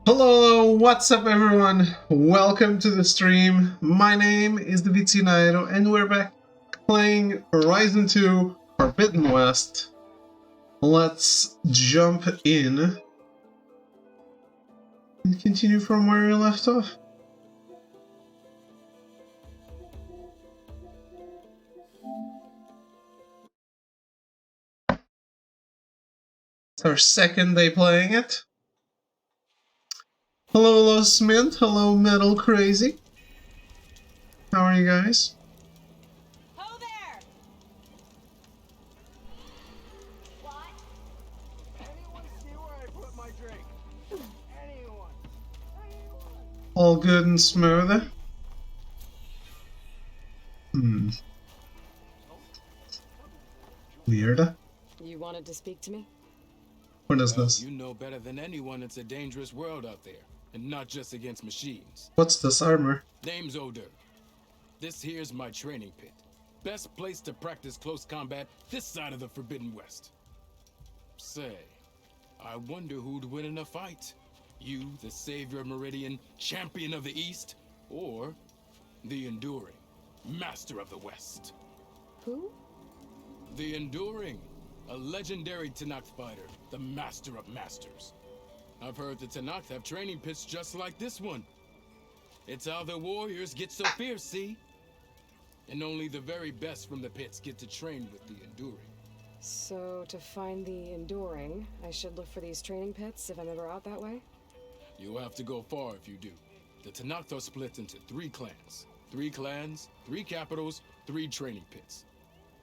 Hello, what's up everyone? Welcome to the stream. My name is David Sinairo and we're back playing Horizon 2 Forbidden West. Let's jump in and continue from where we left off. It's our second day playing it. Hello, Smith. Hello, Metal Crazy. How are you guys? Ho there! What? Anyone see where I put my drink? Anyone? All good and smooth? Weird. You wanted to speak to me? What is this? You know better than anyone it's a dangerous world out there, and not just against machines. What's this armor? Name's Oder. This here's my training pit. Best place to practice close combat this side of the Forbidden West. Say, I wonder who'd win in a fight. You, the savior of Meridian, champion of the East, or the Enduring, master of the West. Who? The Enduring, a legendary Tenakth fighter, the master of masters. I've heard the Tenakth have training pits just like this one. It's how the warriors get so fierce, see? And only the very best from the pits get to train with the Enduring. So, to find the Enduring, I should look for these training pits if I'm ever out that way? You'll have to go far if you do. The Tenakth are split into 3 clans. 3 clans, 3 capitals, 3 training pits.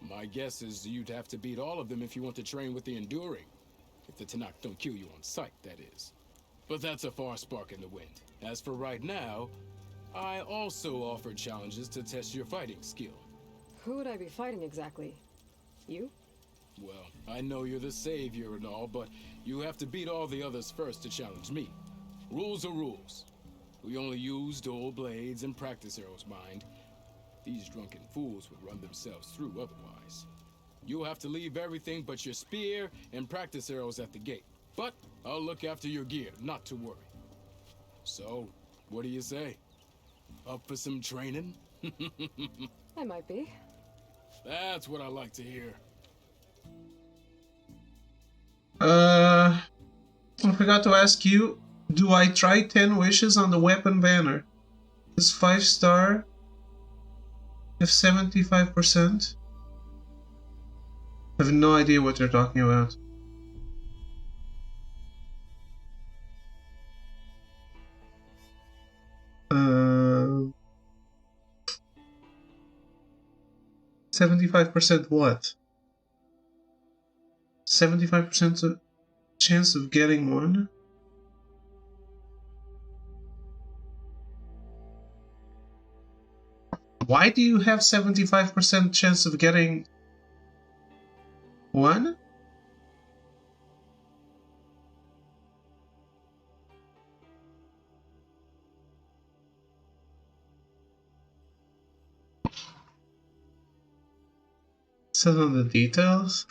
My guess is you'd have to beat all of them if you want to train with the Enduring. If the Tenakth don't kill you on sight, that is. But that's a far spark in the wind. As for right now, I also offer challenges to test your fighting skill. Who would I be fighting exactly? You? Well, I know you're the savior and all, but you have to beat all the others first to challenge me. Rules are rules. We only use dual blades and practice arrows, mind. These drunken fools would run themselves through otherwise. You'll have to leave everything but your spear and practice arrows at the gate. But I'll look after your gear, not to worry. So, what do you say? Up for some training? I might be. That's what I like to hear. I forgot to ask you, do I try 10 wishes on the weapon banner? This 5-star, if 75%? I have no idea what you're talking about. Uh, 75% what? 75% chance of getting one? Why do you have 75% chance of getting one? Says on the details.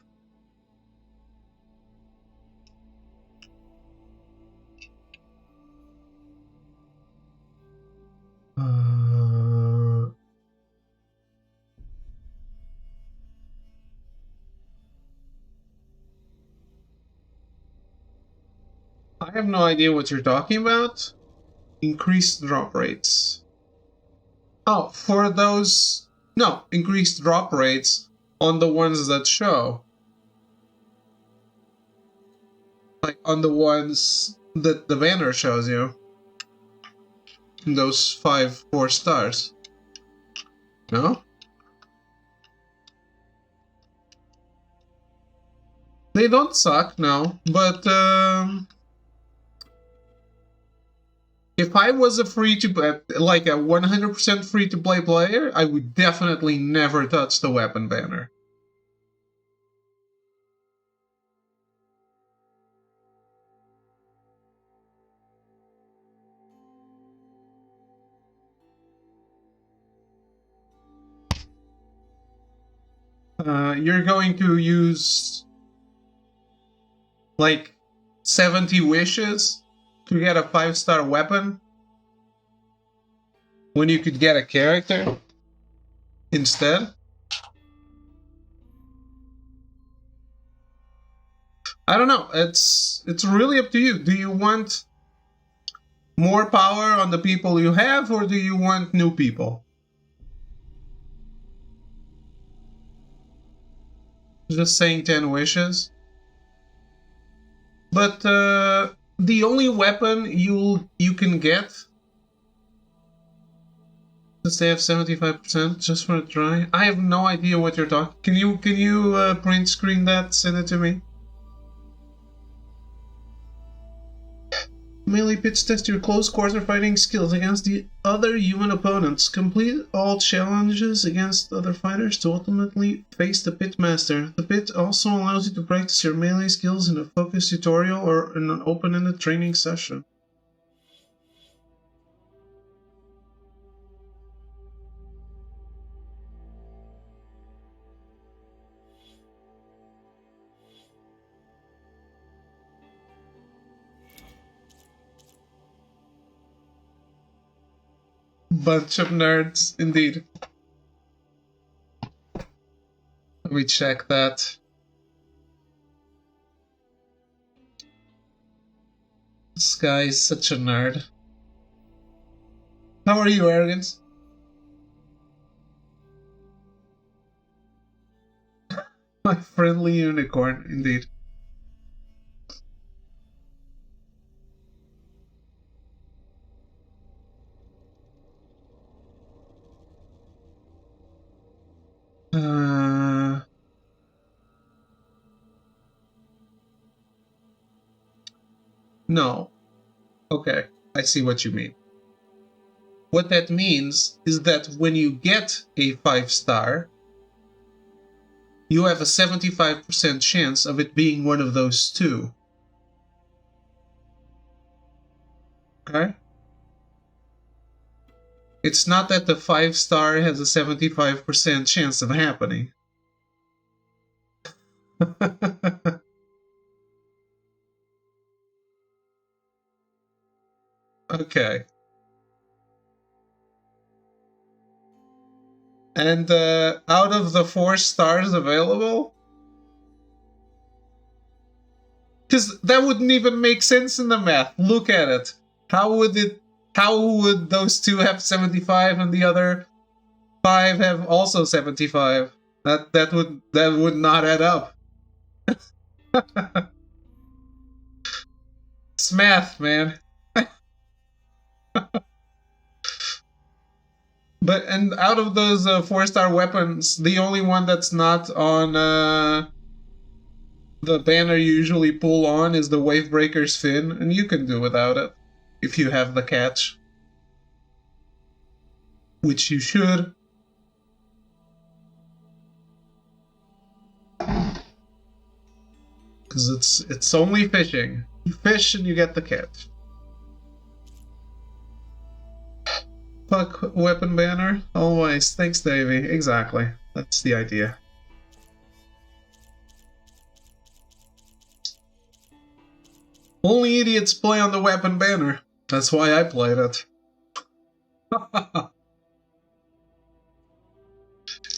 I have no idea what you're talking about. Increased drop rates. Oh, for those... No, increased drop rates on the ones that show. Like on the ones that the banner shows you. Those 4 stars. No? They don't suck, no. But, if I was a like a 100% free-to-play player, I would definitely never touch the weapon banner. You're going to use like 70 wishes to get a 5-star weapon when you could get a character instead? I don't know. It's really up to you. Do you want more power on the people you have, or do you want new people? Just saying 10 wishes. But the only weapon you can get, does they have 75% just for a try? I have no idea what you're talking. Can you print screen that, send it to me? Melee pits test your close quarter fighting skills against the other human opponents. Complete all challenges against other fighters to ultimately face the pit master. The pit also allows you to practice your melee skills in a focused tutorial or in an open-ended training session. Bunch of nerds, indeed. Let me check that. This guy is such a nerd. How are you, Arrogance? My friendly unicorn, indeed. No. Okay, I see what you mean. What that means is that when you get a 5-star, you have a 75% chance of it being one of those two. Okay? It's not that the 5-star has a 75% chance of happening. Okay. And out of the 4 stars available? Because that wouldn't even make sense in the math. Look at it. How would those 2 have 75 and the other 5 have also 75? That would not add up. It's math, man. But and out of those 4-star weapons, the only one that's not on the banner you usually pull on is the Wavebreaker's fin, and you can do without it if you have the catch, which you should. Because it's only fishing. You fish and you get the catch. Fuck weapon banner? Always. Thanks, Davey. Exactly. That's the idea. Only idiots play on the weapon banner. That's why I played it.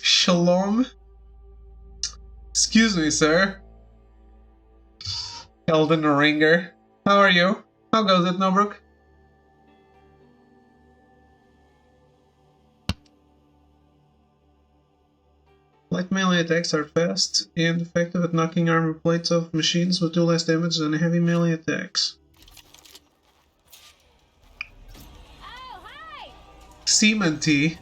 Shalom? Excuse me, sir. Elden Ringer. How are you? How goes it, Nobrook? Light melee attacks are fast and effective at knocking armor plates off machines, but do less damage than heavy melee attacks. Oh, hi! Seaman tea.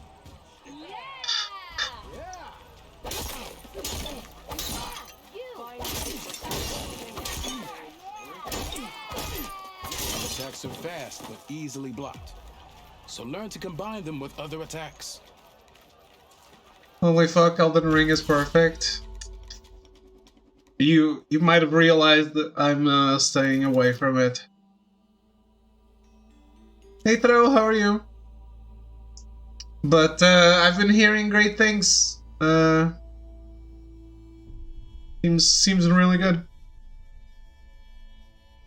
Attacks are fast, but easily blocked. So learn to combine them with other attacks. Holy fuck, Elden Ring is perfect. You might have realized that I'm staying away from it. Hey Thro, how are you? But I've been hearing great things. Seems really good.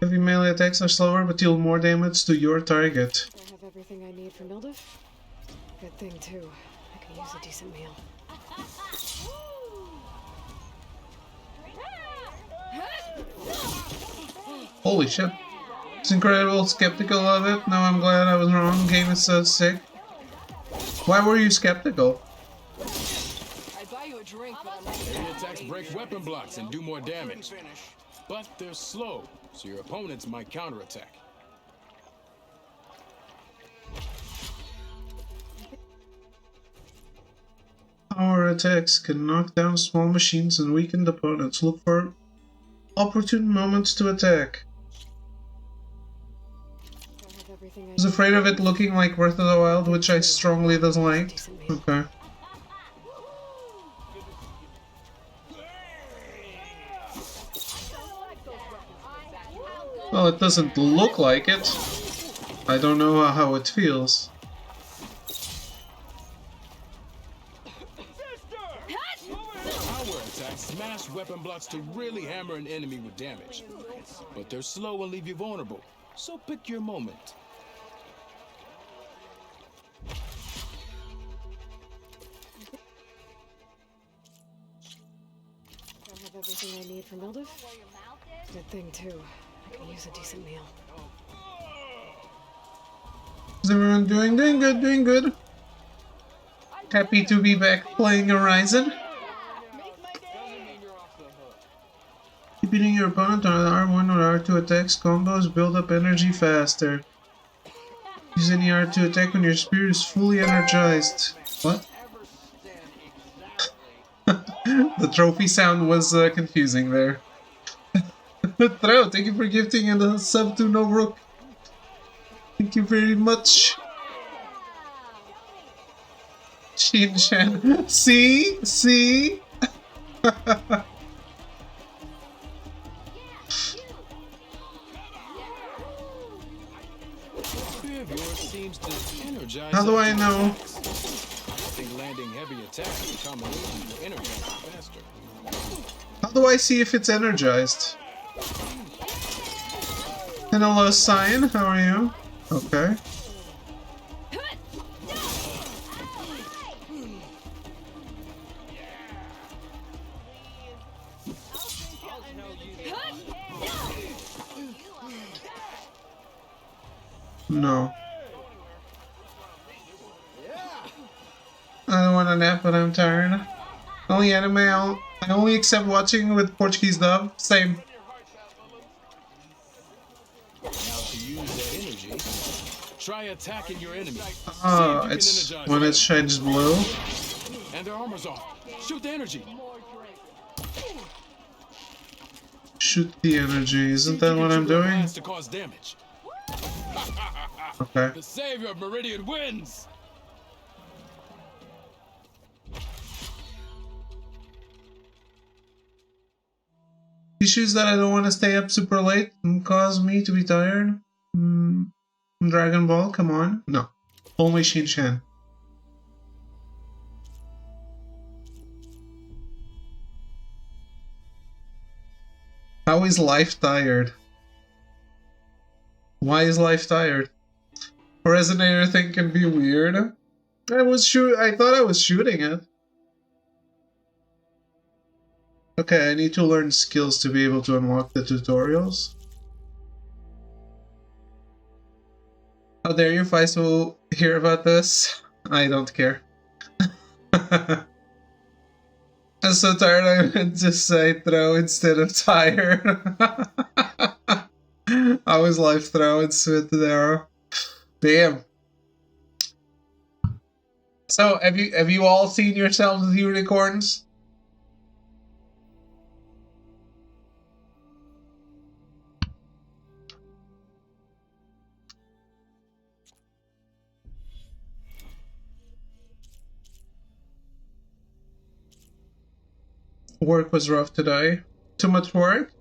Heavy melee attacks are slower but deal more damage to your target. I have everything I need for Mildif. Good thing, too. I could use a decent meal. Holy shit. It's incredible, skeptical of it. Now I'm glad I was wrong. Game is so sick. Why were you skeptical? I'd buy you a drink, but I'm Heavy attacks break weapon blocks and do more damage. But they're slow, so your opponents might counterattack. Power attacks can knock down small machines and weaken opponents. Look for opportune moments to attack. I have everything I was afraid of it looking like Breath of the Wild, which I strongly dislike. Okay. Well, it doesn't look like it. I don't know how it feels. Power attacks smash weapon blocks to really hammer an enemy with damage. But they're slow and leave you vulnerable, so pick your moment. I have everything I need for Mildif. Good thing, too. I can use a decent meal. How's everyone doing? Doing good, doing good. Happy to be back playing Horizon. Keep beating your opponent on R1 or R2 attacks. Combos build up energy faster. Use any R2 attack when your spirit is fully energized. What? The trophy sound was confusing there. Throw, thank you for gifting and a sub to Nobrook. Thank you very much. Shin Shan. See? See? Fear of yours seems to energize. How do I know? I think landing heavy attacks in combination will energize it faster. How do I see if it's energized? Hello, Cyan. How are you? Okay. No. I don't want to nap, but I'm tired. Only anime, I only accept watching with Portuguese dub. Same. Now to use that energy, try attacking your enemy. Oh, it's when it shines blue. And their armor's off. Shoot the energy. Shoot the energy. Isn't that what I'm doing? To cause damage. Okay. The savior of Meridian wins. Issues that I don't want to stay up super late and cause me to be tired. Dragon Ball, come on. No. Only Shin Chan. How is life tired? Why is life tired? Resonator thing can be weird. I thought I was shooting it. Okay, I need to learn skills to be able to unlock the tutorials. How dare you, Feist will hear about this? I don't care. I'm so tired I meant to say throw instead of tired. I was live throw instead of arrow. Damn. So have you all seen yourselves as unicorns? Work was rough today. Too much work?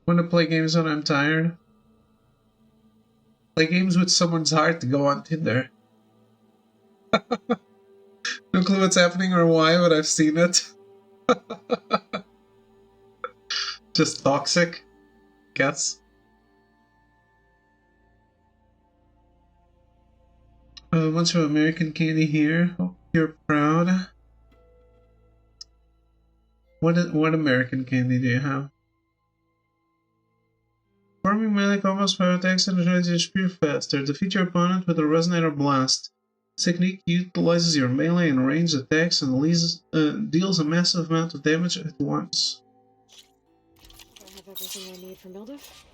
Wanna play games when I'm tired? Play games with someone's heart to go on Tinder. No clue what's happening or why, but I've seen it. Just toxic. Guess. A bunch of American candy here. Hope you're proud. What American candy do you have? Forming melee combos, power attacks, and energize your spear faster. Defeat your opponent with a Resonator Blast. This technique utilizes your melee and ranged attacks and deals a massive amount of damage at once. I have everything I need for Mildif.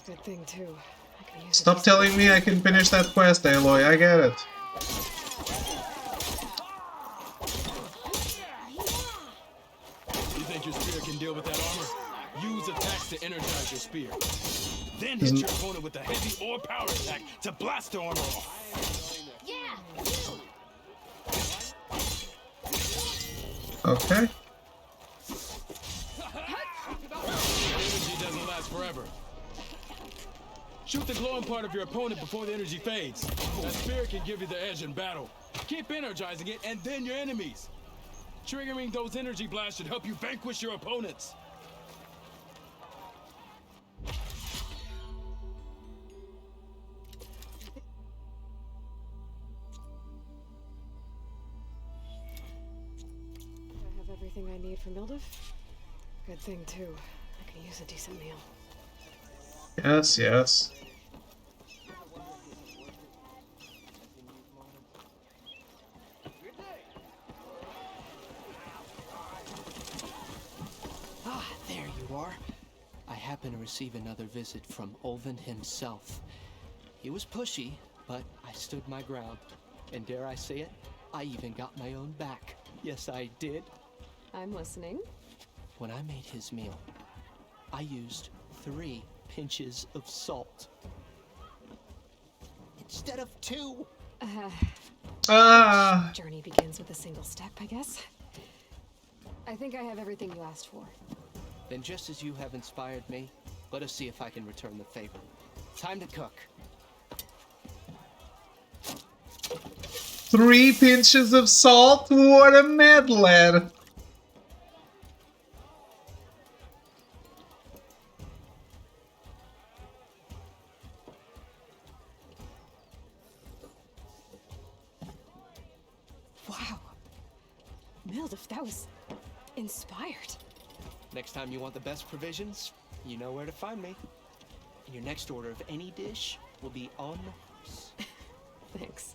Good thing too. I can use Stop telling me I can finish that quest, Aloy. I get it. You think your spear can deal with that armor? Use attacks to energize your spear. Then hit your opponent with a heavy or power attack to blast the armor off. Yeah. Okay. Energy doesn't last forever. Shoot the glowing part of your opponent before the energy fades. That spear can give you the edge in battle. Keep energizing it and then your enemies. Triggering those energy blasts should help you vanquish your opponents. I have everything I need for Mildif. Good thing too. I can use a decent meal. Yes, yes. Ah, there you are. I happen to receive another visit from Ulvin himself. He was pushy, but I stood my ground. And dare I say it, I even got my own back. Yes, I did. I'm listening. When I made his meal, I used 3 pinches of salt. Instead of 2. Journey begins with a single step, I guess. I think I have everything you asked for. Then just as you have inspired me, let us see if I can return the favor. Time to cook. 3 pinches of salt? What a mad lad! Wow. Mildif, that was inspired. Next time you want the best provisions, you know where to find me. And your next order of any dish will be on Thanks.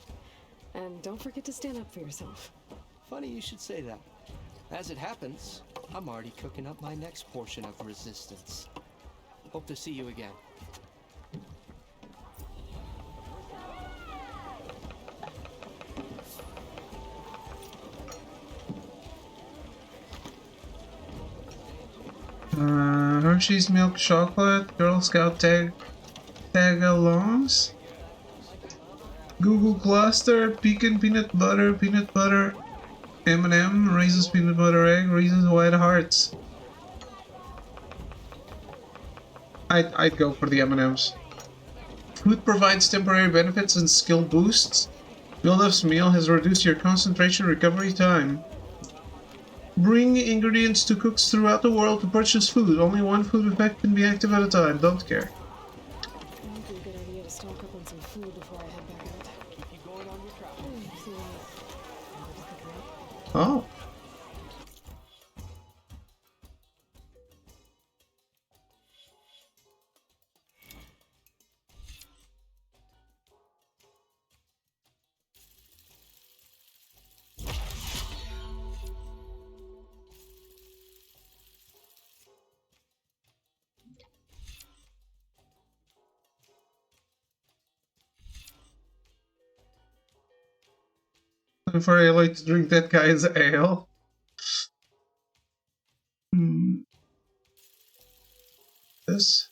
And don't forget to stand up for yourself. Funny you should say that. As it happens, I'm already cooking up my next portion of resistance. Hope to see you again. Hershey's milk chocolate, Girl Scout tag-alongs, Google Cluster, Pecan peanut butter, M&M, Reese's peanut butter egg, Reese's white hearts. I'd go for the M&Ms. Food provides temporary benefits and skill boosts. Mildif's meal has reduced your concentration recovery time. Bring ingredients to cooks throughout the world to purchase food. Only one food effect can be active at a time. Don't care. Might be a good idea to stock up on some food before I head back out. Keep you going on your travels. See you later. Oh. Time for Aloy to drink that guy's ale. This.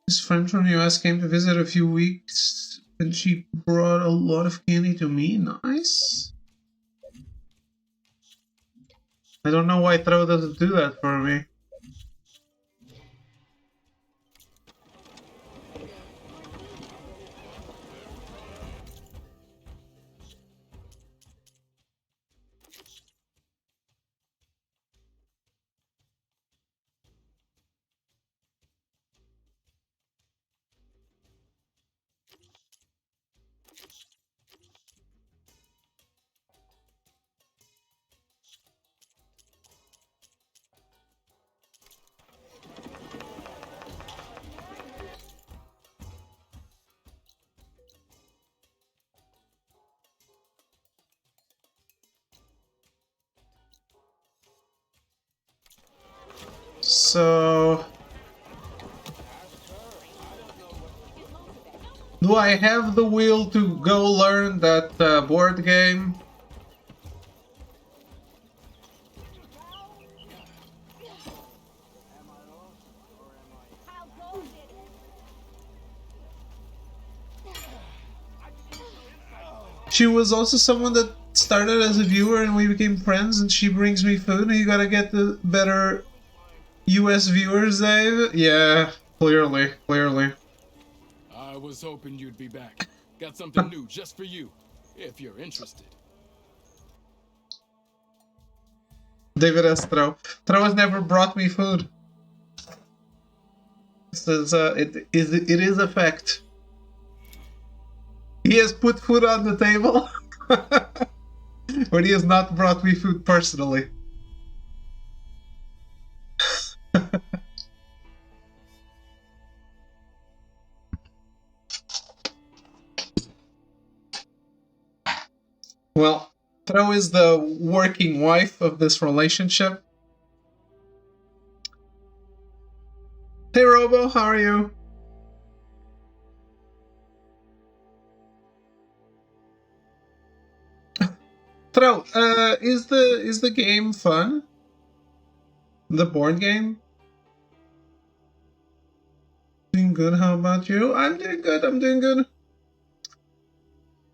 His friend from the US came to visit a few weeks and she brought a lot of candy to me. Nice. I don't know why Throw doesn't do that for me. so... Do I have the will to go learn that board game? How goes it? She was also someone that started as a viewer and we became friends, and she brings me food, and you gotta get the better US viewers, Dave? Yeah, clearly. I was hoping you'd be back. Got something new just for you, if you're interested. David S. Tro has never brought me food. This is, it is a fact. He has put food on the table, but he has not brought me food personally. Well, Tro is the working wife of this relationship. Hey Robo, how are you? Tro, is the game fun? The board game? Doing good, how about you? I'm doing good.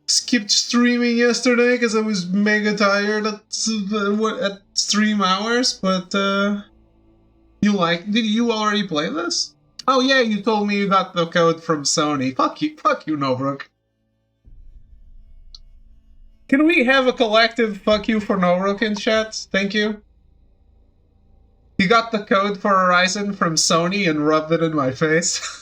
Skipped streaming yesterday because I was mega tired at stream hours, but did you already play this? Oh yeah, you told me you got the code from Sony. Fuck you, Nobrook. Can we have a collective fuck you for Nobrook in chat? Thank you. You got the code for Horizon from Sony and rubbed it in my face.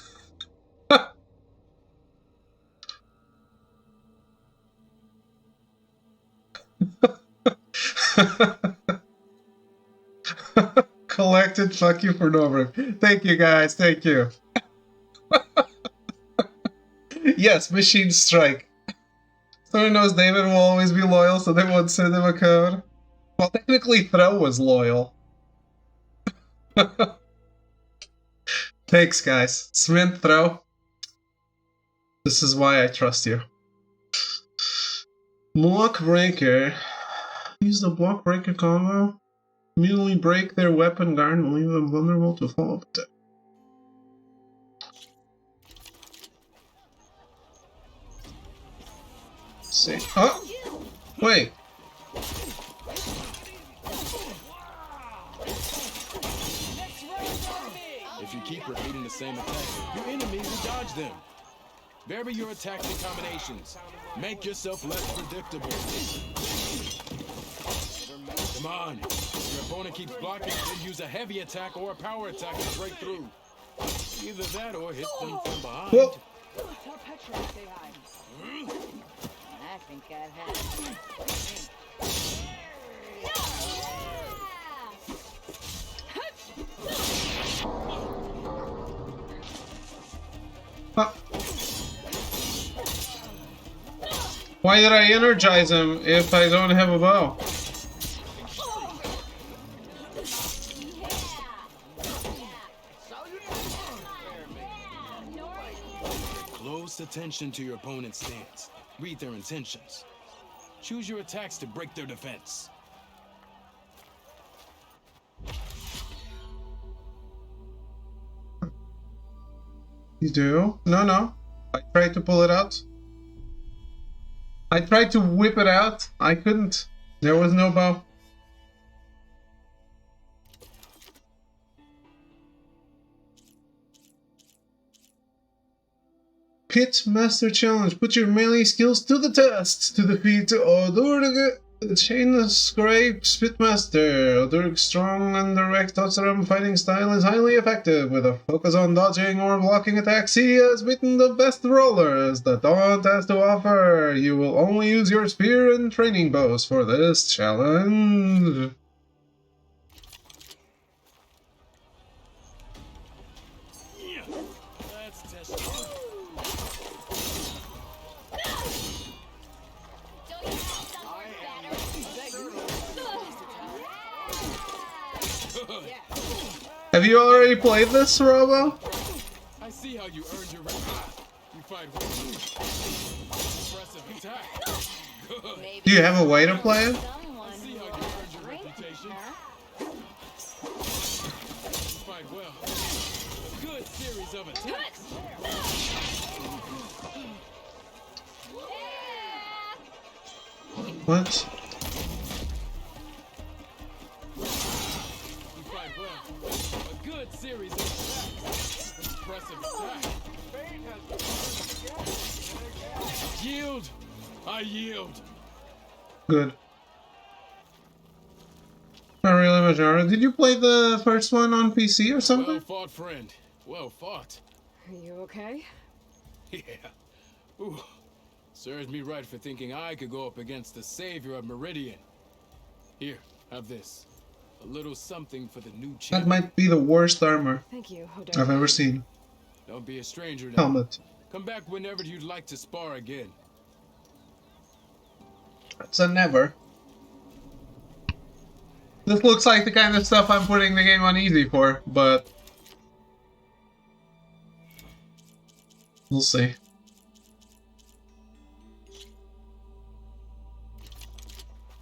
Collected fuck you for Nobrook. Thank you guys, thank you. Yes, Machine Strike. Someone knows David will always be loyal, so they won't send him a code. Well, technically Throw was loyal. Thanks guys. Smith, Throw. This is why I trust you. Block Breaker. Use the Block Breaker combo. Immediately break their weapon guard and leave them vulnerable to follow-up attack. See. Oh! Wait. If you keep repeating the same attack, your enemies will dodge them. Vary your attacks and combinations. Make yourself less predictable. Come on. If your opponent keeps blocking, then use a heavy attack or a power attack to break through. Either that or hit them from behind. Whoa. Tell Petra to say hi. I think I've had Why did I energize him if I don't have a bow? Close attention to your opponent's stance. Read their intentions. Choose your attacks to break their defense. You do? No. I tried to pull it out. I tried to whip it out. I couldn't. There was no bow. Pit Master Challenge. Put your melee skills to the test to defeat Odurg, Chain Scrape Pitmaster. Odurg's strong and direct Totsaram fighting style is highly effective. With a focus on dodging or blocking attacks, he has beaten the best rollers that Daunt has to offer. You will only use your spear and training bows for this challenge. Have you already played this, Robo? I see how you earned your respect. You fight well. Impressive attack. Good. Maybe Do you have a way to play it? someone See who how you will earned your drink, reputation. huh? You fight well. A good series of attacks. What? You fight well. A good series of attacks. Impressive attack. Fate has returned again and again. Yield. I yield. Good. Not really my genre. Did you play the first one on PC or Well something? fought, friend. Well fought. Are you okay? Yeah. Ooh. Serves me right for thinking I could go up against the savior of Meridian. Here, have this. A little something for the new That champion. might be the worst armor Thank you, Hodor. I've ever seen. Don't be a stranger now. Helmet. Come back whenever you'd like to spar again. It's a never. This looks like the kind of stuff I'm putting the game on easy for, but we'll see.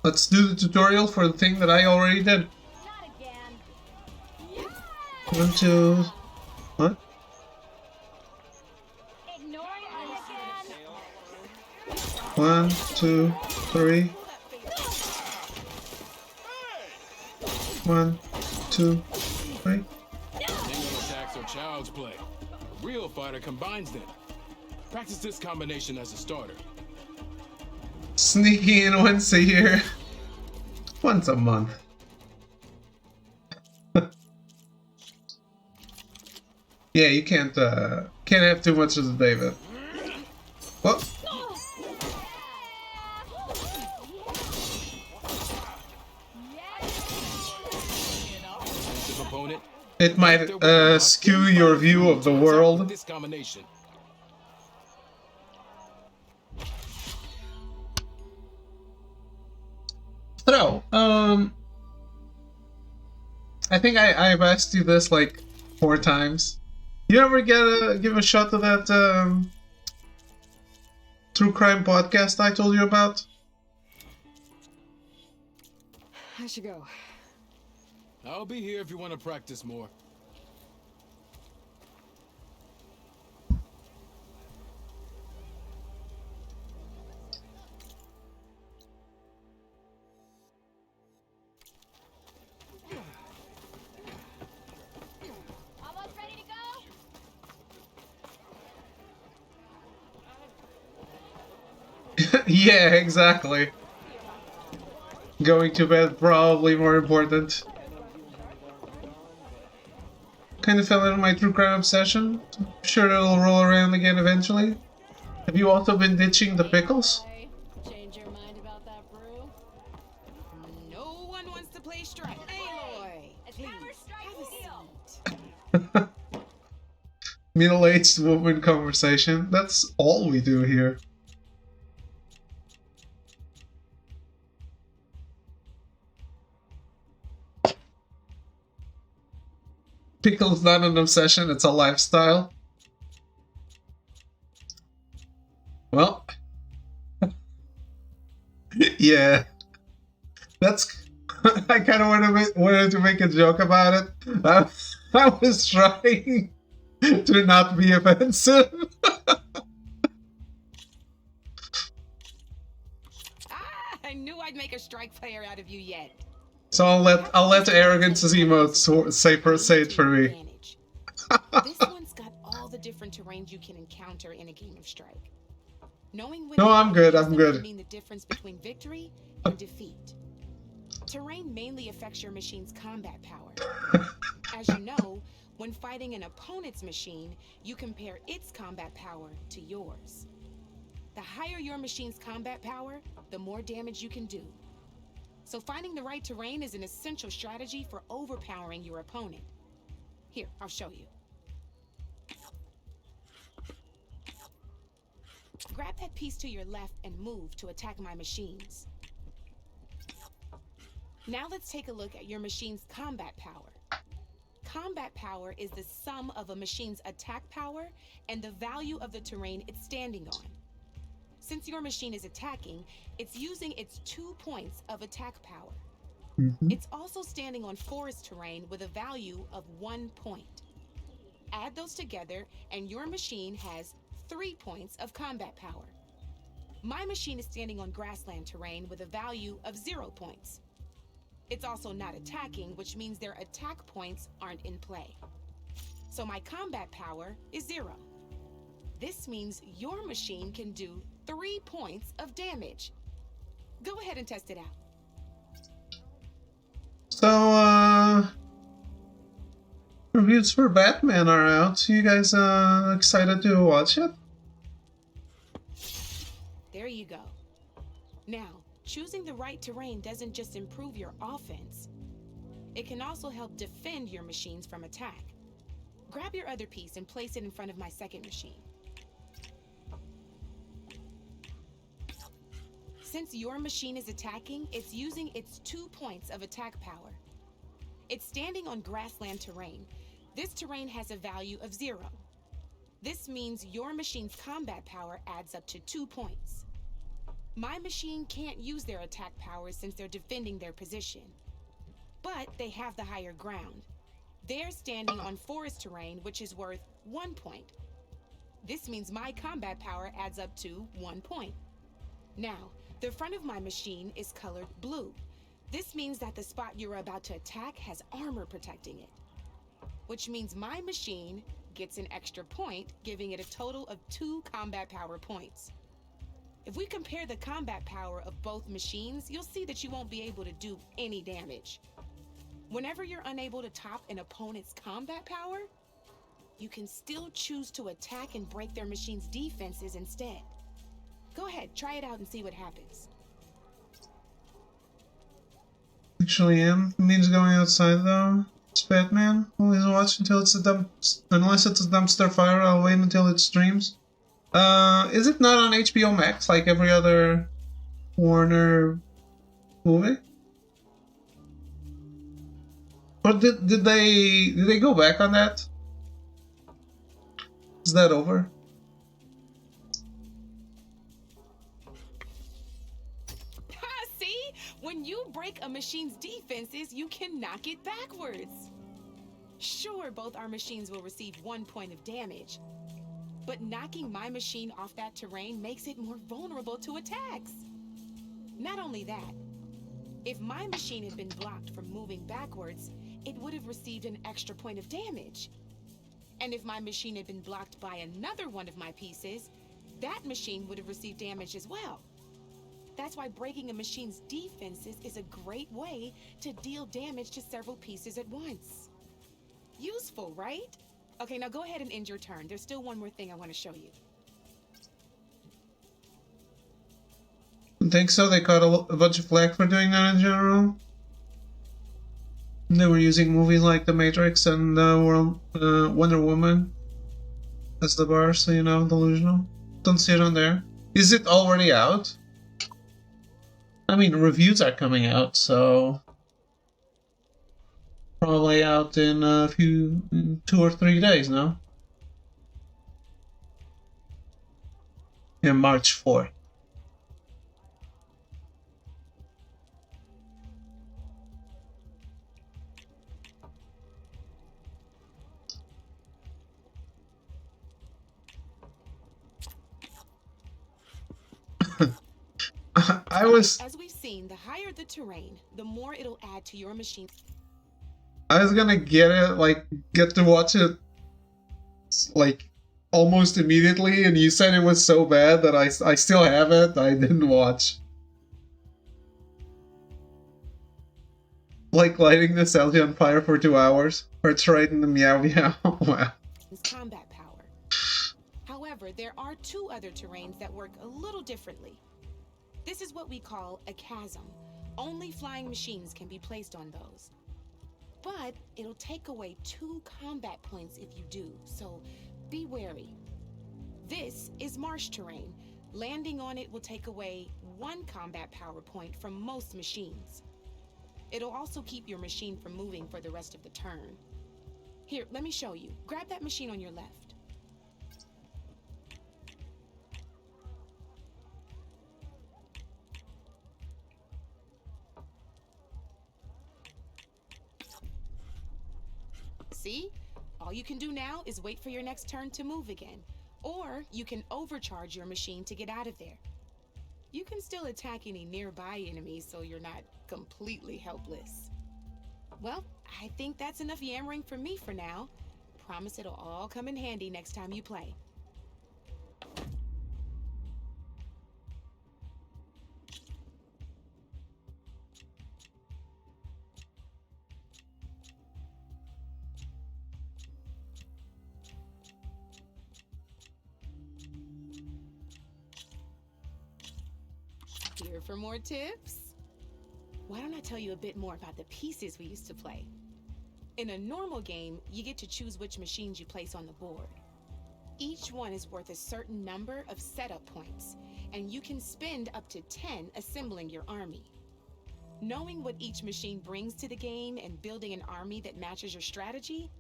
Let's do the tutorial for the thing that I already did. Not again. 1, 2. What? Ignoring me again. 1, 2, 3. 1, 2, 3. Single attacks are child's play. A real fighter combines them. Practice this combination as a starter. Sneaking in once a year. Once a month. Yeah, you can't have too much of the David. What? Defensive opponent. It might skew your view of the world. This combination. So, I think I've asked you this like 4 times. You ever give a shot to that true crime podcast I told you about? I should go. I'll be here if you want to practice more. Almost ready to go? Yeah, exactly. Going to bed probably more important. Kind of fell into my true crime obsession. I'm sure it'll roll around again eventually. Have you also been ditching the pickles? Hey, change your mind about that brew? No one wants to play strike. Aloy, It's please, never strike have a deal. seat. Middle-aged woman conversation. That's all we do here. Pickle's not an obsession, it's a lifestyle. Well, yeah, that's. I kind of wanted to make a joke about it. I was trying to not be offensive. I knew I'd make a strike player out of you yet. So I'll let arrogance's emotes say it for me. Advantage. This one's got all the different terrains you can encounter in a game of strike. Knowing when No, to I'm good, use I'm them good. can mean the difference between victory and defeat. Terrain mainly affects your machine's combat power. As you know, when fighting an opponent's machine, you compare its combat power to yours. The higher your machine's combat power, the more damage you can do. So finding the right terrain is an essential strategy for overpowering your opponent. Here, I'll show you. Grab that piece to your left and move to attack my machines. Now let's take a look at your machine's combat power. combat power is the sum of a machine's attack power and the value of the terrain it's standing on. Since your machine is attacking, it's using its 2 points of attack power. It's also standing on forest terrain with a value of 1 point. Add those together, and your machine has 3 points of combat power. My machine is standing on grassland terrain with a value of 0 points. It's also not attacking, which means their attack points aren't in play. So my combat power is 0. This means your machine can do 3 points of damage. Go ahead and test it out. So, reviews for Batman are out. You guys excited to watch it? There you go. Now, choosing the right terrain doesn't just improve your offense. It can also help defend your machines from attack. Grab your other piece and place it in front of my second machine. Since your machine is attacking, it's using its 2 points of attack power. It's standing on grassland terrain. This terrain has a value of 0. This means your machine's combat power adds up to 2 points. My machine can't use their attack power since they're defending their position. But they have the higher ground. They're standing on forest terrain, which is worth 1 point. This means my combat power adds up to 1 point. Now, the front of my machine is colored blue. This means that the spot you're about to attack has armor protecting it, which means my machine gets an extra point, giving it a total of 2 combat power points. If we compare the combat power of both machines, you'll see that you won't be able to do any damage. Whenever you're unable to top an opponent's combat power, you can still choose to attack and break their machine's defenses instead. Go ahead, try it out and see what happens. Actually, it means going outside though. It's Batman. Always watch until it's a dump. Unless it's a dumpster fire, I'll wait until it streams. Is it not on HBO Max like every other Warner movie? Or did they go back on that? Is that over? See? When you break a machine's defenses, you can knock it backwards. Sure, both our machines will receive 1 point of damage, but knocking my machine off that terrain makes it more vulnerable to attacks. Not only that, if my machine had been blocked from moving backwards, it would have received an extra point of damage. And if my machine had been blocked by another one of my pieces, that machine would have received damage as well. That's why breaking a machine's defenses is a great way to deal damage to several pieces at once. Useful, right? Okay, now go ahead and end your turn. There's still one more thing I want to show you. I think so. They caught a bunch of flack for doing that in general. They were using movies like The Matrix and Wonder Woman as the bar, so you know, delusional. Don't see it on there. Is it already out? I mean, reviews are coming out, so probably out in a few, 2 or 3 days now. Yeah, March 4th. As we've seen, the higher the terrain, the more it'll add to your machine. I was gonna get to watch it, like, almost immediately, and you said it was so bad that I still have it. I didn't watch. Like lighting the Celsius on fire for 2 hours. Or it's right in the meow meow. Wow. Combat power. However, there are 2 other terrains that work a little differently. This is what we call a chasm. Only flying machines can be placed on those. But it'll take away 2 combat points if you do, so be wary. This is marsh terrain. Landing on it will take away 1 combat power point from most machines. It'll also keep your machine from moving for the rest of the turn. Here, let me show you. Grab that machine on your left. See? All you can do now is wait for your next turn to move again. Or you can overcharge your machine to get out of there. You can still attack any nearby enemies so you're not completely helpless. Well, I think that's enough yammering for me for now. Promise it'll all come in handy next time you play. Here for more tips? Why don't I tell you a bit more about the pieces we used to play? In a normal game, you get to choose which machines you place on the board. Each one is worth a certain number of setup points, and you can spend up to 10 assembling your army. Knowing what each machine brings to the game and building an army that matches your strategy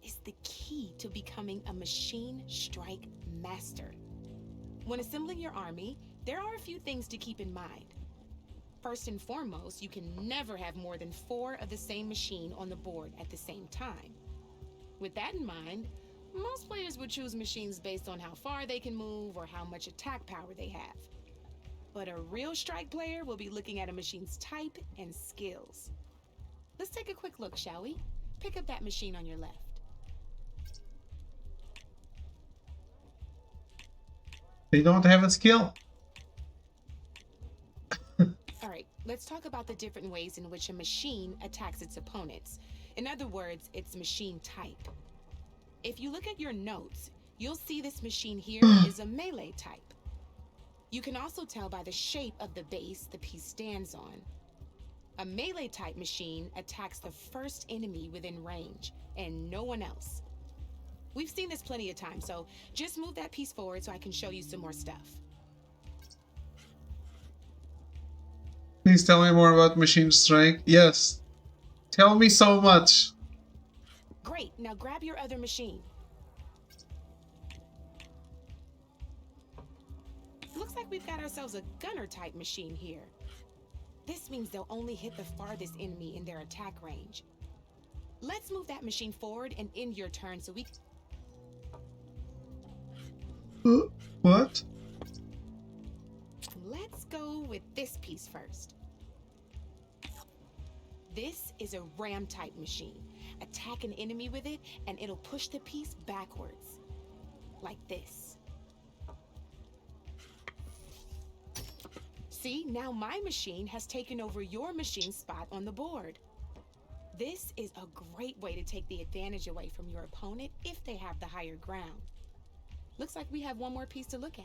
is the key to becoming a machine strike master. When assembling your army, there are a few things to keep in mind. First and foremost, you can never have more than 4 of the same machine on the board at the same time. With that in mind, most players would choose machines based on how far they can move or how much attack power they have. But a real strike player will be looking at a machine's type and skills. Let's take a quick look, shall we? Pick up that machine on your left. They don't have a skill. All right, let's talk about the different ways in which a machine attacks its opponents. In other words, its machine type. If you look at your notes, you'll see this machine here is a melee type. You can also tell by the shape of the base the piece stands on. A melee type machine attacks the first enemy within range, and no one else. We've seen this plenty of times, so just move that piece forward so I can show you some more stuff. Please tell me more about Machine Strike. Yes. Tell me so much. Great, now grab your other machine. Looks like we've got ourselves a gunner type machine here. This means they'll only hit the farthest enemy in their attack range. Let's move that machine forward and end your turn so we... What? Let's go with this piece first. This is a ram type machine. Attack an enemy with it and it'll push the piece backwards. Like this. See, now my machine has taken over your machine's spot on the board. This is a great way to take the advantage away from your opponent if they have the higher ground. Looks like we have one more piece to look at.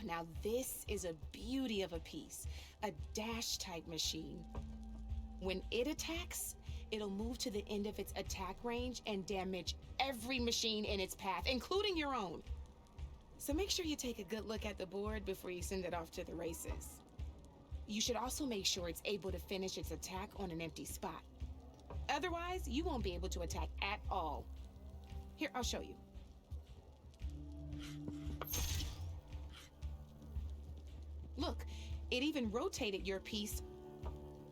Now this is a beauty of a piece, a dash type machine. When it attacks, it'll move to the end of its attack range and damage every machine in its path, including your own. So make sure you take a good look at the board before you send it off to the races. You should also make sure it's able to finish its attack on an empty spot. Otherwise, you won't be able to attack at all. Here, I'll show you. Look, it even rotated your piece.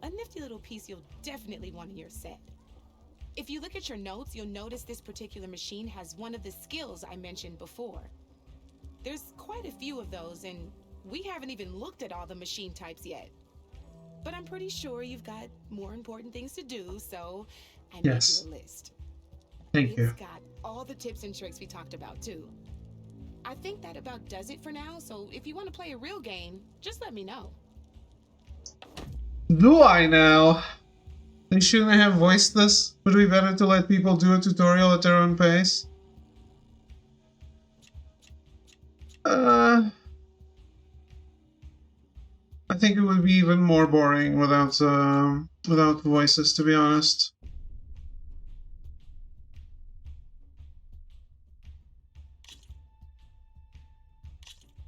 A nifty little piece you'll definitely want in your set. If you look at your notes, you'll notice this particular machine has one of the skills I mentioned before. There's quite a few of those, and we haven't even looked at all the machine types yet. But I'm pretty sure you've got more important things to do, so I made you a list. Thank you. It's got all the tips and tricks we talked about, too. I think that about does it for now, so if you want to play a real game, just let me know. Do I now? They shouldn't have voiced this. Would it be better to let people do a tutorial at their own pace? I think it would be even more boring without voices, to be honest.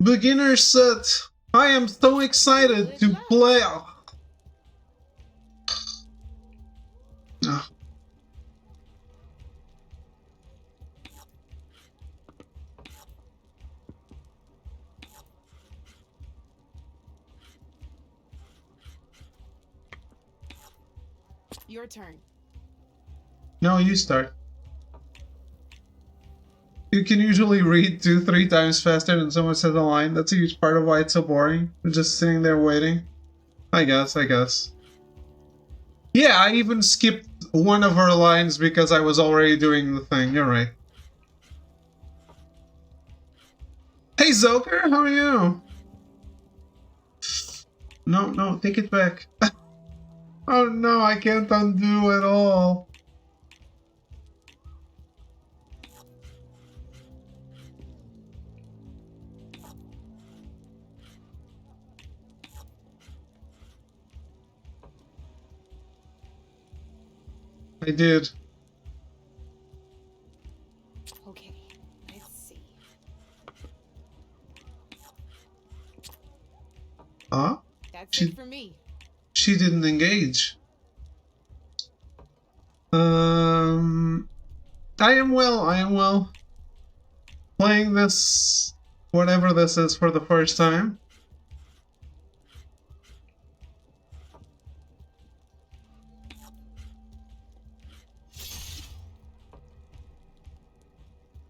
Beginner set. I am so excited to play. Your turn. No, you start. You can usually read 2-3 times faster than someone says a line. That's a huge part of why it's so boring. We're just sitting there waiting. I guess. Yeah, I even skipped one of her lines because I was already doing the thing. You're right. Hey, Zoker, how are you? No, take it back. Oh no, I can't undo it all. I did. Okay, let's see. Huh? That's it for me. She didn't engage. I am well. Playing this, whatever this is, for the first time.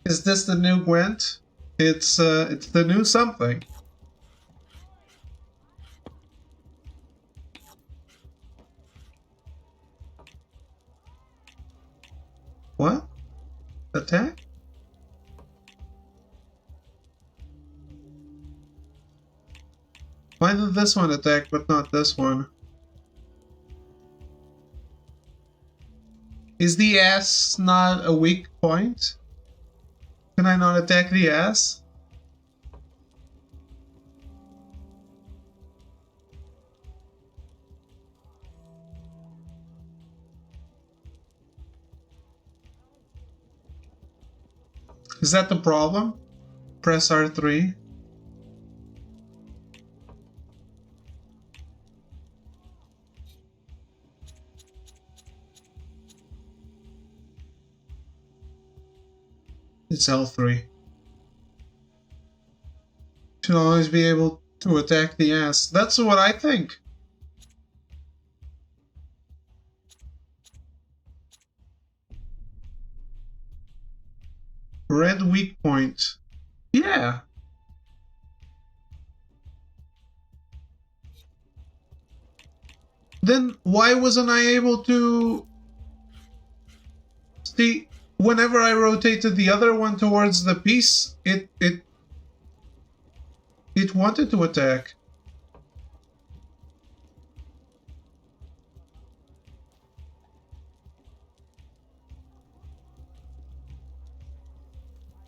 Is this the new Gwent? It's the new something. What? Attack? Why did this one attack but not this one? Is the ass not a weak point? Can I not attack the ass? Is that the problem? Press R3. It's L3. Should always be able to attack the ass. That's what I think. Red weak point. Yeah. Then why wasn't I able to see? Whenever I rotated the other one towards the piece, it wanted to attack.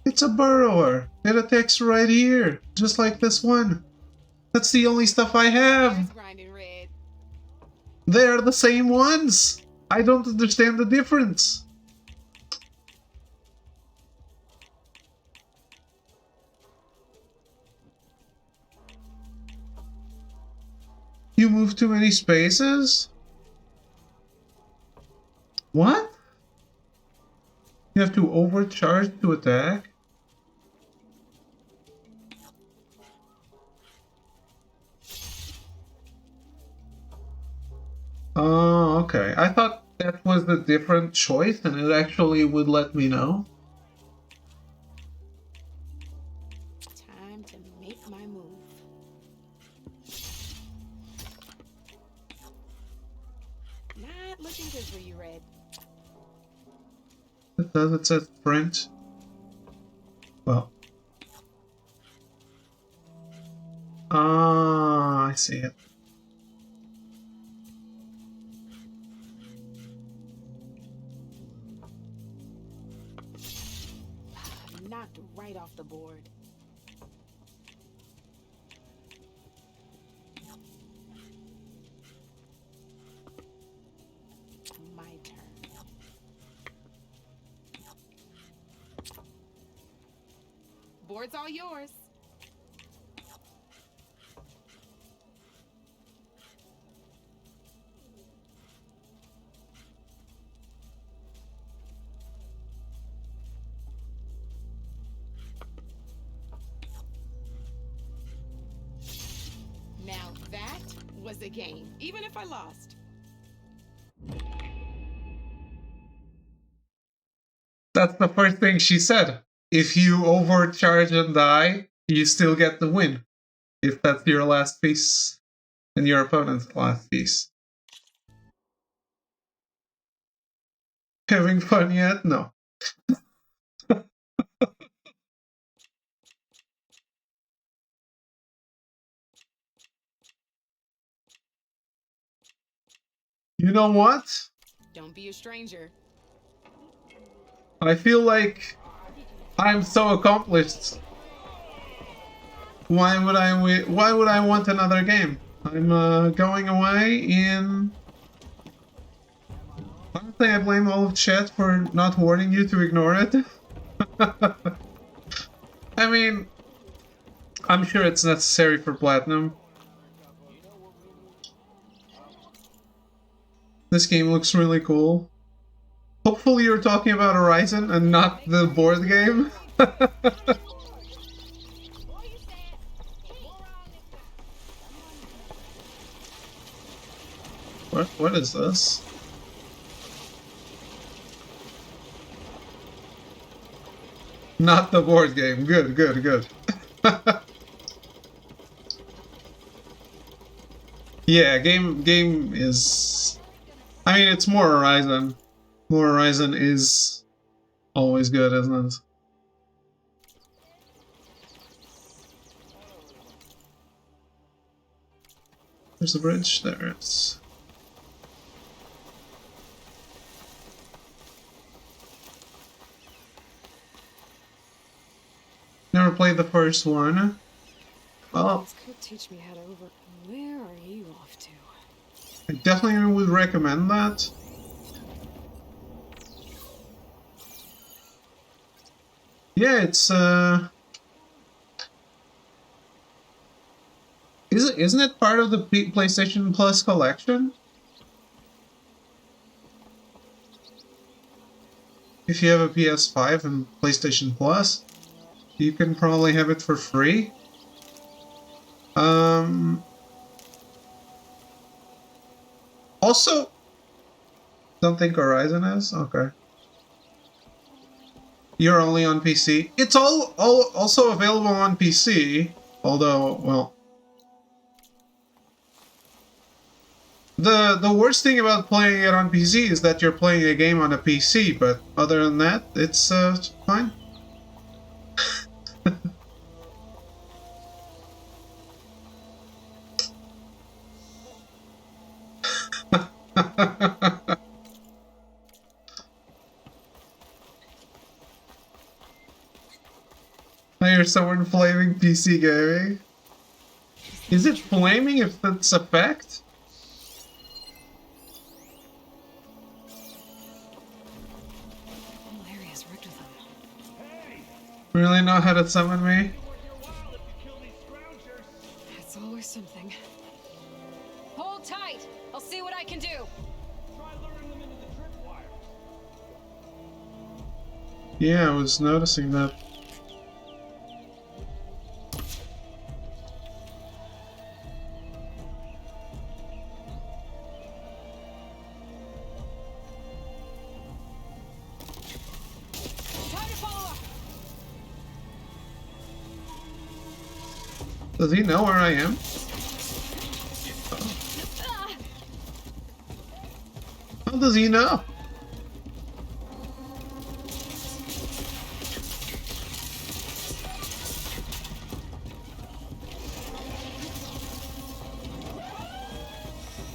It's a burrower. It attacks right here, just like this one. That's the only stuff I have. There's grinding red. They're the same ones. I don't understand the difference. You move too many spaces? What? You have to overcharge to attack? Oh, okay. I thought that was the different choice and it actually would let me know. Time to make my move. Not looking good for you, Red. It does, it says print. Well. Ah, I see it. Knocked right off the board. My turn. Board's all yours. Now that was a game, even if I lost. That's the first thing she said. If you overcharge and die, you still get the win. If that's your last piece and your opponent's last piece. Having fun yet? No. You know what? Don't be a stranger. I feel like I'm so accomplished. Why would I want another game? I'm going away in... Honestly, I blame all of chat for not warning you to ignore it. I mean, I'm sure it's necessary for Platinum. This game looks really cool. Hopefully you're talking about Horizon and not the board game. What is this? Not the board game. Good, good, good. Yeah, game is... I mean, it's more Horizon. More Horizon is always good, isn't it? There's the bridge. There it is. Never played the first one. Well, This could teach me how to over... Where are you off to? I definitely would recommend that. Yeah, it's isn't it part of the PlayStation Plus collection? If you have a PS5 and PlayStation Plus, you can probably have it for free. Also, don't think Horizon is? Okay. You're only on PC. It's all also available on PC, although, well... The worst thing about playing it on PC is that you're playing a game on a PC, but other than that, it's fine. I hear someone flaming PC gaming. Is it flaming if that's a fact? Whole area's rigged with them. Really know how to summon me? It's always something. Hold tight. I'll see what I can do. Try luring them into the tripwire. Yeah, I was noticing that. Time to follow up. Does he know where I am? How does he know?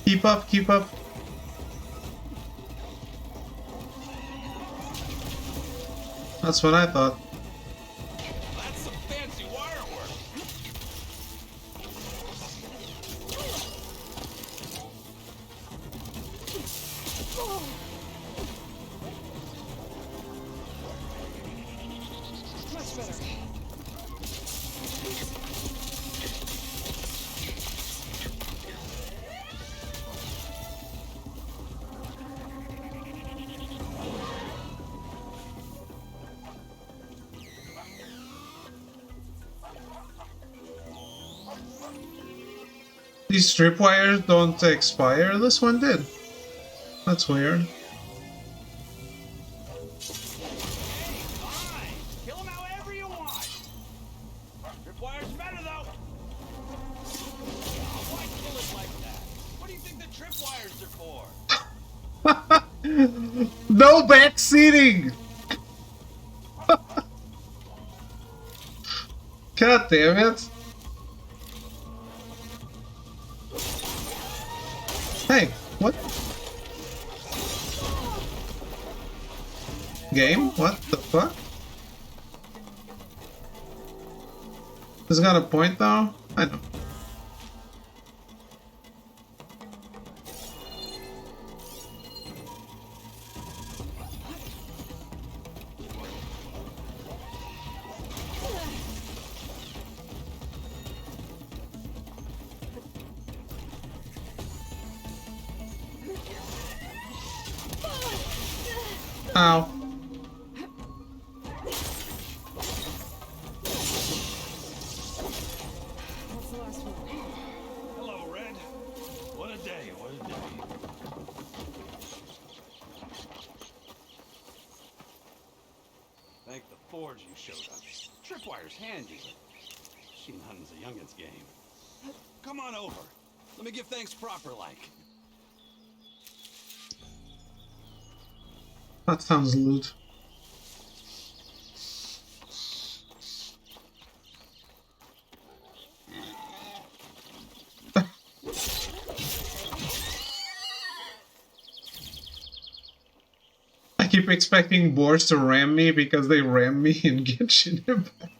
Keep up, keep up. That's what I thought. That's some fancy wire work. Much better. These tripwires don't expire? This one did. That's weird. No back seating! God damn it! Hey, what? Game? What the fuck? This got a point though? I know. Ow. That's the last one. Hello, Red. What a day, what a day. Thank the Forge you showed up. Tripwire's handy, but machine hunting's a youngin's game. Come on over. Let me give thanks proper like. That sounds loot. I keep expecting boars to ram me because they ram me in Genshin Impact.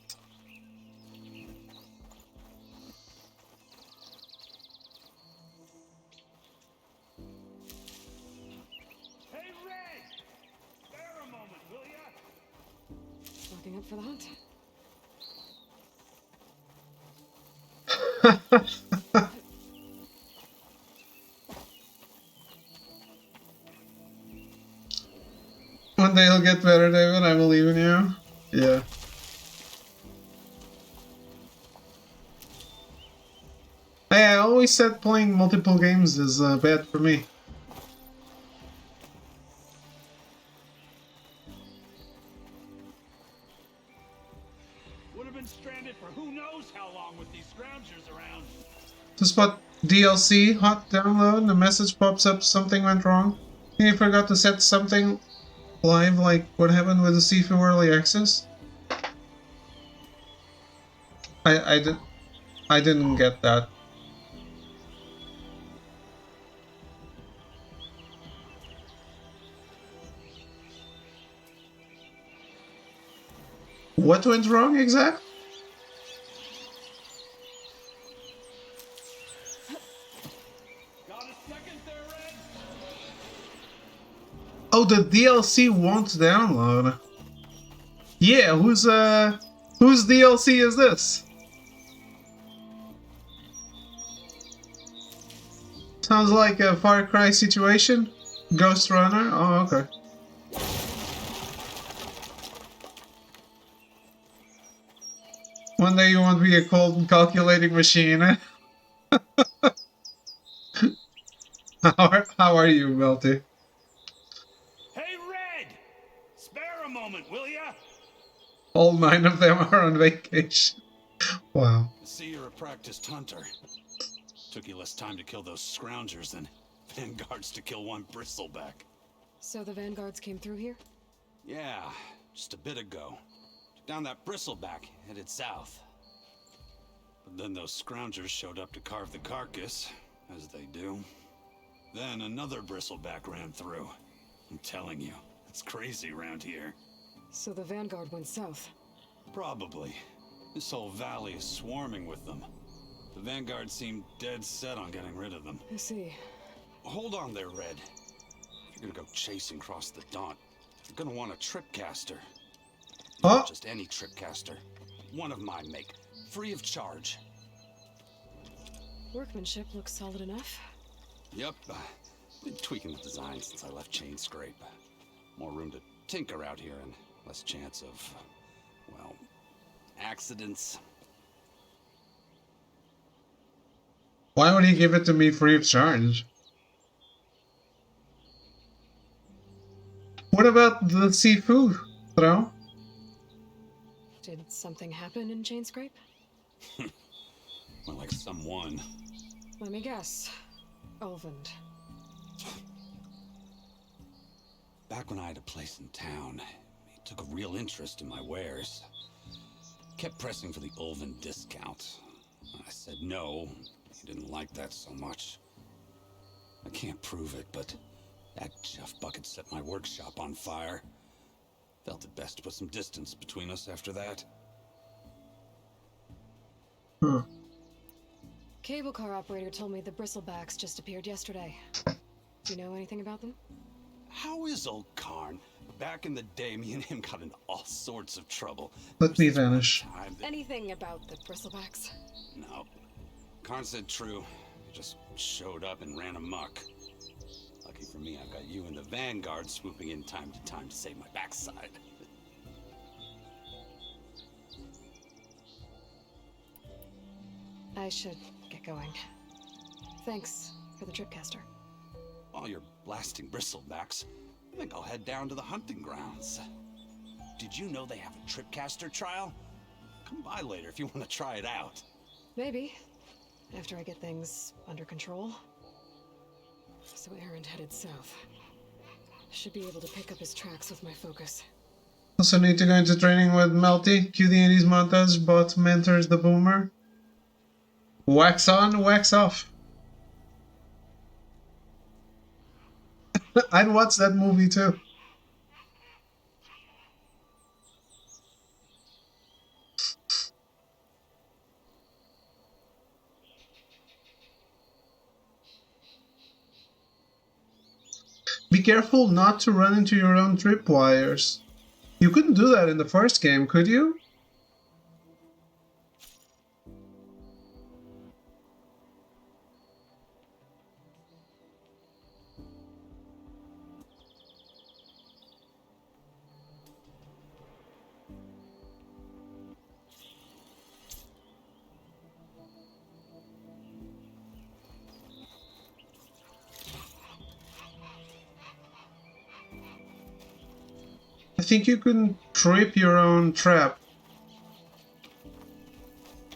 Hey, Red! Spare a moment, will ya? Looking up for the hunt. One day it'll get better, David. I believe in you. Yeah. Hey, I always said playing multiple games is bad for me. Would have been stranded for who knows how long with these scroungers around. To spot DLC, hot download, and the message pops up something went wrong. You forgot to set something live, like what happened with the Sifu Early Access? I didn't get that. What went wrong exactly? Got a second there, Red? Oh, the DLC won't download. Yeah, whose DLC is this? Sounds like a Far Cry situation. Ghost Runner? Oh, okay. One day you won't be a cold and calculating machine. How are you, Melty? Hey, Red! Spare a moment, will ya? All 9 of them are on vacation. Wow. I see you're a practiced hunter. Took you less time to kill those scroungers than vanguards to kill one bristleback. So the vanguards came through here? Yeah, just a bit ago. Took down that bristleback, headed south. But then those scroungers showed up to carve the carcass, as they do. Then another bristleback ran through. I'm telling you, it's crazy around here. So the vanguard went south. Probably. This whole valley is swarming with them. The vanguard seemed dead set on getting rid of them. I see. Hold on there, Red. If you're gonna go chasing across the Daunt, you're gonna want a tripcaster. Huh? Not just any tripcaster. One of my make, free of charge. Workmanship looks solid enough. Yep, been tweaking the design since I left Chain Scrape. More room to tinker out here and less chance of, well, accidents. Why would he give it to me free of charge? What about the Sifu throw? Did something happen in Chain Scrape? More like someone. Let me guess. Ulvund. back when I had a place in town, he took a real interest in my wares. Kept pressing for the Ulvin discount. I said no. He didn't like that so much. I can't prove it, but that Jeff Bucket set my workshop on fire. Felt it best to put some distance between us after that. Cable car operator told me the bristlebacks just appeared yesterday. Do you know anything about them? How is old Karn? Back in the day, me and him got into all sorts of trouble. Let me vanish. Anything about the bristlebacks? No. Karn said true. He just showed up and ran amok. Lucky for me, I've got you and the Vanguard swooping in time to time to save my backside. I should get going. Thanks for the tripcaster. While you're blasting bristlebacks, I think I'll head down to the hunting grounds. Did you know they have a tripcaster trial? Come by later if you want to try it out. Maybe. After I get things under control. So Erend headed south. Should be able to pick up his tracks with my focus. Also need to go into training with Melty. Cue the 80s montage, but mentors the boomer. Wax on, wax off. I'd watch that movie too. Be careful not to run into your own tripwires. You couldn't do that in the first game, could you? I think you can trip your own trap.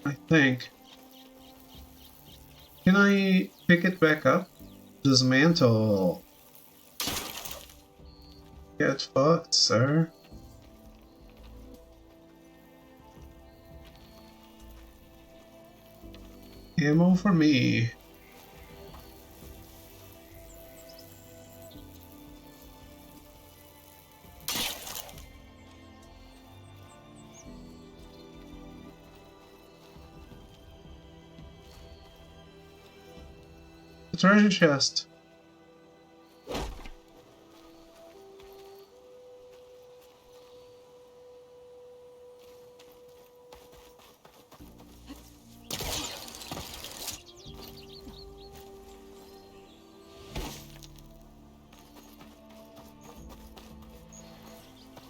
I think. Can I pick it back up? Dismantle. Get fucked, sir. Ammo for me. Treasure chest.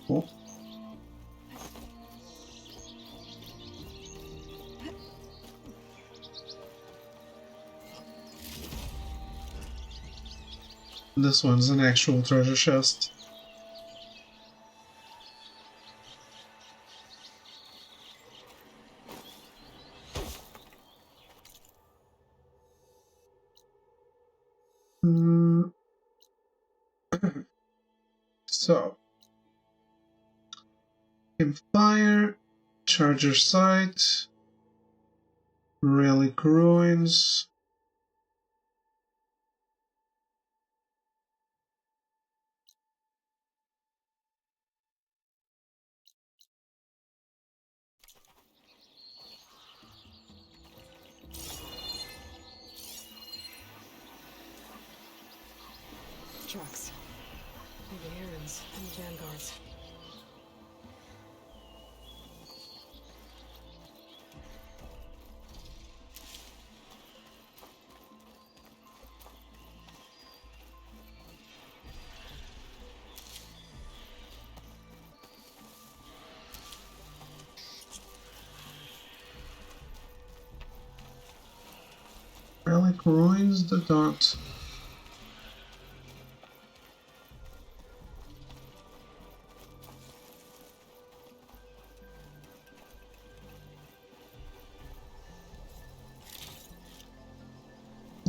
Cool. This one's an actual treasure chest. So, campfire, charger site, relic ruins. Trucks. Maybe Erends and the Vanguards. Relic ruins the dot.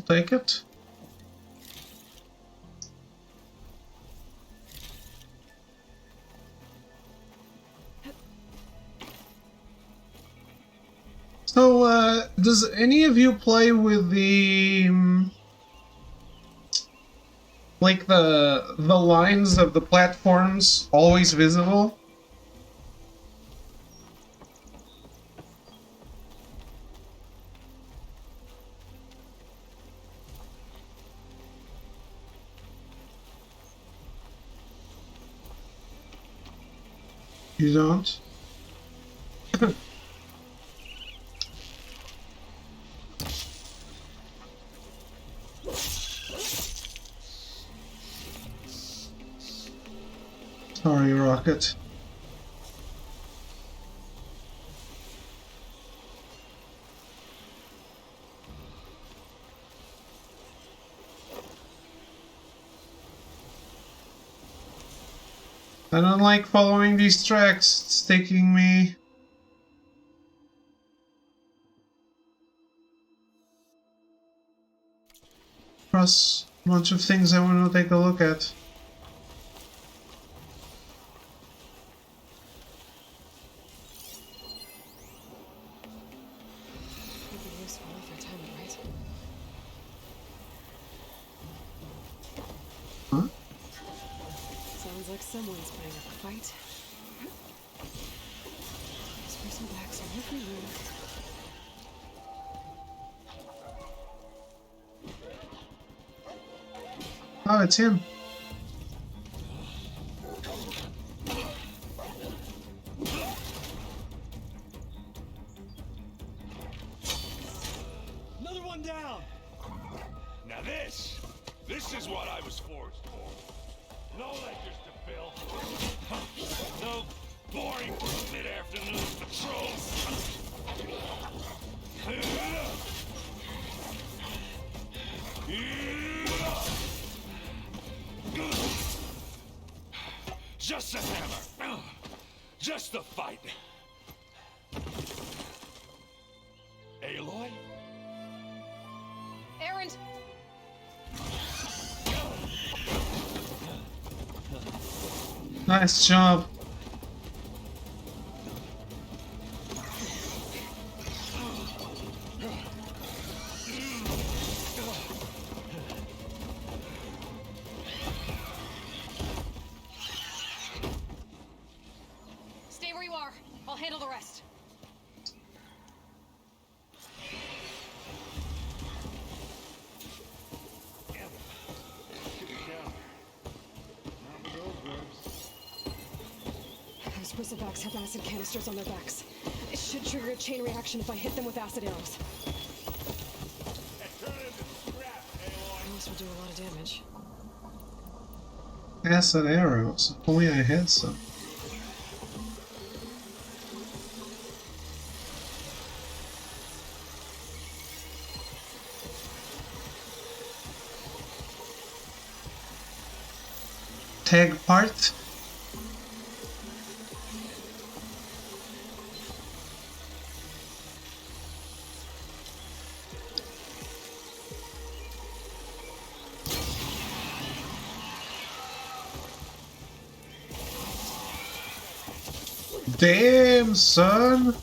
Take it. Does any of you play with the like the lines of the platforms always visible? You don't? Sorry, Rocket. I don't like following these tracks. It's taking me across a bunch of things I want to take a look at. Would be useful if I time it right. Huh? Sounds like someone's putting up a fight. These bristlebacks are here for you. Oh, it's him. Another one down! Now this is what I was forced for. No ledgers to fill. No boring mid-afternoon patrols. Just a hammer. Just a fight. Aloy? Erend! Nice job. Stay where you are. I'll handle the rest. Those bristlebacks have acid canisters on their backs. It should trigger a chain reaction if I hit them with acid arrows. Arrows will do a lot of damage. Acid arrows. If only I had some. Tag part. Damn, son!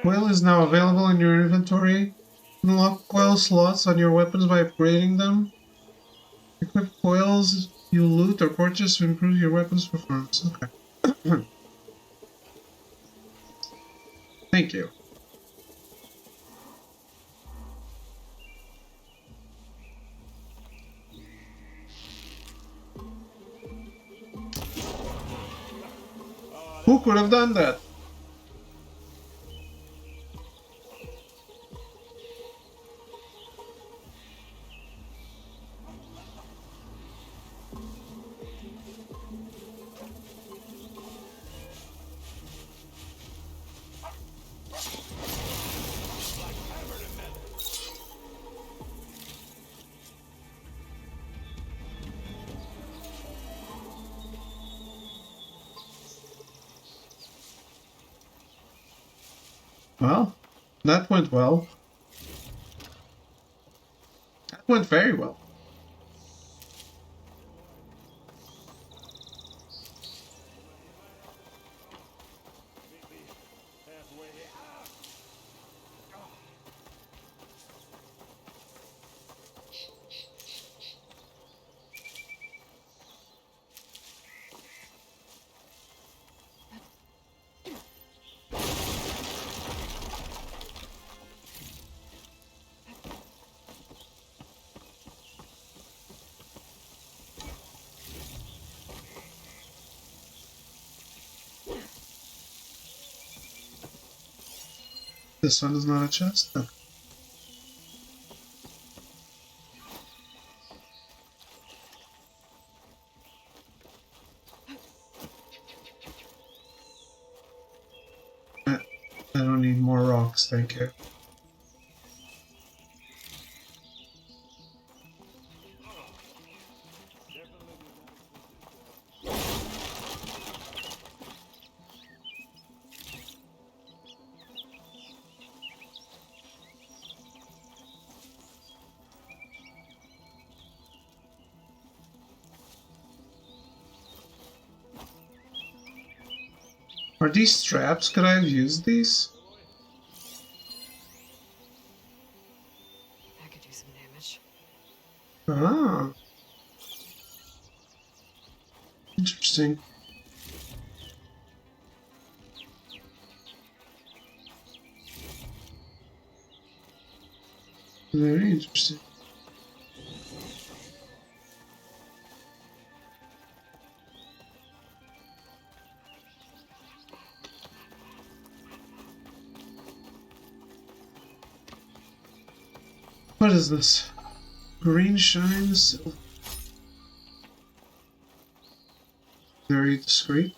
Coil is now available in your inventory. Unlock coil slots on your weapons by upgrading them. Equip coils You loot or purchase to improve your weapon's performance. Okay. Thank you. Who could have done that? Well, that went well. That went very well. This one is not a chest? Okay. I don't need more rocks, thank you. Are these straps? Could I have used these? That could do some damage. Ah. Interesting. Very interesting. What is this? Green shines. Very discreet.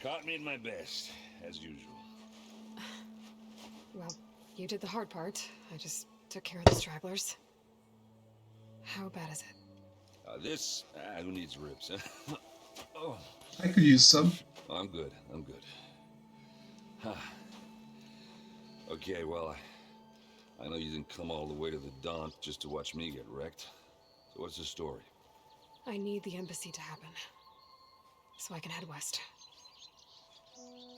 Caught me in my best, as usual. Well, you did the hard part. I just took care of the stragglers. How bad is it? Who needs ribs? Oh, I could use some. I'm good. I'm good. Okay, well, I know you didn't come all the way to the Daunt just to watch me get wrecked. So what's the story? I need the embassy to happen, so I can head west.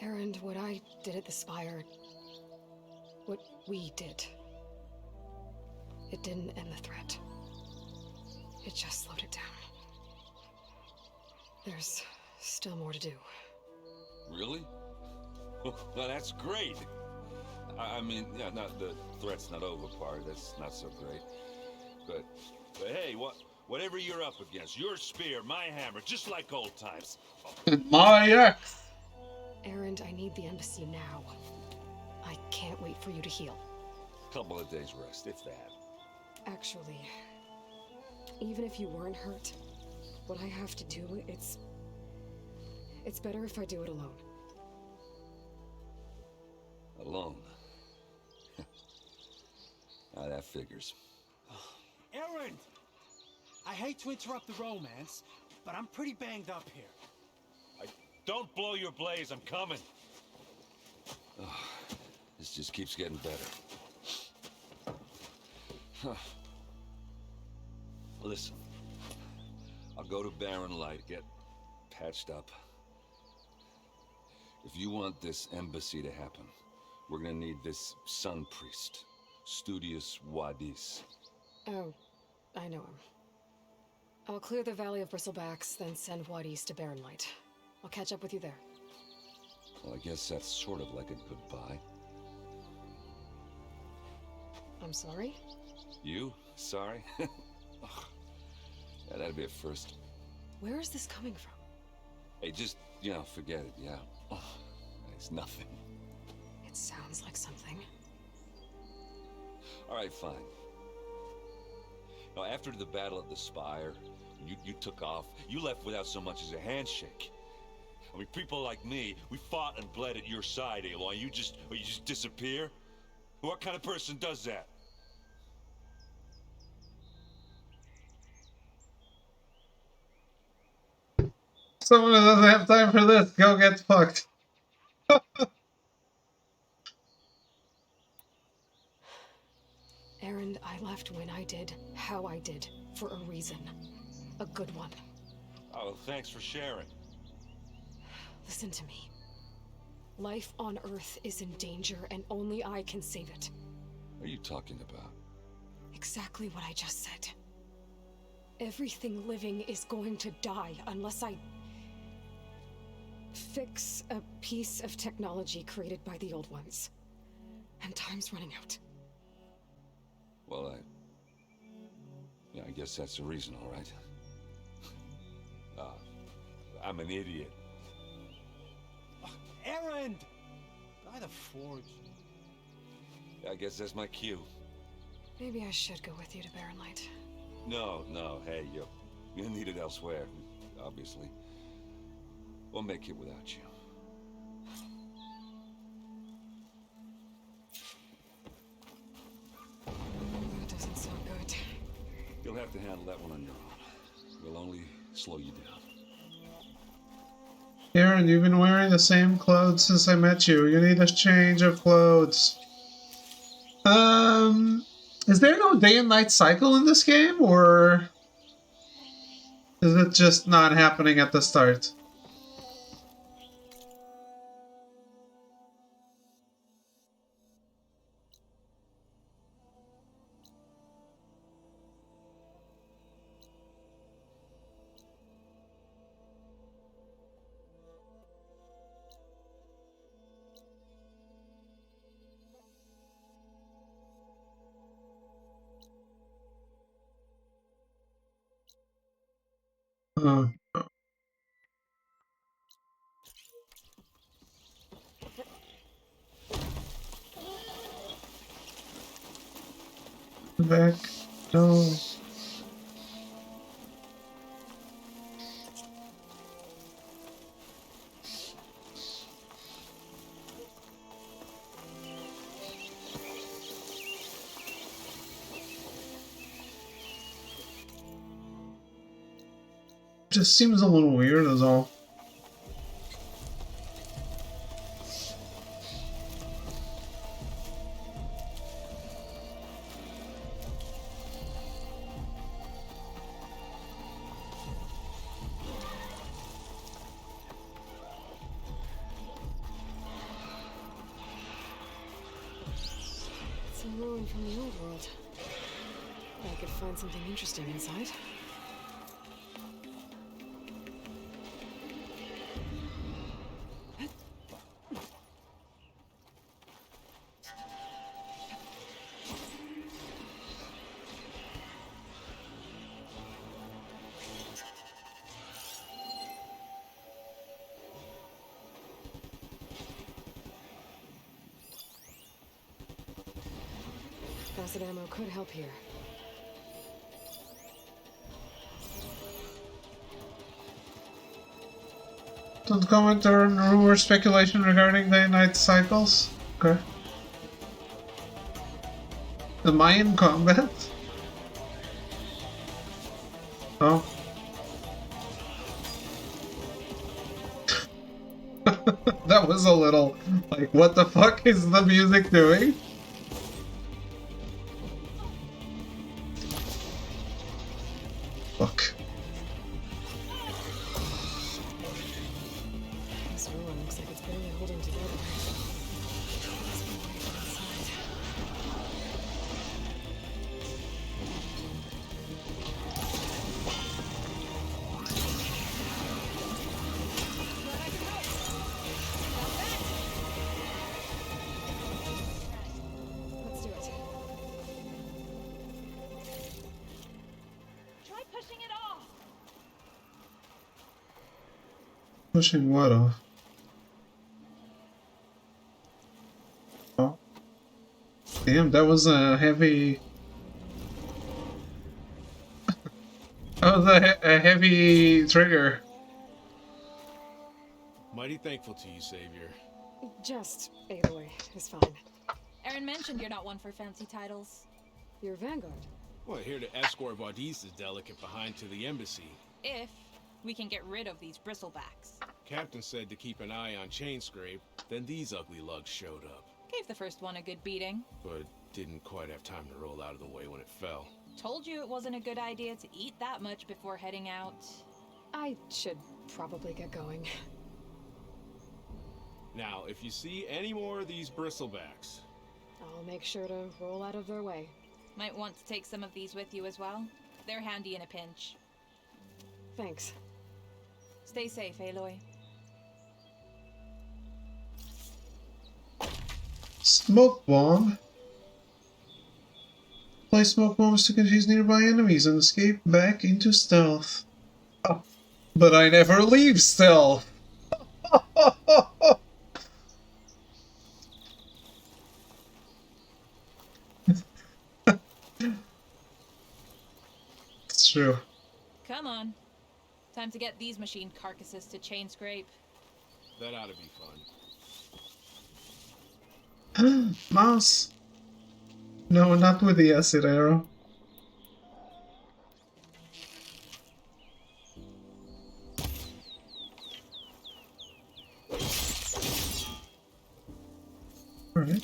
Erend, what I did at the Spire, what we did, it didn't end the threat. It just slowed it down. There's still more to do. Really? Well, that's great. I mean, yeah, not the threat's not over part. That's not so great. But hey, whatever you're up against, your spear, my hammer, just like old times. My axe. Erend, I need the embassy now. I can't wait for you to heal. Couple of days rest, if that. Actually, even if you weren't hurt, what I have to do, it's better if I do it alone. Alone. Now that figures. Erend! I hate to interrupt the romance, but I'm pretty banged up here. Don't blow your blaze, I'm coming. This just keeps getting better. Huh. Listen, I'll go to Barren Light, get patched up. If you want this embassy to happen, we're gonna need this sun priest, Studius Wadis. Oh, I know him. I'll clear the Valley of Bristlebacks, then send Wadis to Barren Light. I'll catch up with you there. Well, I guess that's sort of like a goodbye. I'm sorry? You? Sorry? Ugh. Yeah, that'd be a first. Where is this coming from? Hey, just, forget it, yeah. Oh, it's nothing. It sounds like something. All right, fine. Now, after the Battle of the Spire, you took off, you left without so much as a handshake. I mean, people like me, we fought and bled at your side, Aloy. You just disappear? What kind of person does that? Someone who doesn't have time for this, go get fucked. Erend, I left when I did, how I did, for a reason. A good one. Oh, well, thanks for sharing. Listen to me. Life on Earth is in danger, and only I can save it. What are you talking about? Exactly what I just said. Everything living is going to die unless I fix a piece of technology created by the old ones. And time's running out. Well, I guess that's the reason, all right. I'm an idiot. Erend! By the Forge. I guess that's my cue. Maybe I should go with you to Barren Light. No, hey, you're needed elsewhere, obviously. We'll make it without you. That doesn't sound good. You'll have to handle that one on your own. We'll only slow you down. Aaron, you've been wearing the same clothes since I met you. You need a change of clothes. Is there no day and night cycle in this game, or is it just not happening at the start? Back. No. Just seems a little weird, is all. It's a ruin from the old world. I could find something interesting inside. Acid ammo could help here. Don't comment or rumor speculation regarding day and night cycles. Okay. Am I in combat? Oh. That was a little like, what the fuck is the music doing? Fuck. This ruin looks like it's barely holding together. Let's get away from inside. Let's do it. Try pushing it off. Pushing what off? Oh. Damn, that was a heavy... That was a heavy trigger. Mighty thankful to you, Savior. Just Aloy is fine. Aaron mentioned you're not one for fancy titles. You're Vanguard. Well, here to escort Vaudice's delicate behind to the embassy. If we can get rid of these bristlebacks. Captain said to keep an eye on Chainscrape, then these ugly lugs showed up. Gave the first one a good beating. But didn't quite have time to roll out of the way when it fell. Told you it wasn't a good idea to eat that much before heading out. I should probably get going. Now, if you see any more of these bristlebacks... I'll make sure to roll out of their way. Might want to take some of these with you as well. They're handy in a pinch. Thanks. Stay safe, Aloy. Smoke bomb? Place smoke bombs to confuse nearby enemies and escape back into stealth. Oh, but I never leave stealth! It's true. Come on. Time to get these machine carcasses to Chainscrape. That ought to be fun. Mouse! No, not with the acid arrow. Alright.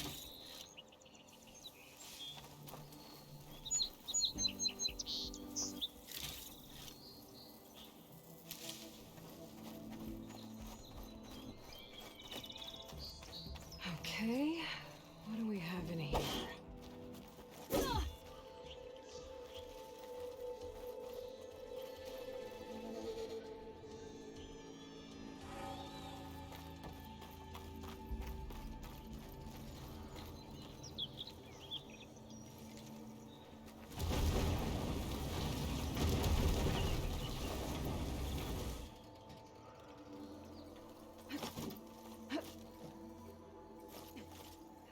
Okay, what do we have in here?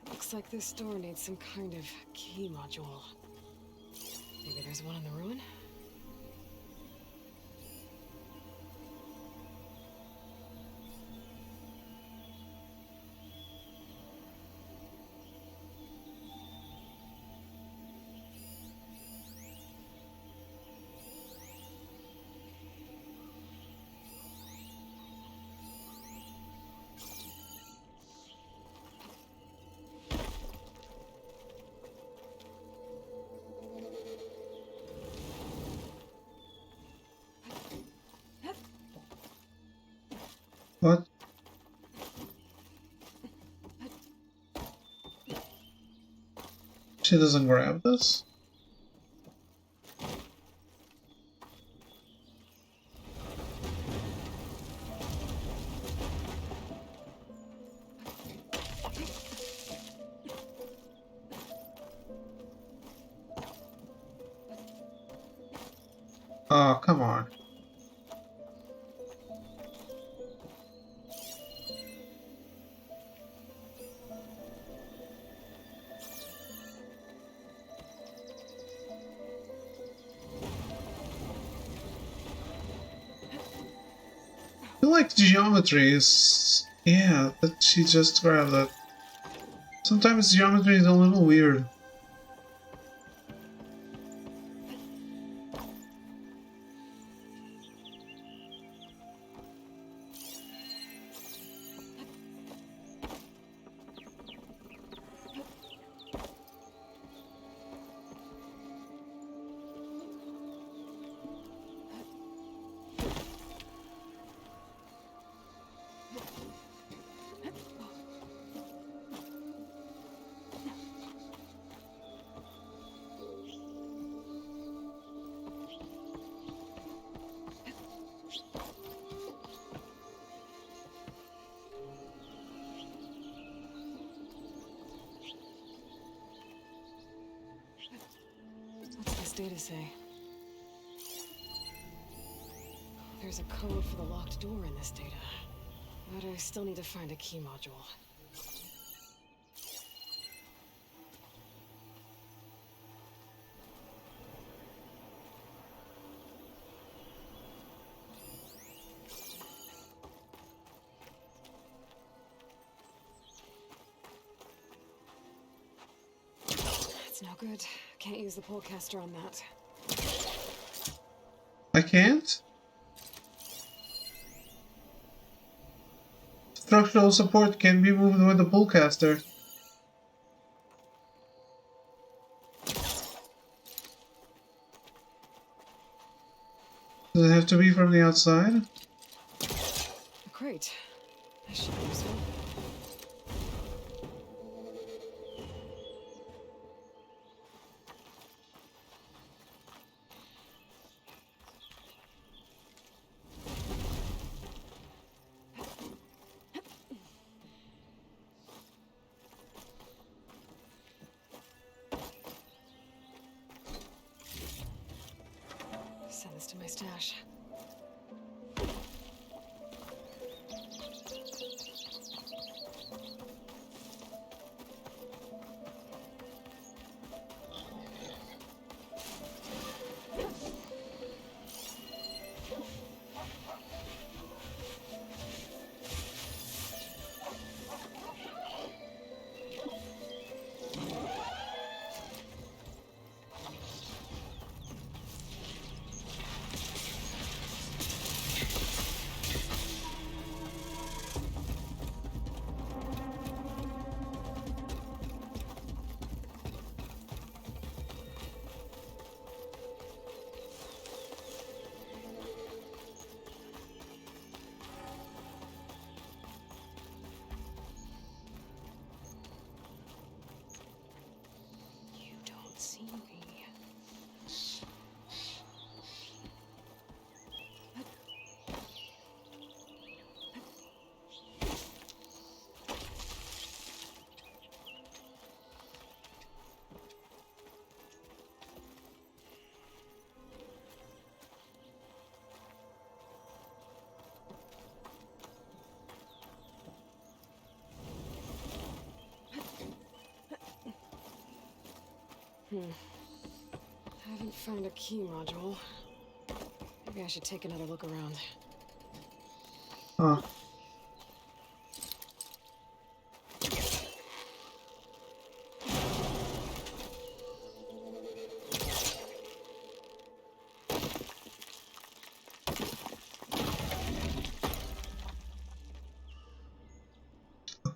Looks like this door needs some kind of key module. Maybe there's one in the ruin? What? She doesn't grab this? Oh, come on. I feel like geometry is... Yeah, that she just grabbed it. Sometimes geometry is a little weird. What's this data say? There's a code for the locked door in this data. But I still need to find a key module. That's no good. Can't use the pullcaster on that. I can't? Structural support can be moved with the pullcaster. Does it have to be from the outside? Great. That should be useful. Send this to my stash. You don't see me. Haven't found a key module. Maybe I should take another look around. Huh.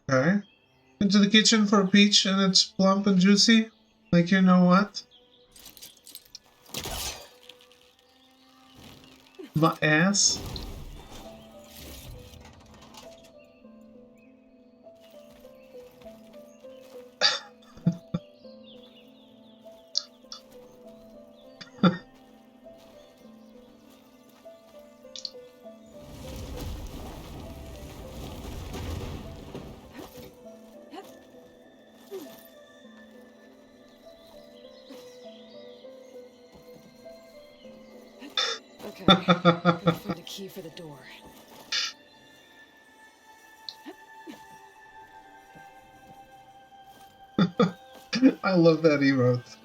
Okay. Into the kitchen for peach and it's plump and juicy. Like you know what? My ass. Okay, gotta find a key for the door. I love that emote.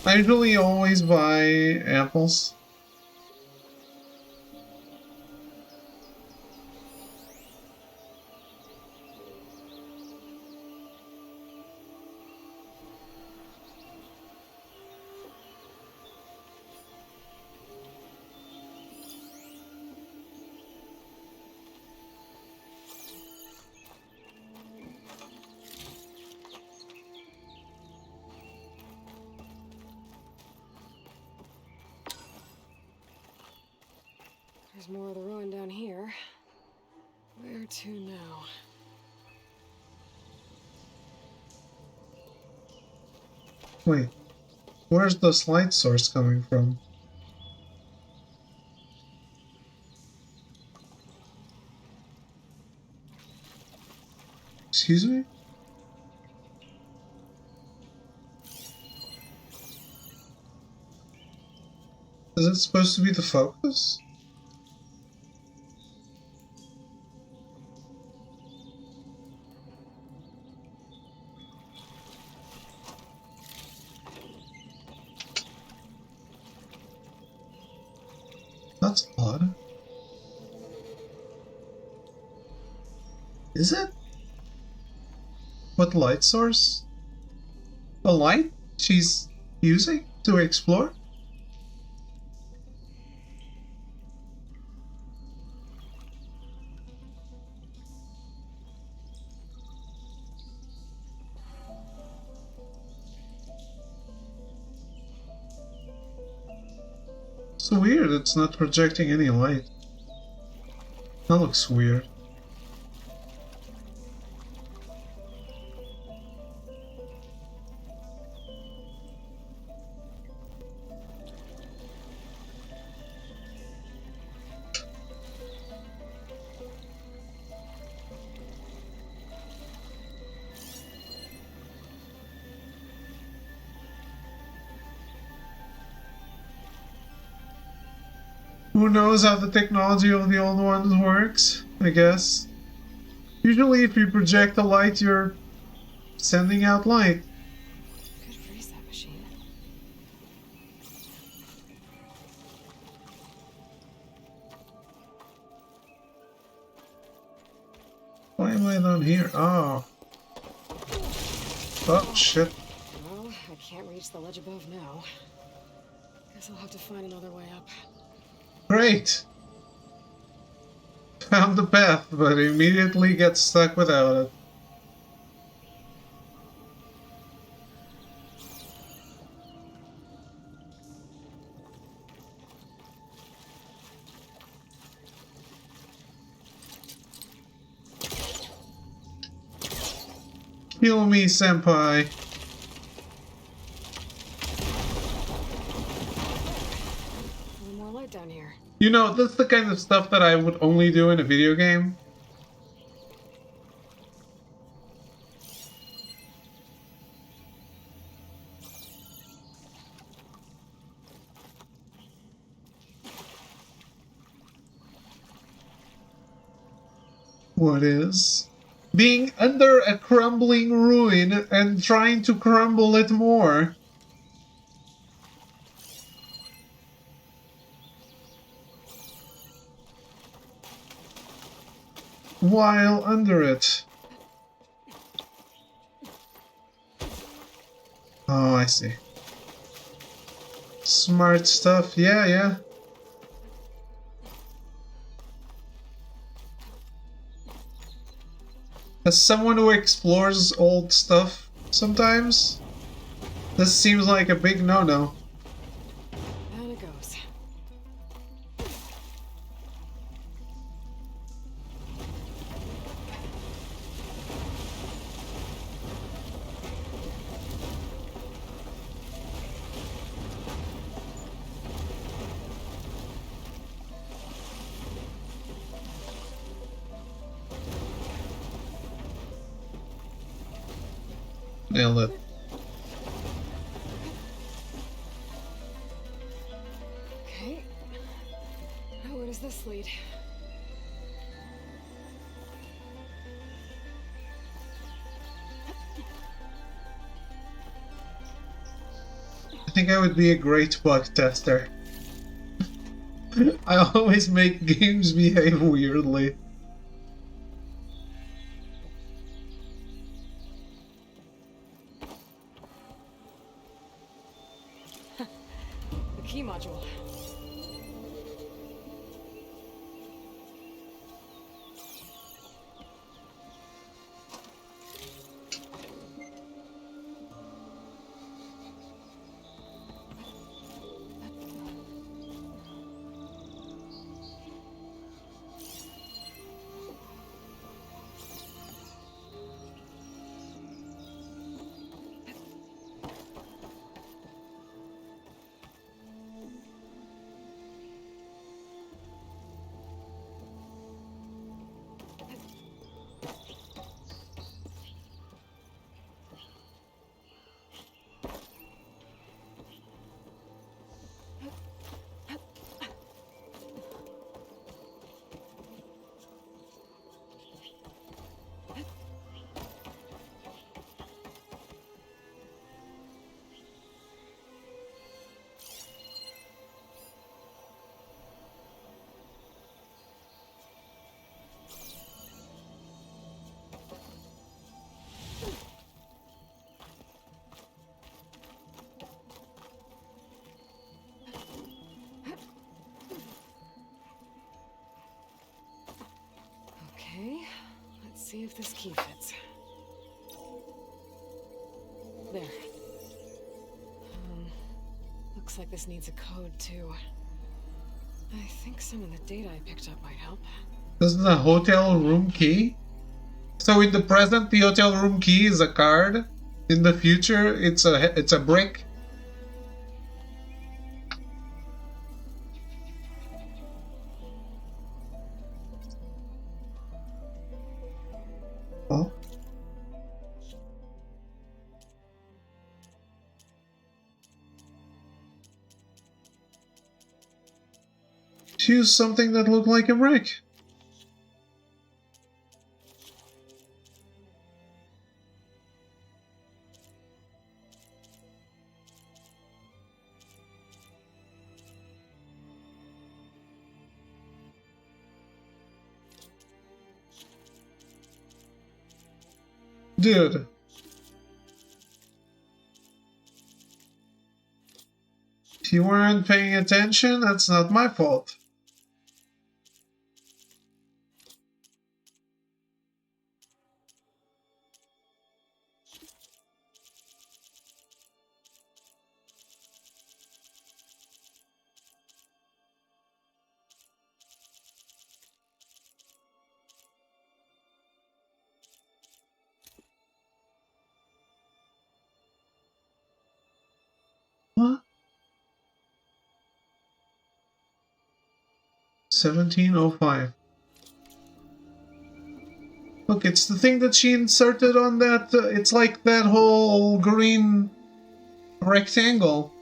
I usually always buy apples. There's more of the ruin down here. Where to now? Wait, where's this light source coming from? Excuse me? Is it supposed to be the focus? That's odd. Is it? What light source? A light she's using to explore? It's weird, it's not projecting any light. That looks weird. Who knows how the technology of the old ones works, I guess. Usually if you project a light, you're sending out light. Could freeze that machine. Why am I down here? Oh. Oh, shit. Well, I can't reach the ledge above now. Guess I'll have to find another way up. Great! Found the path, but immediately get stuck without it. Kill me, senpai. More light down here. You know, that's the kind of stuff that I would only do in a video game. What is? Being under a crumbling ruin and trying to crumble it more. While under it. Oh, I see. Smart stuff, yeah. As someone who explores old stuff sometimes, this seems like a big no-no. Down it goes. Nailed it. Okay. Now where does this lead? I think I would be a great bug tester. I always make games behave weirdly. The key module. Okay, let's see if this key fits. There. Looks like this needs a code too. I think some of the data I picked up might help. This is a hotel room key? So in the present, the hotel room key is a card. In the future, it's a brick. Oh. Choose something that looked like a brick. Dude. If you weren't paying attention, that's not my fault. What? 1705. Look, it's the thing that she inserted on that. It's like that whole green rectangle.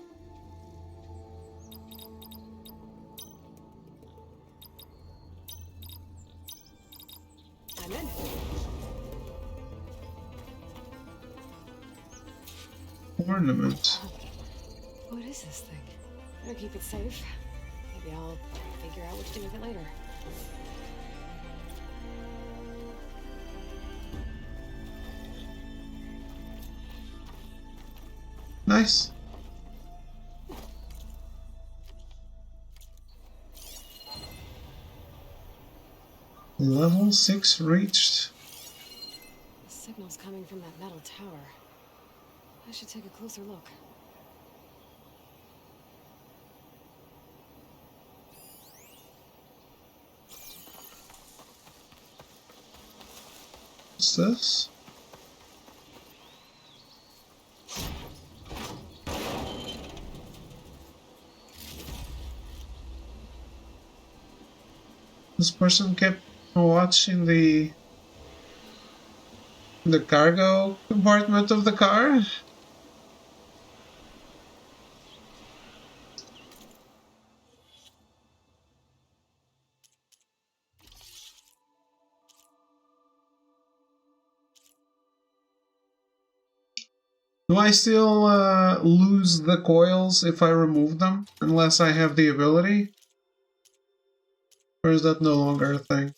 I'm in. Ornament. What is this thing? Better keep it safe. Maybe I'll figure out what to do with it later. Nice. Level 6 reached. The signal's coming from that metal tower. I should take a closer look. What's this? This person kept watching the cargo compartment of the car. Do I still lose the coils if I remove them, unless I have the ability? Or is that no longer a thing?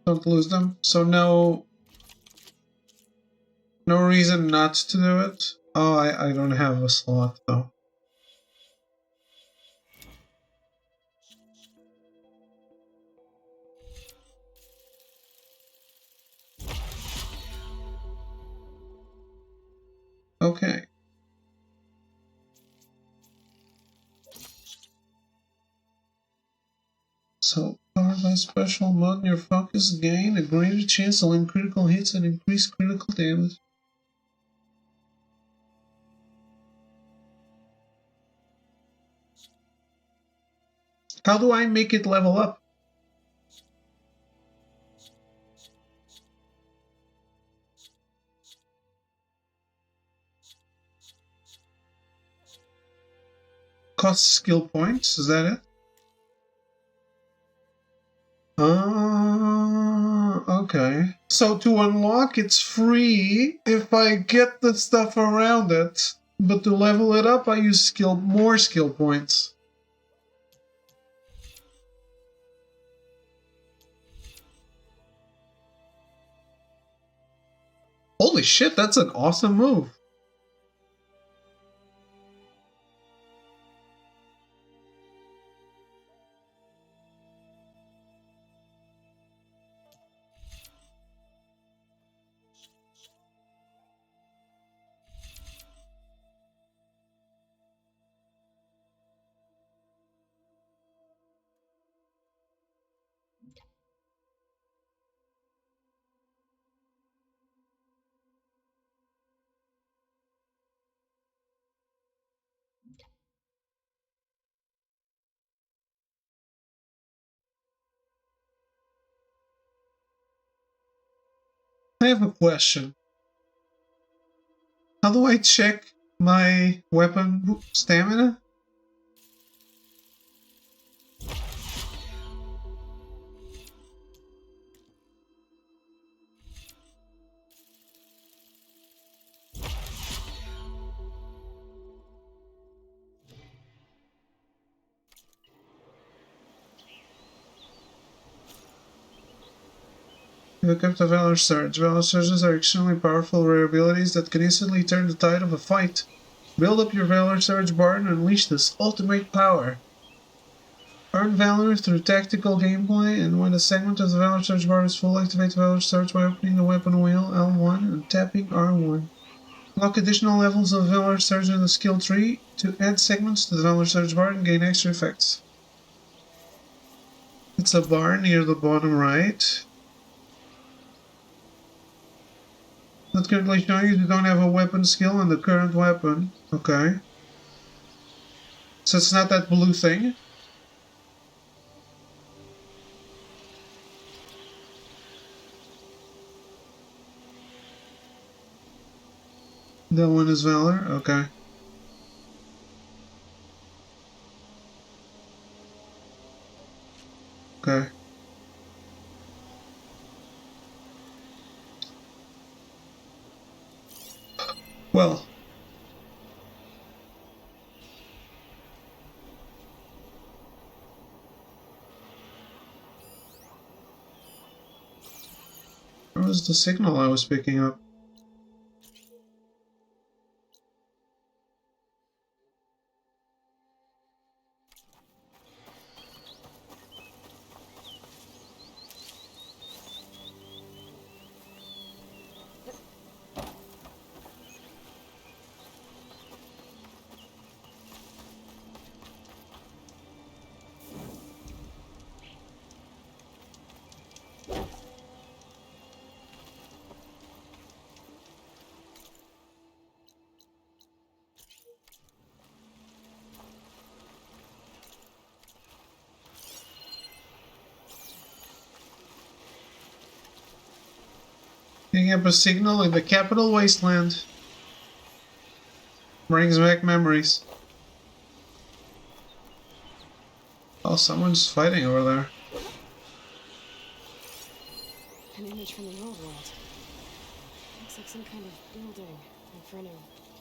Don't lose them, so no reason not to do it. Oh, I don't have a slot though. Okay. So, powered by special mode, your focus gain a greater chance to land critical hits and increase critical damage. How do I make it level up? Cost skill points, is that it? Okay. So to unlock, it's free if I get the stuff around it, but to level it up, I use more skill points. Holy shit, that's an awesome move. I have a question. How do I check my weapon stamina? Look up the Valor Surge. Valor Surges are extremely powerful rare abilities that can instantly turn the tide of a fight. Build up your Valor Surge bar and unleash this ultimate power. Earn Valor through tactical gameplay, and when a segment of the Valor Surge bar is full, activate Valor Surge by opening the weapon wheel L1 and tapping R1. Unlock additional levels of Valor Surge in the skill tree to add segments to the Valor Surge bar and gain extra effects. It's a bar near the bottom right. Not currently showing you don't have a weapon skill on the current weapon. Okay. So it's not that blue thing? That one is Valor? Okay. Okay. Well. Where was the signal I was picking up? Picking up a signal in the capital wasteland. Brings back memories. Oh, someone's fighting over there. An image from the old world. Looks like some kind of building in front of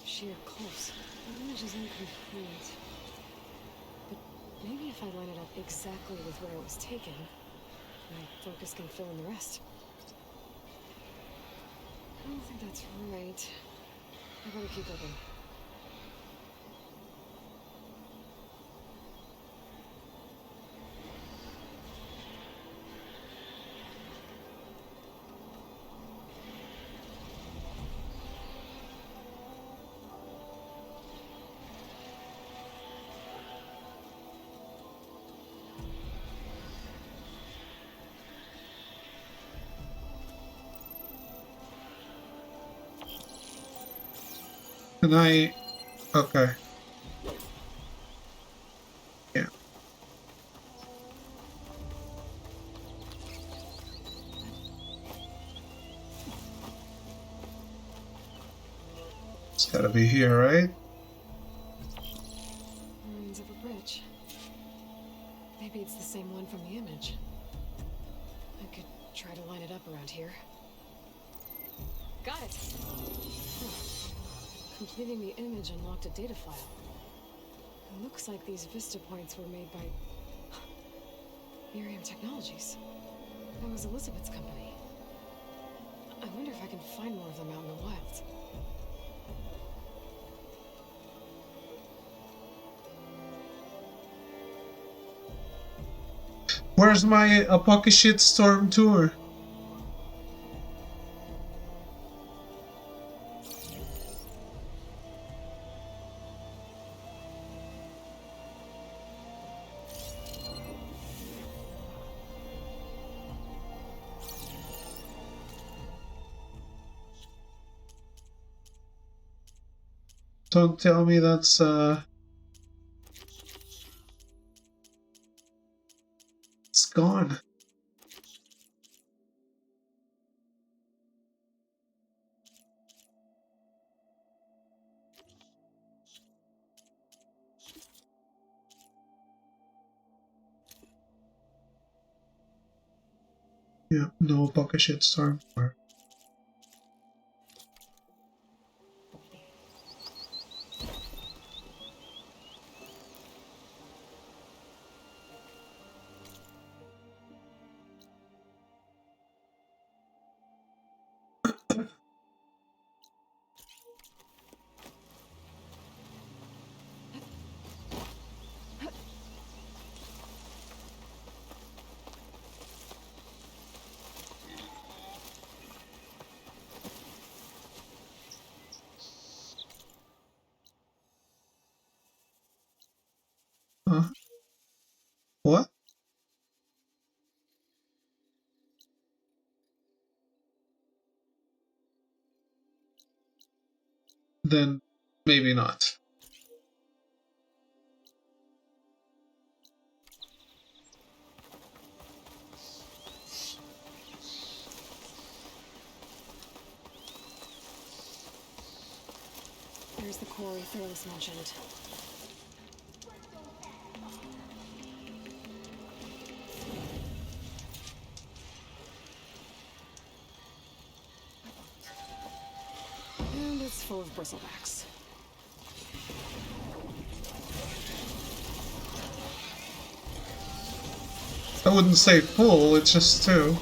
sheer cliffs. The image is incomplete. But maybe if I line it up exactly with where it was taken, my focus can fill in the rest. I don't think that's right. I better keep looking. Can I... Okay. Yeah. It's gotta be here, right? Ruins of a bridge. Maybe it's the same one from the image. I could try to line it up around here. Got it! Completing the image unlocked a data file. It looks like these Vista points were made by Miriam Technologies. That was Elizabeth's company. I wonder if I can find more of them out in the wilds. Where's my Apocalypse Storm tour? Don't tell me that's it's gone. Yeah, no Pocket Storm. Huh? What? Then maybe not. There's the quarry Thurles mentioned. And it's full of bristlebacks. I wouldn't say full, it's just two.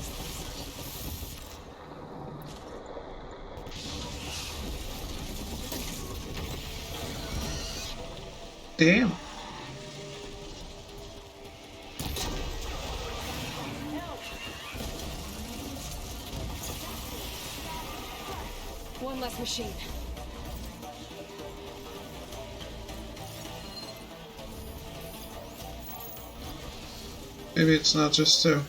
Damn. One less machine. Maybe it's not just two.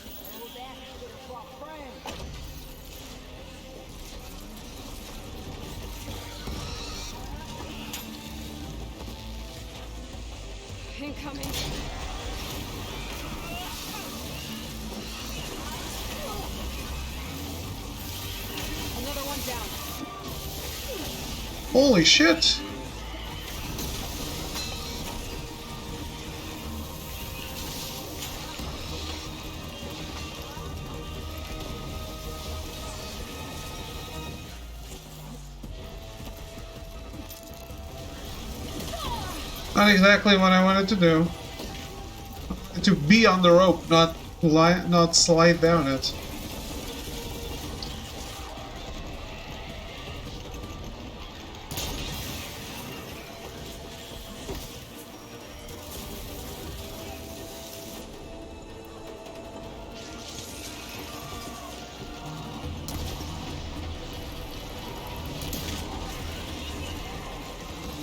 Incoming. Another Holy shit! Not exactly what I wanted to do. To be on the rope, not slide down it.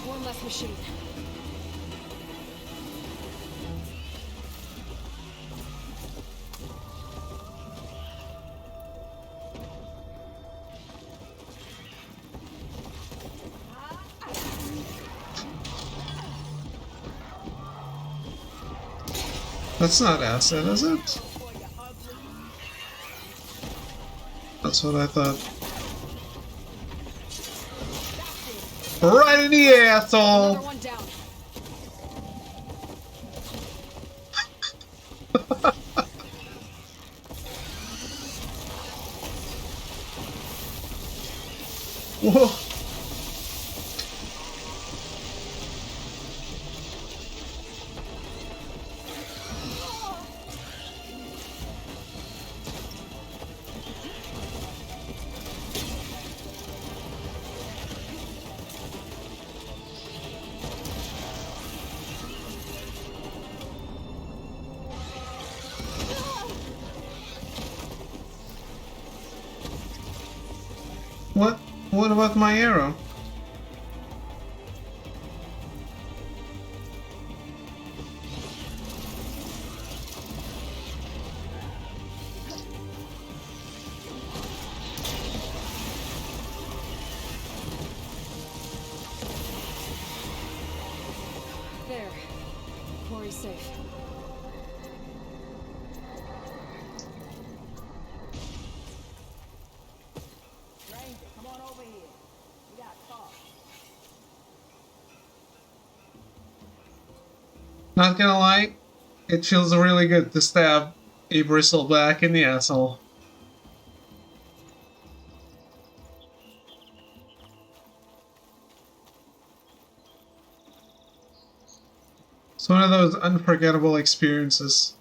One less machine. That's not acid, is it? That's what I thought. Right in the asshole! Another one down. Whoa! What? What about my arrow? There. Quarry's safe. Come on over here. We got talk. Not gonna lie, it feels really good to stab a bristleback in the asshole. It's one of those unforgettable experiences.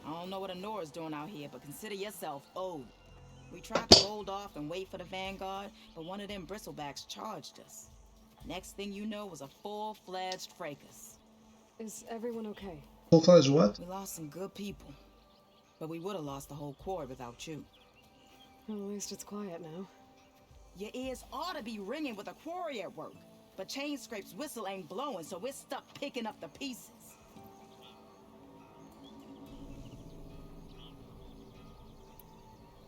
I don't know what Honora's doing out here, but consider yourself owed. We tried to hold off and wait for the Vanguard, but one of them bristlebacks charged us. Next thing you know was a full-fledged fracas. Is everyone okay? Full-fledged what? We lost some good people, but we would have lost the whole quarry without you. Well, at least it's quiet now. Your ears ought to be ringing with a quarry at work, but Chainscrape's whistle ain't blowing, so we're stuck picking up the pieces.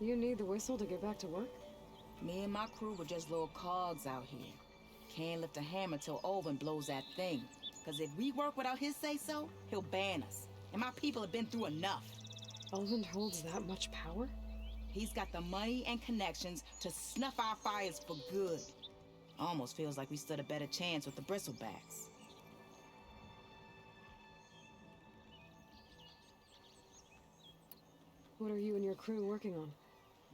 You need the whistle to get back to work? Me and my crew were just little cogs out here. Can't lift a hammer till Olvin blows that thing. Cause if we work without his say-so, he'll ban us. And my people have been through enough. Olvin holds that much power? He's got the money and connections to snuff our fires for good. Almost feels like we stood a better chance with the bristlebacks. What are you and your crew working on?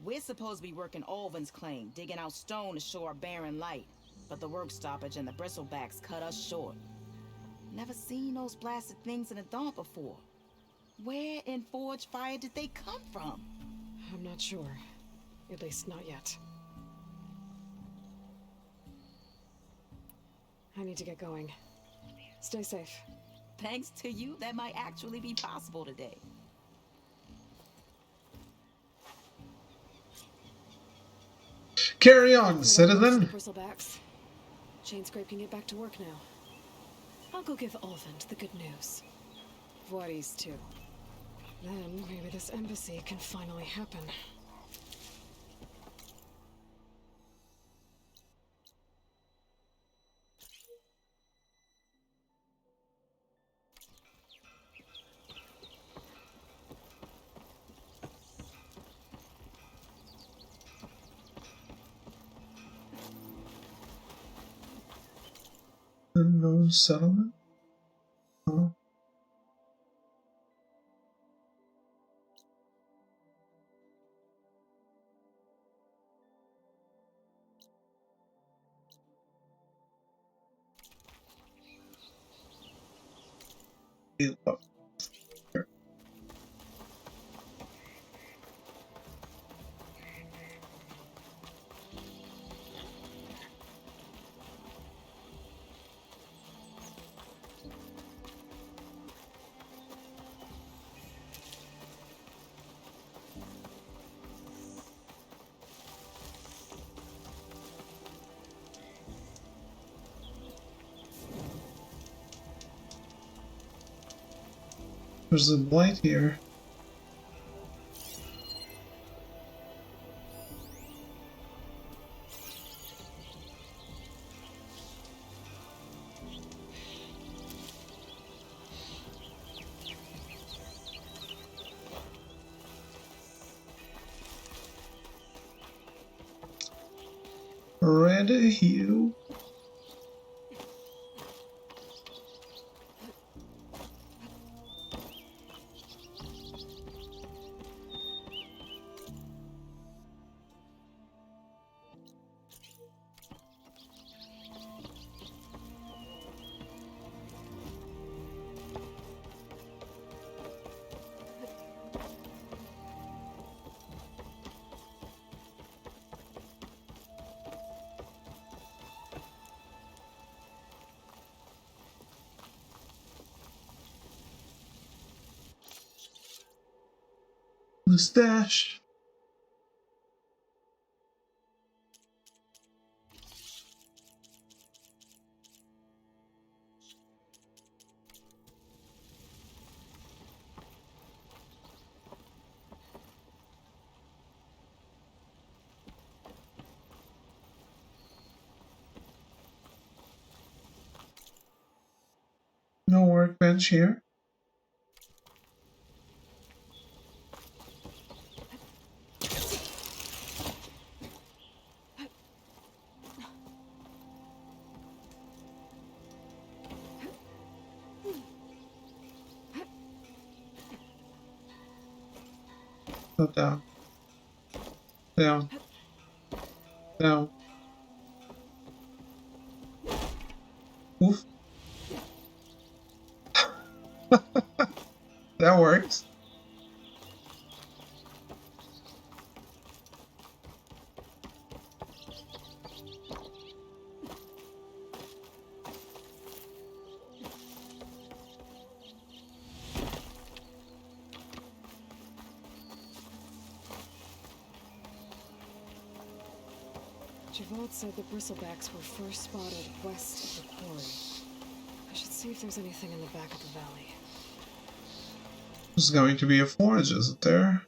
We're supposed to be working Olvin's claim, digging out stone to show our barren light. But the work stoppage and the bristlebacks cut us short. Never seen those blasted things in the dawn before. Where in Forge Fire did they come from? I'm not sure. At least not yet. I need to get going. Stay safe. Thanks to you, that might actually be possible today. Carry on, citizen! Bristlebacks. Chainscrape can get back to work now. I'll go give Olvin the good news. Voorhees too. Then maybe this embassy can finally happen. Unknown settlement? Oh. There's a blight here. Red hue. Mustache. No workbench here. Go down. Down. Down. Oof. That works. Javaud said the bristlebacks were first spotted west of the quarry. I should see if there's anything in the back of the valley. There's going to be a forge, isn't there?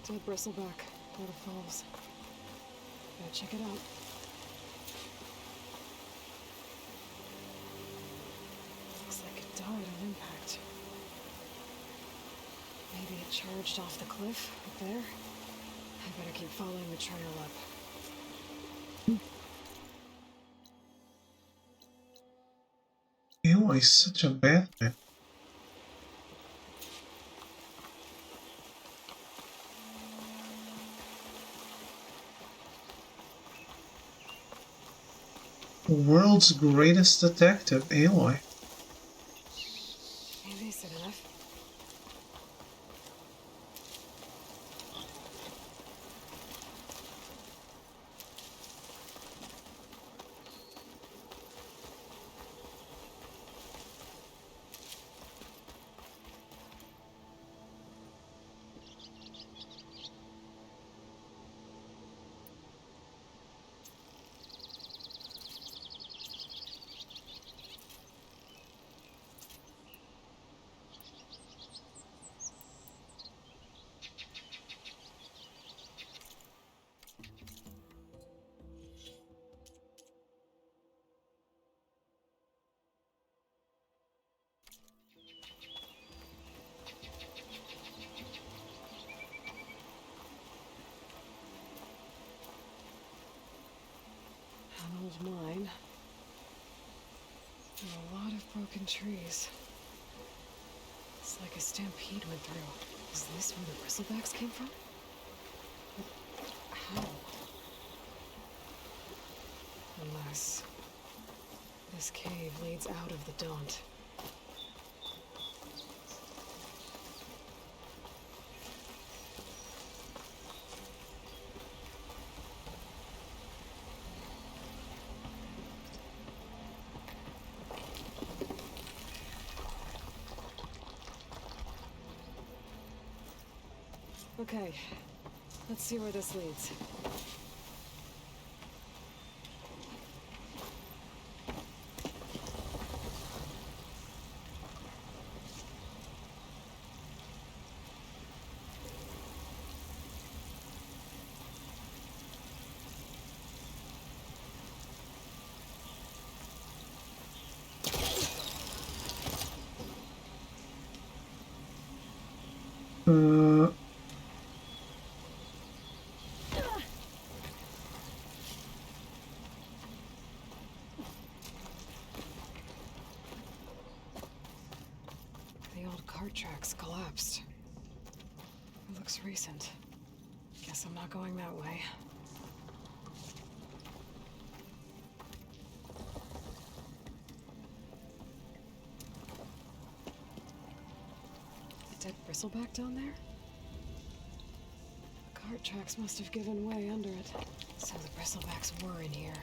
Dead bristleback, Water Falls. Gotta check it out. Looks like it died on impact. Maybe it charged off the cliff up there. I better keep following the trail up. Aloy's such a bad man. The world's greatest detective, Aloy. Maybe said enough. And a lot of broken trees. It's like a stampede went through. Is this where the bristlebacks came from? But how? Unless this cave leads out of the Daunt. Okay, let's see where this leads. The old cart tracks collapsed. It looks recent. Guess I'm not going that way. A dead bristleback down there? The cart tracks must have given way under it. So the bristlebacks were in here.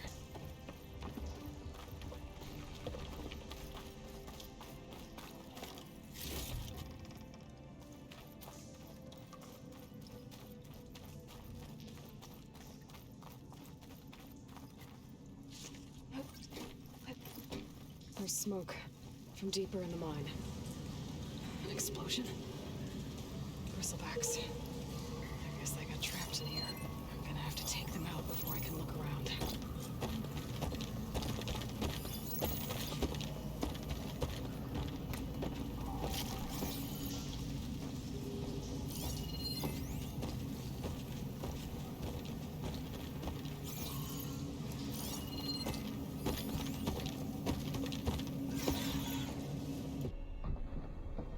There's smoke from deeper in the mine. An explosion? Bristlebacks. I guess they got trapped in here. I'm gonna have to take them out before I can look around.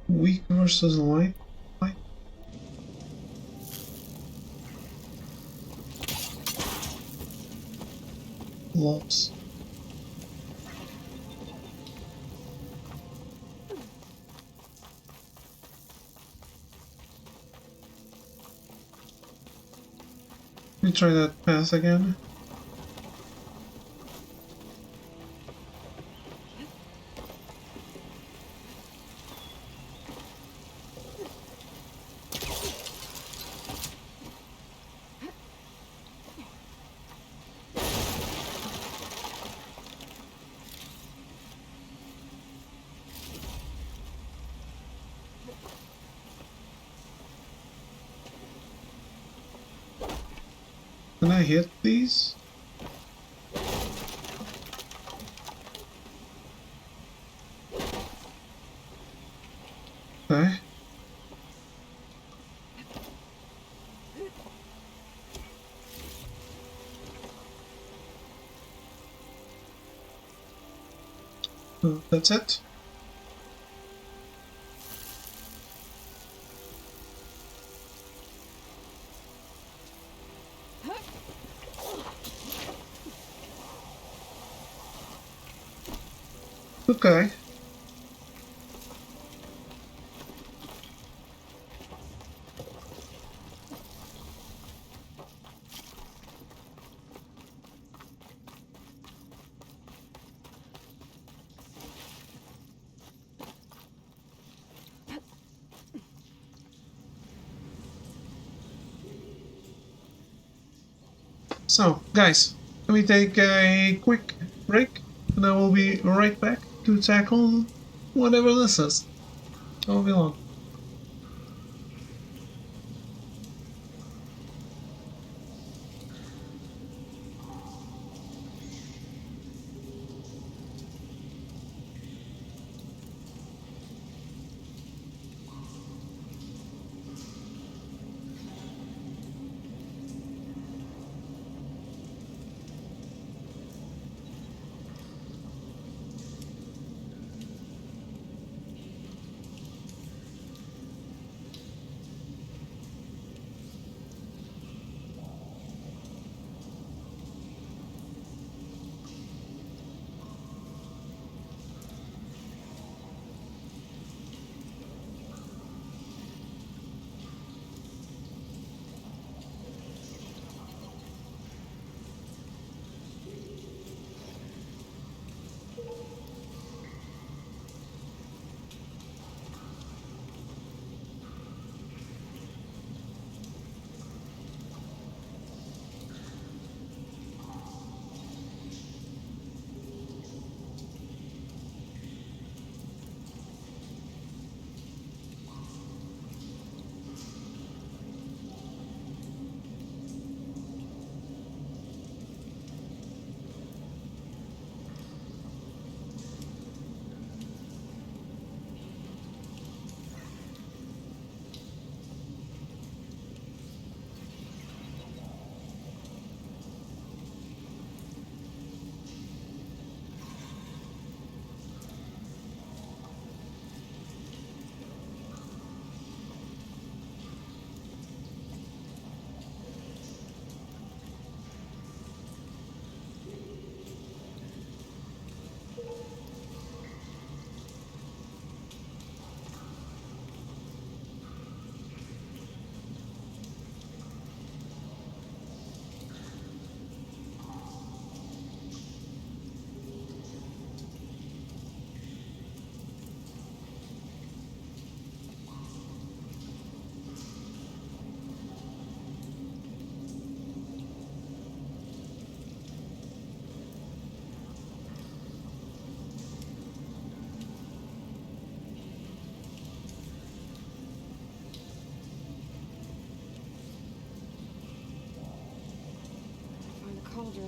Weak versus light. Loss. Let me try that pass again. Can I hit these? Okay. That's it. Okay. So, guys, let me take a quick break, and I will be right back to tackle whatever this is. I won't be long.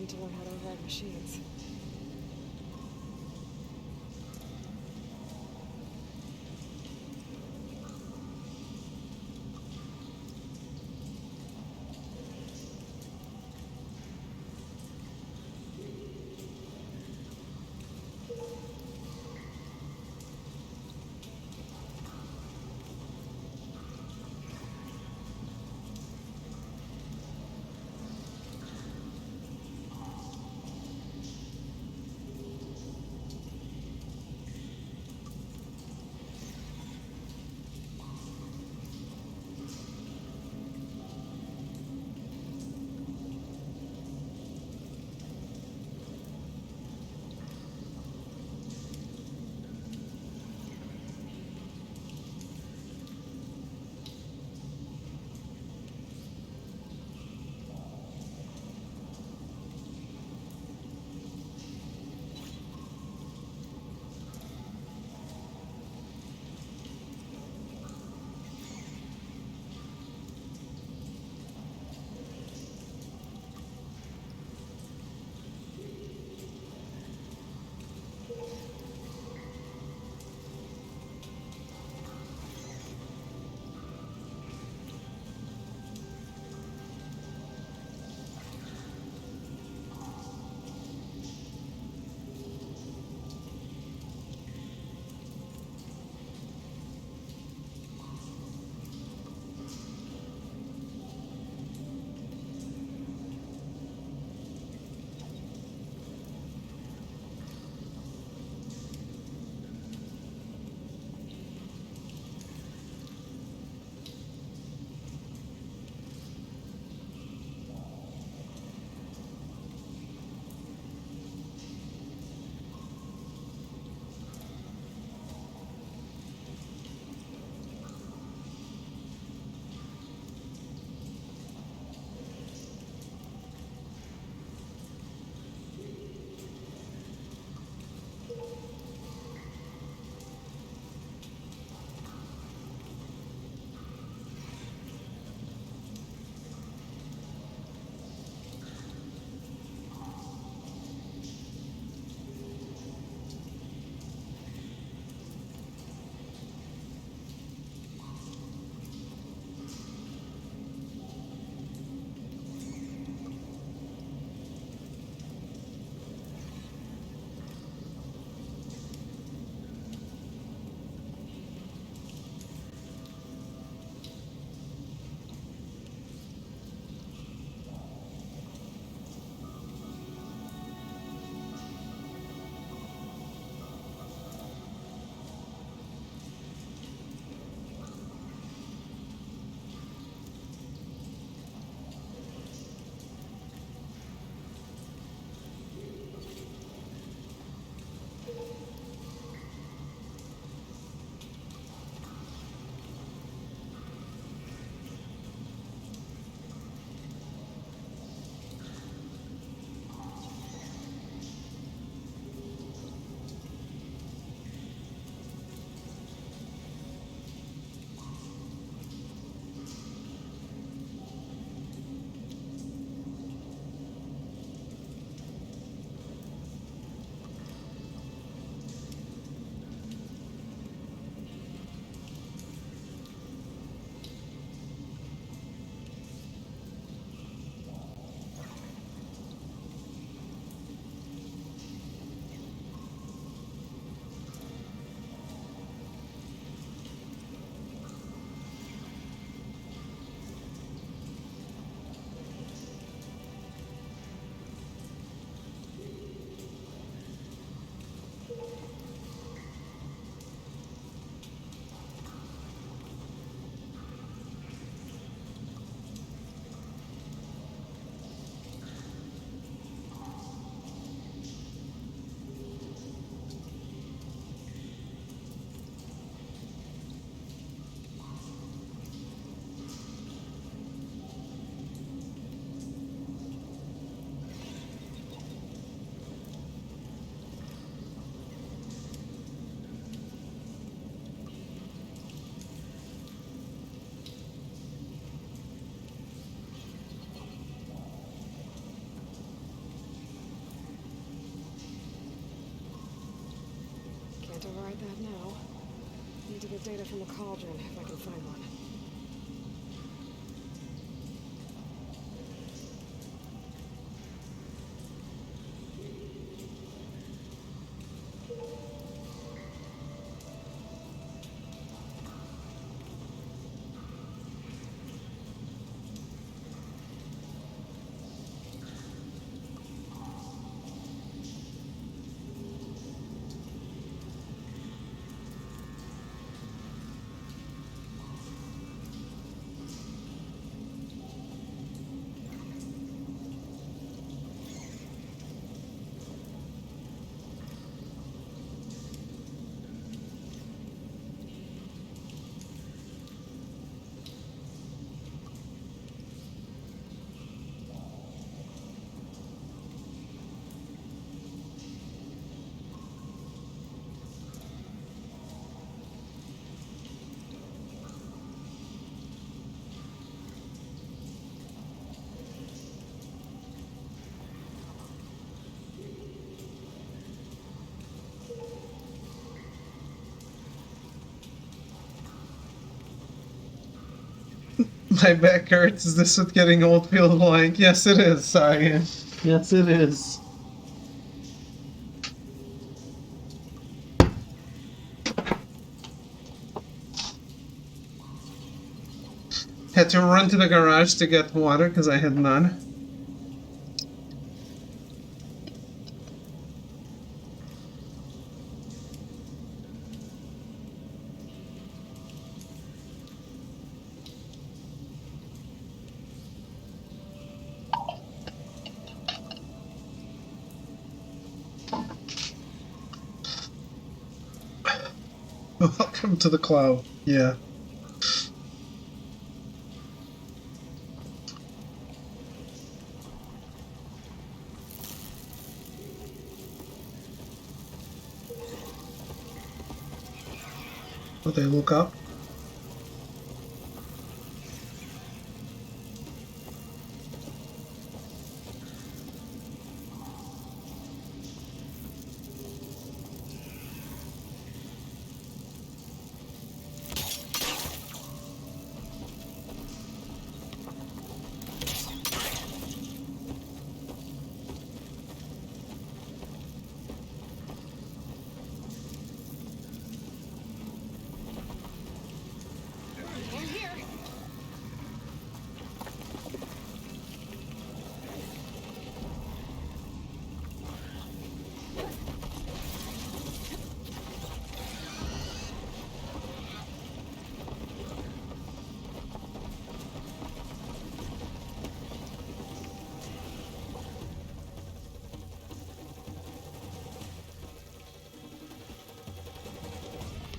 to learn how to ride machines. that now. Need to get data from the cauldron if I can find one. My back hurts. Is this what getting old feels like? Yes, it is, Cyan. Yes, it is. Had to run to the garage to get water because I had none. Welcome to the cloud. Yeah. Will they look up?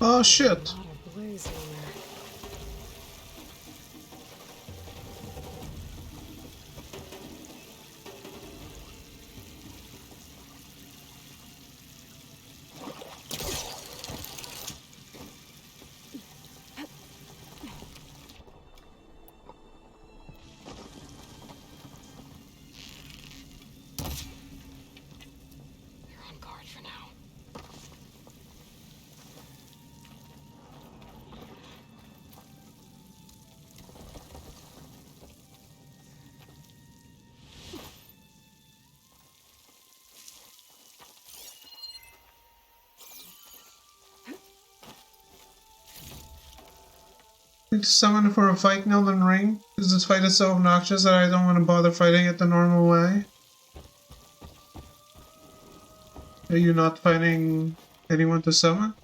Oh shit. Need to summon for a fight in Elden Ring? Because this fight is so obnoxious that I don't want to bother fighting it the normal way. Are you not finding anyone to summon?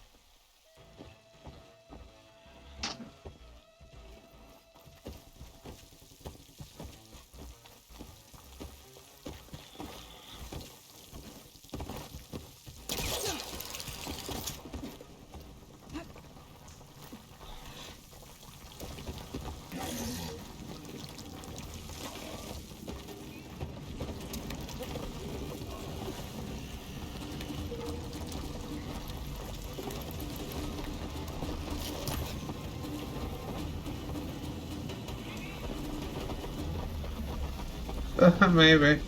Maybe.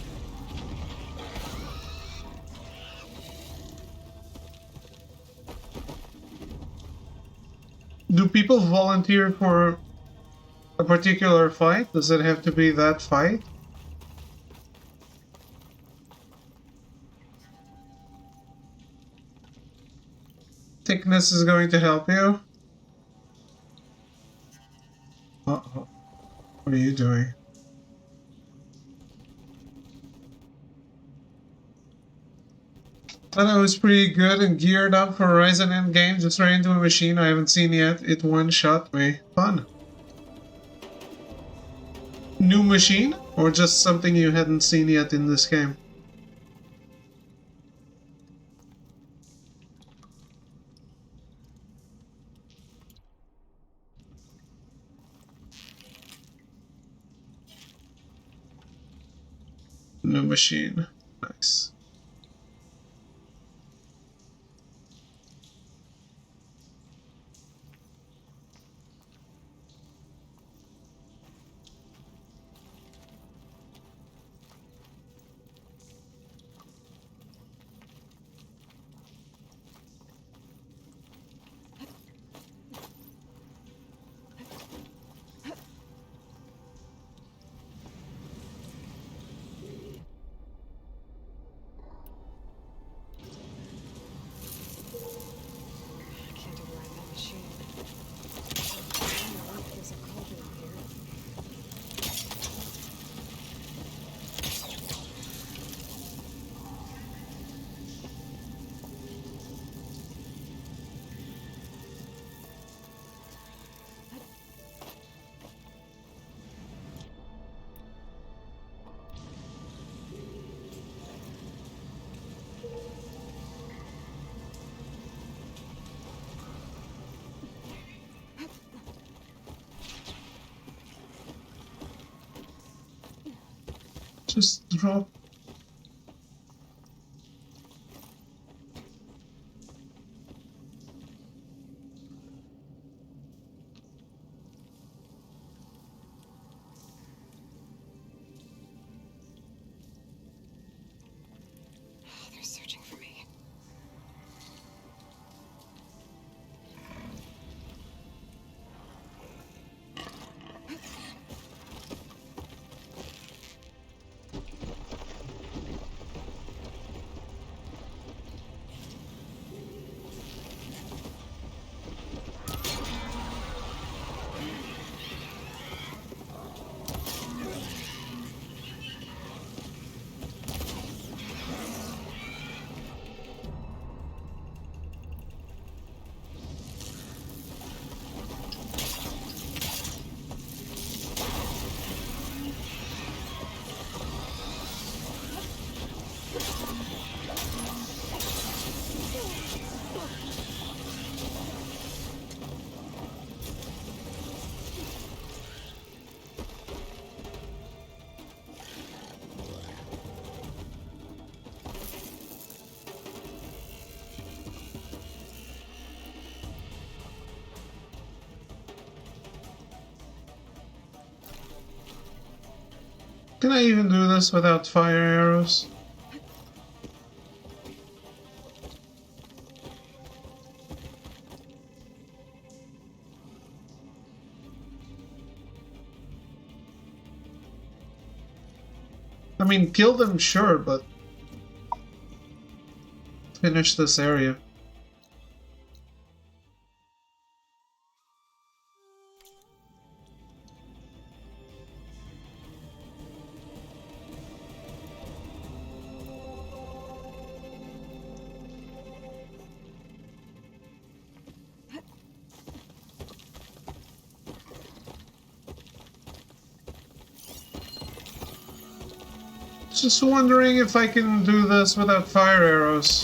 Do people volunteer for a particular fight? Does it have to be that fight? Thickness is going to help you? Uh-oh. What are you doing? Thought I was pretty good and geared up for Horizon Endgame, just ran into a machine I haven't seen yet. It one-shot me. Fun. New machine? Or just something you hadn't seen yet in this game? New machine. Nice. Just drop. They're searching for me. Can I even do this without fire arrows? I mean, kill them, sure, but finish this area. Just wondering if I can do this without fire arrows.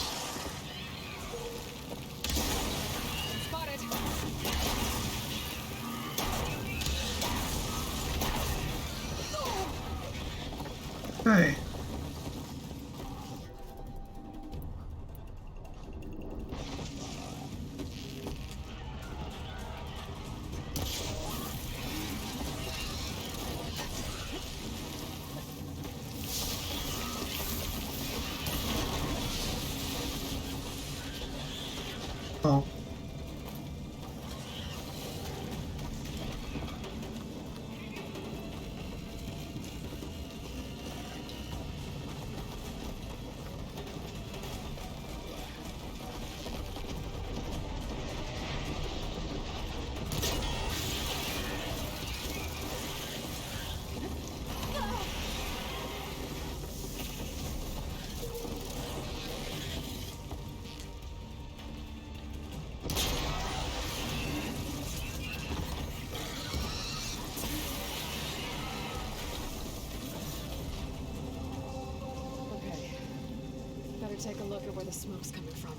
Hey. Oh. take a look at where the smoke's coming from.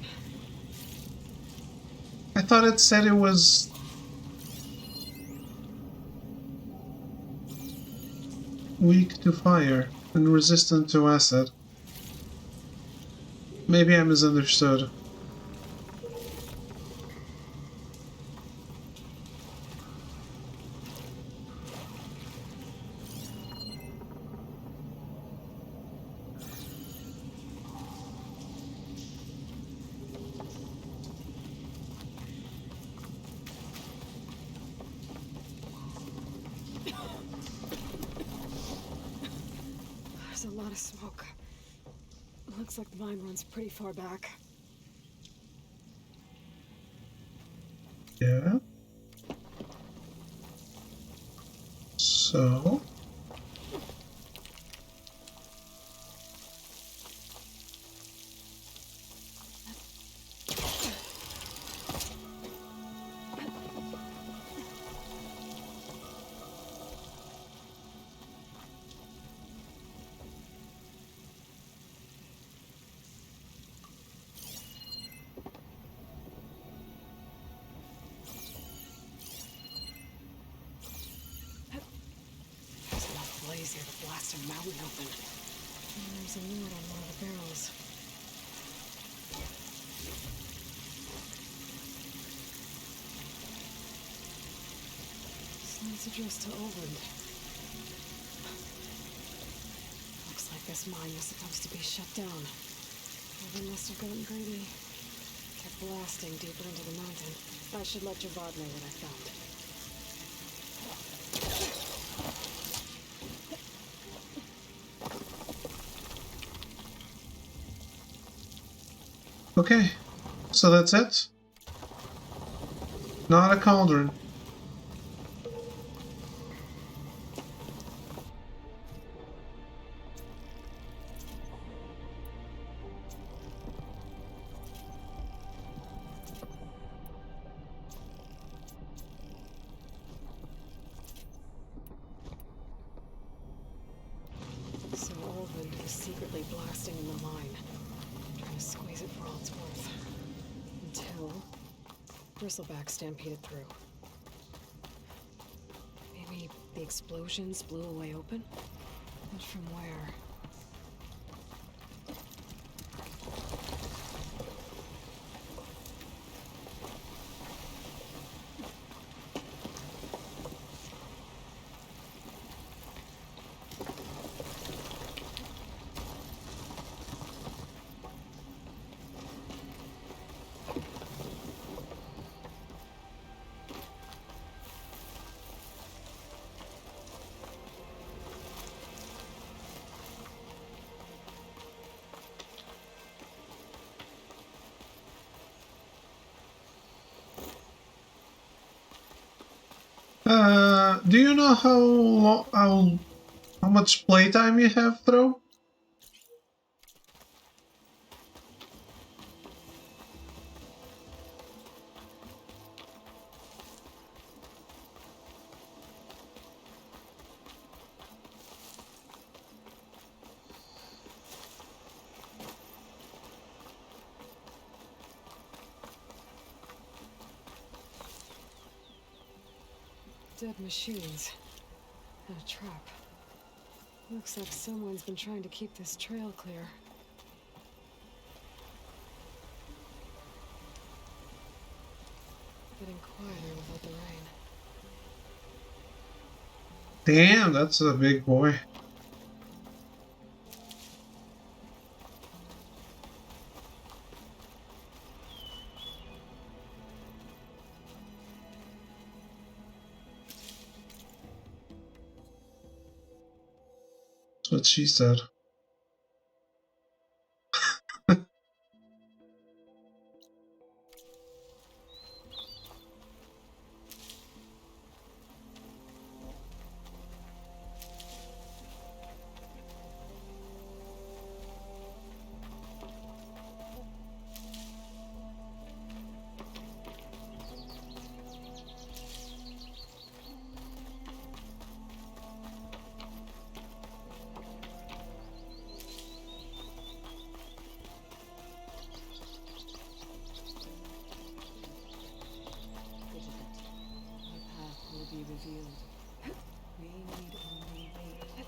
I thought it said it was... weak to fire and resistant to acid. Maybe I misunderstood. There's a lot of smoke. Looks like the mine runs pretty far back. Yeah. So... There's enough blaze here to blast a mountain open. And there's a lid on one of the barrels. Slice addressed to Olvin. Looks like this mine was supposed to be shut down. Olvin must have gotten greedy. Kept blasting deeper into the mountain. I should let Javad know what I found. Okay, so that's it. Not a cauldron. So Olvin was secretly blasting in the mine, trying to squeeze it for all it's worth. Until Bristleback stampeded through. Maybe the explosions blew a way open? But from where? Do you know how much playtime you have, Throw? Dead machines. And a trap. Looks like someone's been trying to keep this trail clear. Getting quieter without the rain. Damn, that's a big boy. That's what she said. field. We need only wait.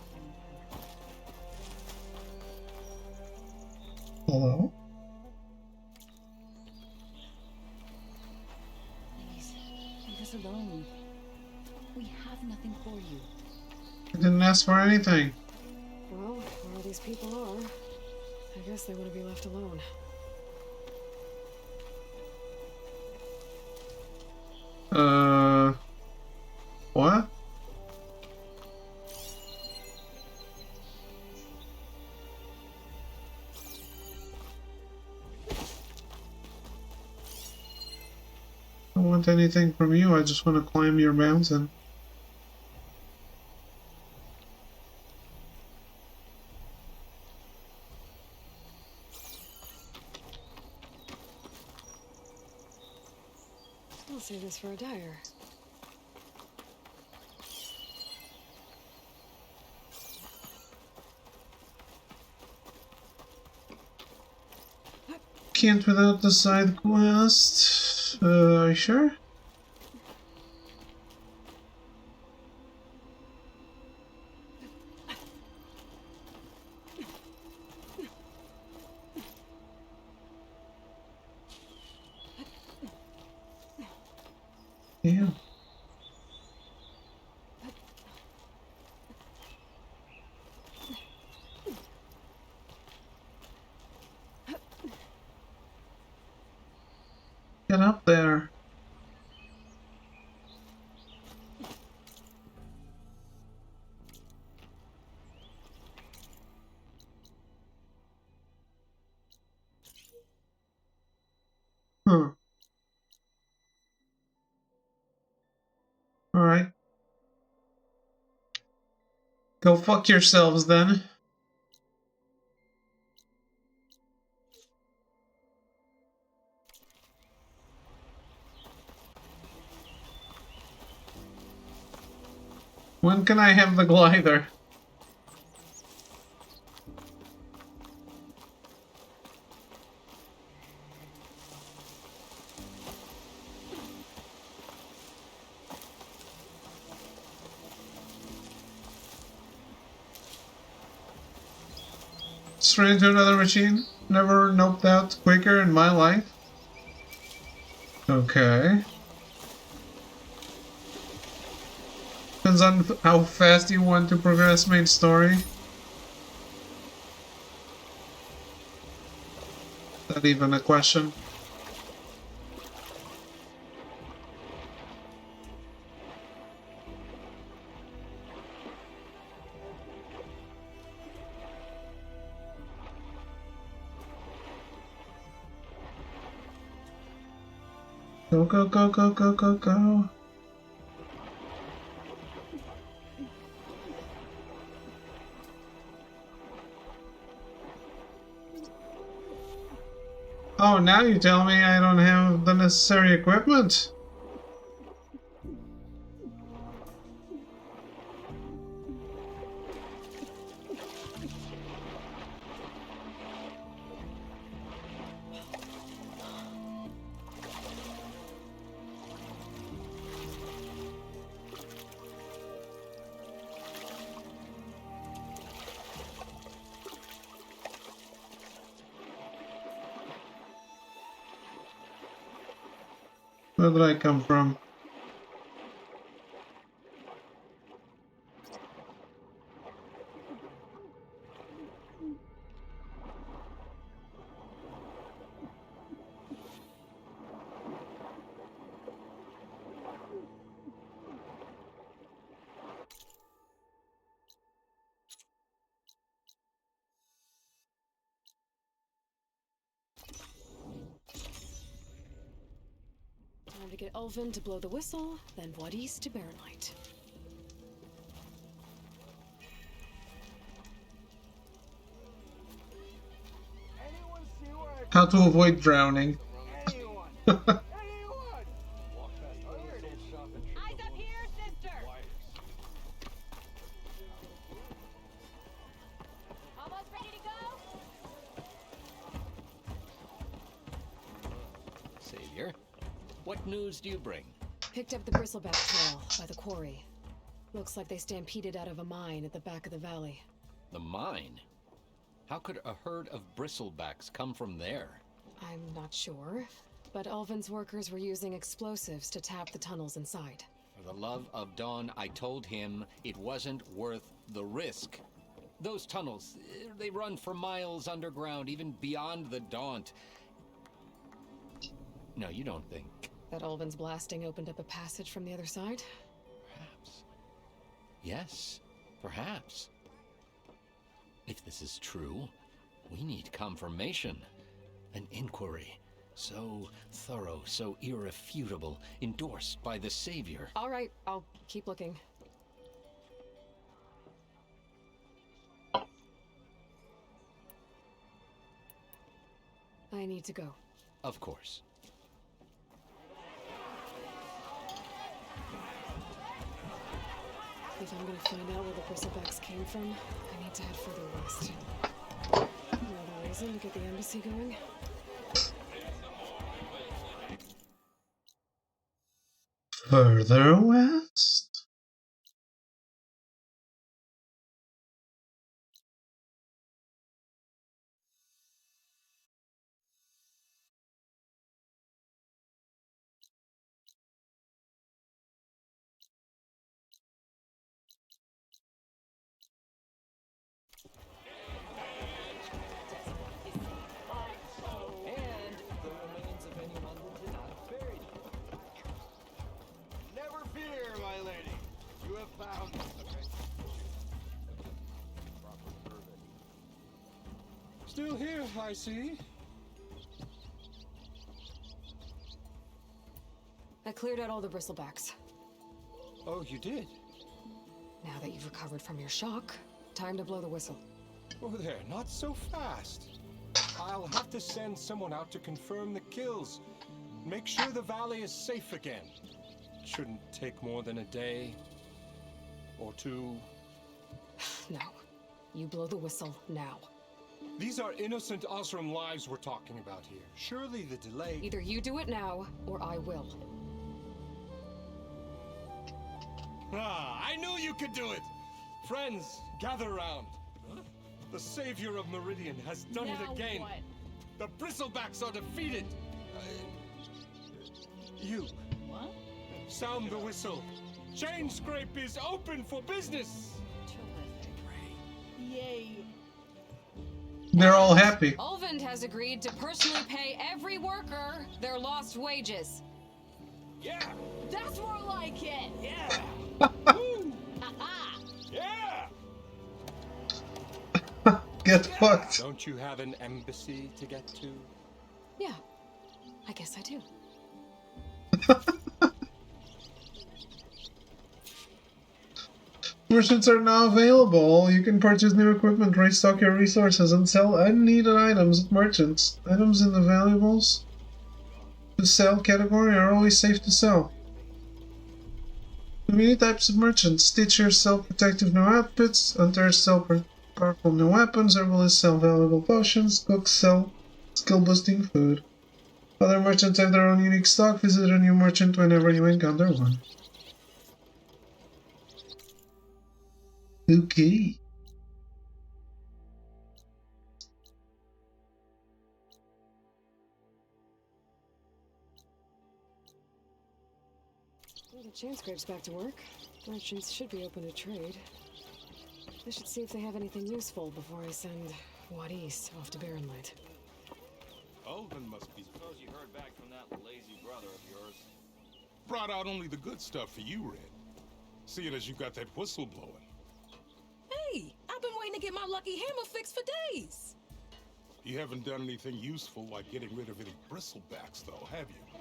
Hello? Please, leave us alone. We have nothing for you. I didn't ask for anything. Well, where these people are, I guess they want to be left alone. What? I don't want anything from you, I just want to climb your mountain. I'll save this for a dyer. Can't without the side quest. Are you sure? Yeah. Get up there. Huh. Alright. Go fuck yourselves then. When can I have the glider? Straight to another machine? Never noped out quicker in my life? Okay. Depends on how fast you want to progress main story. Is that even a question? Go, go, go, go, go, go, go. Oh, now you tell me I don't have the necessary equipment. Where did I come from? Time to get Ulvin to blow the whistle, then Wadis to Baronite. How to avoid drowning. Savior, what news do you bring? Picked up the bristleback trail by the quarry. Looks like they stampeded out of a mine at the back of the valley. The mine? How could a herd of bristlebacks come from there? I'm not sure, but Ulvin's workers were using explosives to tap the tunnels inside. For the love of Dawn, I told him it wasn't worth the risk. Those tunnels, they run for miles underground, even beyond the Daunt. No, you don't think. That Ulvin's blasting opened up a passage from the other side? Perhaps. Yes, perhaps. If this is true, we need confirmation. An inquiry. So thorough, so irrefutable, endorsed by the Savior. All right, I'll keep looking. I need to go. Of course. If I'm gonna find out where the bristlebacks came from, I need to head further west. Another reason to get the embassy going? Further west? And the remains of anyone who did not bury them. Never fear, my lady. You have found Still here, I see. I cleared out all the bristlebacks. Oh, you did? Now that you've recovered from your shock, time to blow the whistle. Oh, there, not so fast. I'll have to send someone out to confirm the kills. Make sure the valley is safe again. Shouldn't take more than a day or two. No. You blow the whistle now. These are innocent Osram lives we're talking about here. Surely the delay... Either you do it now, or I will. Ah, I knew you could do it! Friends, gather around. The savior of Meridian has done it again. What? The bristlebacks are defeated. You. What? Sound the whistle. Chain Scrape is open for business. Terrific. Yay. They're all happy. Ulvund has agreed to personally pay every worker their lost wages. Yeah! That's more like it. Yeah! Woo! Yeah! Get fucked. Don't you have an embassy to get to? Yeah, I guess I do. Merchants are now available. You can purchase new equipment, restock your resources, and sell unneeded items at merchants. Items in the valuables to sell category are always safe to sell. Many types of merchants. Teachers sell protective new outfits, hunters sell powerful new weapons, herbalists sell valuable potions, cooks sell skill-boosting food. Other merchants have their own unique stock. Visit a new merchant whenever you encounter one. Okay. Well, the Chain Scrape's back to work. Merchants should be open to trade. I should see if they have anything useful before I send Wadis off to Barrenlight. Ulvund must be. Suppose you heard back from that lazy brother of yours. Brought out only the good stuff for you, Red. Seeing as you got that whistle blowing. Hey, I've been waiting to get my lucky hammer fixed for days. You haven't done anything useful like getting rid of any bristlebacks, though, have you?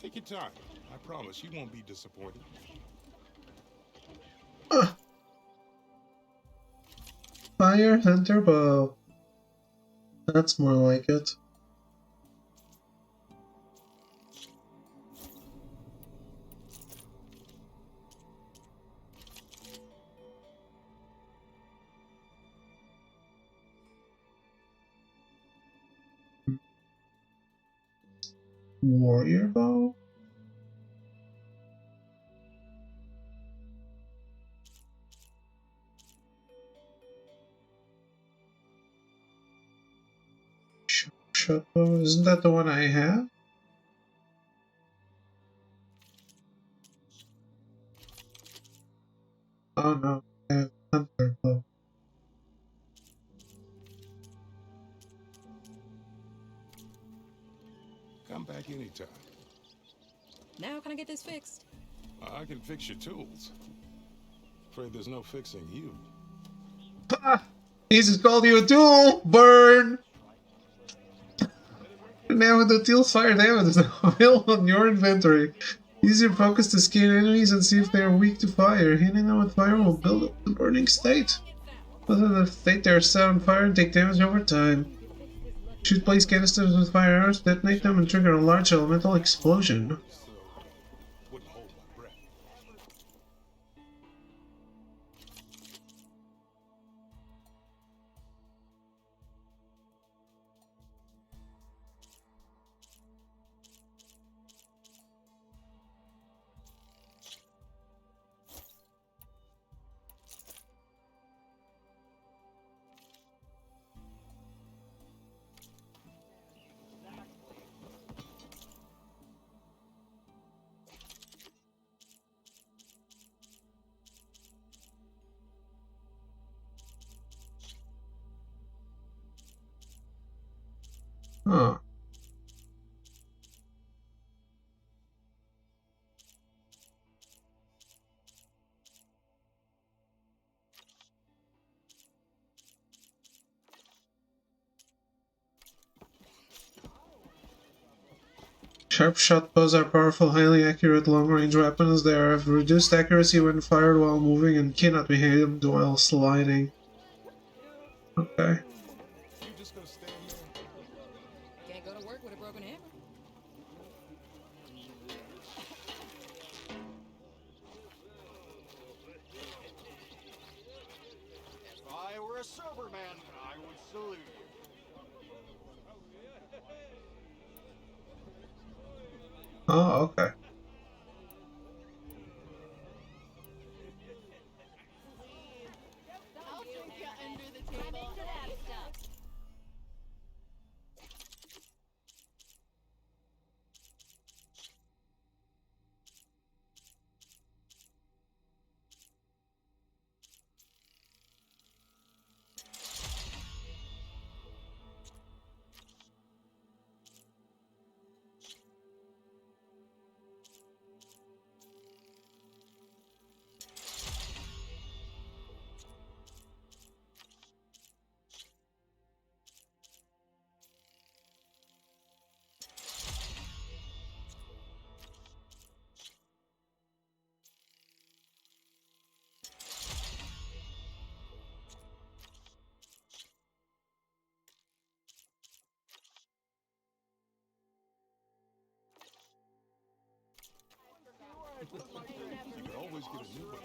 Take your time. I promise you won't be disappointed. Fire Hunter Bow. That's more like it. Warrior Bow? shot bow. Isn't that the one I have? Oh no, I have hunter bow. Come back anytime. Now can I get this fixed? I can fix your tools. Afraid there's no fixing you. Ha! He just called you a tool! Burn! Now the tool's fire damage is available in your inventory. Use your focus to scan enemies and see if they are weak to fire. Hitting them with fire will build up the burning state. Within the state they are set on fire and take damage over time. Shoot place canisters with fire arrows, detonate them and trigger a large elemental explosion. Huh. Sharp shot bows are powerful, highly accurate long-range weapons. They have reduced accuracy when fired while moving and cannot be aimed while sliding. Okay. Can't go to work with a broken hammer. If I were a sober man, I would salute you. Oh, okay. You could always get a new one.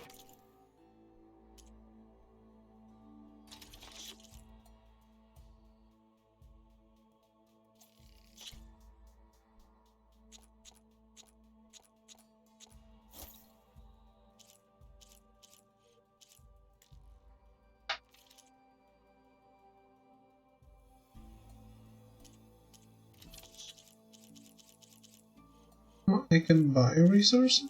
Well, I can buy resources?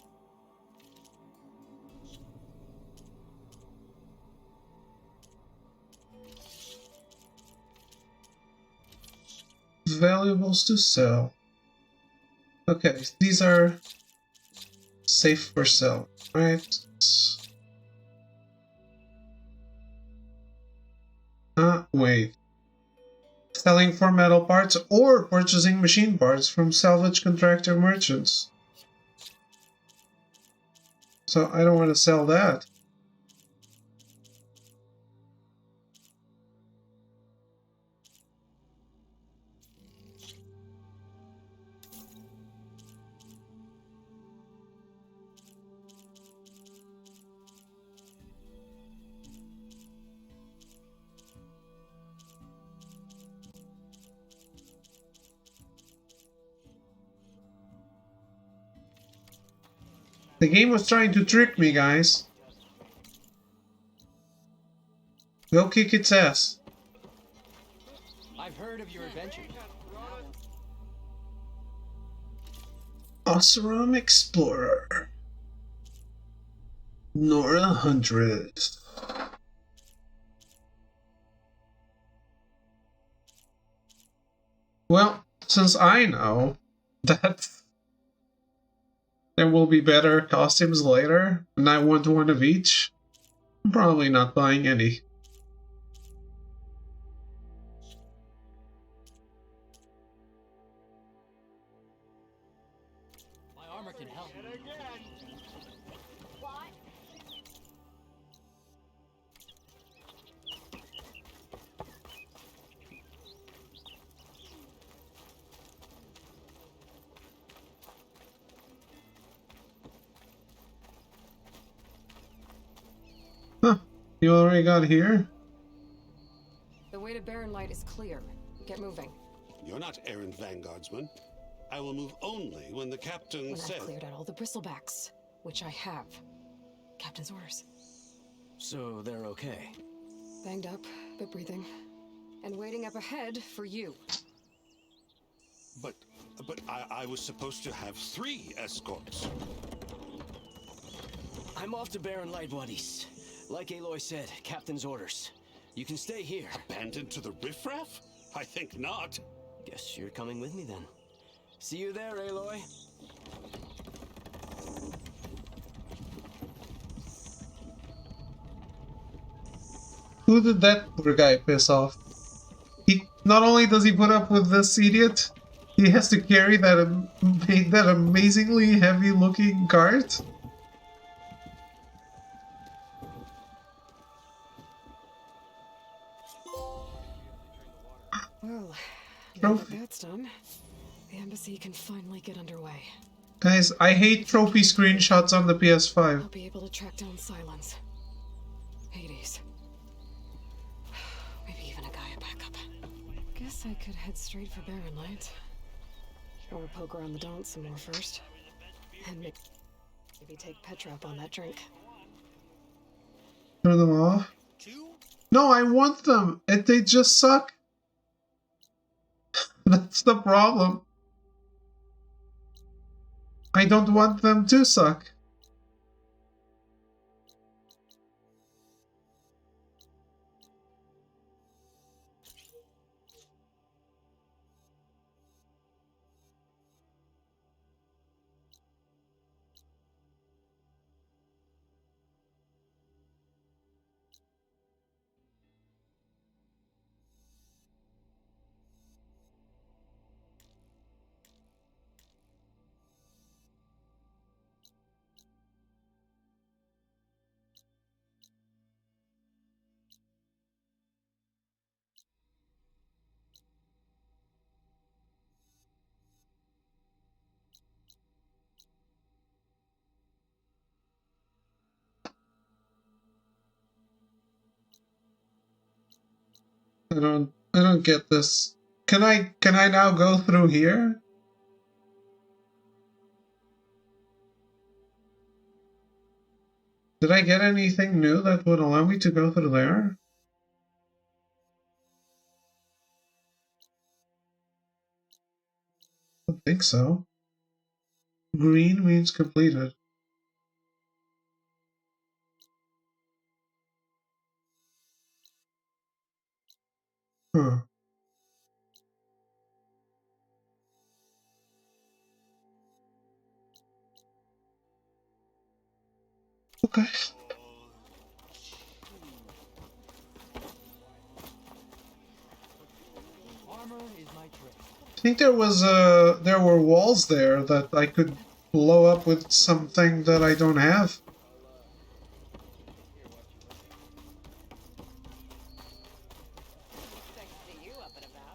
Valuables to sell. Okay, these are safe for sale, right? Wait. Selling for metal parts or purchasing machine parts from salvage contractor merchants. So I don't want to sell that. The game was trying to trick me, guys. Go kick its ass. I've heard of your adventure. Oseram Explorer. Nora 100. Well, since I know that there will be better costumes later, and I want one of each, I'm probably not buying any. My armor can help. What? Huh, you already got here? The way to Barren Light is clear. Get moving. You're not errant vanguardsman. I will move only when the captain When says. I've cleared out all the bristlebacks, which I have. Captain's orders. So they're okay. Banged up, but breathing. And waiting up ahead for you. But I was supposed to have 3 escorts. I'm off to Barren Light, buddies. Like Aloy said, Captain's orders. You can stay here. Abandoned to the riffraff? I think not. Guess you're coming with me then. See you there, Aloy. Who did that poor guy piss off? He not only does he put up with this idiot, he has to carry that amazingly heavy-looking cart. Well, now that that's done, the embassy can finally get underway. Guys, I hate trophy screenshots on the PS5. I'll be able to track down Silence. Hades. Maybe even a Gaia backup. Guess I could head straight for Barren Light. Or poke around the Daunt some more first. And maybe take Petra up on that drink. Turn them off? No, I want them! And they just suck. That's the problem. I don't want them to suck. I don't get this. Can I now go through here? Did I get anything new that would allow me to go through there? I don't think so. Green means completed. Huh. Okay. Armor is my trick. I think there were walls there that I could blow up with something that I don't have.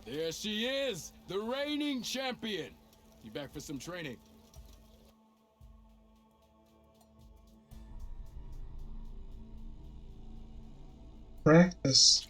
There she is, the reigning champion. You back for some training? Practice.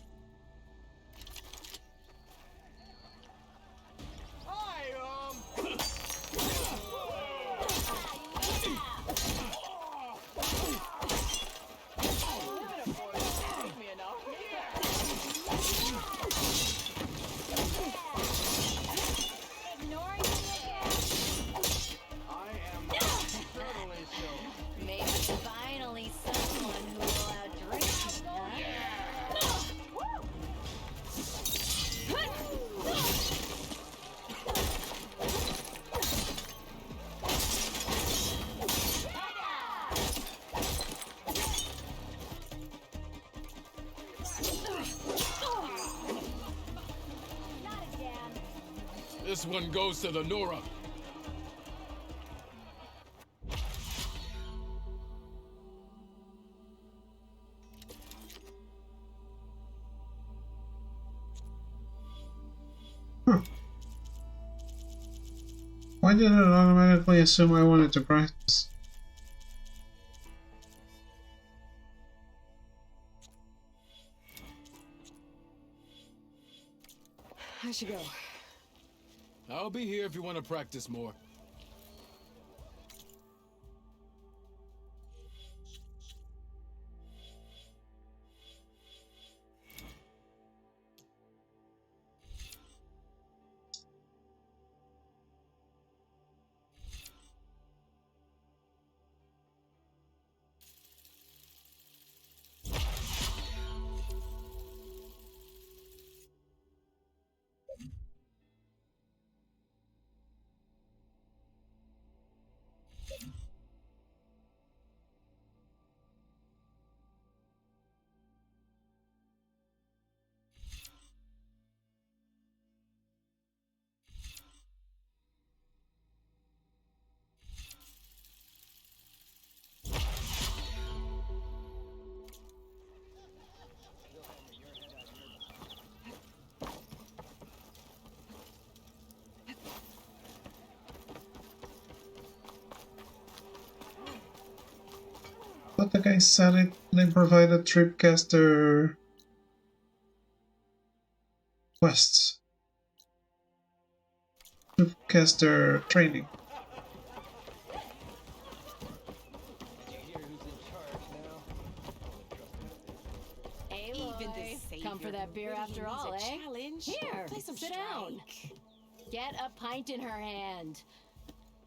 This one goes to the Nora. Why did it automatically assume I wanted to practice? I should go. I'll be here if you want to practice more. But the guy said it, they provided Tripcaster quests. Tripcaster training. Come for that beer after all, eh? Challenge. Here, Play some sit down. Get a pint in her hand.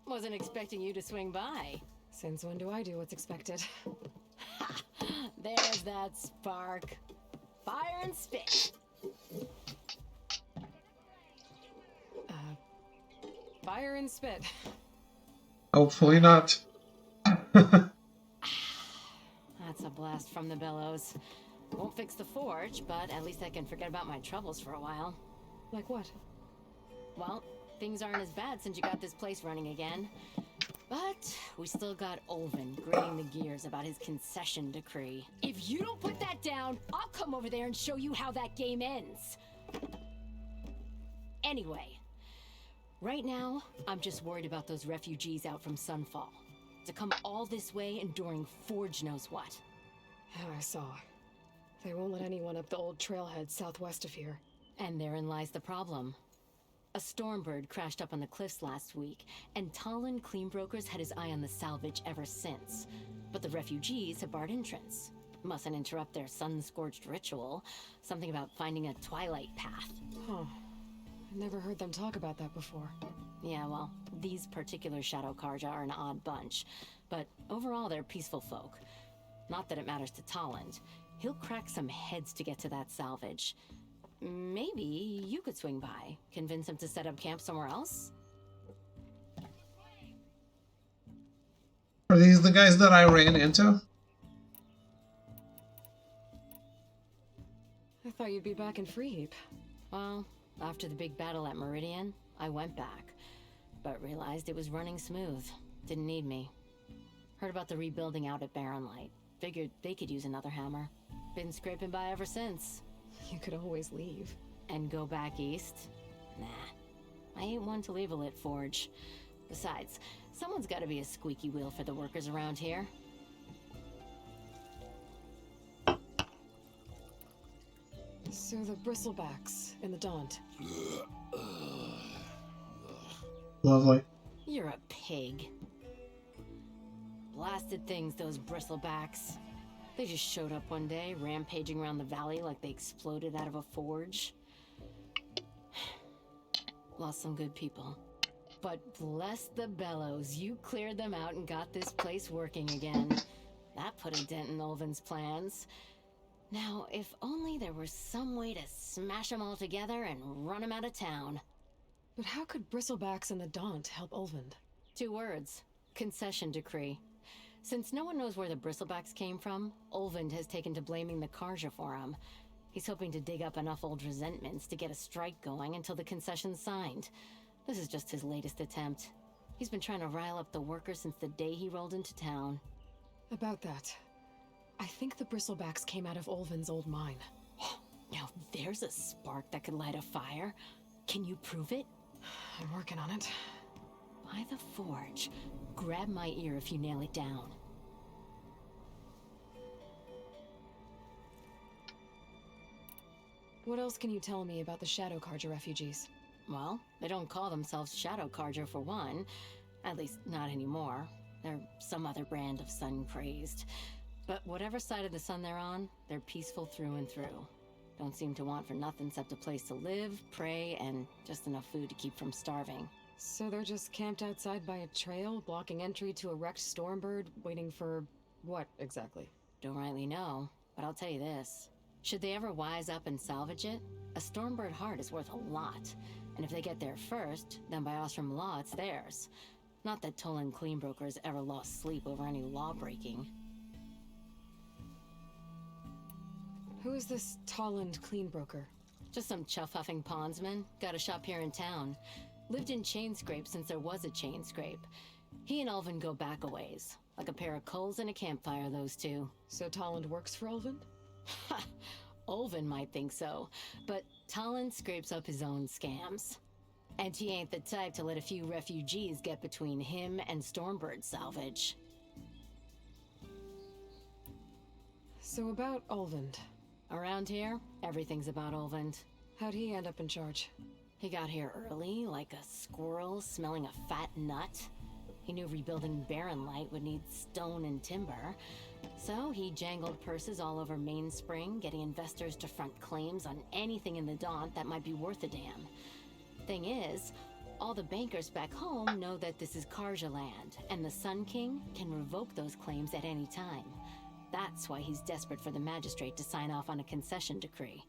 Wasn't expecting you to swing by. Since when do I do what's expected? There's that spark. Fire and spit. Fire and spit. Hopefully not. That's a blast from the bellows. Won't fix the forge, but at least I can forget about my troubles for a while. Like what? Well, things aren't as bad since you got this place running again. But we still got Olvin gritting the gears about his concession decree. If you don't put that down, I'll come over there and show you how that game ends. Anyway, right now, I'm just worried about those refugees out from Sunfall. To come all this way enduring Forge knows what. I saw. They won't let anyone up the old trailhead southwest of here. And therein lies the problem. A Stormbird crashed up on the cliffs last week, and Talon Cleanbrokers had his eye on the salvage ever since. But the refugees have barred entrance. Mustn't interrupt their sun-scorched ritual. Something about finding a twilight path. Huh. I've never heard them talk about that before. Yeah, well, these particular Shadow Karja are an odd bunch. But overall, they're peaceful folk. Not that it matters to Talon. He'll crack some heads to get to that salvage. Maybe you could swing by, convince him to set up camp somewhere else? Are these the guys that I ran into? I thought you'd be back in Freeheap. Well, after the big battle at Meridian, I went back, but realized it was running smooth. Didn't need me. Heard about the rebuilding out at Barren Light. Figured they could use another hammer. Been scraping by ever since. You could always leave. And go back east? Nah. I ain't one to leave a lit forge. Besides, someone's gotta be a squeaky wheel for the workers around here. So the Bristlebacks in the Daunt. Lovely. You're a pig. Blasted things, those Bristlebacks. They just showed up one day, rampaging around the valley like they exploded out of a forge. Lost some good people. But bless the bellows, you cleared them out and got this place working again. That put a dent in Olvin's plans. Now, if only there was some way to smash them all together and run them out of town. But how could Bristlebacks and the Daunt help Olvind? 2 words. Concession decree. Since no one knows where the Bristlebacks came from, Olvind has taken to blaming the Karja for them. He's hoping to dig up enough old resentments to get a strike going until the concession's signed. This is just his latest attempt. He's been trying to rile up the workers since the day he rolled into town. About that, I think the bristlebacks came out of Olvin's old mine. Now there's a spark that could light a fire. Can you prove it? I'm working on it. By the forge. Grab my ear if you nail it down. What else can you tell me about the Shadow Carja refugees? Well, they don't call themselves Shadow Carja for one. At least, not anymore. They're some other brand of sun-crazed. But whatever side of the sun they're on, they're peaceful through and through. Don't seem to want for nothing except a place to live, pray, and just enough food to keep from starving. So they're just camped outside by a trail, blocking entry to a wrecked Stormbird, waiting for what exactly? Don't rightly know, but I'll tell you this. Should they ever wise up and salvage it, a Stormbird heart is worth a lot. And if they get there first, then by Ostrom law, it's theirs. Not that Toland Cleanbrokers ever lost sleep over any law breaking. Who is this Toland Cleanbroker? Just some chuff-huffing pondsman. Got a shop here in town. Lived in Chainscrape since there was a Chainscrape. He and Ulvin go back a ways. Like a pair of coals and a campfire, those two. So Toland works for Ulvin? Ha! Ulvin might think so, but Toland scrapes up his own scams. And he ain't the type to let a few refugees get between him and Stormbird salvage. So about Ulvin. Around here, everything's about Ulvin. How'd he end up in charge? He got here early, like a squirrel smelling a fat nut. He knew rebuilding Barren Light would need stone and timber. So he jangled purses all over Mainspring, getting investors to front claims on anything in the Daunt that might be worth a damn. Thing is, all the bankers back home know that this is Carja land, and the Sun King can revoke those claims at any time. That's why he's desperate for the magistrate to sign off on a concession decree.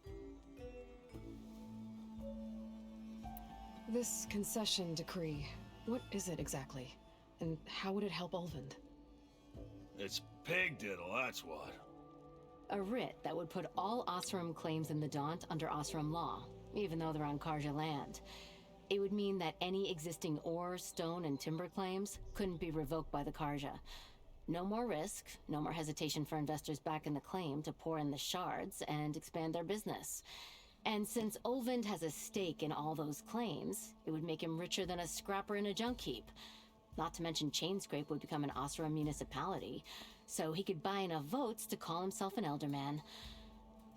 This concession decree, what is it exactly? And how would it help Ulvin? It's pig diddle, that's what. A writ that would put all Osram claims in the Daunt under Osram law, even though they're on Carja land. It would mean that any existing ore, stone, and timber claims couldn't be revoked by the Carja. No more risk, no more hesitation for investors back in the claim to pour in the shards and expand their business. And since Ulvin has a stake in all those claims, it would make him richer than a scrapper in a junk heap. Not to mention Chainscrape would become an Osram municipality, so he could buy enough votes to call himself an Elderman.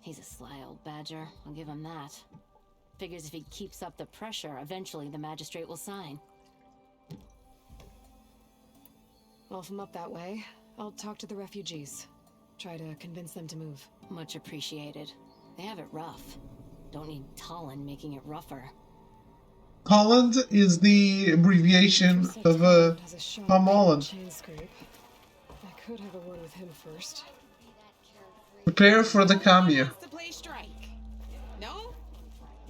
He's a sly old badger, I'll give him that. Figures if he keeps up the pressure, eventually the magistrate will sign. Well, if I'm up that way, I'll talk to the refugees. Try to convince them to move. Much appreciated. They have it rough. Don't need Toland making it rougher. Toland is the abbreviation of Tom Holland. Chainscrape. I could have a word with him first. Prepare for the cameo. To play strike. No?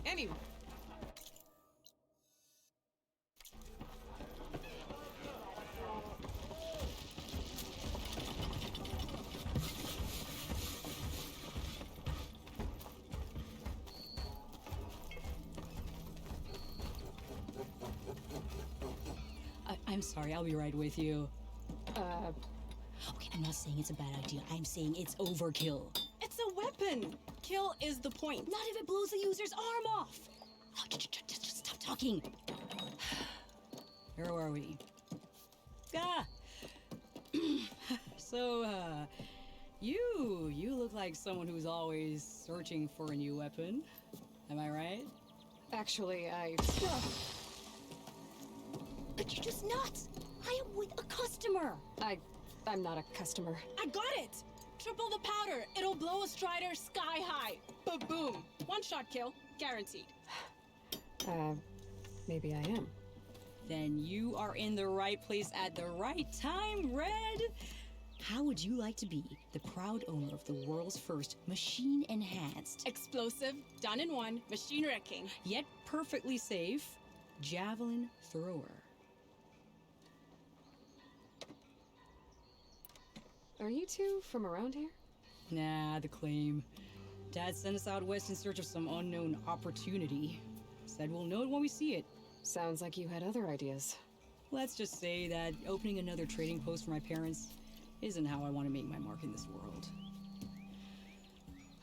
Anyway. I'm sorry, I'll be right with you. Okay, I'm not saying it's a bad idea. I'm saying it's overkill. It's a weapon. Kill is the point. Not if it blows the user's arm off. Oh, just stop talking. Where were we? Ah. So, you look like someone who's always searching for a new weapon. Am I right? Actually, But you're just nuts! I am with a customer! I'm not a customer. I got it! Triple the powder. It'll blow a Strider sky high. Ba-boom. One shot kill. Guaranteed. Maybe I am. Then you are in the right place at the right time, Red! How would you like to be the proud owner of the world's first machine-enhanced, explosive, done in one, machine wrecking, yet perfectly safe, javelin thrower? Are you two from around here? Nah, the claim. Dad sent us out west in search of some unknown opportunity. Said we'll know it when we see it. Sounds like you had other ideas. Let's just say that opening another trading post for my parents isn't how I want to make my mark in this world.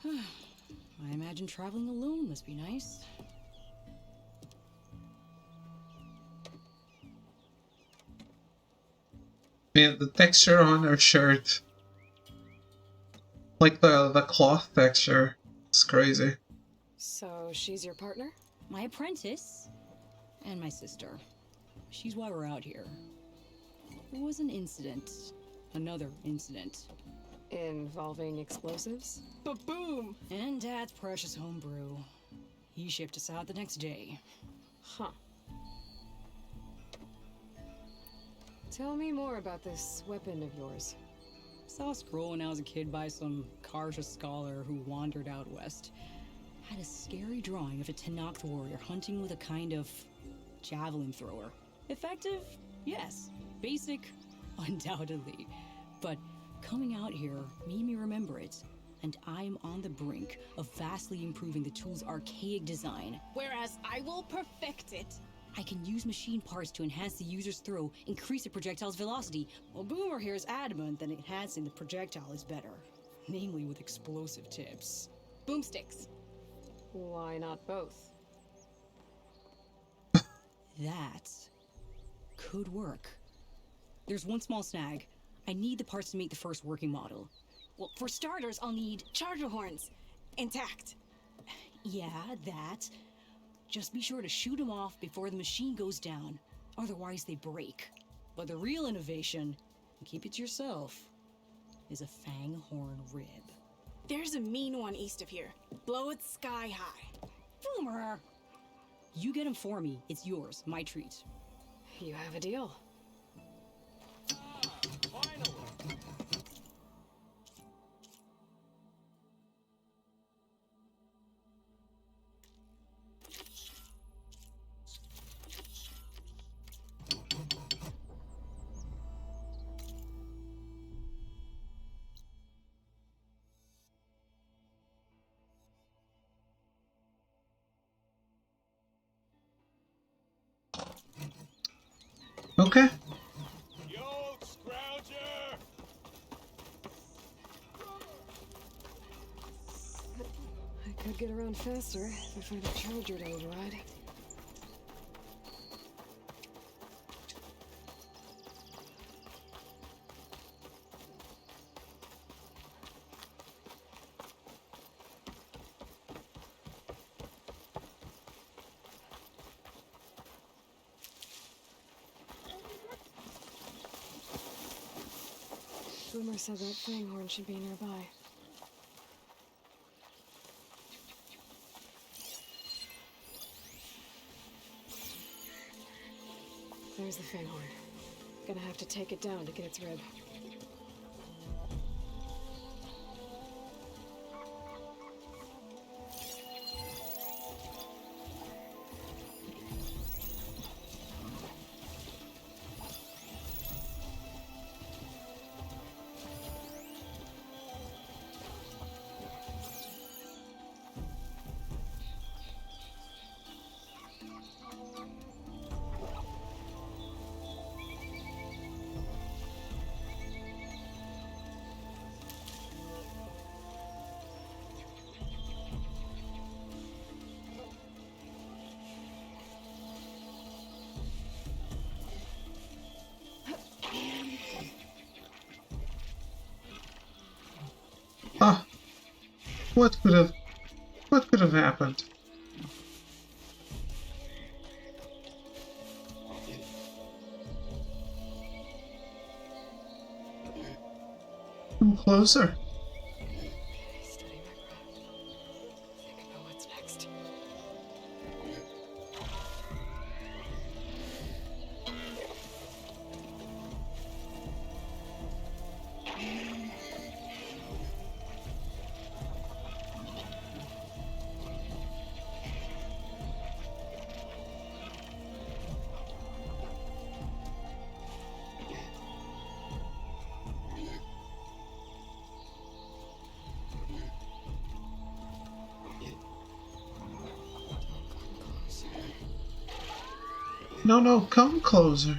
I imagine traveling alone must be nice. Man, the texture on her shirt, like the cloth texture, it's crazy. So she's your partner? My apprentice and my sister. She's why we're out here. There was an incident. Another incident. Involving explosives? Ba-boom! And Dad's precious homebrew. He shipped us out the next day. Huh. Tell me more about this weapon of yours. Saw a scroll when I was a kid by some Karja scholar who wandered out west. Had a scary drawing of a Tenakth warrior hunting with a kind of javelin thrower. Effective? Yes. Basic? Undoubtedly. But coming out here made me remember it, and I'm on the brink of vastly improving the tool's archaic design. Whereas I will perfect it. I can use machine parts to enhance the user's throw, increase the projectile's velocity. Well, Boomer here is adamant that enhancing the projectile is better. Namely with explosive tips. Boomsticks. Why not both? That could work. There's one small snag. I need the parts to make the first working model. Well, for starters, I'll need charger horns. Intact. Yeah, that. Just be sure to shoot them off before the machine goes down. Otherwise, they break. But the real innovation, and keep it to yourself, is a fang horn rib. There's a mean one east of here. Blow it sky high. Boomer! You get him for me. It's yours. My treat. You have a deal. Okay. Yo, Scrounger! I could get around faster if I find a charger to override. Boomer said that fanghorn should be nearby. There's the fanghorn. Gonna have to take it down to get its rib. Ah, what could have happened? Come closer. Steady my breath. Think about what's next. No, no, come closer.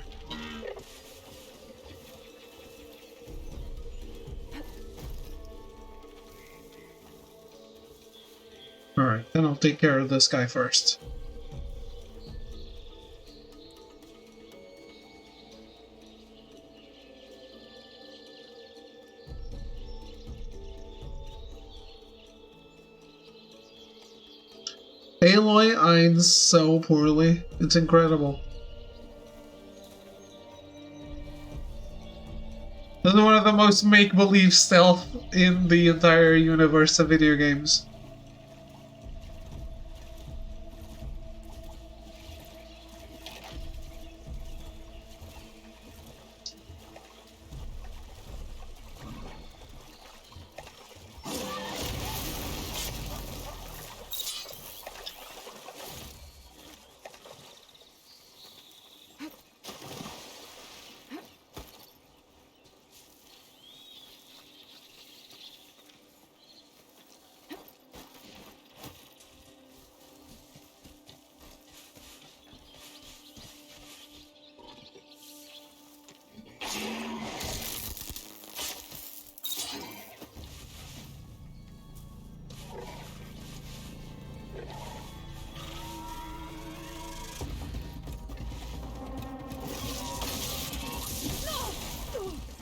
Alright, then I'll take care of this guy first. Aloy aids so poorly. It's incredible. This is one of the most make-believe stealth in the entire universe of video games.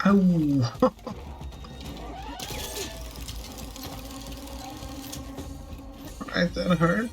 Ow. Right, that hurt.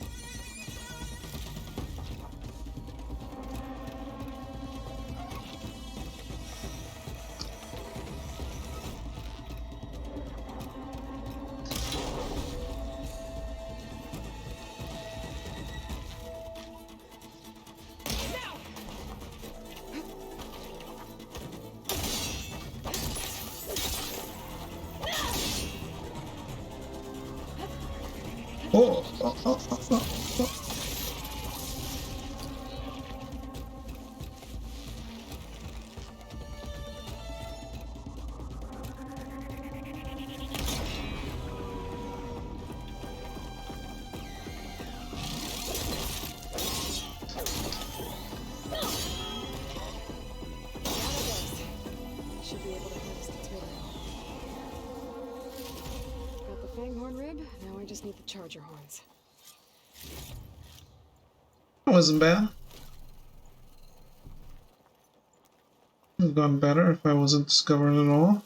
Oh. Should be able to harvest its material. Got the Fanghorn rib, now I just need the Charger horns. That wasn't bad. It would have gone better if I wasn't discovered at all.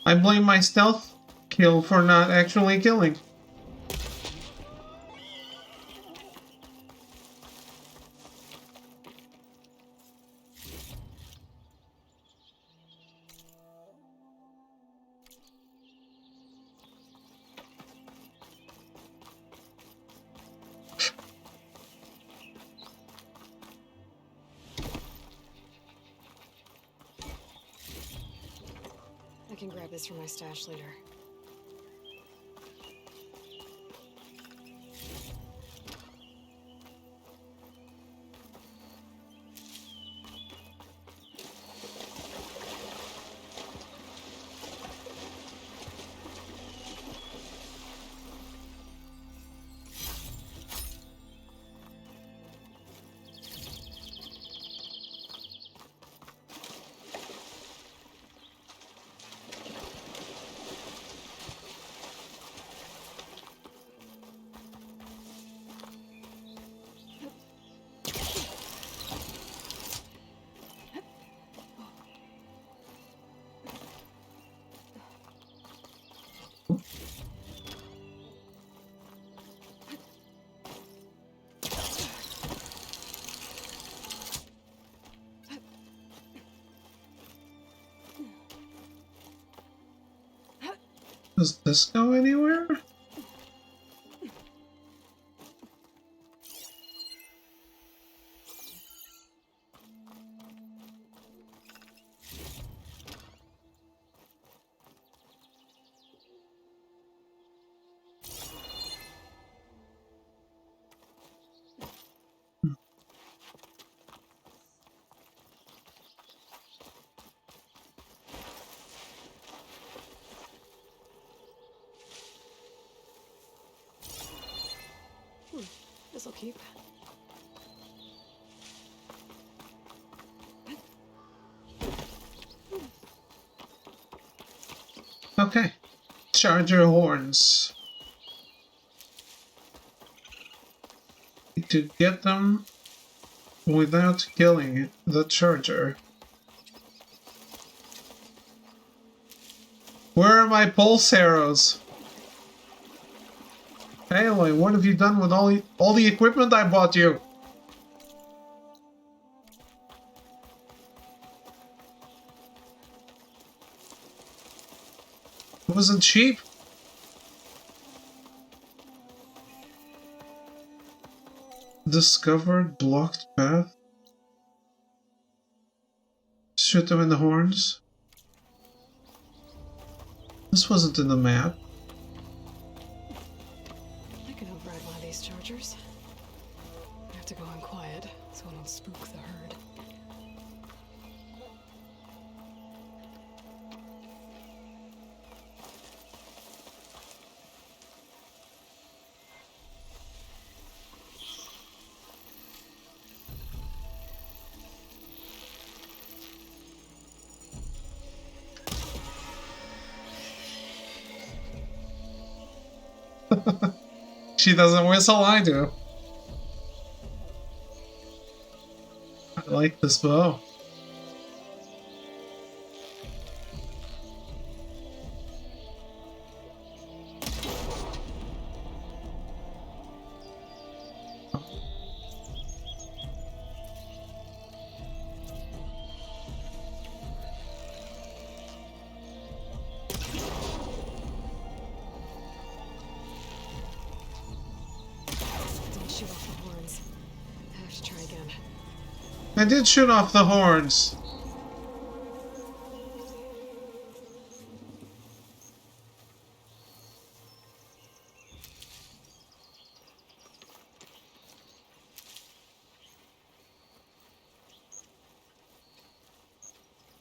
I blame my stealth kill for not actually killing. I can grab this from my stash later. Does this go anywhere? upkeep. Okay. Charger horns. To get them without killing the charger. Where are my pulse arrows? Aloy, what have you done with all the equipment I bought you? It wasn't cheap. Discovered blocked path. Shoot them in the horns. This wasn't in the map. I can override one of these chargers. I have to go in quiet so I don't spook the herd. She doesn't whistle, I do. I like this bow. Shoot off the horns. I have to try again. I did shoot off the horns.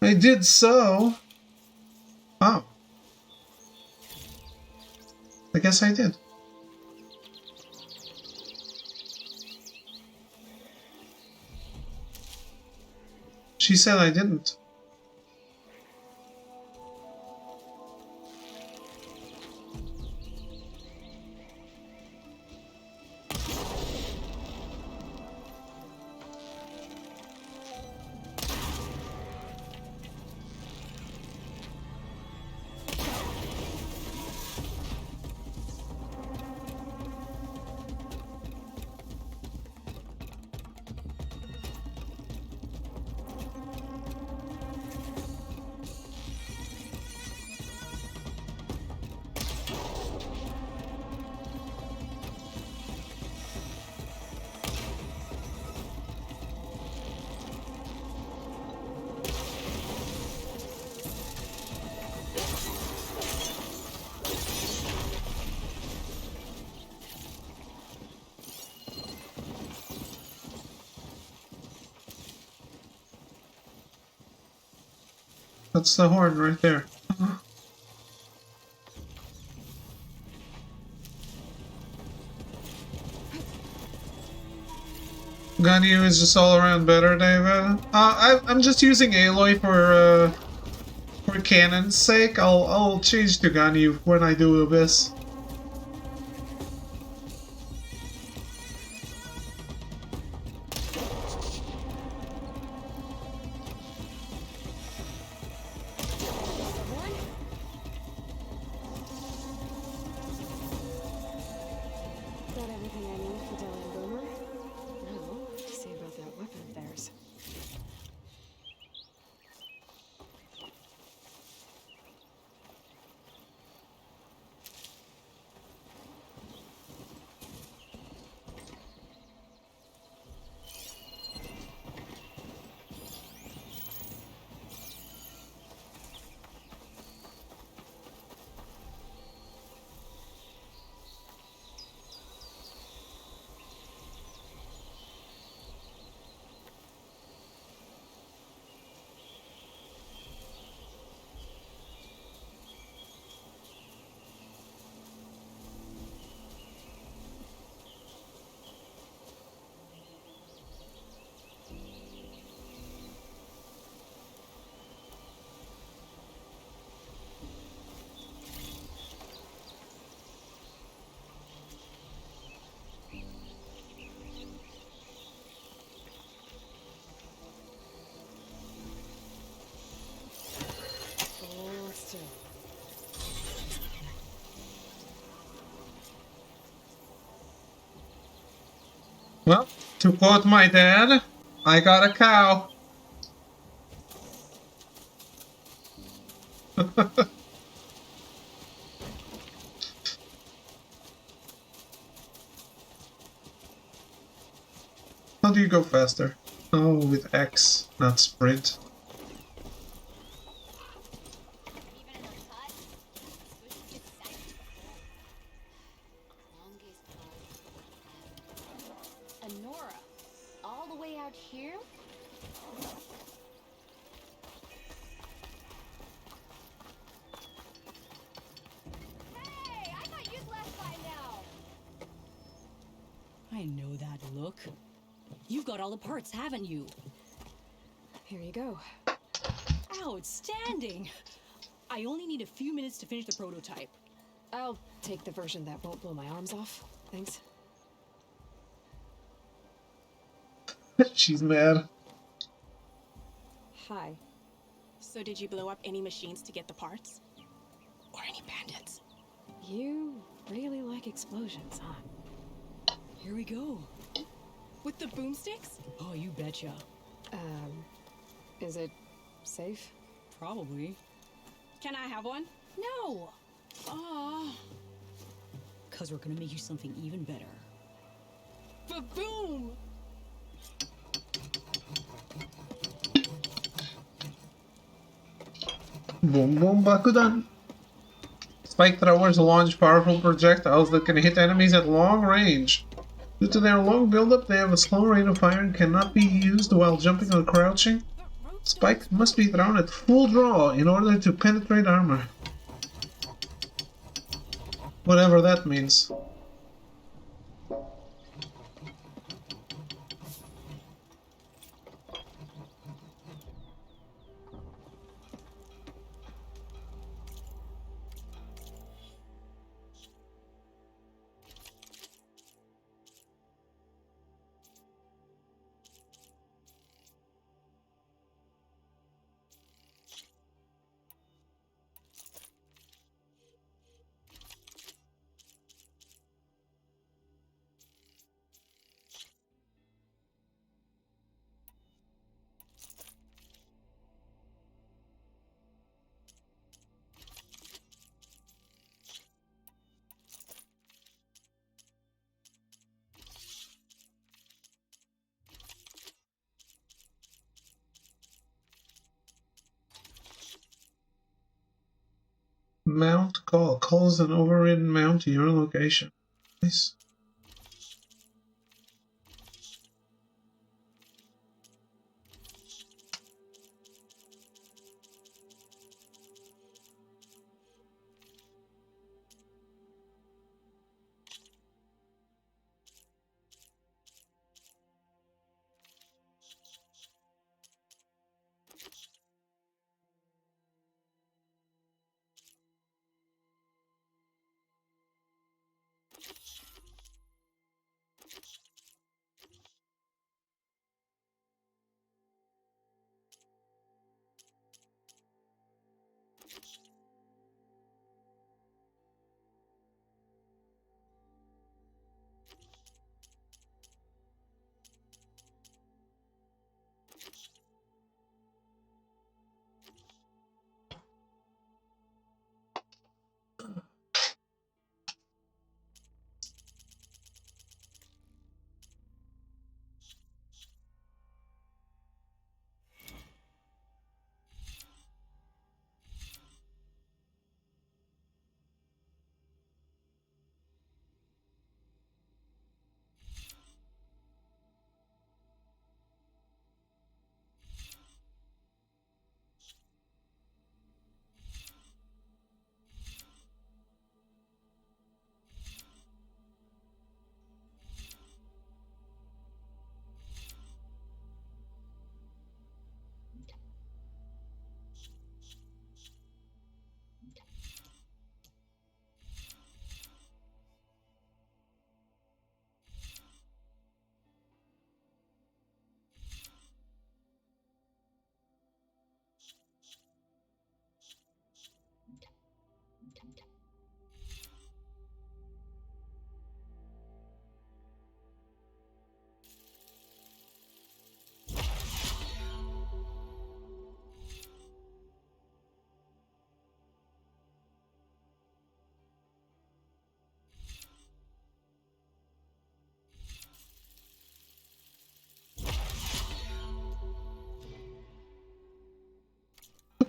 I did so. Oh. I guess I did. She said I didn't. That's the horn right there. Ganyu is just all around better, David. I'm just using Aloy for canon's sake. I'll change to Ganyu when I do Abyss. Got everything I need for Deli and Boomer. Now, see about that weapon of theirs. Well, to quote my dad, I got a cow. How do you go faster? Oh, with X, not sprint. Anora, all the way out here? Hey, I thought you'd left by now. I know that look. You've got all the parts, haven't you? Here you go. Outstanding! I only need a few minutes to finish the prototype. I'll take the version that won't blow my arms off. Thanks. She's mad. Hi. So did you blow up any machines to get the parts? Or any bandits? You really like explosions, huh? Here we go. With the boomsticks? Oh, you betcha. Is it safe? Probably. Can I have one? No! Cause we're gonna make you something even better. Ba-boom! Boom boom Bakudan. Spike throwers launch powerful projectiles that can hit enemies at long range. Due to their long build-up, they have a slow rate of fire and cannot be used while jumping or crouching. Spikes must be thrown at full draw in order to penetrate armor. Whatever that means. Mount call. Calls an overridden mount to your location. Nice.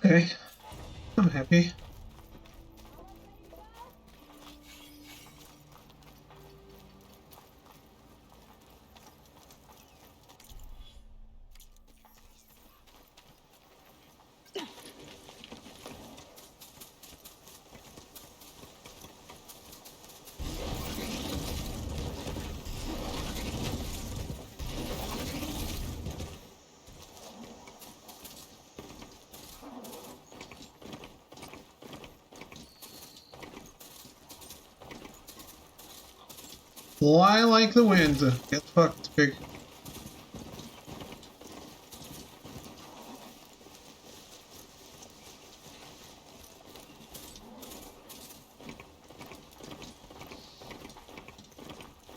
Okay, I'm happy. Fly like the wind. Get fucked, pig.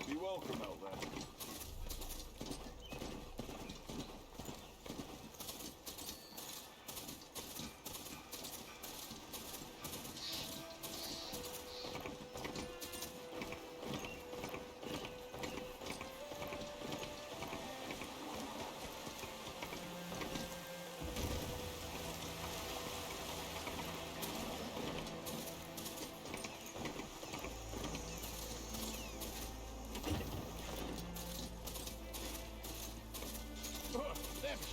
Be welcome, Elven.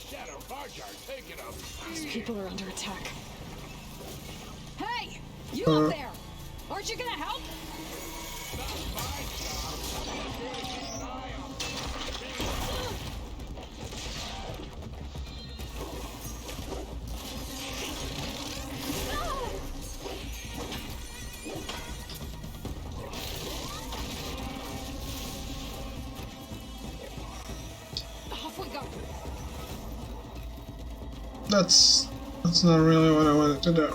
Shadow Guard taking a Those people are under attack. Hey! You up there! Aren't you gonna help? Off we go! That's not really what I wanted to do.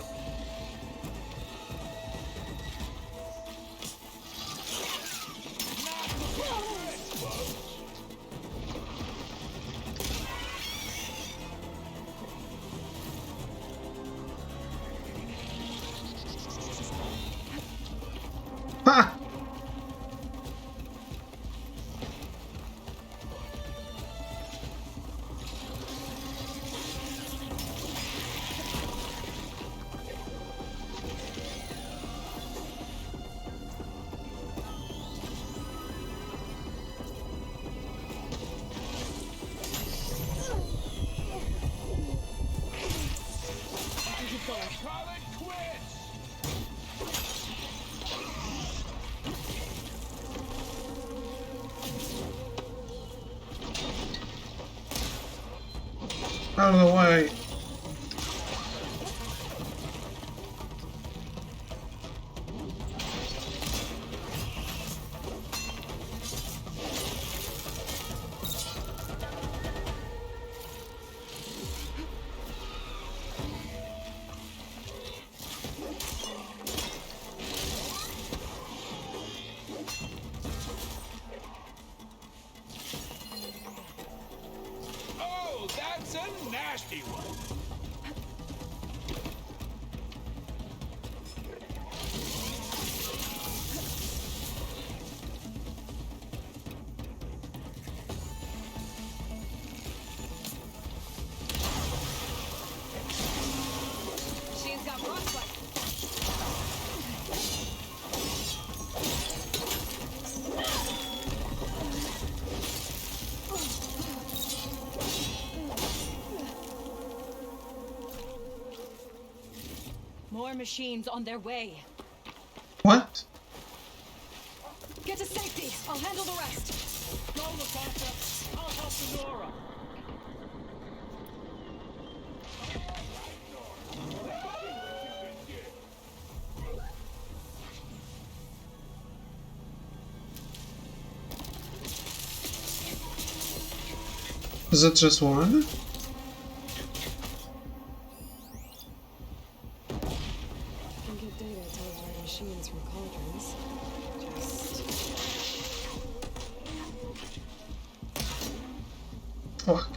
Ha! Call it quits! Out of the way. Oh, that's a nasty one. She's got frostbite. More machines on their way. What? Get to safety. I'll handle the rest. Go, Lafonta. I'll help Sonora. Is it just one? Can get data to our machines from cauldrons. Fuck.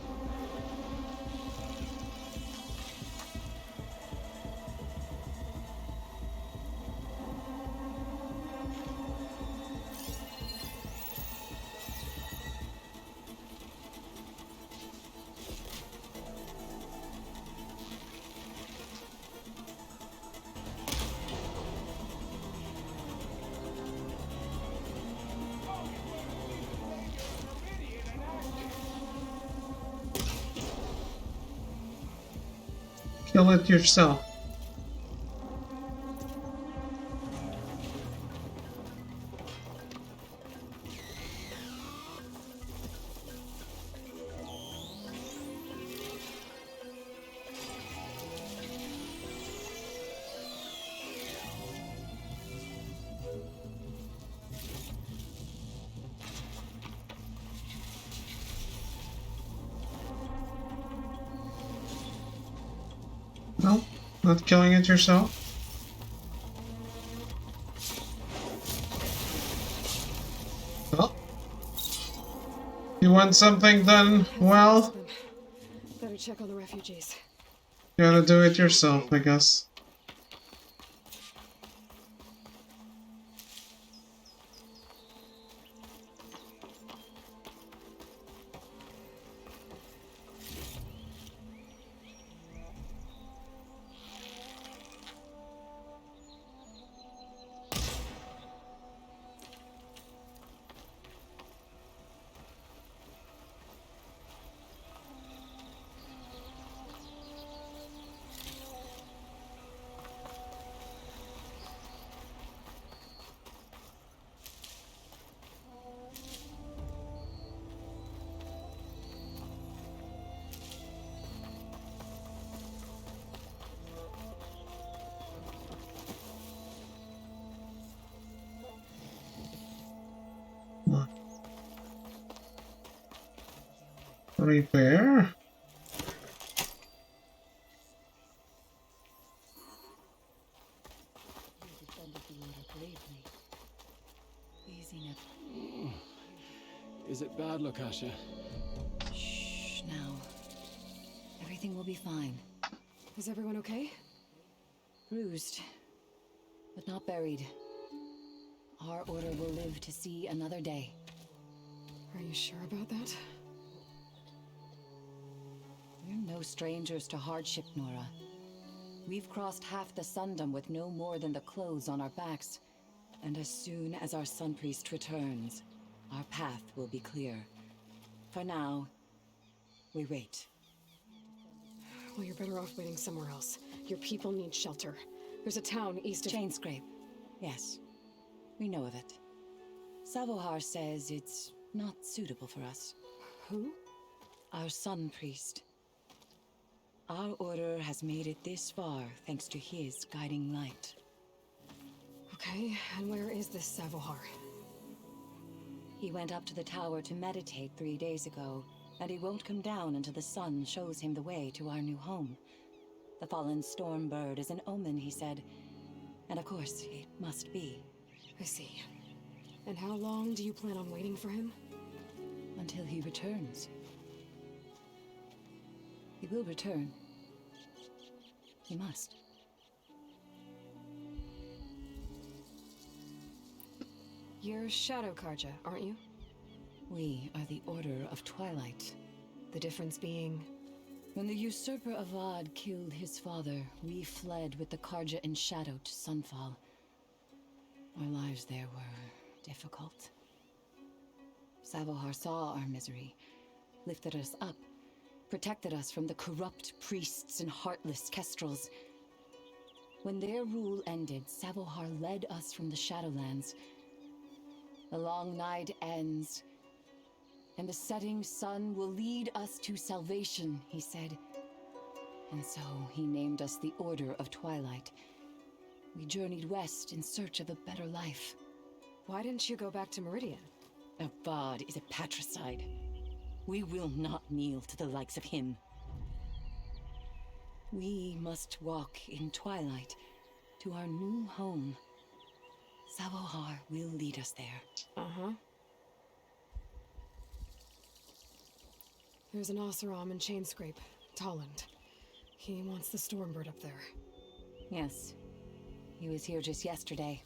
kill it yourself. No, not killing it yourself. Well, you want something done well, Better check on the refugees. you gotta do it yourself, I guess. Repair. Is it bad, Lakasha? Shh, now. Everything will be fine. Is everyone okay? Bruised, but not buried. Our order will live to see another day. Are you sure about that? We're no strangers to hardship, Nora. We've crossed half the Sundom with no more than the clothes on our backs. And as soon as our Sun Priest returns, our path will be clear. For now, we wait. Well, you're better off waiting somewhere else. Your people need shelter. There's a town east of... Chainscrape. Yes. We know of it. Savohar says it's not suitable for us. Who? Our Sun Priest. Our order has made it this far thanks to his guiding light. Okay, and where is this Savohar? He went up to the tower to meditate 3 days ago, and he won't come down until the sun shows him the way to our new home. The fallen Stormbird is an omen, he said. And of course, it must be. I see. And how long do you plan on waiting for him? Until he returns. He will return. He must. You're Shadow Karja, aren't you? We are the Order of Twilight. The difference being... When the usurper Avad killed his father, we fled with the Karja in shadow to Sunfall. Our lives there were difficult. Savohar saw our misery, lifted us up, protected us from the corrupt priests and heartless kestrels. When their rule ended, Savohar led us from the Shadowlands. The long night ends, and the setting sun will lead us to salvation, he said. And so he named us the Order of Twilight. We journeyed west in search of a better life. Why didn't you go back to Meridian? Avad is a patricide. We will not kneel to the likes of him. We must walk in twilight to our new home. Savohar will lead us there. Uh-huh. There's an Oseram in Chainscrape, Tolland. He wants the Stormbird up there. Yes. He was here just yesterday.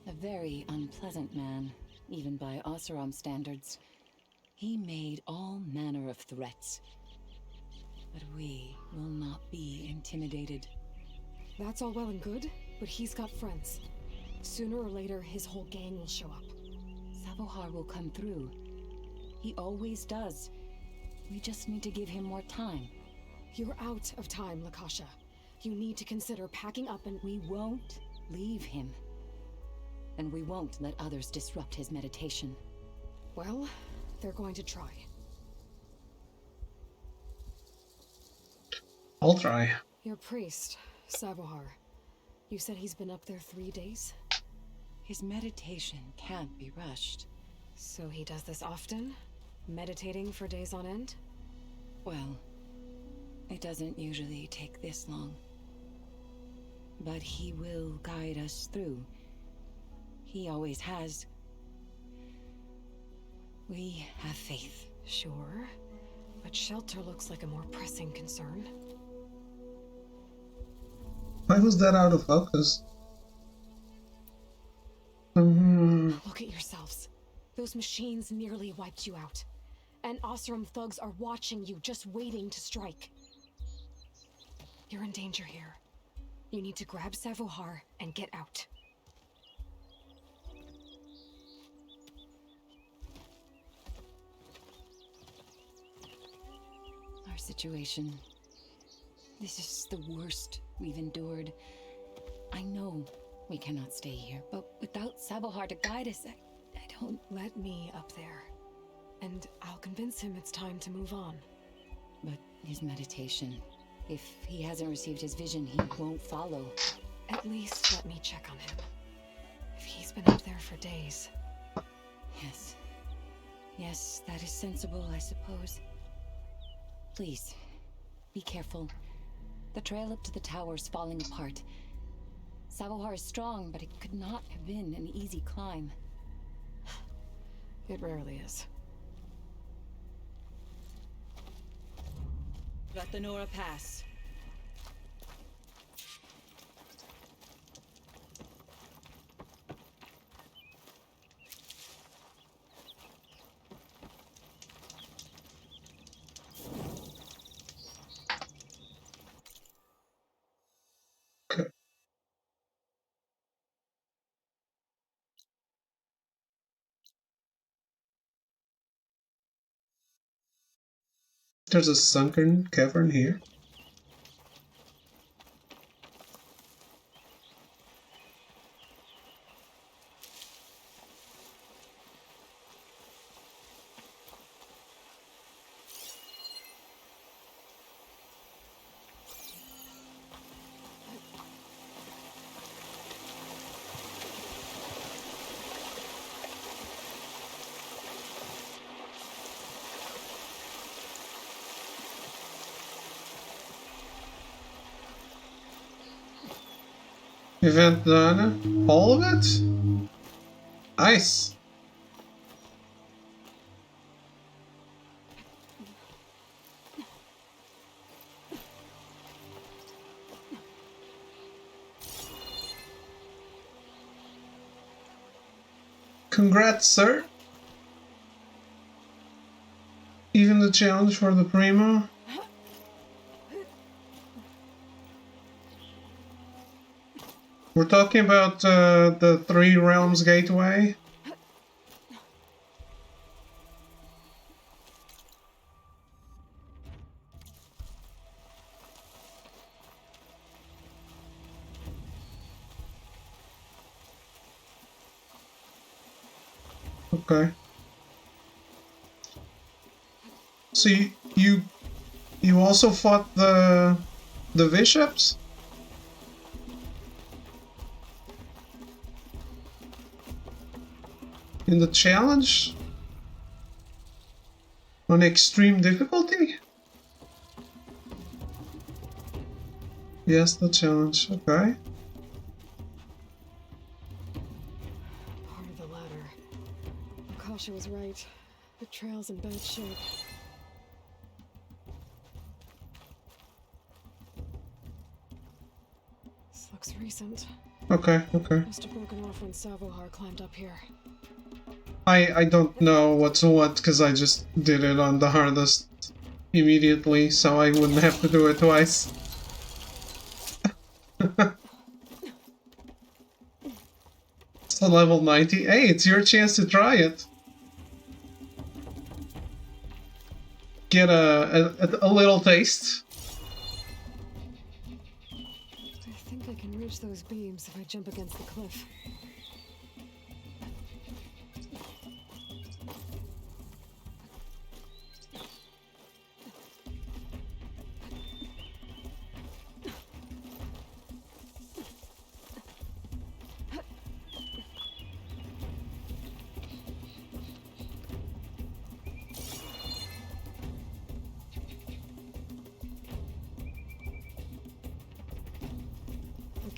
A very unpleasant man, even by Oseram standards. He made all manner of threats. But we will not be intimidated. That's all well and good, but he's got friends. Sooner or later, his whole gang will show up. Savohar will come through. He always does. We just need to give him more time. You're out of time, Lakasha. You need to consider packing up and... We won't leave him. And we won't let others disrupt his meditation. Well, they're going to try. I'll try. Your priest, Savohar. You said he's been up there 3 days? His meditation can't be rushed. So he does this often? Meditating for days on end? Well, it doesn't usually take this long. But he will guide us through. He always has. We have faith. Sure, but shelter looks like a more pressing concern. Why was that out of focus? Look at yourselves. Those machines nearly wiped you out. And Oseram thugs are watching you, just waiting to strike. You're in danger here. You need to grab Savohar and get out. Our situation. This is the worst we've endured. I know we cannot stay here, but without Savohar to guide us, I don't... Let me up there. And I'll convince him it's time to move on. But his meditation... If he hasn't received his vision, he won't follow. At least let me check on him. If he's been up there for days. Yes. Yes, that is sensible, I suppose. Please, be careful. The trail up to the tower's falling apart. Savohar is strong, but it could not have been an easy climb. It rarely is. Let the Nora pass. There's a sunken cavern here. Event done. All of it? Nice. Congrats, sir. Even the challenge for the Primo. We're talking about the Three Realms Gateway. Okay. So you also fought the bishops? In the challenge? On extreme difficulty? Yes, the challenge, okay. Part of the ladder. Lakasha was right. The trail's in bad shape. This looks recent. Okay, okay. Must have broken off when Savohar climbed up here. I don't know what's what because I just did it on the hardest immediately, so I wouldn't have to do it twice. It's a level 90. Hey, it's your chance to try it. Get a little taste. dodge those beams if I jump against the cliff.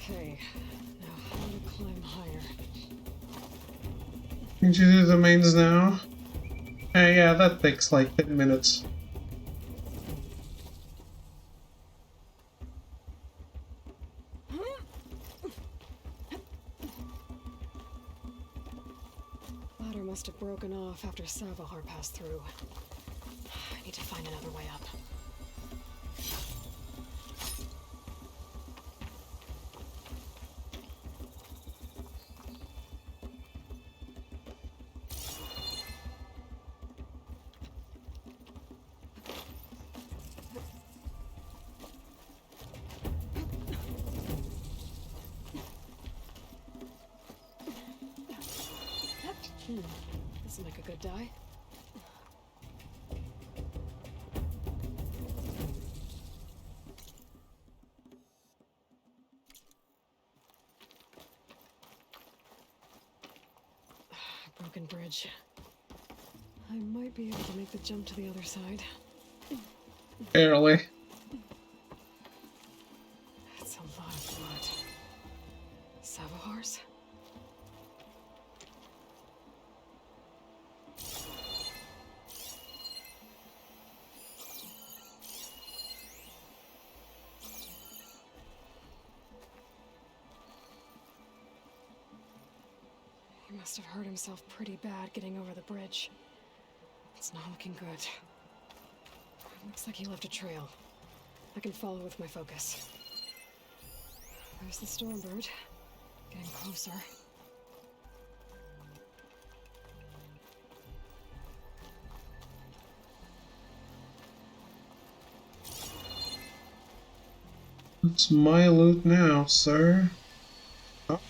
Okay, now how to climb higher? Can you do the mains now? Yeah, that takes like 10 minutes. Ladder must have broken off after Savahar passed through. I need to find another way up. This will make a good die. Broken bridge. I might be able to make the jump to the other side. Barely. That's a lot of blood. Savahars? He must have hurt himself pretty bad getting over the bridge. It's not looking good. Looks like he left a trail. I can follow with my focus. There's the Stormbird. Getting closer. It's my loot now, sir. Oh.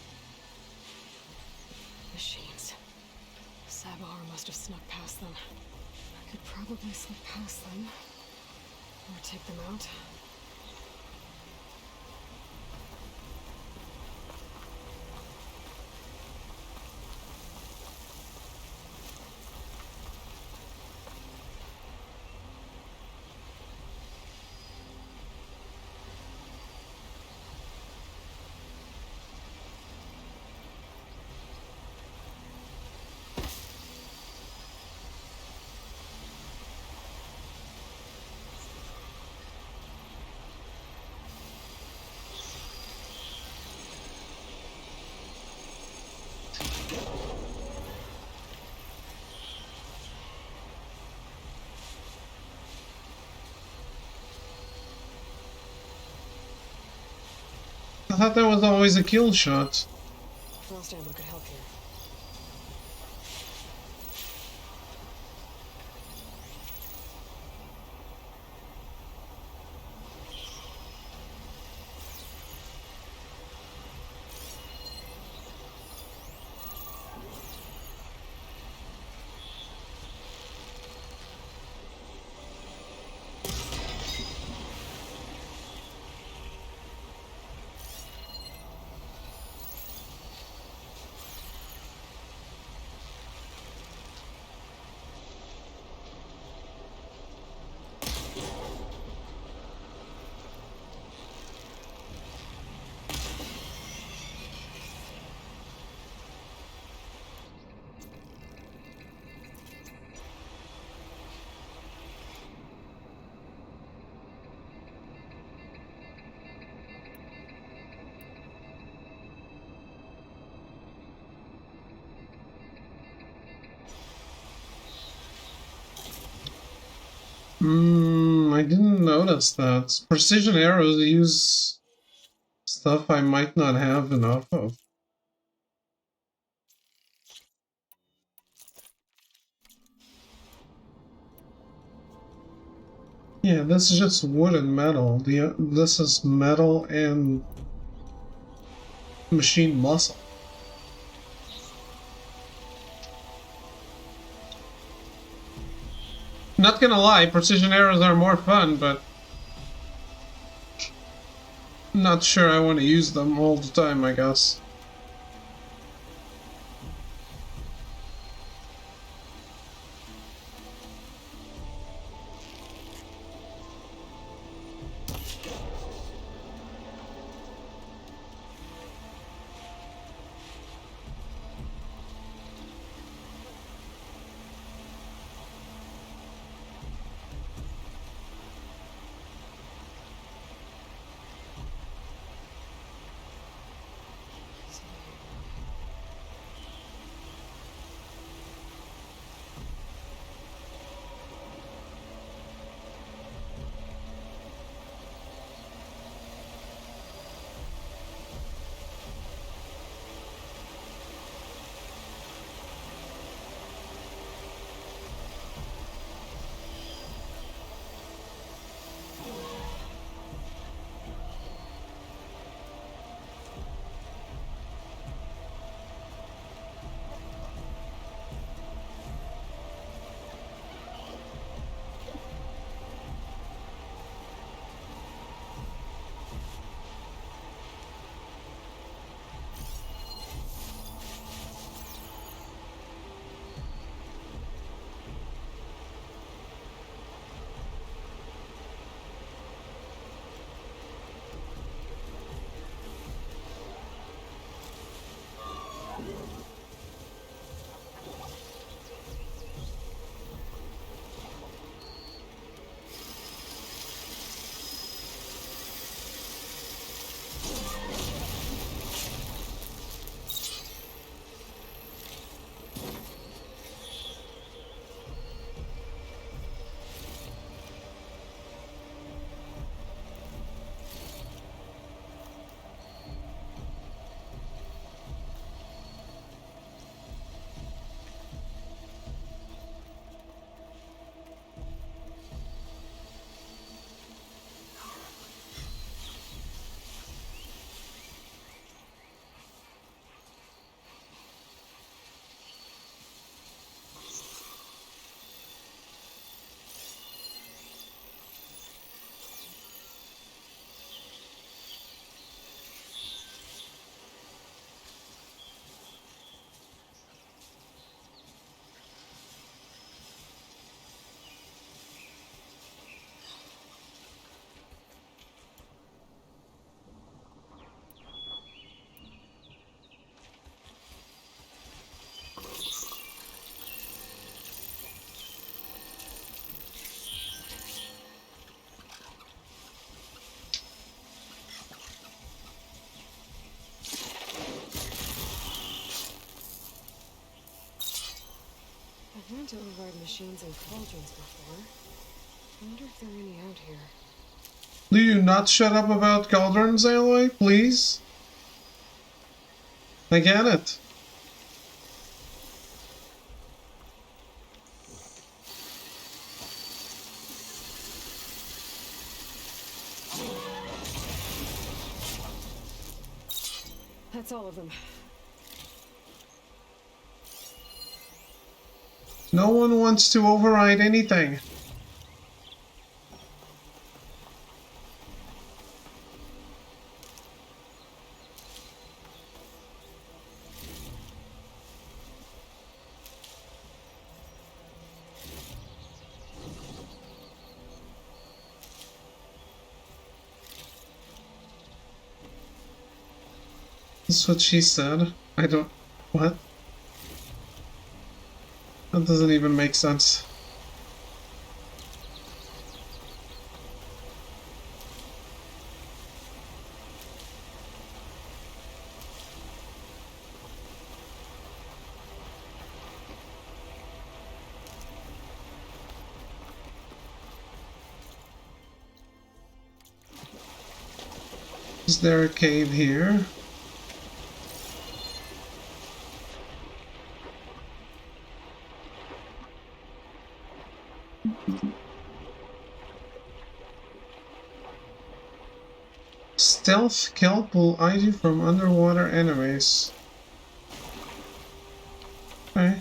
Machines. Savahar must have snuck past them. I could probably slip past them. Or take them out. I thought that was always a kill shot. Frost ammo could help here. I didn't notice that. Precision arrows use stuff I might not have enough of. Yeah, this is just wood and metal. This is metal and machine muscle. Not gonna lie, precision arrows are more fun, but not sure I want to use them all the time, I guess. I've learned to override machines and cauldrons before. I wonder if there are any out here. Do you not shut up about cauldrons, Aloy, please? I get it. That's all of them. No one wants to override anything. That's what she said. I don't... What? That doesn't even make sense. Is there a cave here? Stealth kelp will hide you from underwater enemies. Okay.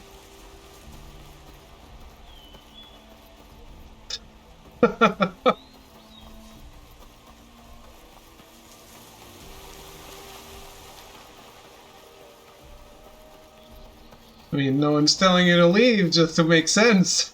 I mean, no one's telling you to leave just to make sense.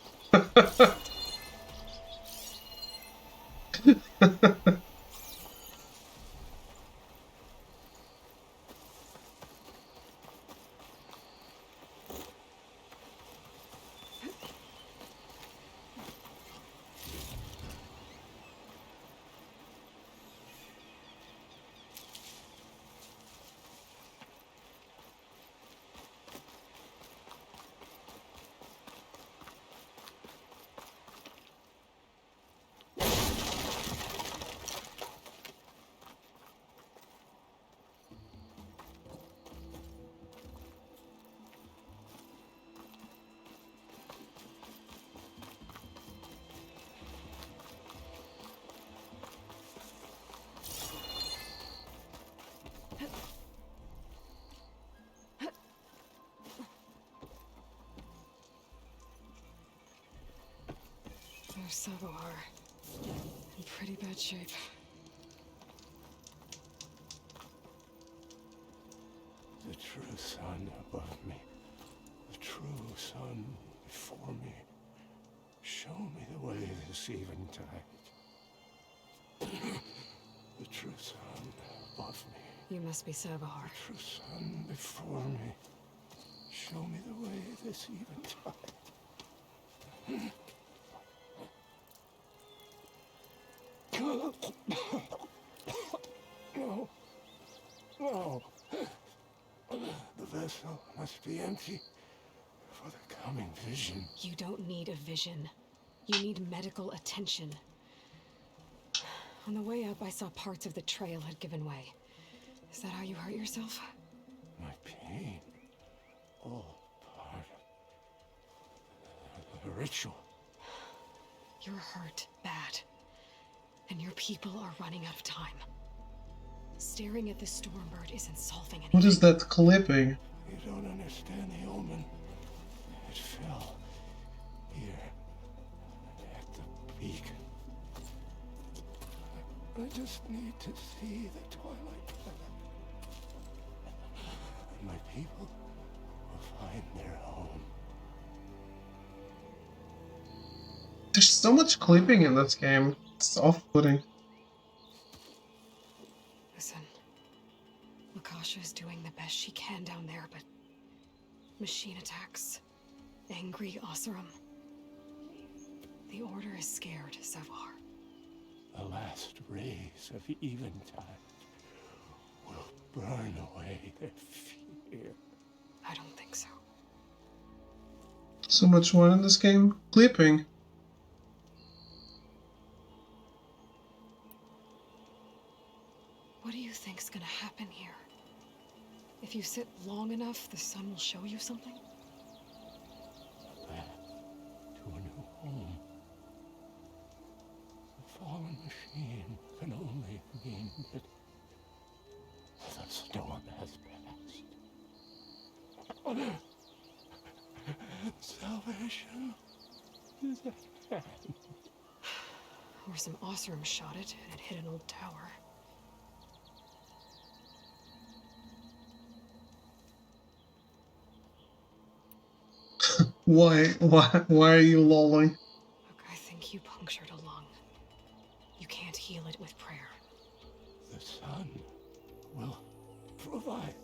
There's Sabohar. In pretty bad shape. The true sun above me. The true sun before me. Show me the way this eventide. The true sun above me. You must be Sabohar. The true sun before me. Show me the way this eventide. No. No. The vessel must be empty for the coming vision. You don't need a vision. You need medical attention. On the way up, I saw parts of the trail had given way. Is that how you hurt yourself? My pain. All part of the ritual. You're hurt bad. And your people are running out of time. Staring at the Stormbird isn't solving anything. What is that clipping? You don't understand the omen. It fell here at the beacon. I just need to see the twilight planet. And my people will find their home. There's so much clipping in this game. It's off-putting. Listen, Lakasha is doing the best she can down there, but machine attacks, angry Oseram. The Order is scared, Savar. The last rays of eventide will burn away their fear. I don't think so. So much more in this game. Clipping. What do you think's gonna happen here? If you sit long enough, the sun will show you something? A path to a new home. The fallen machine can only mean that the storm has passed. Salvation is at hand. Or some Oseram shot it, and it hit an old tower. Why are you lolling? Look, I think you punctured a lung. You can't heal it with prayer. The sun will provide.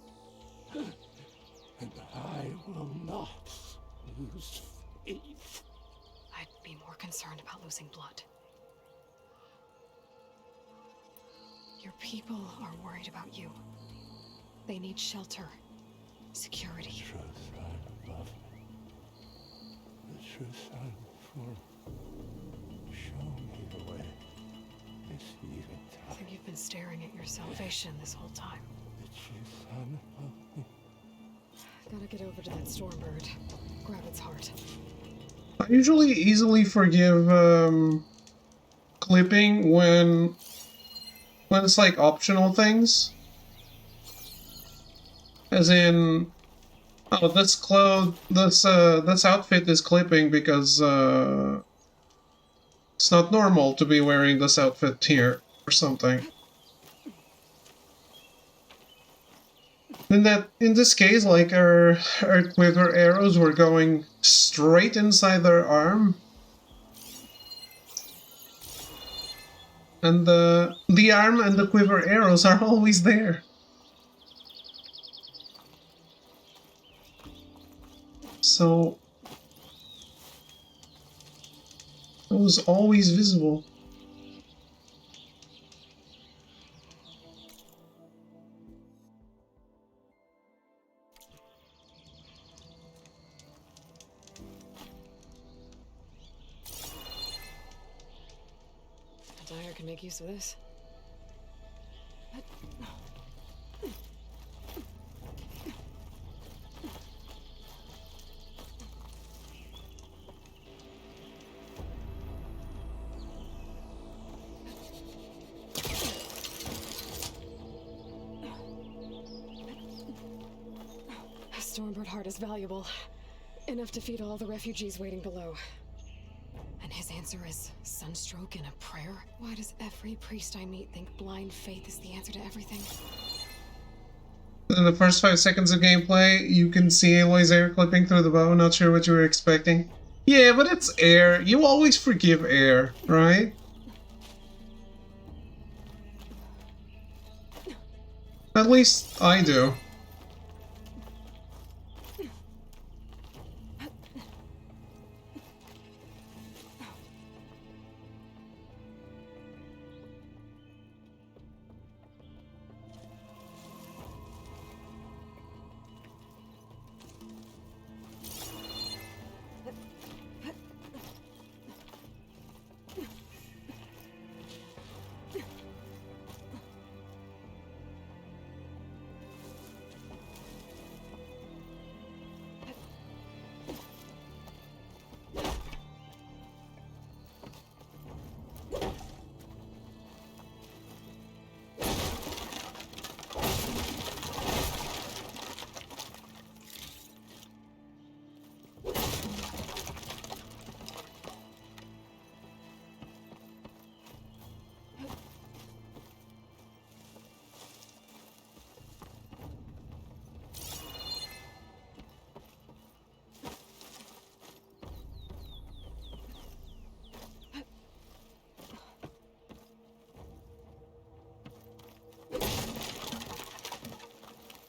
And I will not lose faith. I'd be more concerned about losing blood. Your people are worried about you. They need shelter, security. The true sun above me. The true sun before me. Show me the way. This eventide. I think you've been staring at your salvation this whole time. The true sun above me. Gotta get over to that Stormbird. Grab its heart. I usually easily forgive clipping when when it's like optional things. As in, oh, this outfit is clipping because it's not normal to be wearing this outfit here or something. In this case, like our quiver arrows were going straight inside their arm. And the arm and the quiver arrows are always there. So it was always visible. Dyer can make use of this. A Stormbird heart is valuable. Enough to feed all the refugees waiting below. And his answer is sunstroke and a prayer? Why does every priest I meet think blind faith is the answer to everything? In the first 5 seconds of gameplay, you can see Aloy's air clipping through the bow. Not sure what you were expecting. Yeah, but it's air. You always forgive air, right? At least I do.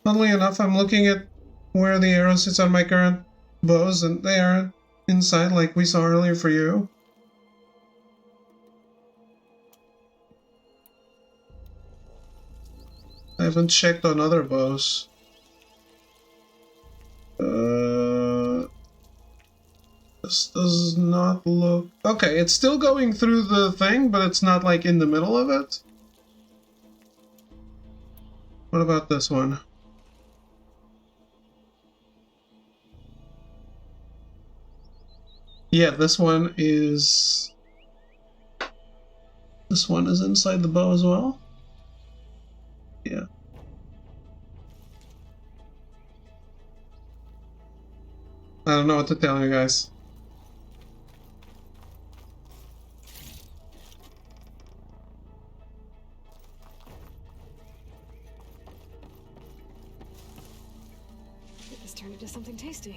Funnily enough, I'm looking at where the arrow sits on my current bows, and they aren't inside like we saw earlier for you. I haven't checked on other bows. This does not look... Okay, it's still going through the thing, but it's not like in the middle of it. What about this one? Yeah, this one is inside the bow as well? Yeah. I don't know what to tell you guys. Get this turned into something tasty.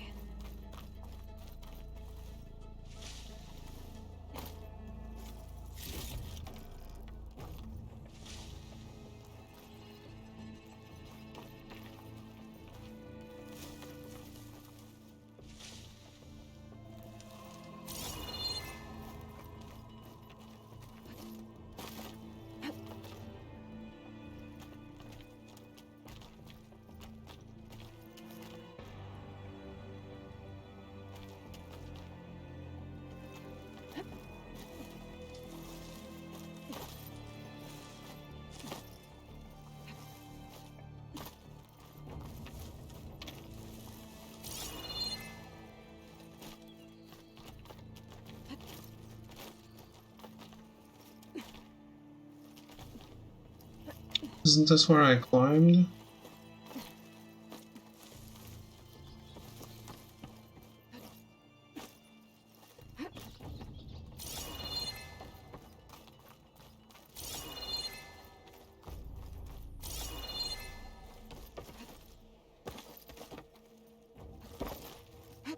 Isn't this where I climbed?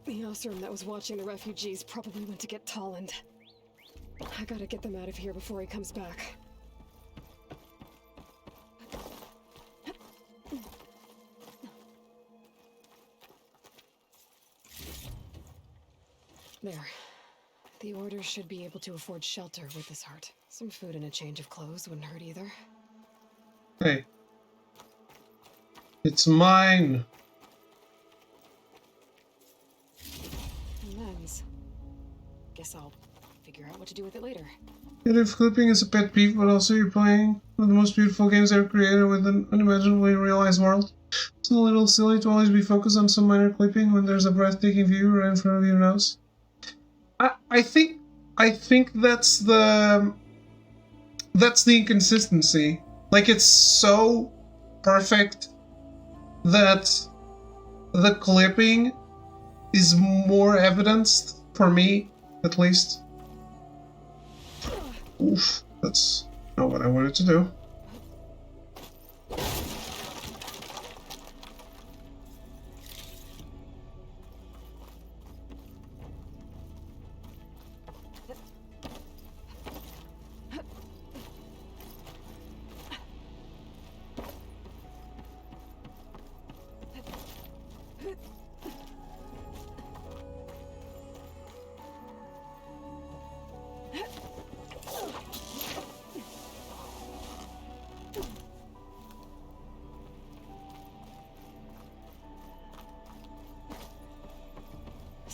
The Osram that was watching the refugees probably went to get Tolland. I gotta get them out of here before he comes back. There. The Order should be able to afford shelter with this heart. Some food and a change of clothes wouldn't hurt either. Hey. It's mine! Lens. Guess I'll figure out what to do with it later. And if clipping is a pet peeve, but also you're playing one of the most beautiful games ever created with an unimaginably realized world, it's a little silly to always be focused on some minor clipping when there's a breathtaking view right in front of your nose. I think that's the inconsistency. Like, it's so perfect that the clipping is more evidenced, for me, at least. Oof, that's not what I wanted to do.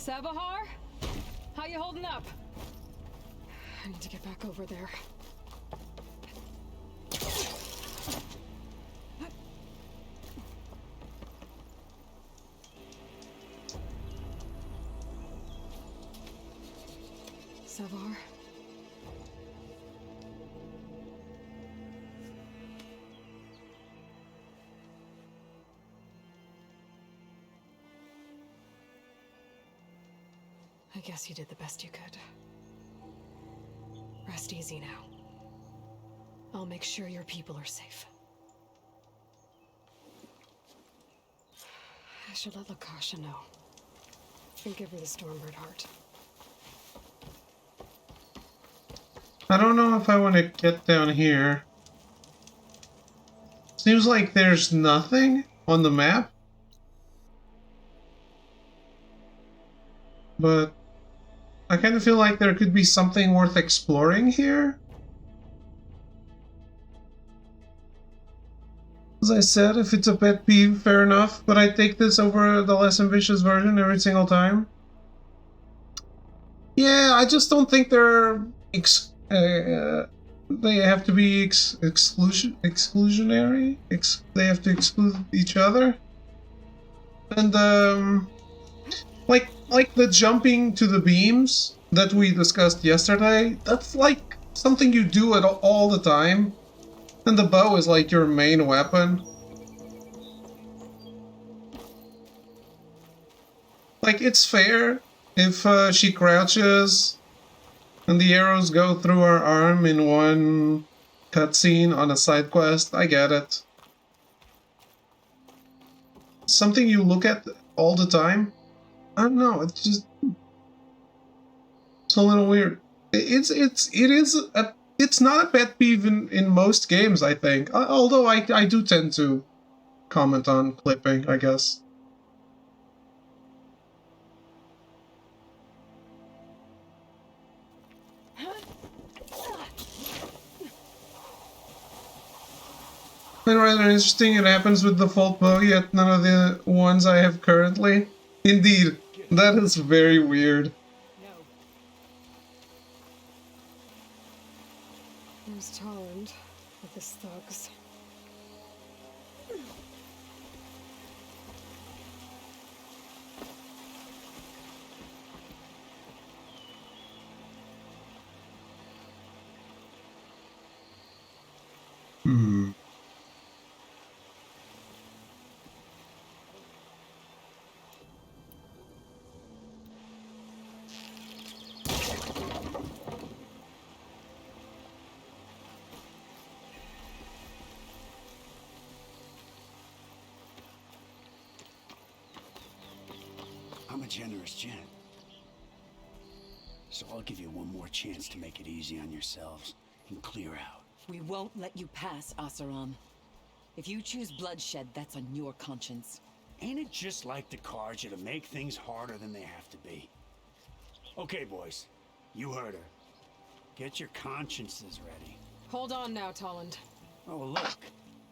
Sabahar? How you holding up? I need to get back over there. Savar? I guess you did the best you could. Rest easy now. I'll make sure your people are safe. I should let Lakasha know. And give her the Stormbird heart. I don't know if I want to get down here. Seems like there's nothing on the map. But I kind of feel like there could be something worth exploring here. As I said, if it's a pet peeve, fair enough, but I take this over the less ambitious version every single time. Yeah, I just don't think they're they have to be exclusionary. They have to exclude each other. And like the jumping to the beams that we discussed yesterday, that's like something you do it all the time. And the bow is like your main weapon. Like, it's fair if she crouches and the arrows go through her arm in one cutscene on a side quest. I get it. Something you look at all the time. I don't know, it's just... it's a little weird. It's not a pet peeve in most games, I think. Although I do tend to comment on clipping, I guess. And rather interesting, it happens with the Fault bow, yet none of the ones I have currently. Indeed, that is very weird. There's Tolland with his thugs. a generous gent. So I'll give you one more chance to make it easy on yourselves and clear out. We won't let you pass, Asaram. If you choose bloodshed, that's on your conscience. Ain't it just like the Carja to make things harder than they have to be? Okay, boys. You heard her. Get your consciences ready. Hold on now, Tolland. Oh, look.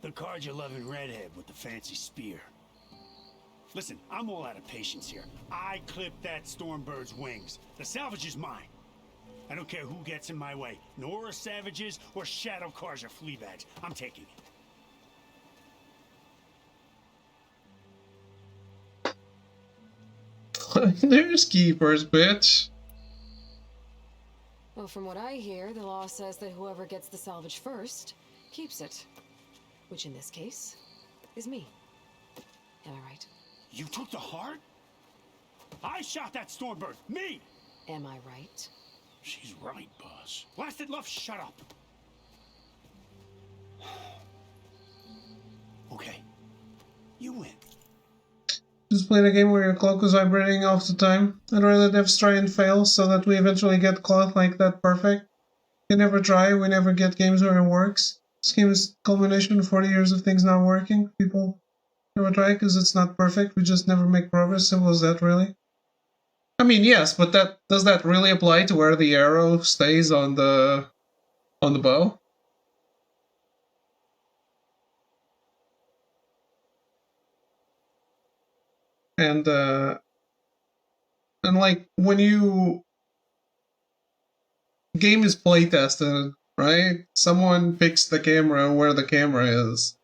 The Carja-loving redhead with the fancy spear. Listen, I'm all out of patience here. I clipped that Stormbird's wings. The salvage is mine. I don't care who gets in my way. Nora savages or Shadow Carja fleabags. I'm taking it. There's keepers, bitch. Well, from what I hear, the law says that whoever gets the salvage first keeps it. Which in this case is me. Am I right? You took the heart? I shot that Stormbird. Me! Am I right? She's right, boss. Blasted Luff, shut up. Okay. You win. Just playing a game where your clock is vibrating all the time. I'd rather devs try and fail so that we eventually get clock like that perfect. We never try, we never get games where it works. This game is a culmination of 40 years of things not working. People never try because it's not perfect, we just never make progress. Simple as that, really. I mean, yes, but does that really apply to where the arrow stays on the bow? And like when game is playtested, right? Someone picks the camera where the camera is.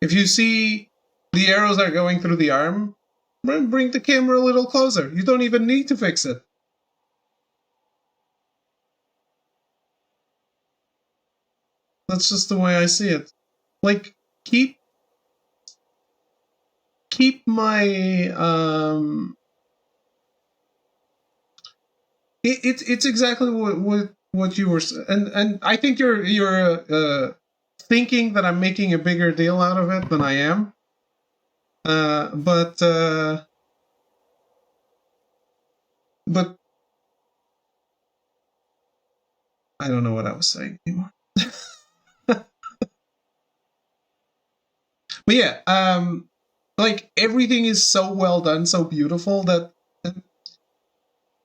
If you see the arrows are going through the arm, bring the camera a little closer. You don't even need to fix it. That's just the way I see it. Like, keep my it's exactly what you were, and I think you're thinking that I'm making a bigger deal out of it than I am. But I don't know what I was saying anymore. But yeah, like everything is so well done, so beautiful that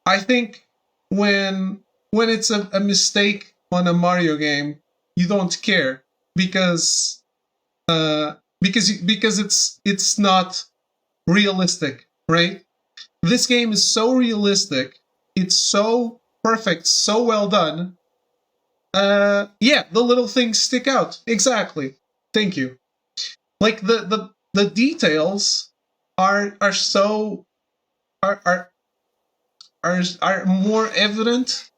I think when it's a mistake on a Mario game, you don't care because it's not realistic, right? This game is so realistic, it's so perfect, so well done. Yeah, the little things stick out. Exactly. Thank you. Like the details are more evident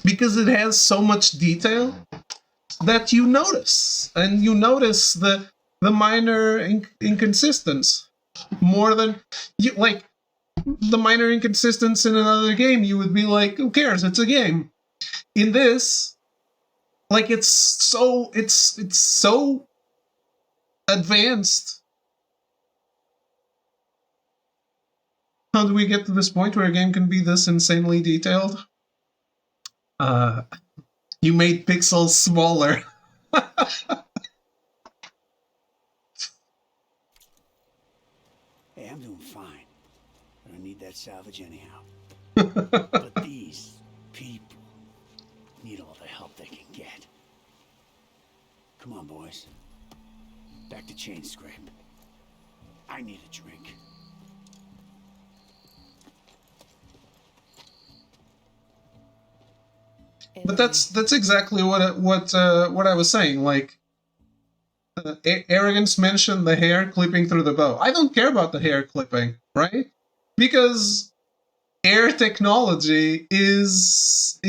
because it has so much detail that you notice, and you notice the minor inconsistencies more than you like the minor inconsistencies in another game. You would be like, who cares? It's a game. In this, like it's so advanced. How do we get to this point where a game can be this insanely detailed? You made pixels smaller. Hey, I'm doing fine. I don't need that salvage anyhow. But these people need all the help they can get. Come on, boys. Back to Chain Scrape. I need a drink. But that's exactly what I was saying. Like, Arrogance mentioned the hair clipping through the bow. I don't care about the hair clipping, right? Because air technology is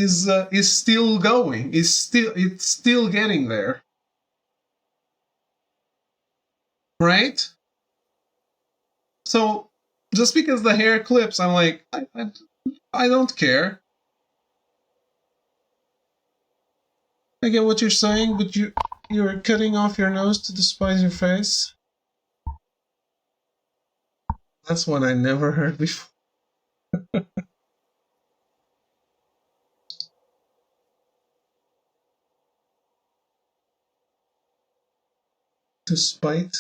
still going. It's still getting there, right? So just because the hair clips, I'm like, I don't care. I get what you're saying, but you're cutting off your nose to despise your face. That's one I never heard before. To spite?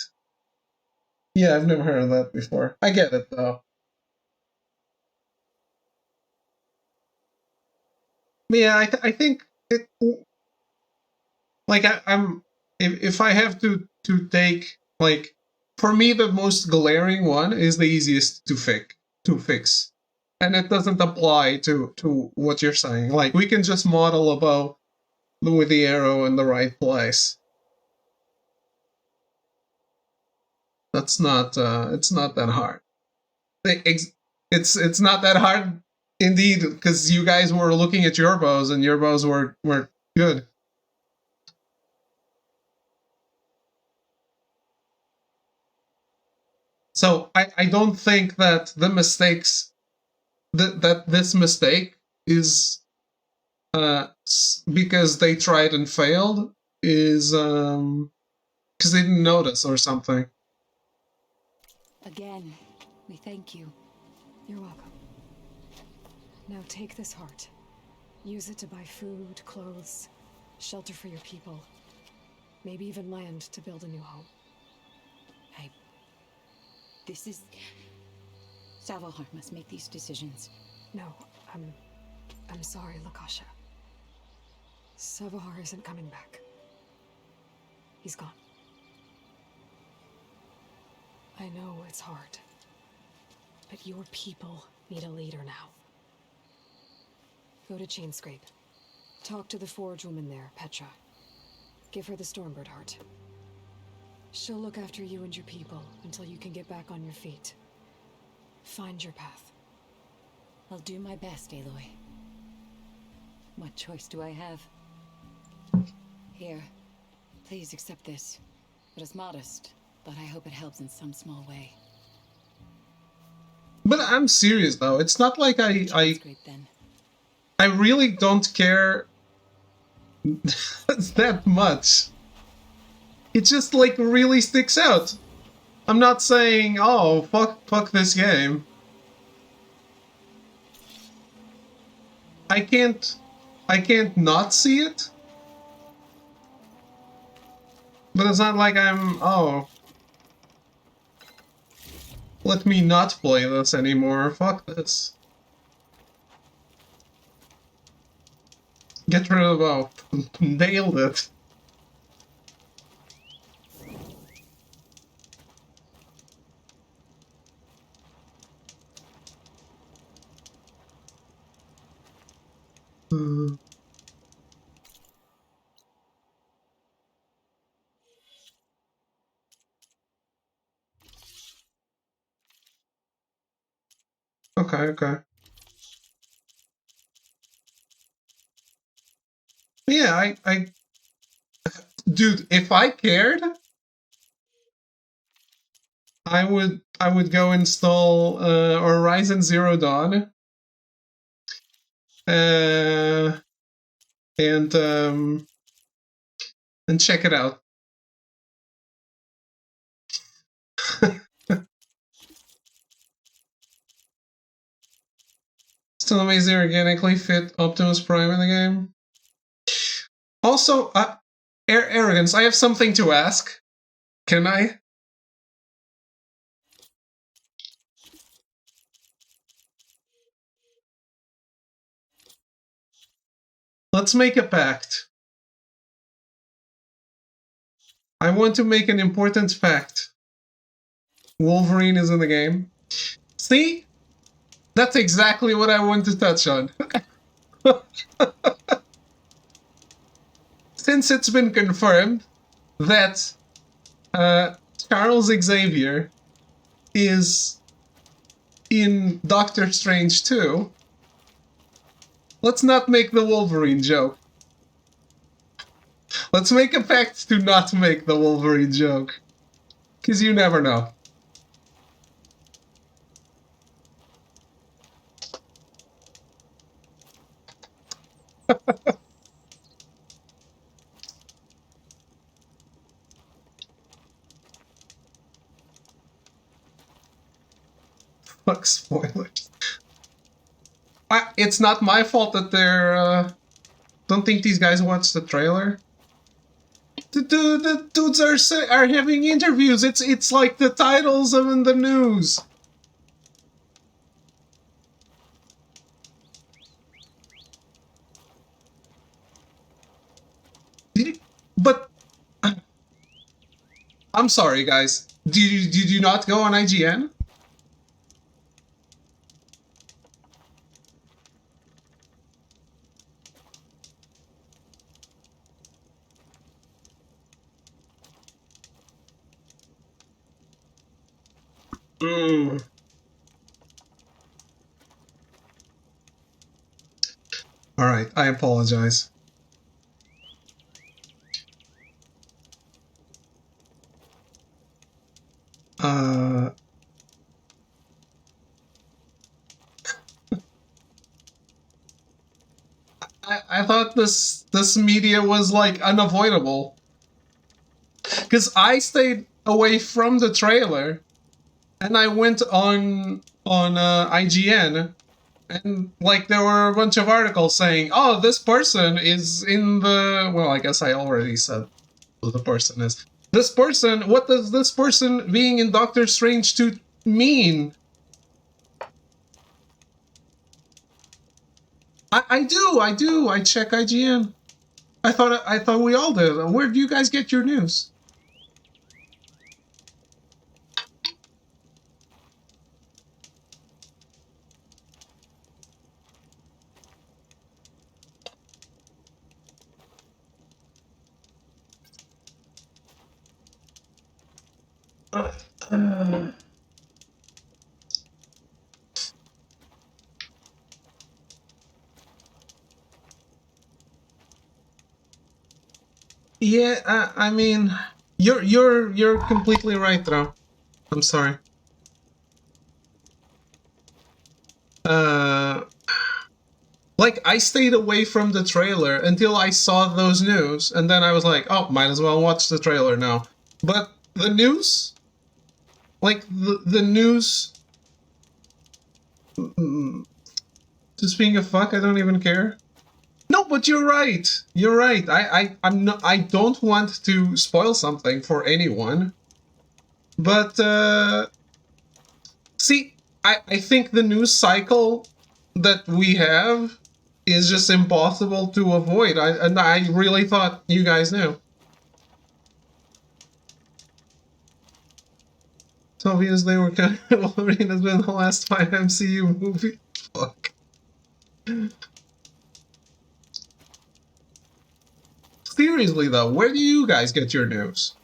Yeah, I've never heard of that before. I get it though. Yeah, I think it. Like I'm, if I have to take, like, for me the most glaring one is the easiest to fix, and it doesn't apply to what you're saying. Like, we can just model a bow with the arrow in the right place. That's not it's not that hard. It's not that hard indeed, because you guys were looking at your bows and your bows were good. So I don't think that the mistakes that this mistake is because they tried and failed, is because they didn't notice or something. Again, we thank you. You're welcome. Now take this heart. Use it to buy food, clothes, shelter for your people. Maybe even land to build a new home. This is... Salvahar must make these decisions. No, I'm sorry, Lakasha. Savahar isn't coming back. He's gone. I know it's hard, but your people need a leader now. Go to Chainscrape. Talk to the forge woman there, Petra. Give her the Stormbird heart. She'll look after you and your people until you can get back on your feet. Find your path. I'll do my best, Aloy. What choice do I have? Here, please accept this. It is modest, but I hope it helps in some small way. But I'm serious though. It's not like I really don't care that much. It just, like, really sticks out. I'm not saying, oh, fuck this game. I can't not see it. But it's not like I'm, oh, let me not play this anymore. Fuck this. Get rid of, oh, nailed it. Okay. Yeah, dude, if I cared, I would go install Horizon Zero Dawn, and check it out. Still amazing organically fit Optimus Prime in the game. Also, Arrogance, I have something to ask. Can I? Let's make a pact. I want to make an important pact. Wolverine is in the game. See? That's exactly what I want to touch on. Since it's been confirmed that Charles Xavier is in Doctor Strange 2, let's not make the Wolverine joke. Let's make a pact to not make the Wolverine joke. Because you never know. Fuck spoilers. it's not my fault that they're, don't think these guys watched the trailer. The dudes are having interviews. It's like the titles of in the news. But I'm sorry, guys. Did you not go on IGN? All right, I apologize. I thought this media was like unavoidable, because I stayed away from the trailer, and I went on IGN, and like there were a bunch of articles saying, "Oh, this person is in the..." Well, I guess I already said who the person is. This person, what does this person being in Doctor Strange 2 mean? I do. I check IGN. I thought we all did. Where do you guys get your news? Yeah, I mean, you're completely right, though. I'm sorry. Like, I stayed away from the trailer until I saw those news, and then I was like, oh, might as well watch the trailer now. But the news, like the news, just being a fuck, I don't even care. No, but you're right. You're right. I don't want to spoil something for anyone. But see, I think the news cycle that we have is just impossible to avoid. I really thought you guys knew. It's obvious they were kind of... Wolverine has been the last 5 MCU movie. Fuck. Seriously though, where do you guys get your news?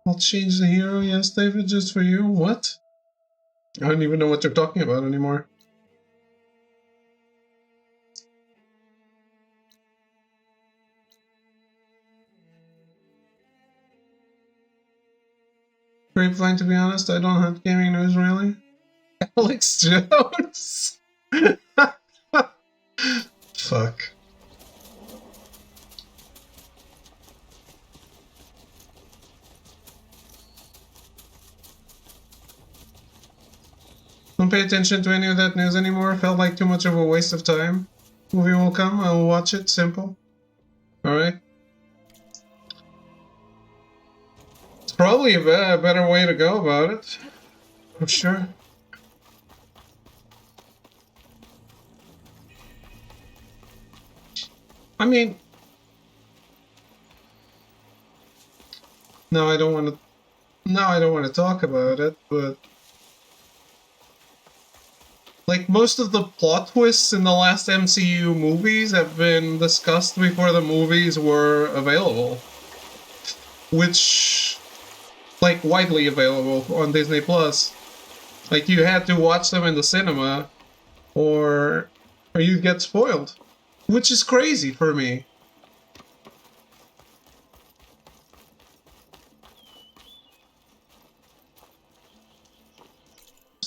I'll change the hero, yes, David, just for you. What? I don't even know what you're talking about anymore. Grapevine, to be honest, I don't have gaming news, really. Alex Jones? Fuck. Don't pay attention to any of that news anymore. Felt like too much of a waste of time. Movie will come, I will watch it. Simple. Alright. It's probably a better way to go about it. For sure. I mean... No, I don't want to... No, I don't want to talk about it, but... Like, most of the plot twists in the last MCU movies have been discussed before the movies were available. Which... like, widely available on Disney+. Like, you had to watch them in the cinema, or you'd get spoiled. Which is crazy for me.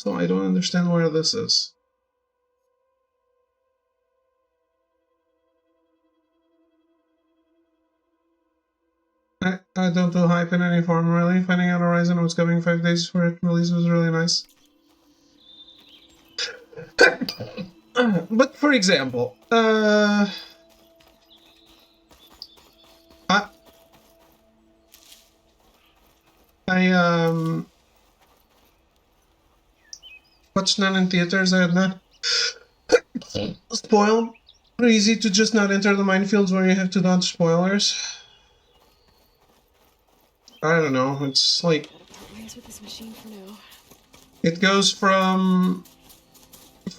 Also, I don't understand where this is. I don't do hype in any form, really. Finding out Horizon was coming 5 days before it release was really nice. But for example, I watched none in theaters. I had not spoiled. Pretty easy to just not enter the minefields where you have to dodge spoilers. I don't know. It's like With this machine for now. it goes from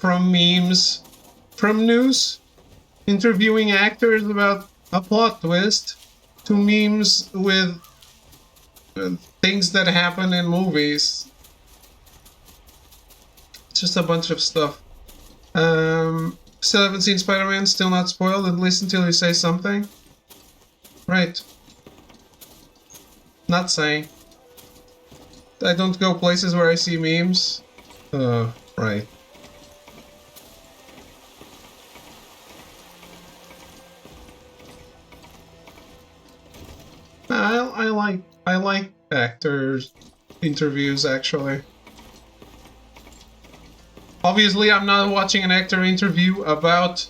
memes, from news, interviewing actors about a plot twist, to memes with things that happen in movies. It's just a bunch of stuff. Still haven't seen Spider-Man, still not spoiled, at least until you say something. Right. Not saying. I don't go places where I see memes. Right. I like actors' interviews, actually. Obviously, I'm not watching an actor interview about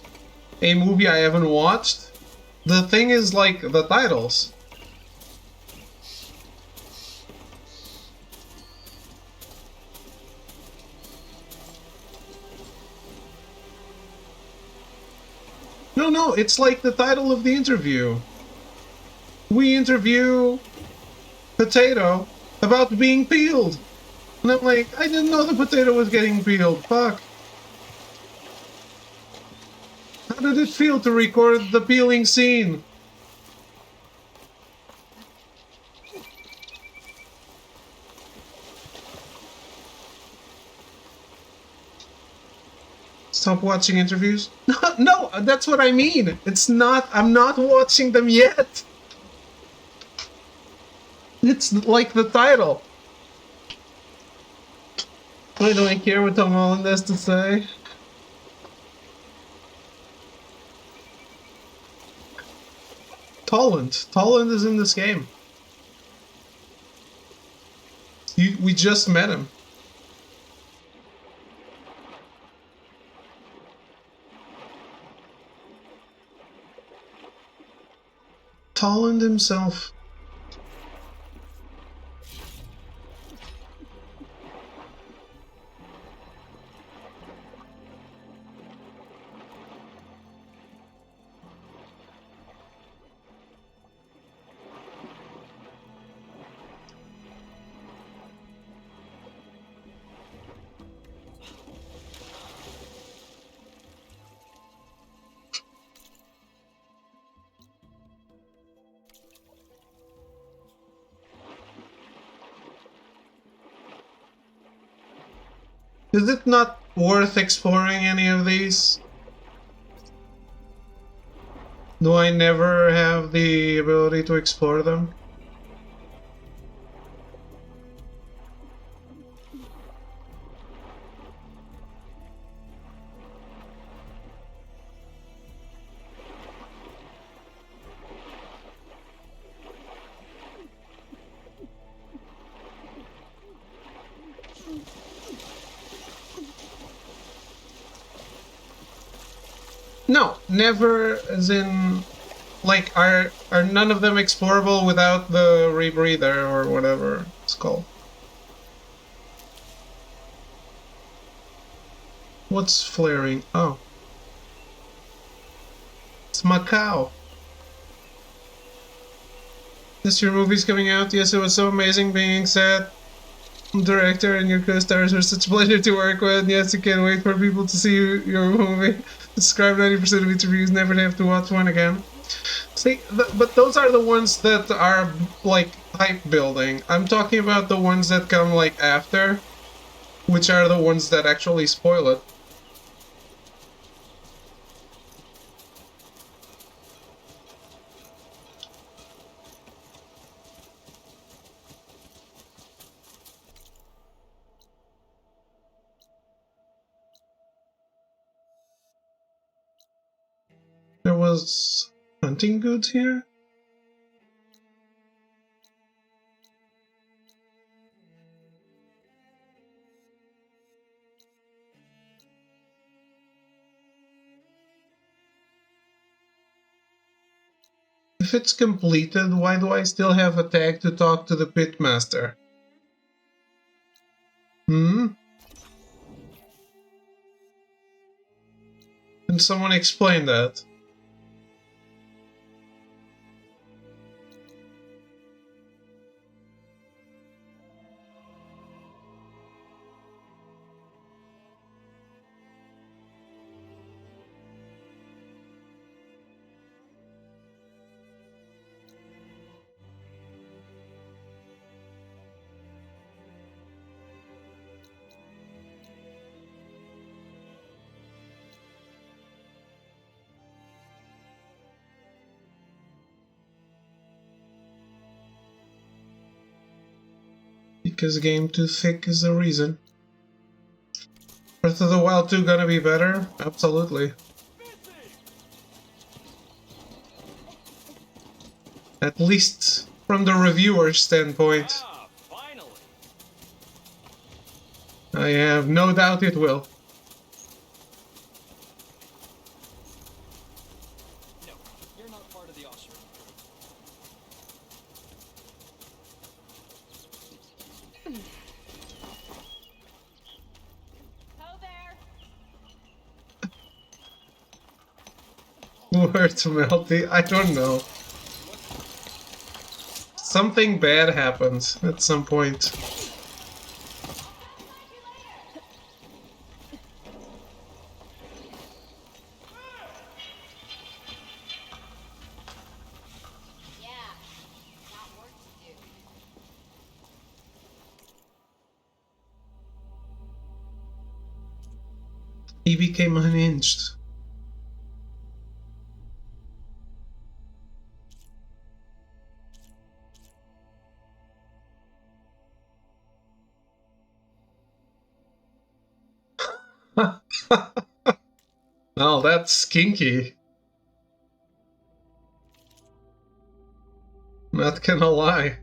a movie I haven't watched. The thing is, like, the titles. No, it's like the title of the interview. We interview Potato about being peeled. And I'm like, I didn't know the potato was getting peeled. Fuck. How did it feel to record the peeling scene? Stop watching interviews? No, that's what I mean. It's not, I'm not watching them yet. It's like the title. Why do I care what Tom Holland has to say? Tolland is in this game. We just met him. Tolland himself. Is it not worth exploring any of these? Do I never have the ability to explore them? No, never as in, like, are none of them explorable without the rebreather or whatever it's called? What's flaring? Oh. It's Macau. Yes, your movie's coming out. Yes, it was so amazing being set. Director and your co-stars were such a pleasure to work with. Yes, you can't wait for people to see your movie. Subscribe 90% of its reviews, never have to watch one again. See, but those are the ones that are, like, hype building. I'm talking about the ones that come, like, after, which are the ones that actually spoil it. sells hunting goods here? If it's completed, why do I still have a tag to talk to the pitmaster? Can someone explain that? Because game too thick is the reason. Breath of the Wild 2 gonna be better? Absolutely. At least from the reviewer's standpoint. I have no doubt it will. Words melty? I don't know. Something bad happens at some point. He became unhinged. Oh, that's kinky. Not gonna lie.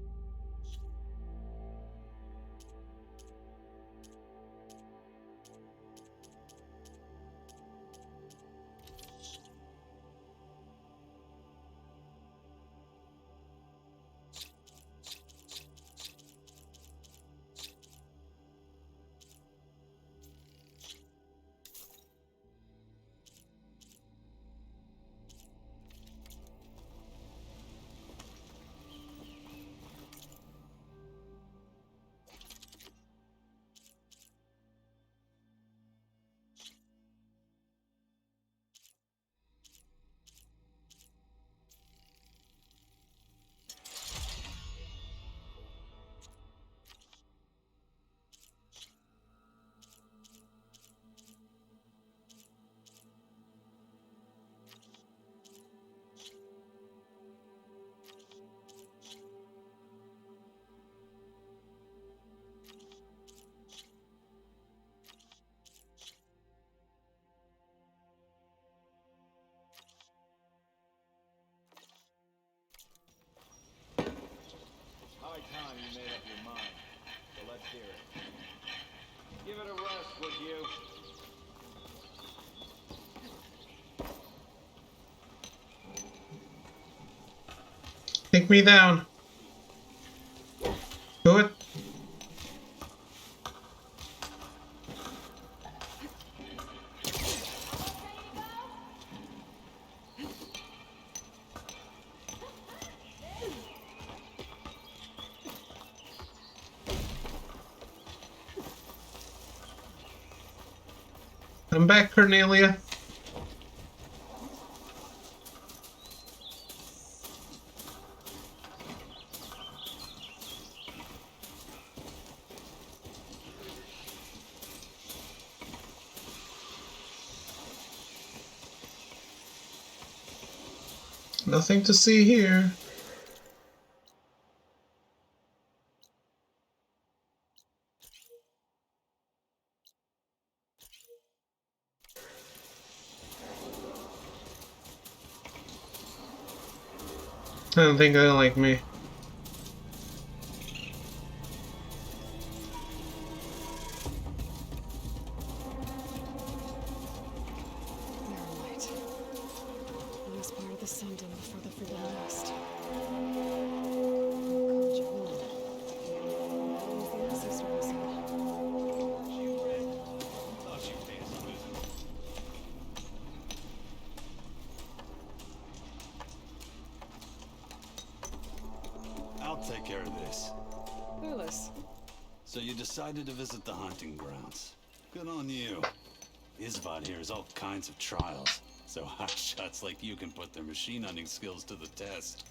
High time you made up your mind. So let's hear it. Give it a rest, would you? Take me down. Do it. I'm back, Cornelia. Nothing to see here. I don't think they like me. Light. On this part of the Sundom before the Forbidden West. I'll take care of this. Clueless. So you decided to visit the hunting grounds. Good on you. Isvad here has all kinds of trials, so hotshots like you can put their machine hunting skills to the test.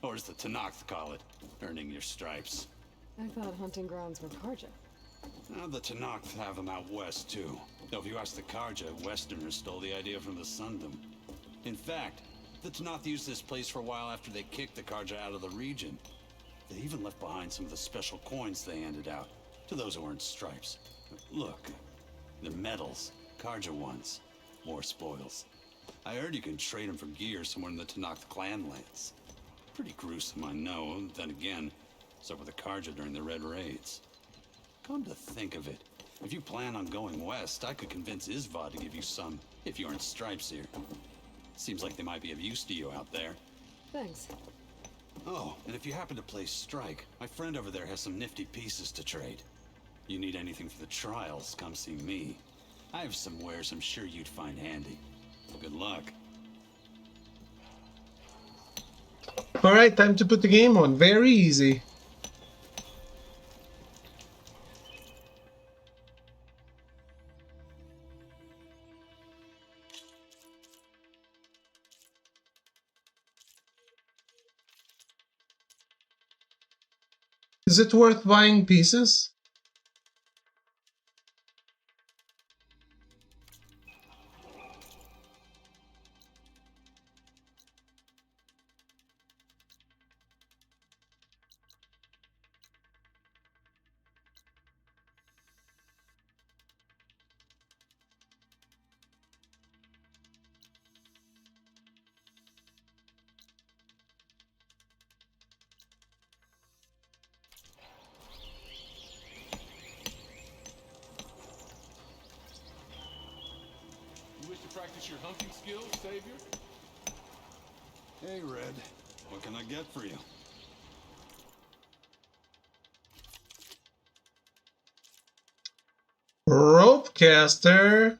Or as the Tenakth call it, earning your stripes. I thought hunting grounds were Karja. Now the Tenakth have them out west too. Though if you ask the Karja, Westerners stole the idea from the Sundom. In fact, the Tenakth used this place for a while after they kicked the Karja out of the region. They even left behind some of the special coins they handed out to those who earned stripes. Look, the medals, Karja ones, more spoils. I heard you can trade them for gear somewhere in the Tenakth clan lands. Pretty gruesome, I know. Then again, so were the Karja during the Red Raids. Come to think of it, if you plan on going west, I could convince Isvad to give you some, if you earn stripes here. Seems like they might be of use to you out there. Thanks. Oh, and if you happen to play Strike, my friend over there has some nifty pieces to trade. You need anything for the trials, come see me. I have some wares I'm sure you'd find handy. Good luck. Alright, time to put the game on. Very easy. Is it worth buying pieces? You wish to practice your hunting skills, Savior? Hey, Red. What can I get for you? Rope caster.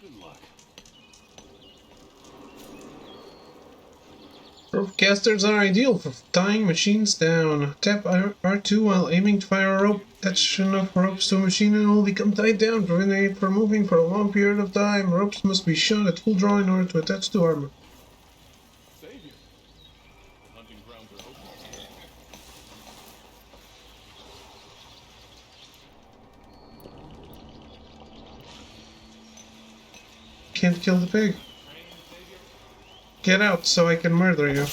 Good luck. Rope casters are ideal for tying machines down. Tap R2 while aiming to fire a rope. Attach enough ropes to a machine and it will become tied down, preventing it from moving for a long period of time. Ropes must be shot at full draw in order to attach to armor. Savior. The hunting grounds are open. Can't kill the pig. Get out so I can murder you.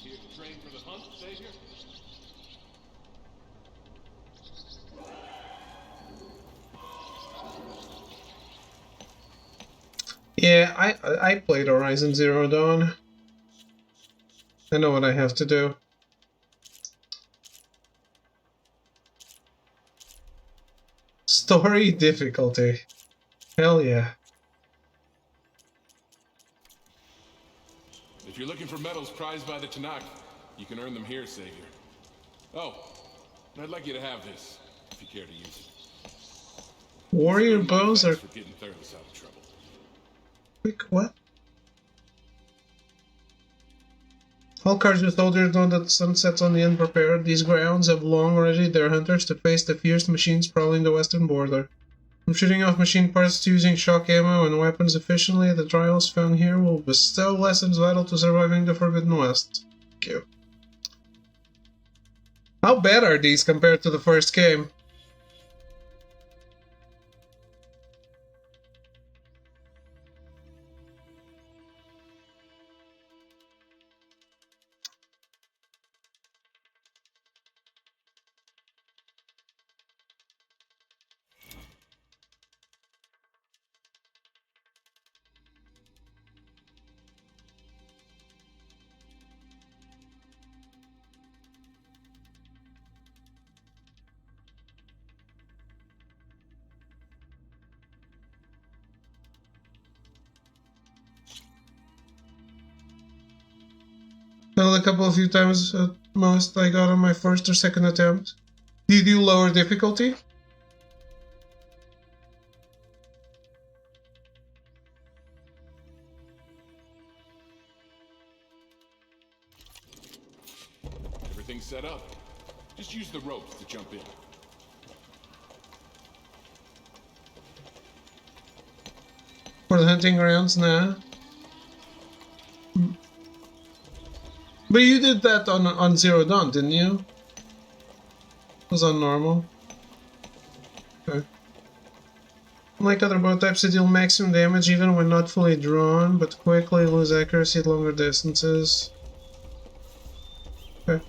Here to train for the hunt, Savior? Yeah, I played Horizon Zero Dawn. I know what I have to do. Story difficulty. Hell yeah. The If you're looking for medals prized by the Tanakh, you can earn them here, Savior. Oh, and I'd like you to have this, if you care to use it. Warrior bows are... For getting Thurles out of trouble. Quick, what? All Carja soldiers know that the sun sets on the unprepared. These grounds have long readied their hunters to face the fierce machines prowling the western border. From shooting off machine parts to using shock ammo and weapons efficiently, the trials found here will bestow lessons vital to surviving the Forbidden West. Thank you. How bad are these compared to the first game? Well, a few times at most I got on my first or second attempt. Do you do lower difficulty? Everything's set up. Just use the ropes to jump in. For the hunting grounds, nah. But you did that on Zero Dawn, didn't you? It was on normal. Okay. Unlike other bow types, they deal maximum damage even when not fully drawn, but quickly lose accuracy at longer distances. Okay.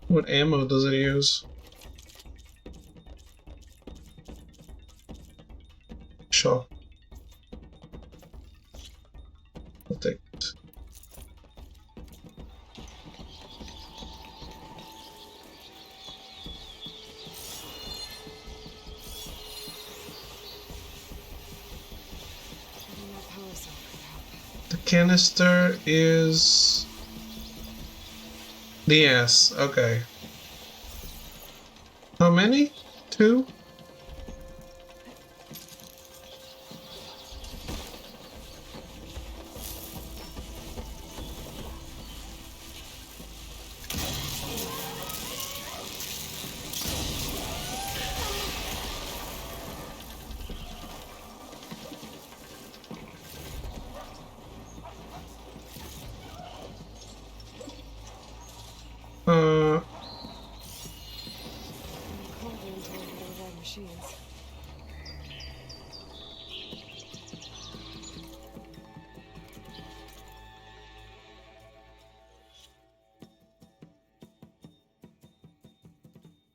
What ammo does it use? Sure. I'll take it. The canister is the S. Okay. How many? 2?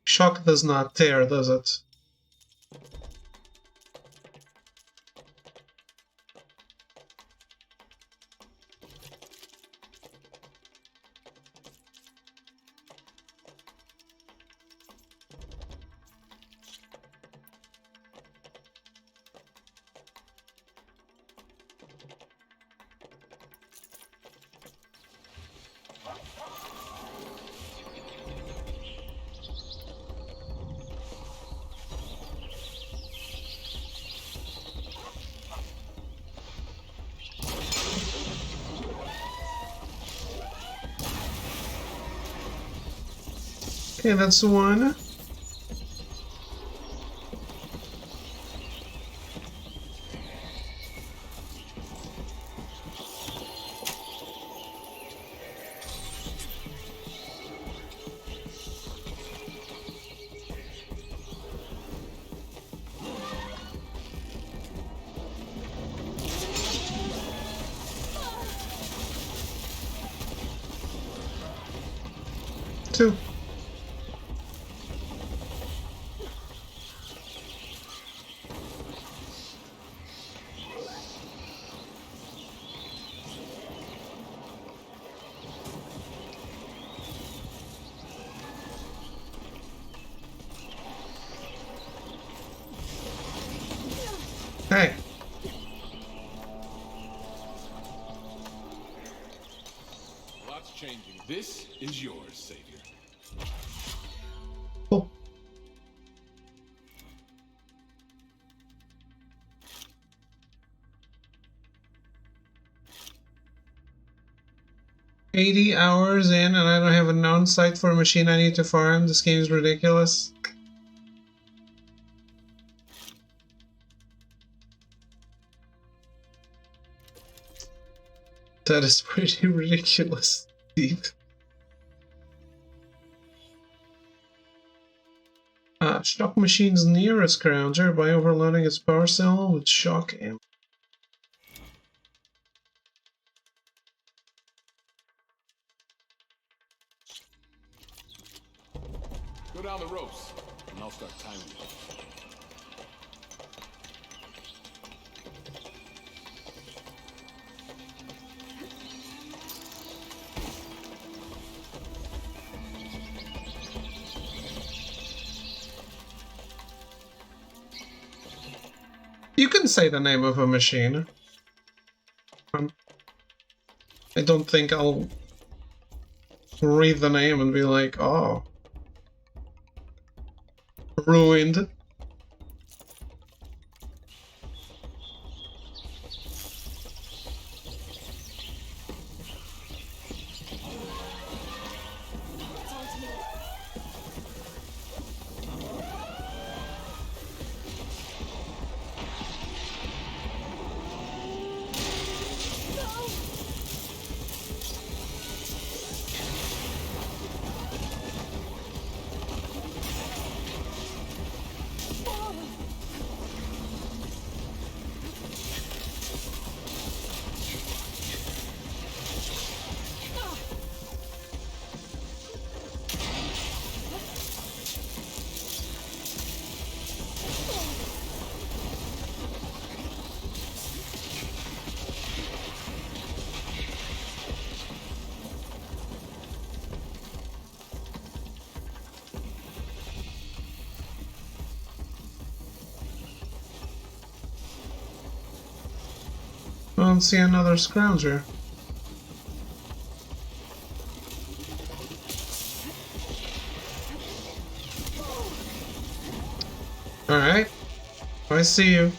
Shock does not tear, does it? Okay, that's one. Two. 80 hours in and I don't have a known site for a machine I need to farm. This game is ridiculous. That is pretty ridiculous, indeed. Shock machine's near a scrounger by overloading its power cell with shock ammo. Go down the ropes, and I'll start timing you. You can say the name of a machine. I don't think I'll read the name and be like, oh. Ruined. I don't see another scrounger. Alright. I see you.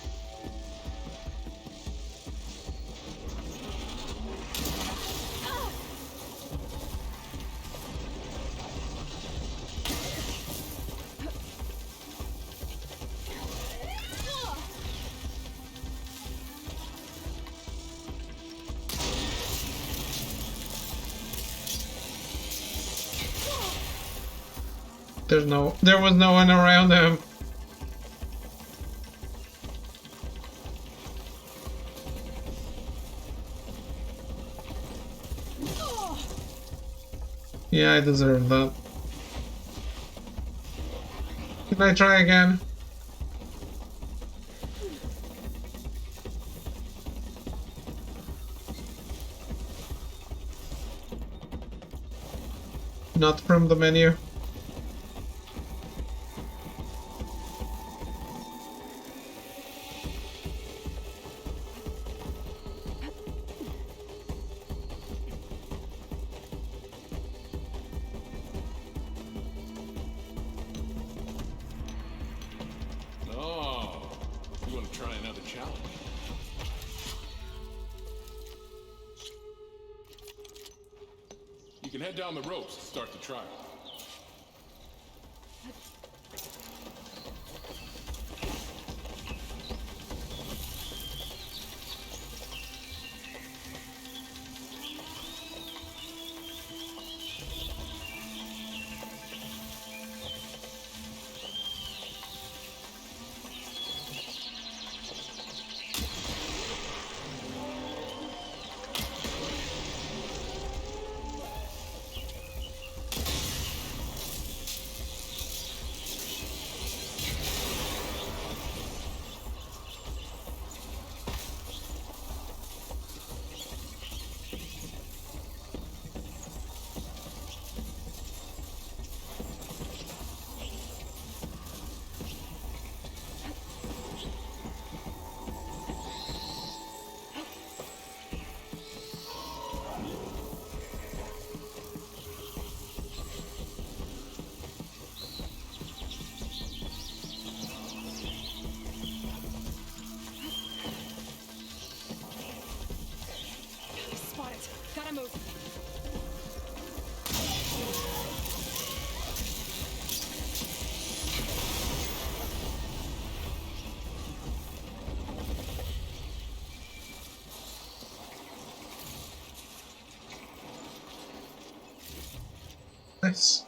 There was no one around him. Yeah, I deserve that. Can I try again? Not from the menu. You can head down the ropes to start the trial. Nice.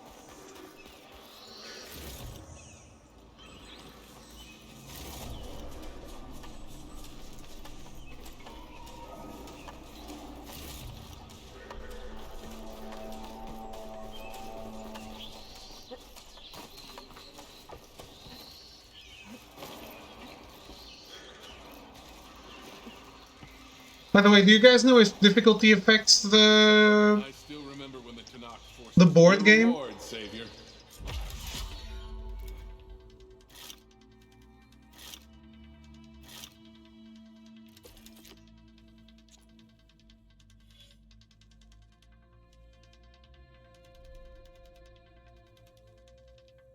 By the way, do you guys know if difficulty affects the board game?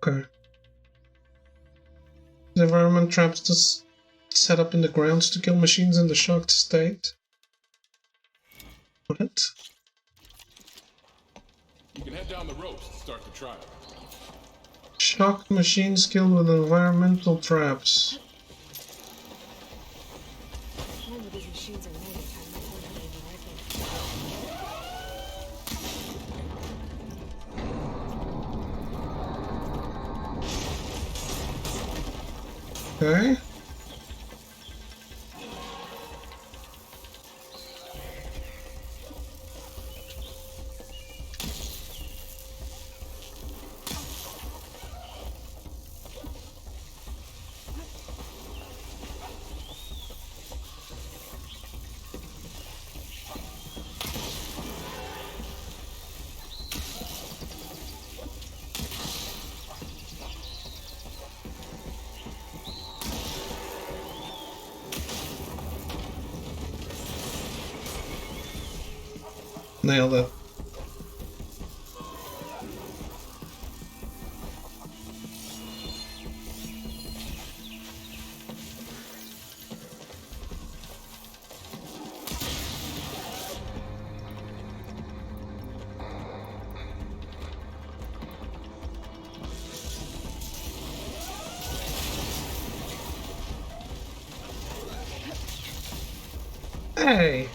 Okay. The environment traps to set up in the grounds to kill machines in the shocked state. What? You can head down the ropes to start the trial. Shocked machines killed with environmental traps. One of these machines are made of Okay. Nailed it. Hey!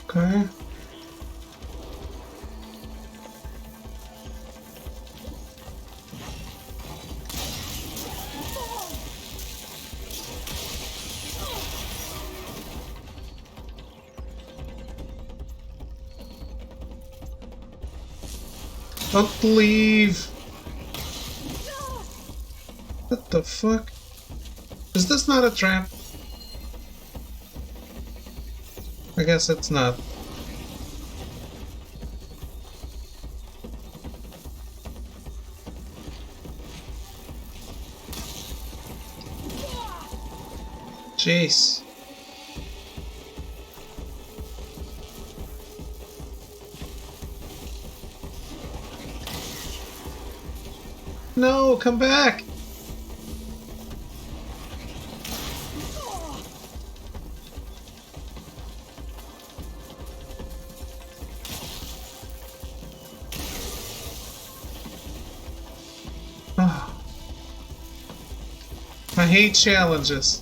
Okay. Don't leave. What the fuck? Is this not a trap? I guess it's not. Jeez. No, come back! I hate challenges.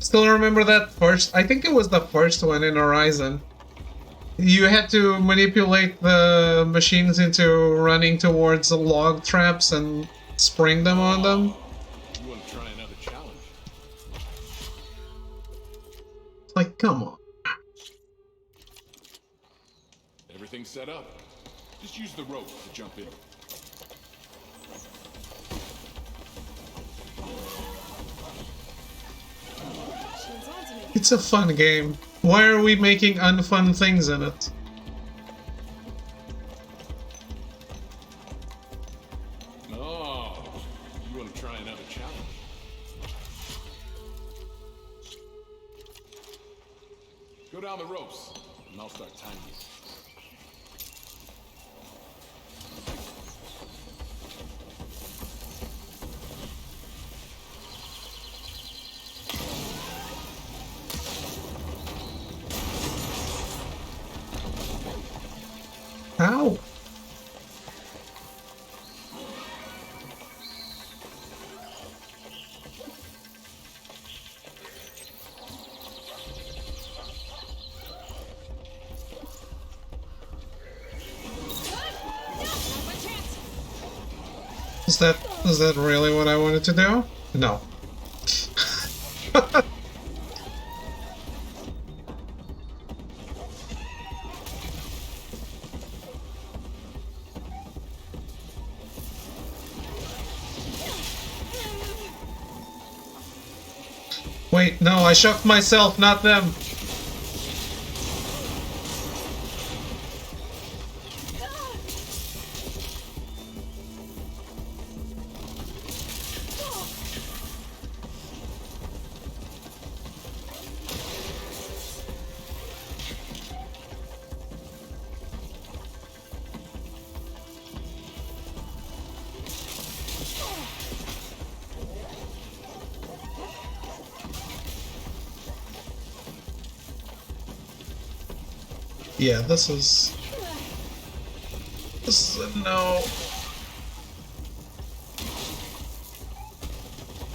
Still remember that first? I think it was the first one in Horizon. You had to manipulate the machines into running towards the log traps and spring them on them. You want to try another challenge? Like, come on. Everything's set up. Just use the rope to jump in. It's a fun game. Why are we making unfun things in it? Oh, you want to try another challenge? Go down the ropes, and I'll start timing you. Ow! Is that really what I wanted to do? No. Wait, no, I shocked myself, not them. Yeah, this is a no.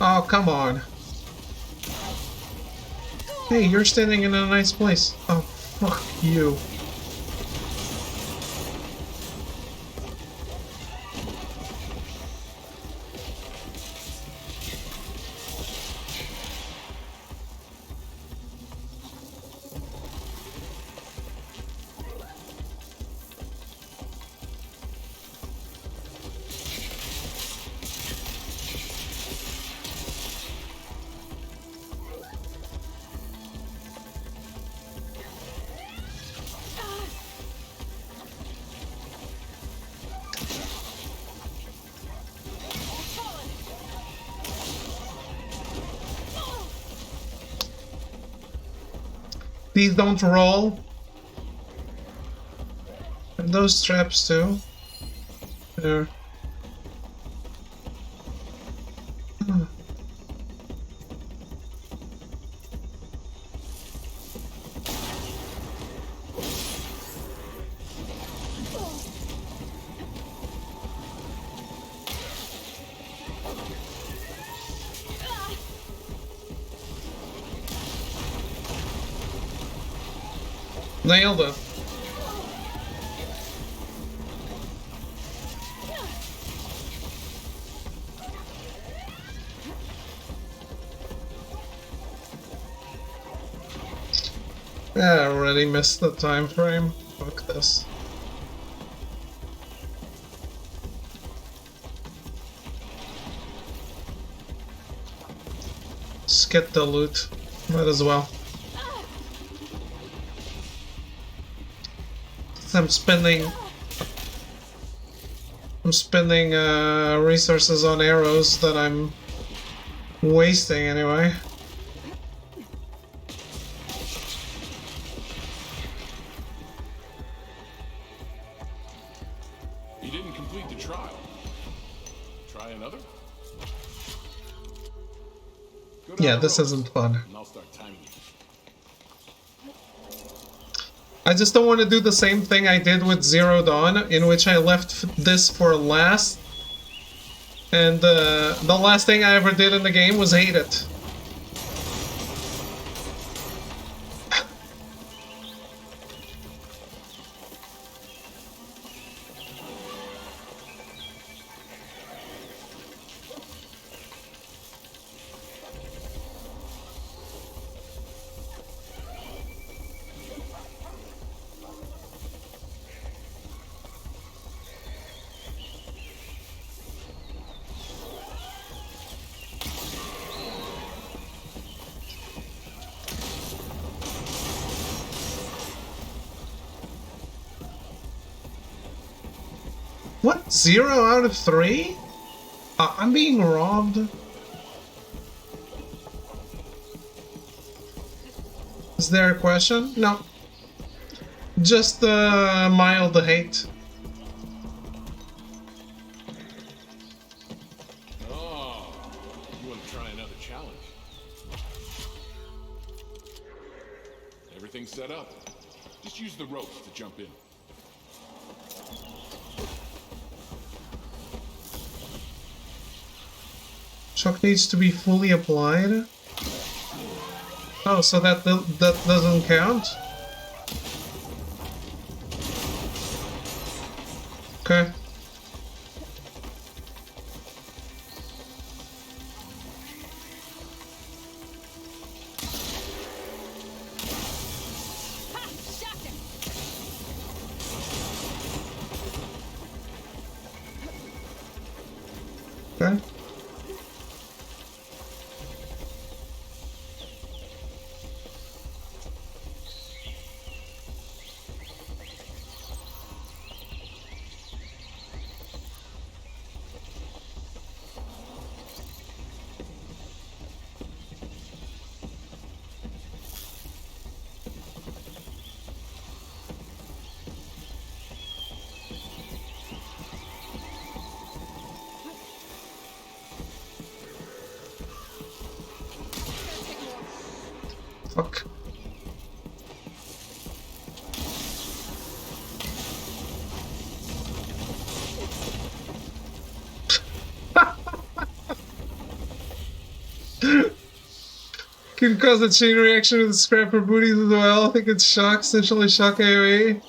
Oh, come on. Hey, you're standing in a nice place. Oh, fuck you. These don't roll. And those straps too. There. Nailed it. Yeah, I already missed the time frame. Fuck this. Just get the loot. Might as well. I'm spending resources on arrows that I'm wasting anyway. You didn't complete the trial. Try another? Yeah, this isn't fun. And I'll start timing you. I just don't want to do the same thing I did with Zero Dawn, in which I left this for last. And the last thing I ever did in the game was hate it. What? 0 out of 3? I'm being robbed. Is there a question? No. Just mild hate. Oh, you want to try another challenge? Everything's set up. Just use the ropes to jump in. Shock needs to be fully applied. Oh, so that doesn't count? Okay. Okay. Fuck. Can cause a chain reaction with the scrapper booties as well. I think it's shock, essentially shock AoE.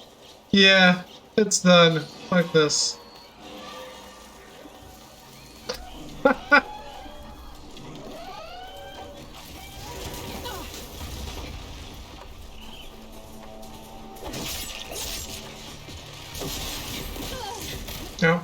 Yeah, it's done. Fuck this. No.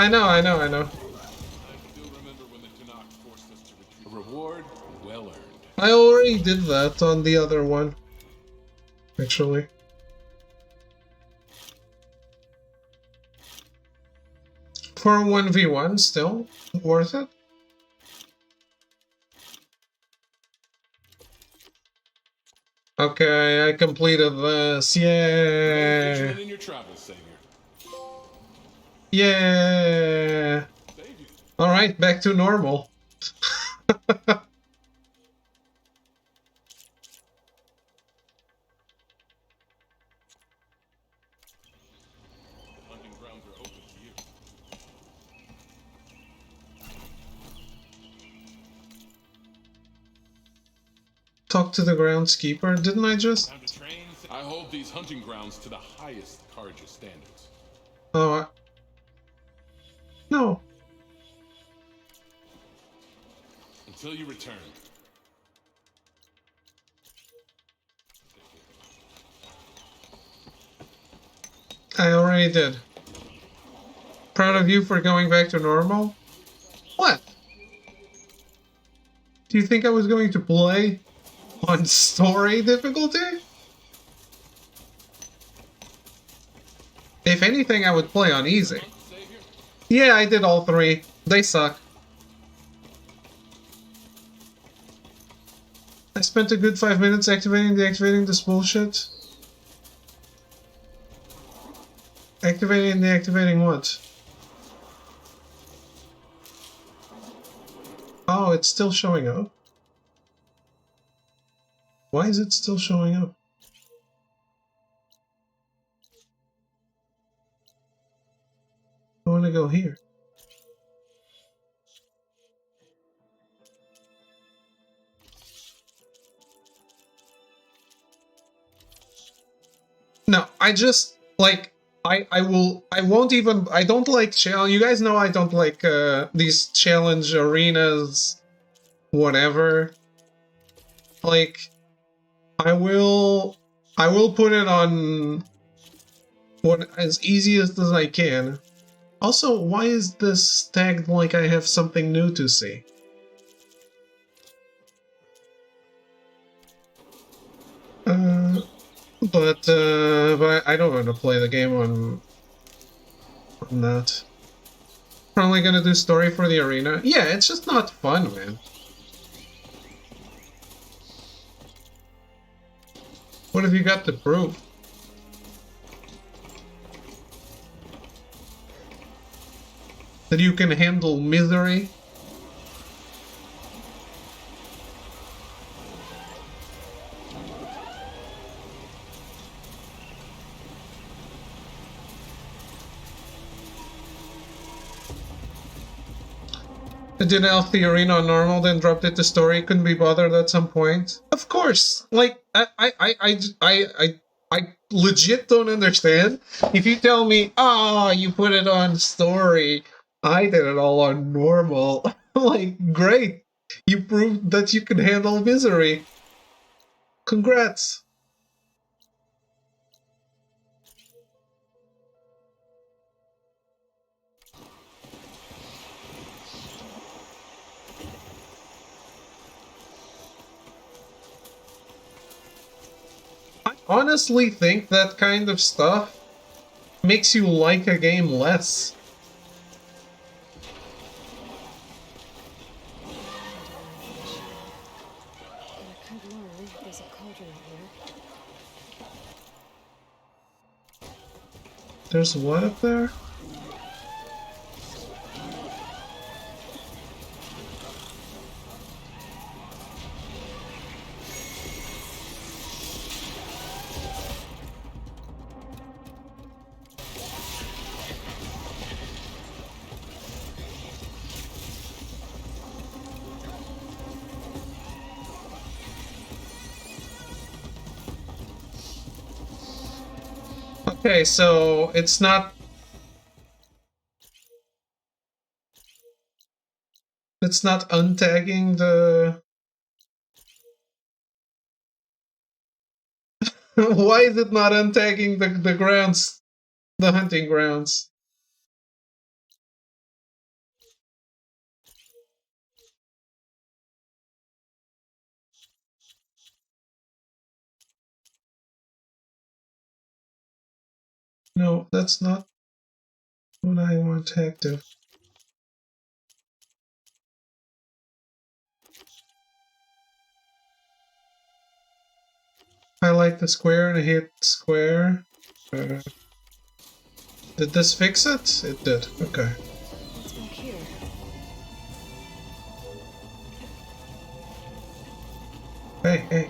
I know. A reward well earned. I already did that on the other one. Actually. For 1v1, still worth it. Okay, I completed this. Yeah. In your travels, Savior. Yeah. All right, back to normal. Hunting grounds are open to you. Talk to the groundskeeper. Didn't I just? I hold these hunting grounds to the highest Carja standards. Oh, no. Until you return. I already did. Proud of you for going back to normal? What? Do you think I was going to play on story difficulty? If anything, I would play on easy. Yeah, I did all 3. They suck. I spent a good 5 minutes deactivating this bullshit. Activating and deactivating what? Oh, it's still showing up. Why is it still showing up? I want to go here. No, I just, like, I don't like challenge. You guys know I don't like these challenge arenas, whatever. Like, I will put it on what as easiest as I can. Also, why is this tagged like I have something new to see? But I don't want to play the game on that. Probably gonna do story for the arena. Yeah, it's just not fun, man. What have you got to prove? That you can handle misery? I did Elf the Arena on normal, then dropped it to story. Couldn't be bothered at some point. Of course, like I legit don't understand. If you tell me, ah, you put it on story, I did it all on normal. Like, great, you proved that you can handle misery. Congrats. I honestly think that kind of stuff makes you like a game less. There's what up there? Okay, so it's not... It's not untagging the... Why is it not untagging the grounds? The hunting grounds? No, that's not what I want tagged to. Highlight the square and hit square. Did this fix it? It did. Okay. What's back here?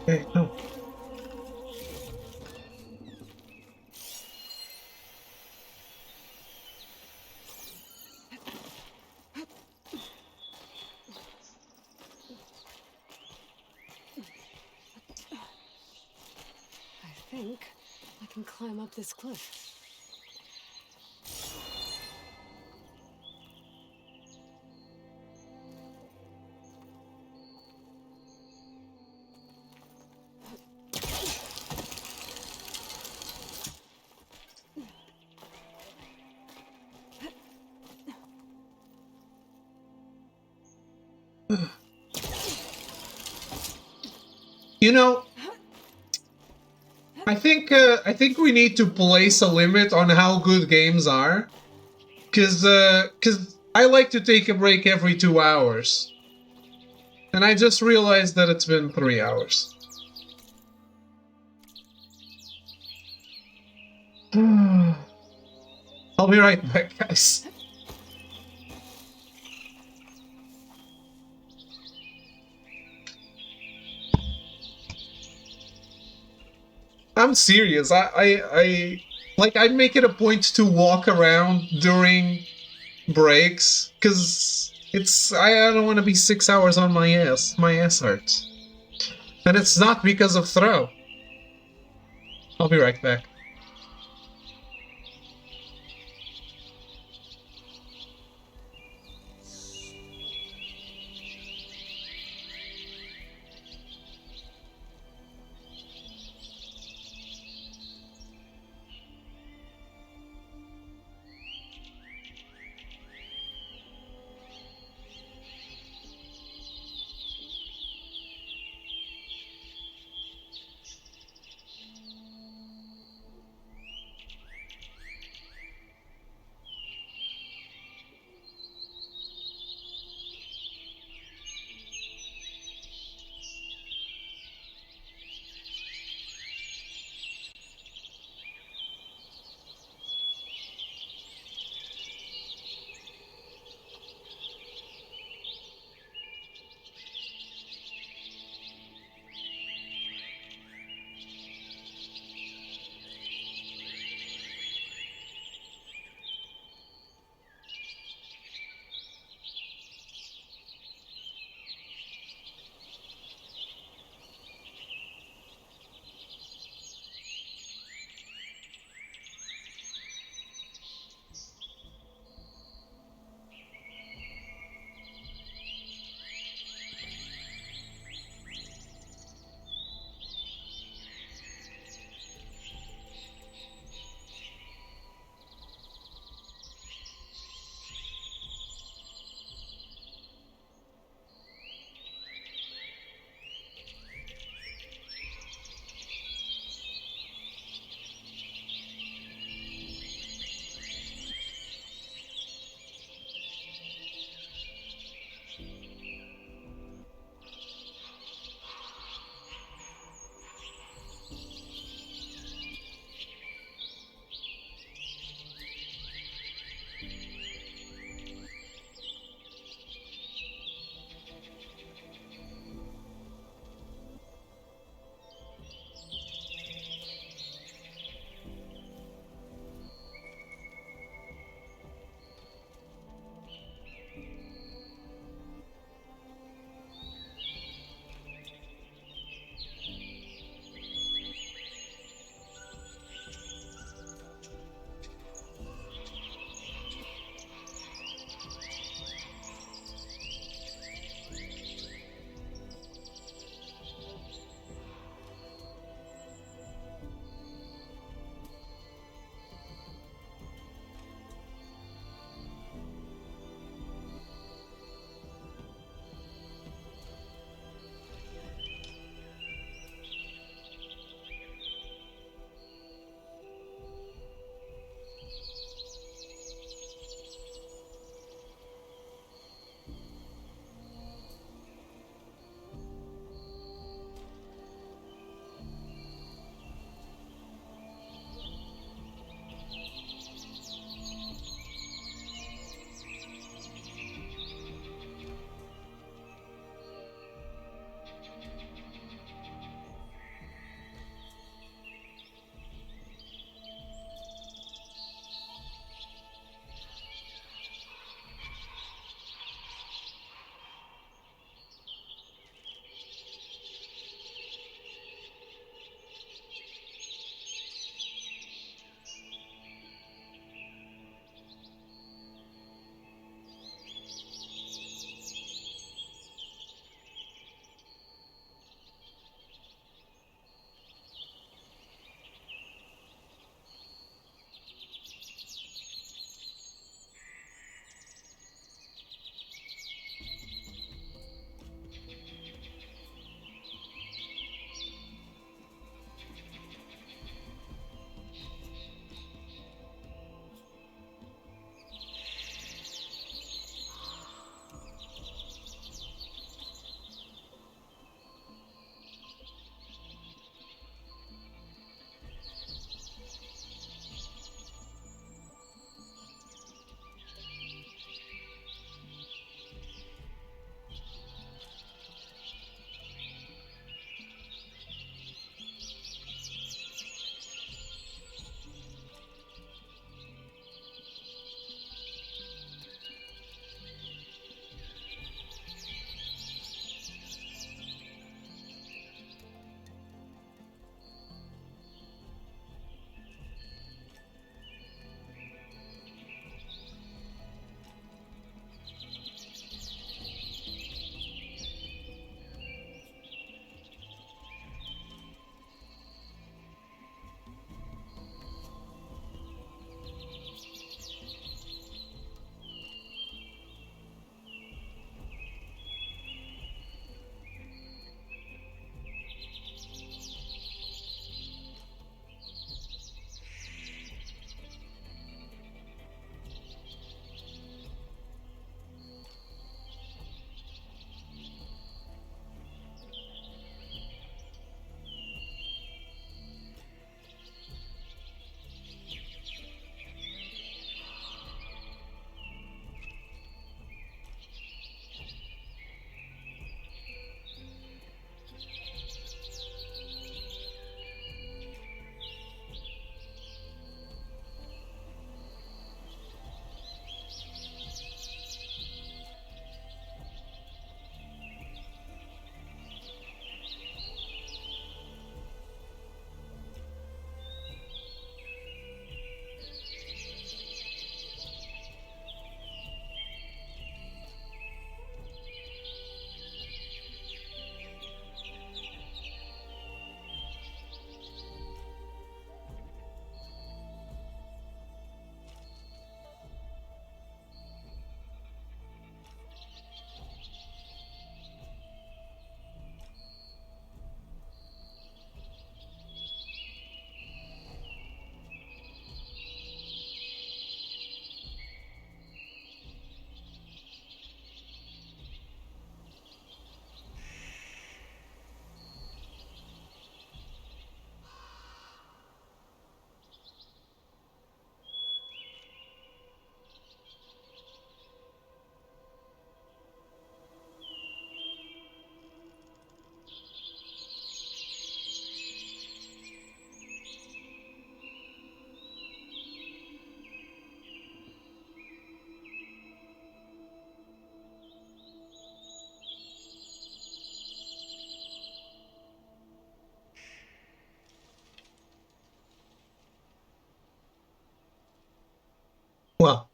Hey, no. I think I can climb up this cliff. You know, I think we need to place a limit on how good games are, cause I like to take a break every 2 hours, and I just realized that it's been 3 hours. I'll be right back, guys. I'm serious. I make it a point to walk around during breaks, cause I don't want to be 6 hours on my ass. My ass hurts, and it's not because of throw. I'll be right back.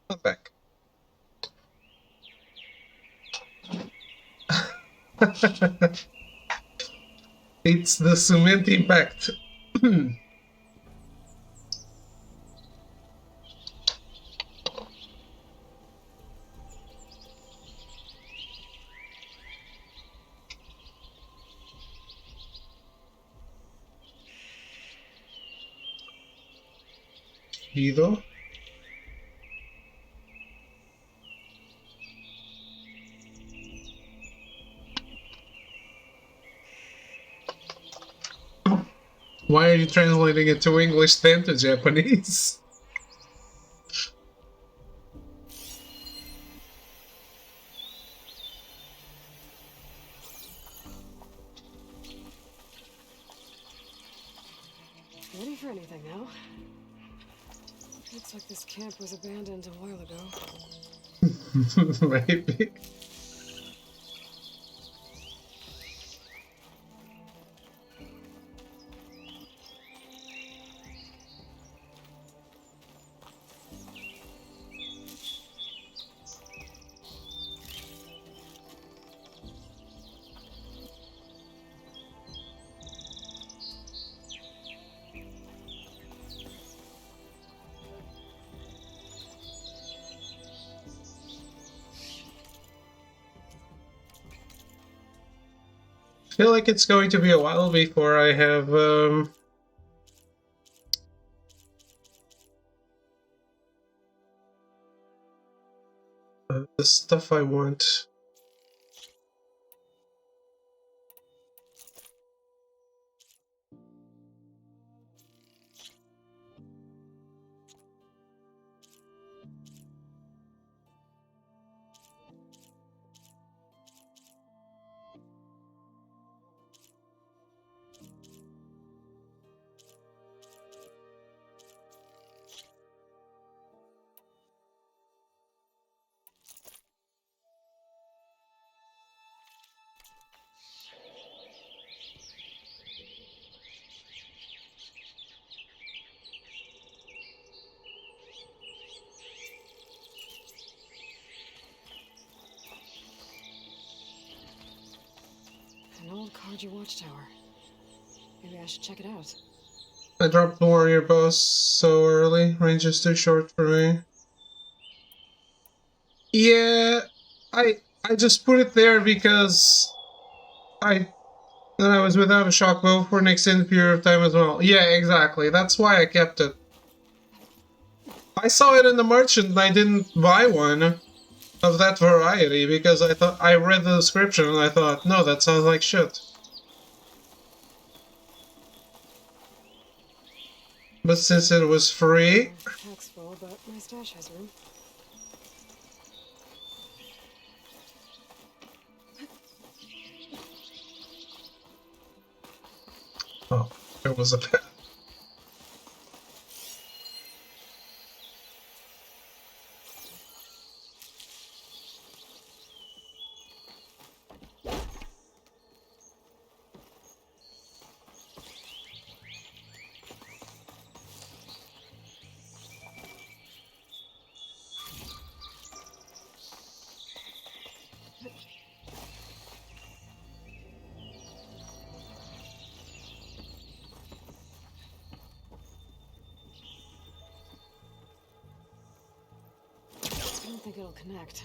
I'm back. It's the cement impact. Guido. Why are you translating it to English then to Japanese? Ready for anything now? Looks like this camp was abandoned a while ago. Maybe. I feel like it's going to be a while before I have the stuff I want. An old Karja watchtower. Maybe I should check it out. I dropped the warrior bow so early. Range is too short for me. Yeah, I just put it there because I was without a shock bow for an extended period of time as well. Yeah, exactly. That's why I kept it. I saw it in the merchant and I didn't buy one of that variety because I read the description and I thought, no, that sounds like shit. But since it was free... Pack's full, but my stash has room. Oh, there was a path. I don't think it'll connect.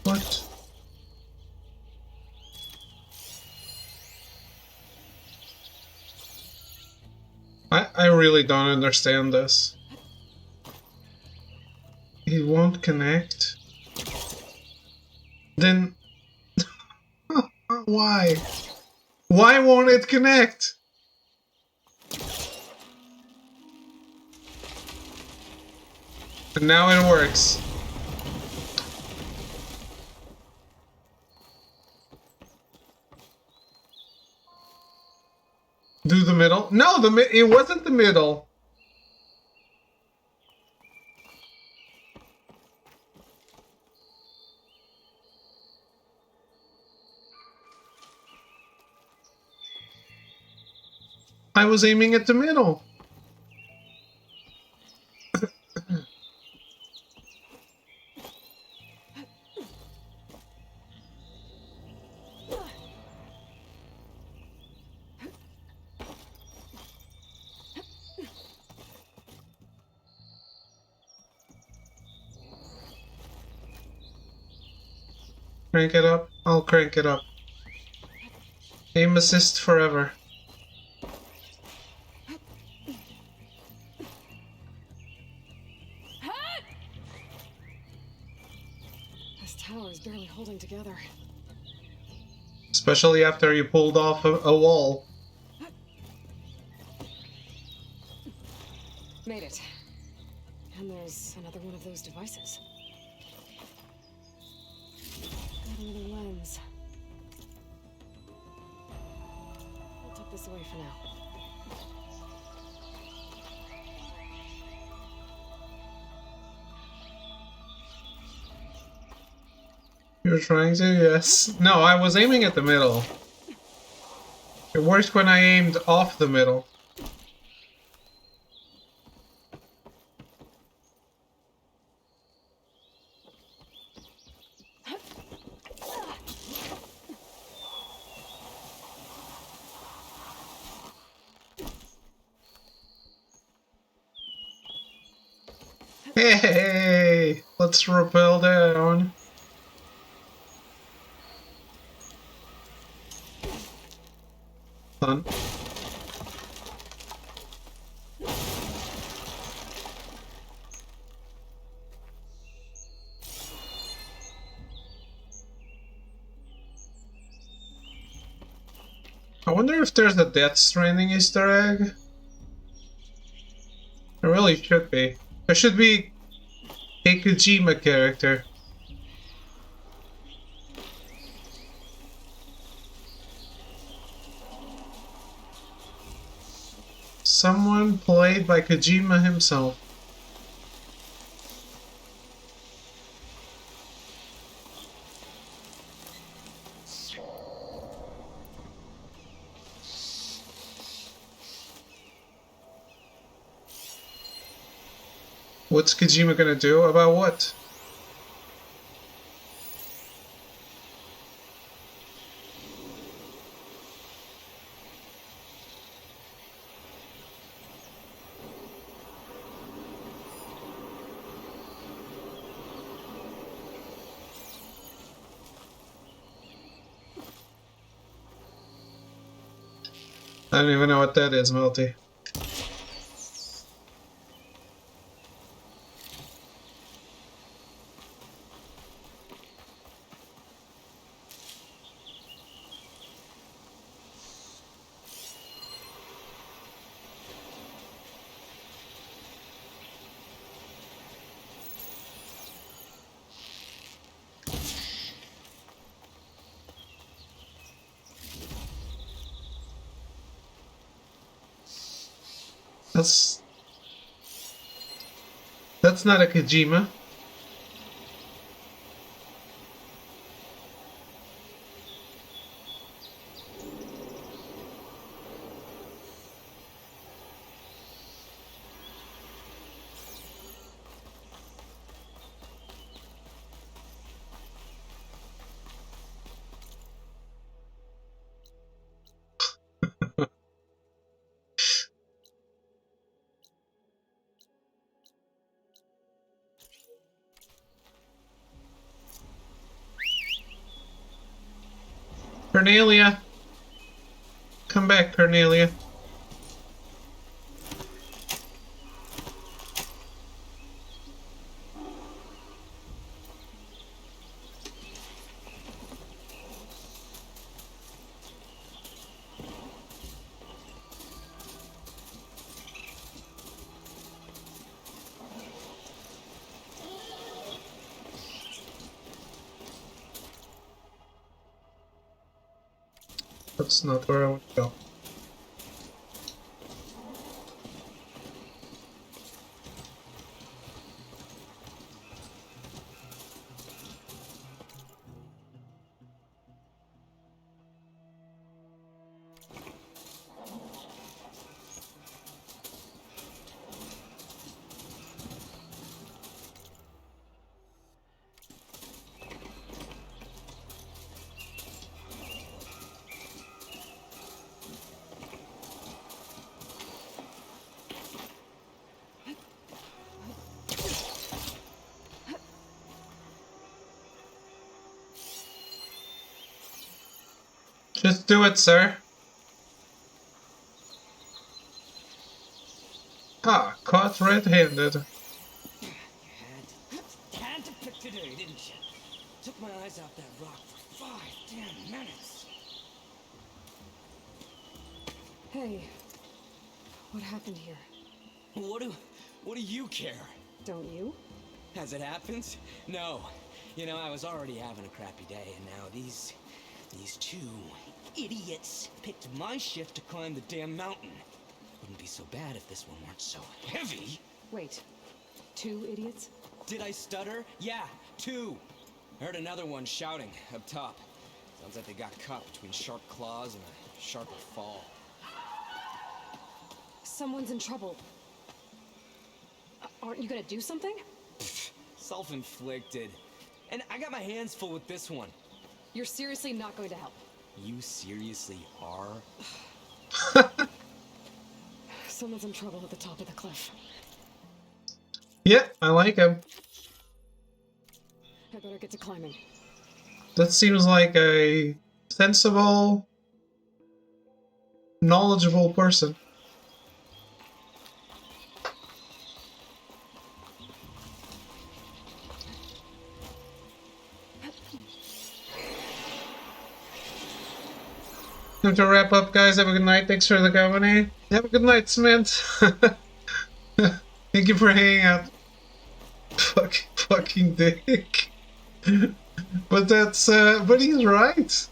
What? I really don't understand this. It won't connect? Then... Why? Why won't it connect? And now it works. Do the middle? No, it wasn't the middle. I was aiming at the middle. Crank it up? I'll crank it up. Aim assist forever. This tower is barely holding together. Especially after you pulled off a wall. Made it. And there's another one of those devices. Got another lens. I'll tuck this away for now. You're trying to? Yes. No, I was aiming at the middle. It worked when I aimed off the middle. Hey, let's rappel down. Fun. I wonder if there's a Death Stranding Easter egg. There really should be. There should be a Kojima character. Someone played by Kojima himself. What's Kojima gonna do? About what? I don't even know what that is, Melty. That's not a Kojima. Cornelia! Come back, Cornelia. That's not where I would go. Just do it, sir. Ah, caught red-handed. Had to pick today, didn't you? Took my eyes off that rock for 5 damn minutes. Hey, what happened here? What do you care? Don't you? As it happens, no. You know, I was already having a crappy day, and now these two idiots picked my shift to climb the damn mountain. Wouldn't be so bad if this one weren't so heavy. Wait, 2 idiots? Did I stutter? Yeah, 2. I heard another one shouting up top. Sounds like they got caught between sharp claws and a sharper fall. Someone's in trouble. Aren't you gonna do something? Self-inflicted. And I got my hands full with this one. You're seriously not going to help? You seriously are? Someone's in trouble at the top of the cliff. Yeah, I like him. I better get to climbing. That seems like a sensible, knowledgeable person. Time to wrap up, guys. Have a good night. Thanks for the company. Have a good night, Samantha. Thank you for hanging out. Fucking dick. But that's, but he's right.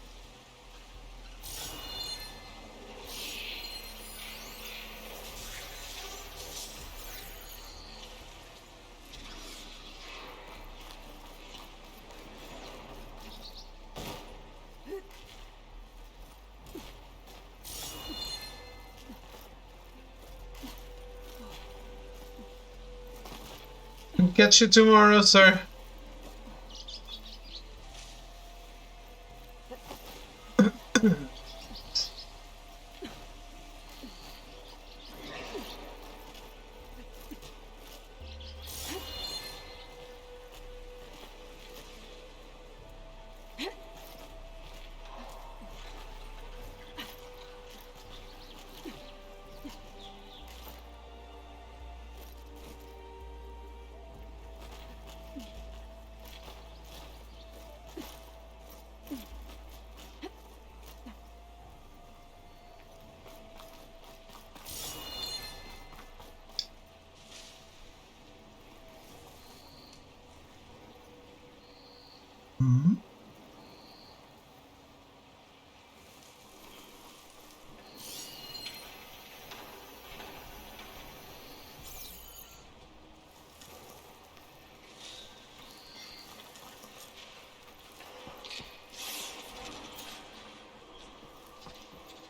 Catch you tomorrow, sir.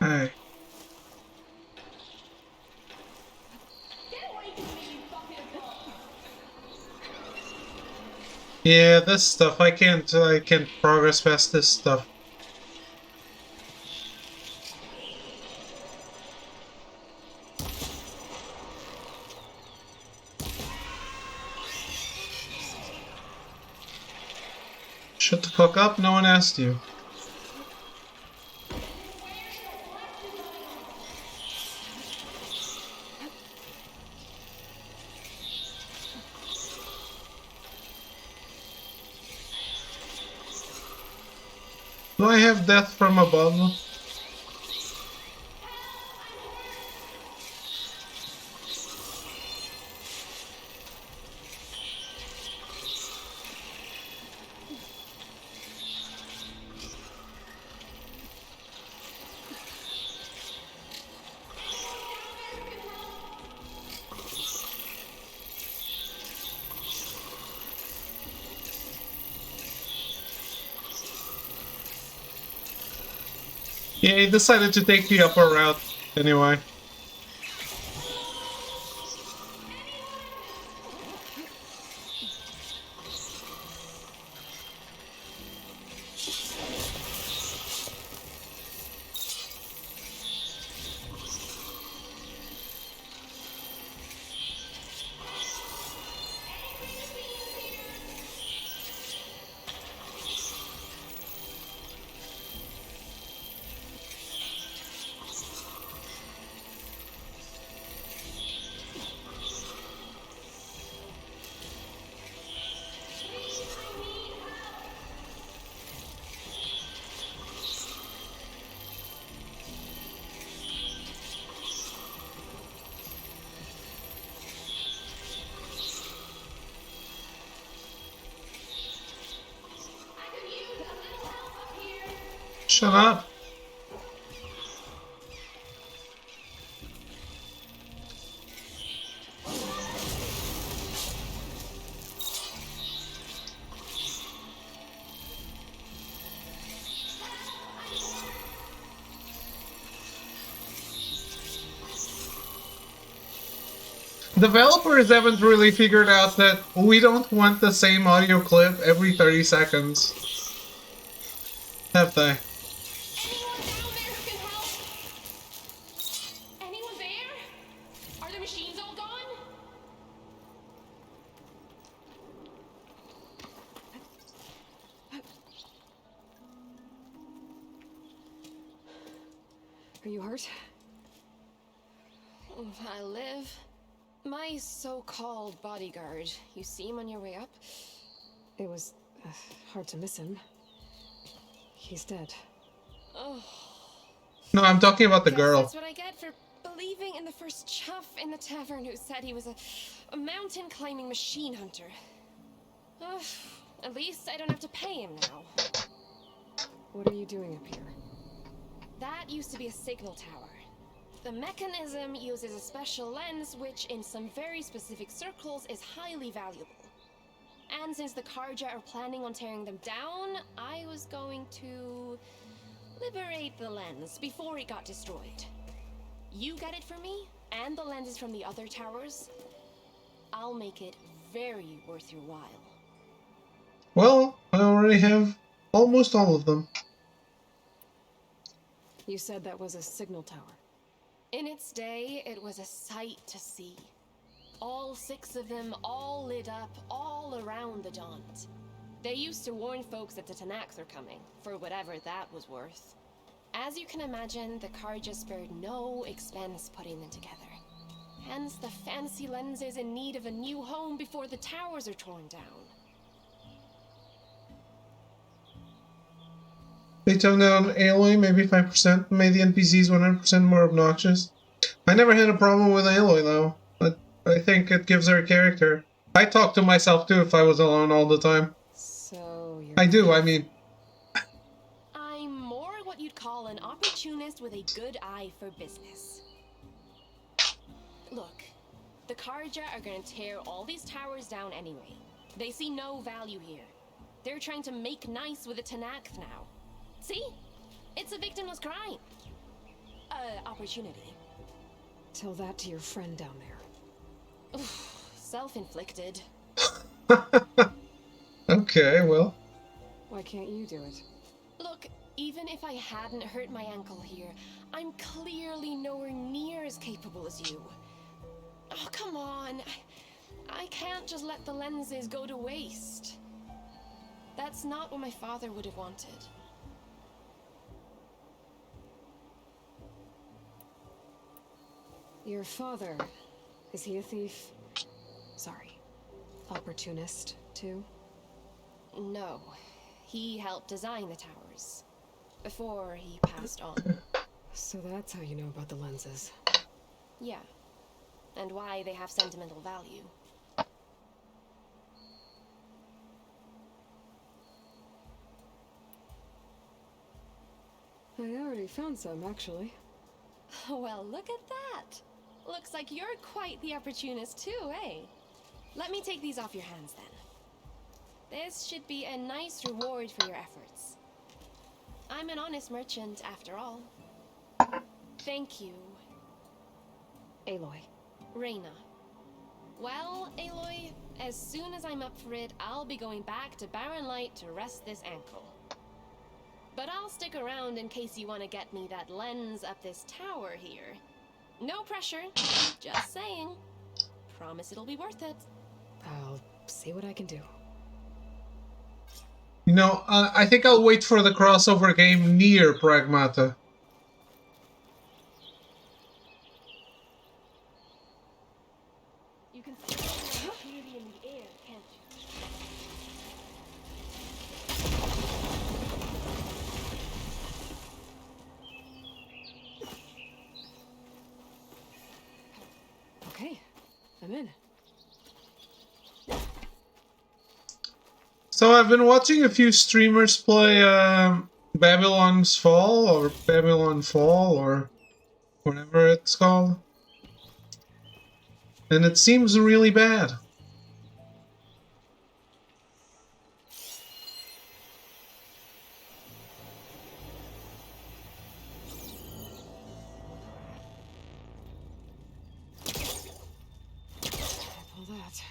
Hey. Yeah, this stuff, I can't progress past this stuff. Shut the fuck up, no one asked you. Do I have death from above? Yeah, he decided to take the upper route anyway. Shut up. Developers haven't really figured out that we don't want the same audio clip every 30 seconds. Have they? Anyone there? Are the machines all gone? Are you hurt? I live. My so-called bodyguard. You see him on your way up? It was hard to miss him. He's dead. Oh. No, I'm talking about the girl. That's what I get for believing in the first chuff in the tavern who said he was a mountain climbing machine hunter. At least I don't have to pay him now. What are you doing up here? That used to be a signal tower. The mechanism uses a special lens which, in some very specific circles, is highly valuable. And since the Karja are planning on tearing them down, I was going to liberate the lens before it got destroyed. You get it for me, and the lenses from the other towers. I'll make it very worth your while. Well, I already have almost all of them. You said that was a signal tower. In its day, it was a sight to see. All 6 of them, all lit up, all around the Daunt. They used to warn folks that the Tanax are coming, for whatever that was worth. As you can imagine, the Karja spared no expense putting them together. Hence the fancy lenses in need of a new home before the towers are torn down. They tone down Aloy maybe 5%, made the NPCs 100% more obnoxious. I never had a problem with Aloy though, but I think it gives her a character. I talk to myself too if I was alone all the time. So you're... I do, I mean... I'm more what you'd call an opportunist with a good eye for business. Look, the Karja are gonna tear all these towers down anyway. They see no value here. They're trying to make nice with the Tanax now. See? It's a victimless crime. Opportunity. Tell that to your friend down there. Self-inflicted. Okay, well. Why can't you do it? Look, even if I hadn't hurt my ankle here, I'm clearly nowhere near as capable as you. Oh, come on. I can't just let the lenses go to waste. That's not what my father would have wanted. Your father, is he a thief? Sorry, opportunist, too? No, he helped design the towers, before he passed on. So that's how you know about the lenses? Yeah, and why they have sentimental value. I already found some, actually. Well, look at that! Looks like you're quite the opportunist too, eh? Let me take these off your hands then. This should be a nice reward for your efforts. I'm an honest merchant, after all. Thank you. Aloy. Reyna. Well, Aloy, as soon as I'm up for it, I'll be going back to Barren Light to rest this ankle. But I'll stick around in case you want to get me that lens up this tower here. No pressure, just saying. Promise it'll be worth it. I'll see what I can do. You know, I think I'll wait for the crossover game near Pragmata. You can see the opportunity in the air, can't you? Okay, I'm in. So I've been watching a few streamers play Babylon's Fall or Babylon Fall or whatever it's called. And it seems really bad. All that.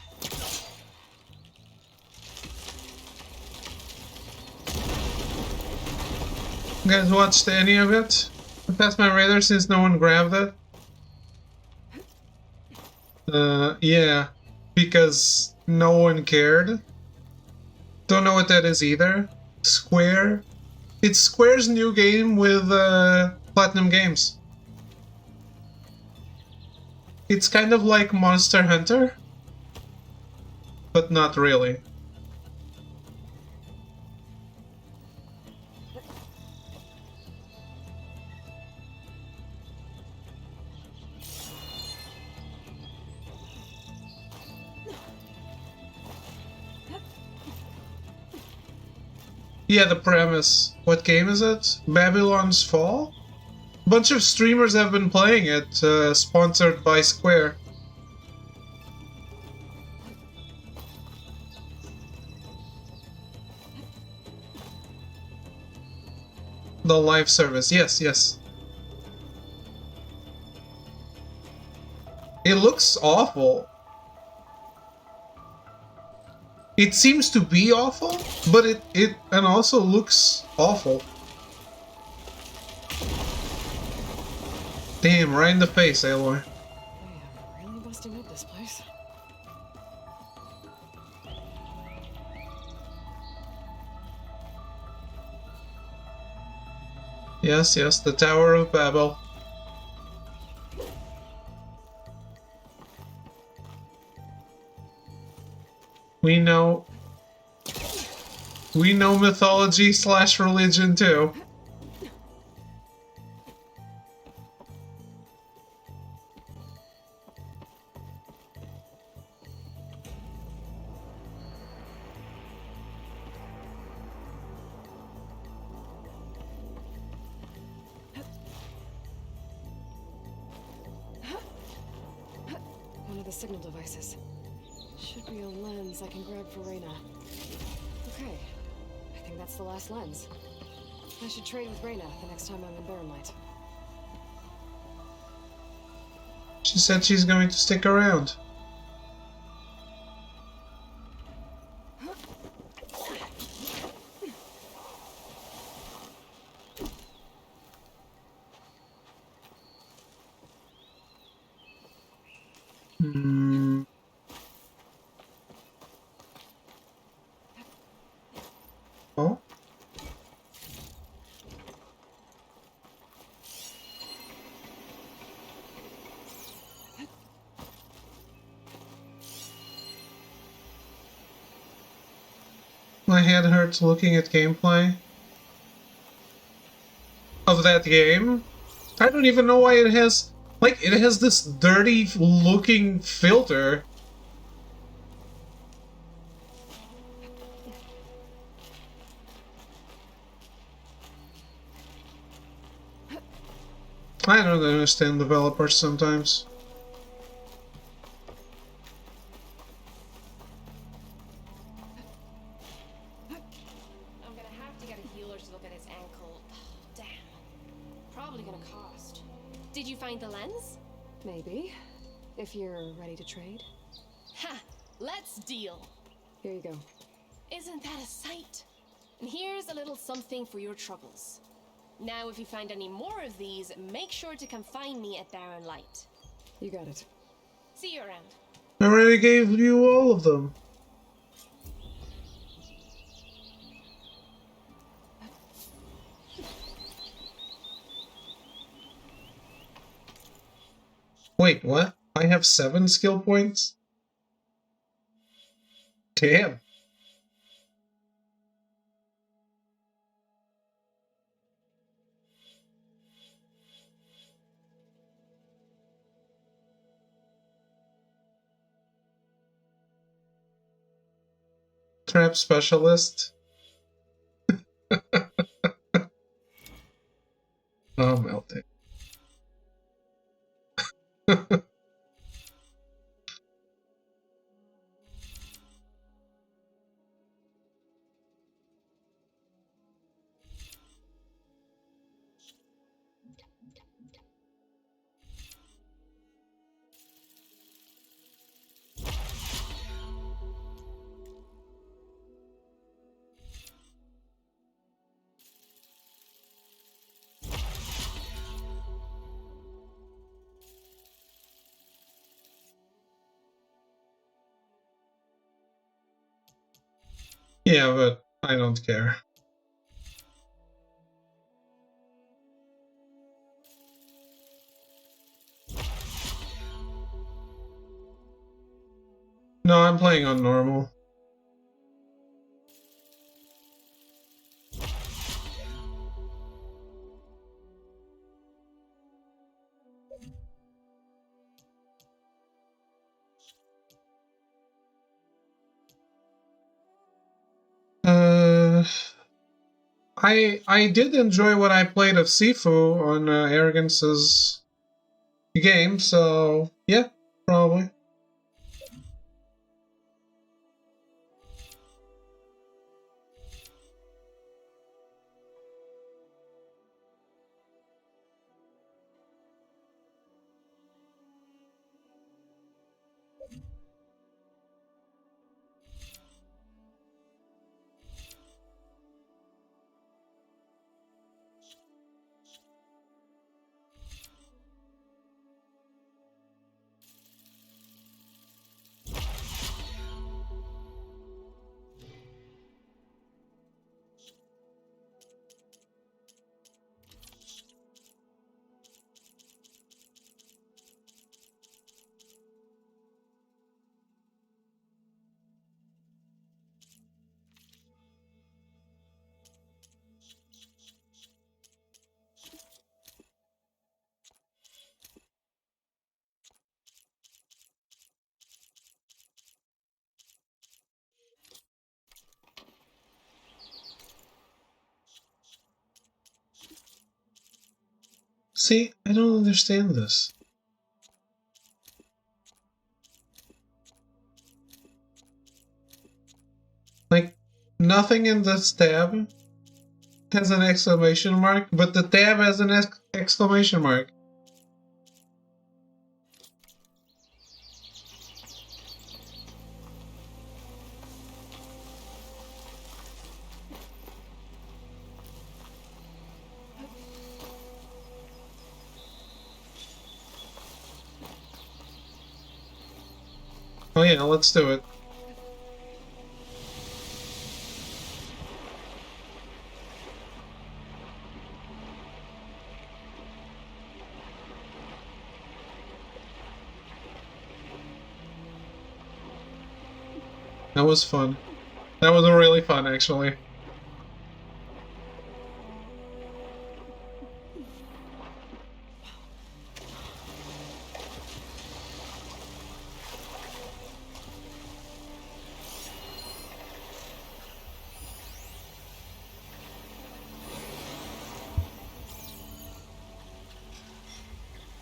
You guys watched any of it? I passed my radar since no one grabbed it. Yeah, because no one cared. Don't know what that is either. Square? It's Square's new game with Platinum Games. It's kind of like Monster Hunter, but not really. Yeah, the premise. What game is it? Babylon's Fall? A bunch of streamers have been playing it, sponsored by Square. The live service, yes, yes. It looks awful. It seems to be awful, but it also looks awful. Damn, right in the face, Aloy. They are really busting up this place. Yes, yes, the Tower of Babel. We know mythology / religion too. One of the signal devices. Should be a lens I can grab for Reyna. Okay, I think that's the last lens. I should trade with Reyna the next time I'm in Barren Light. She said she's going to stick around. Oh? My head hurts looking at gameplay of that game. I don't even know why it has... Like, it has this dirty looking filter. I don't understand developers sometimes. I'm gonna have to get a healer to look at his ankle. Damn. Probably gonna cost. Did you find the lens? Maybe. If you're ready to trade. Ha! Let's deal. Here you go. Isn't that a sight? And here's a little something for your troubles. Now, if you find any more of these, make sure to come find me at Barren Light. You got it. See you around. I already gave you all of them. Wait, what? I have 7 skill points? Damn. Trap specialist. Oh, melting. Yeah, but I don't care. No, I'm playing on normal. I did enjoy what I played of Sifu on Arrogance's game, so yeah, probably. See, I don't understand this. Like, nothing in this tab has an exclamation mark, but the tab has an exclamation mark. Oh yeah, let's do it. That was fun. That was really fun, actually.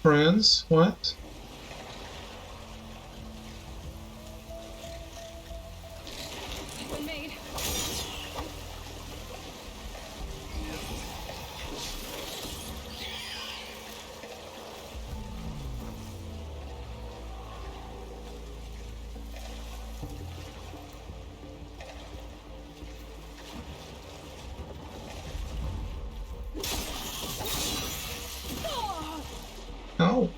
Friends? What? Oh.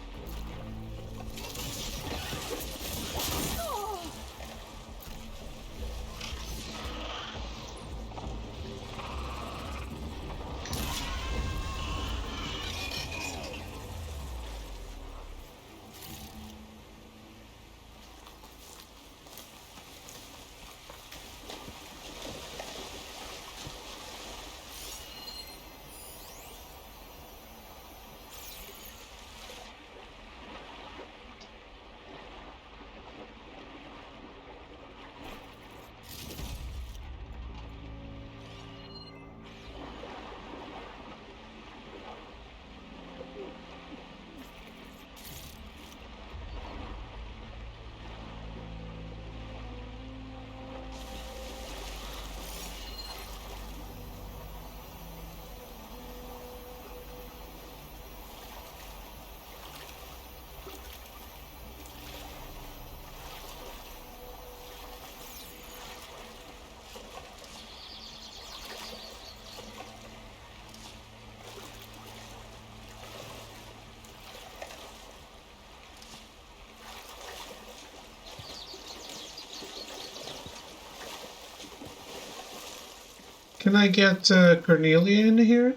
Can I get Cornelia in here?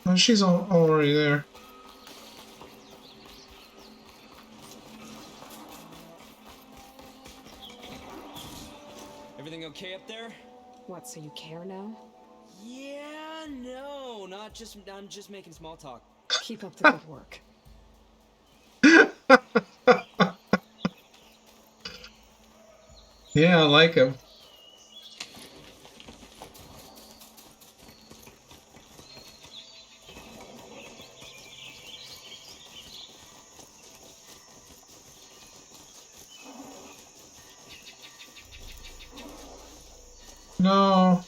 Oh, she's already there. Everything okay up there? What, so you care now? Yeah, no, I'm just making small talk. Keep up the good work. Yeah, I like him. No.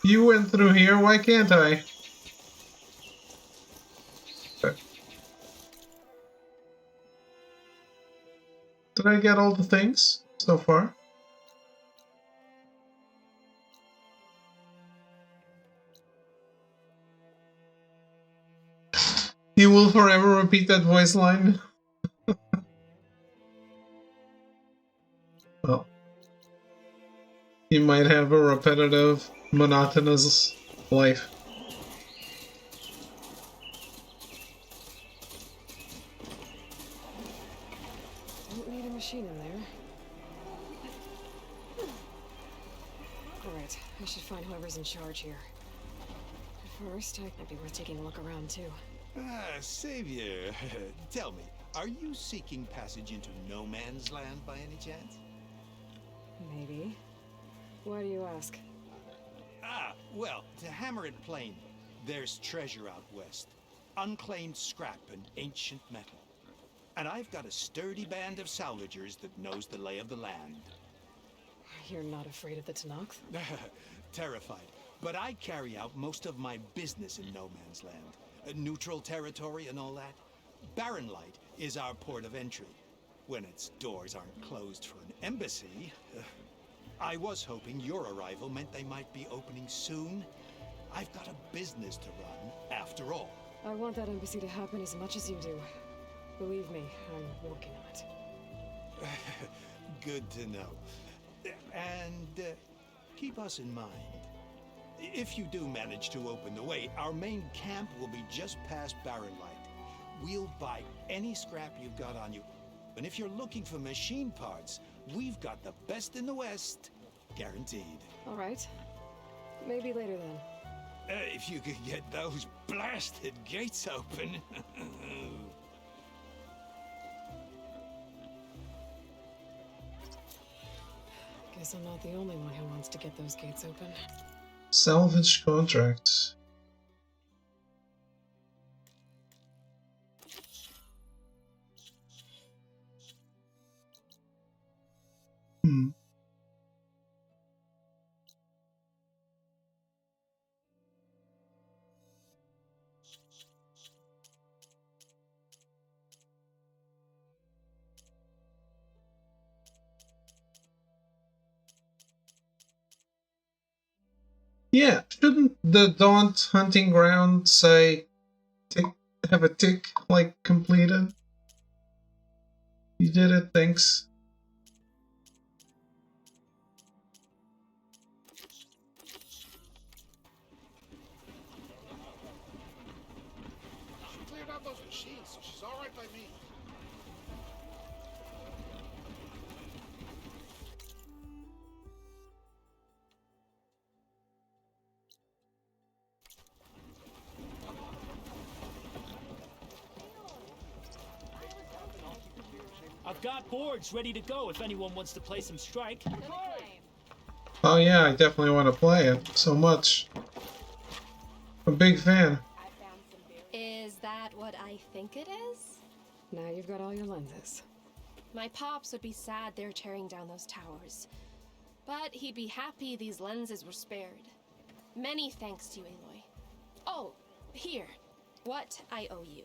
You went through here, why can't I? Did I get all the things so far? He will forever repeat that voice line. Well, he might have a repetitive, monotonous life. Don't need a machine in there. Alright, I should find whoever's in charge here. But first, it might be worth taking a look around too. Savior, tell me, are you seeking passage into no man's land by any chance? Maybe. Why do you ask? Well, to hammer it plain, there's treasure out west. Unclaimed scrap and ancient metal. And I've got a sturdy band of salvagers that knows the lay of the land. You're not afraid of the Tenakth? Terrified. But I carry out most of my business in no man's land. Neutral territory and all that. Barren Light is our port of entry. When its doors aren't closed for an embassy. I was hoping your arrival meant they might be opening soon. I've got a business to run, after all. I want that embassy to happen as much as you do. Believe me, I'm working on it. Good to know. And keep us in mind. If you do manage to open the way, our main camp will be just past Barren Light. We'll buy any scrap you've got on you. And if you're looking for machine parts, we've got the best in the West. Guaranteed. All right. Maybe later then. If you could get those blasted gates open. Guess I'm not the only one who wants to get those gates open. Salvage contracts. Yeah, shouldn't the Daunt hunting ground say have a tick like completed? You did it, thanks. She cleared out those machines, so she's all right by me. I've got boards ready to go if anyone wants to play some Strike. Oh yeah, I definitely want to play it so much. I'm a big fan. Is that what I think it is? Now you've got all your lenses. My pops would be sad they're tearing down those towers. But he'd be happy these lenses were spared. Many thanks to you, Aloy. Oh, here. What I owe you.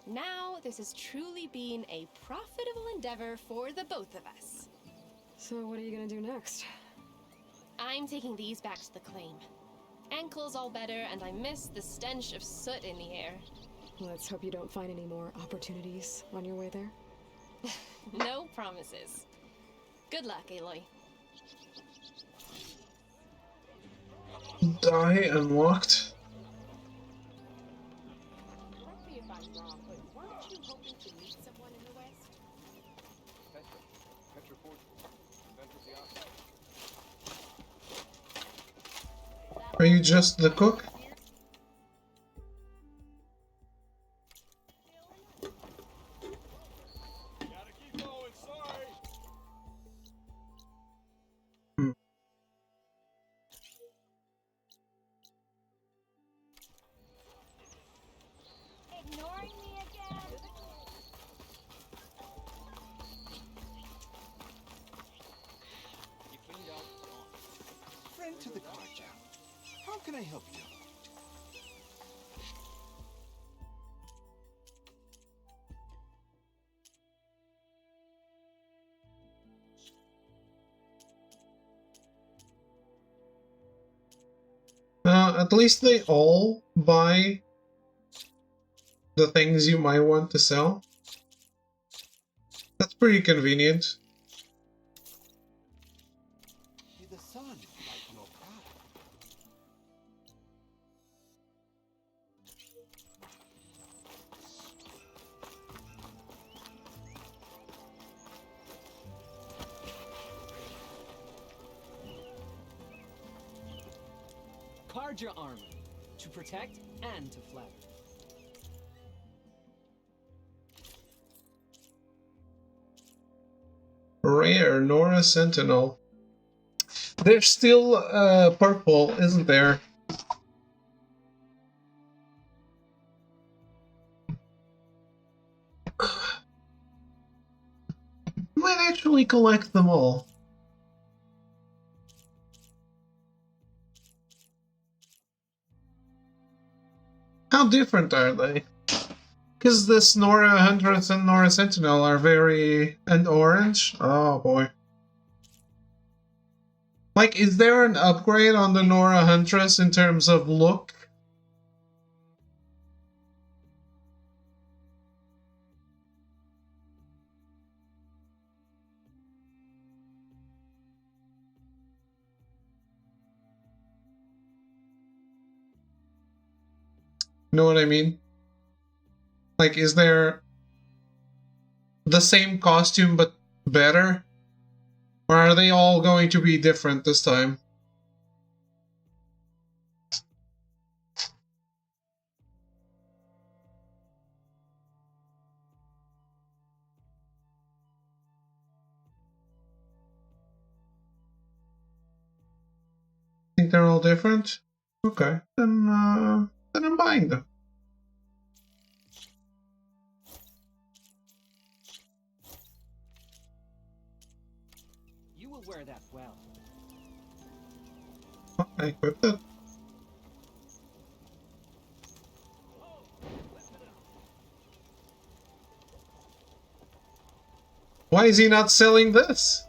Now, this has truly been a profitable endeavor for the both of us. So what are you gonna do next? I'm taking these back to the claim. Ankle's all better, and I miss the stench of soot in the air. Let's hope you don't find any more opportunities on your way there. No promises. Good luck, Aloy. Die unlocked. Correct me if I'm wrong, but weren't you hoping to meet someone in the West? Are you just the cook? Ignoring me again. You cleaned out. Friend to the Carja. How can I help you? At least they all buy the things you might want to sell. That's pretty convenient. May the sun light your path. Carja armor. To protect and to flatter. Rare Nora Sentinel. There's still purple, isn't there? Might actually collect them all. How different are they? Because this Nora Huntress and Nora Sentinel are very... and orange? Oh boy. Like, is there an upgrade on the Nora Huntress in terms of look? Know what I mean? Like, is there the same costume but better? Or are they all going to be different this time? Think they're all different? Okay, then I'm buying them. You will wear that well. Oh, I equipped it. Why is he not selling this?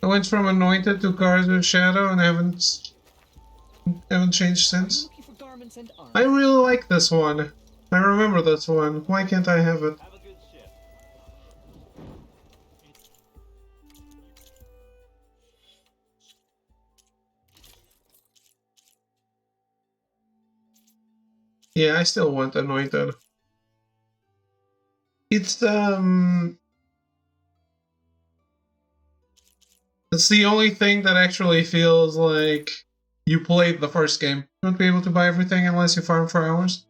I went from Anointed to Cards with Shadow and haven't changed since. I really like this one. I remember this one. Why can't I have it? Yeah, I still want Anointed. It's the only thing that actually feels like you played the first game. You won't be able to buy everything unless you farm for hours.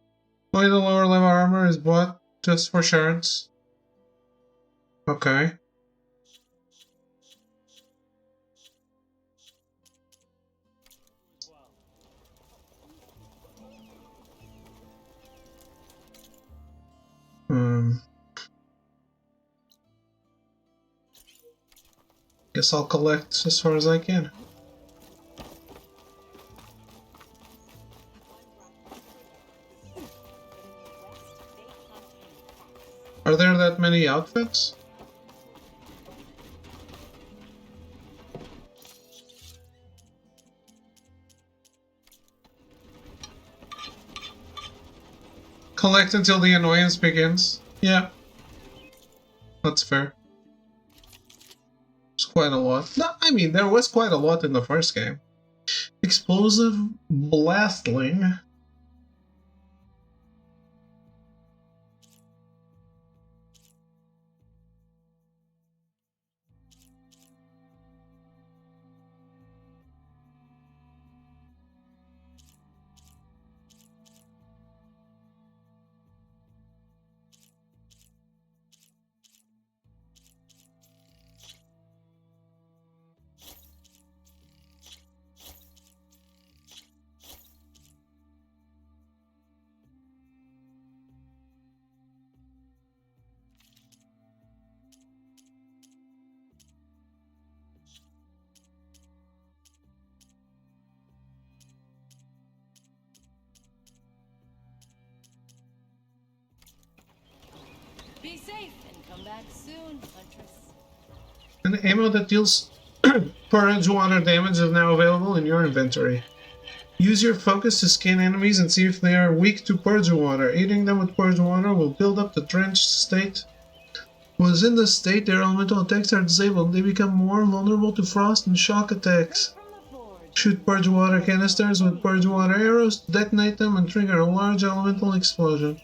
Only the lower level armor is bought just for shards. Okay. Guess I'll collect as far as I can. Are there that many outfits? Collect until the annoyance begins. Yeah. That's fair. It's quite a lot. No, I mean, there was quite a lot in the first game. explosive blastling. Be safe and come back soon, Huntress. An ammo that deals purge water damage is now available in your inventory. Use your focus to scan enemies and see if they are weak to purge water. Eating them with purge water will build up the drenched state. Once in this state, their elemental attacks are disabled. They become more vulnerable to frost and shock attacks. Shoot purge water canisters with purge water arrows, detonate them, and trigger a large elemental explosion.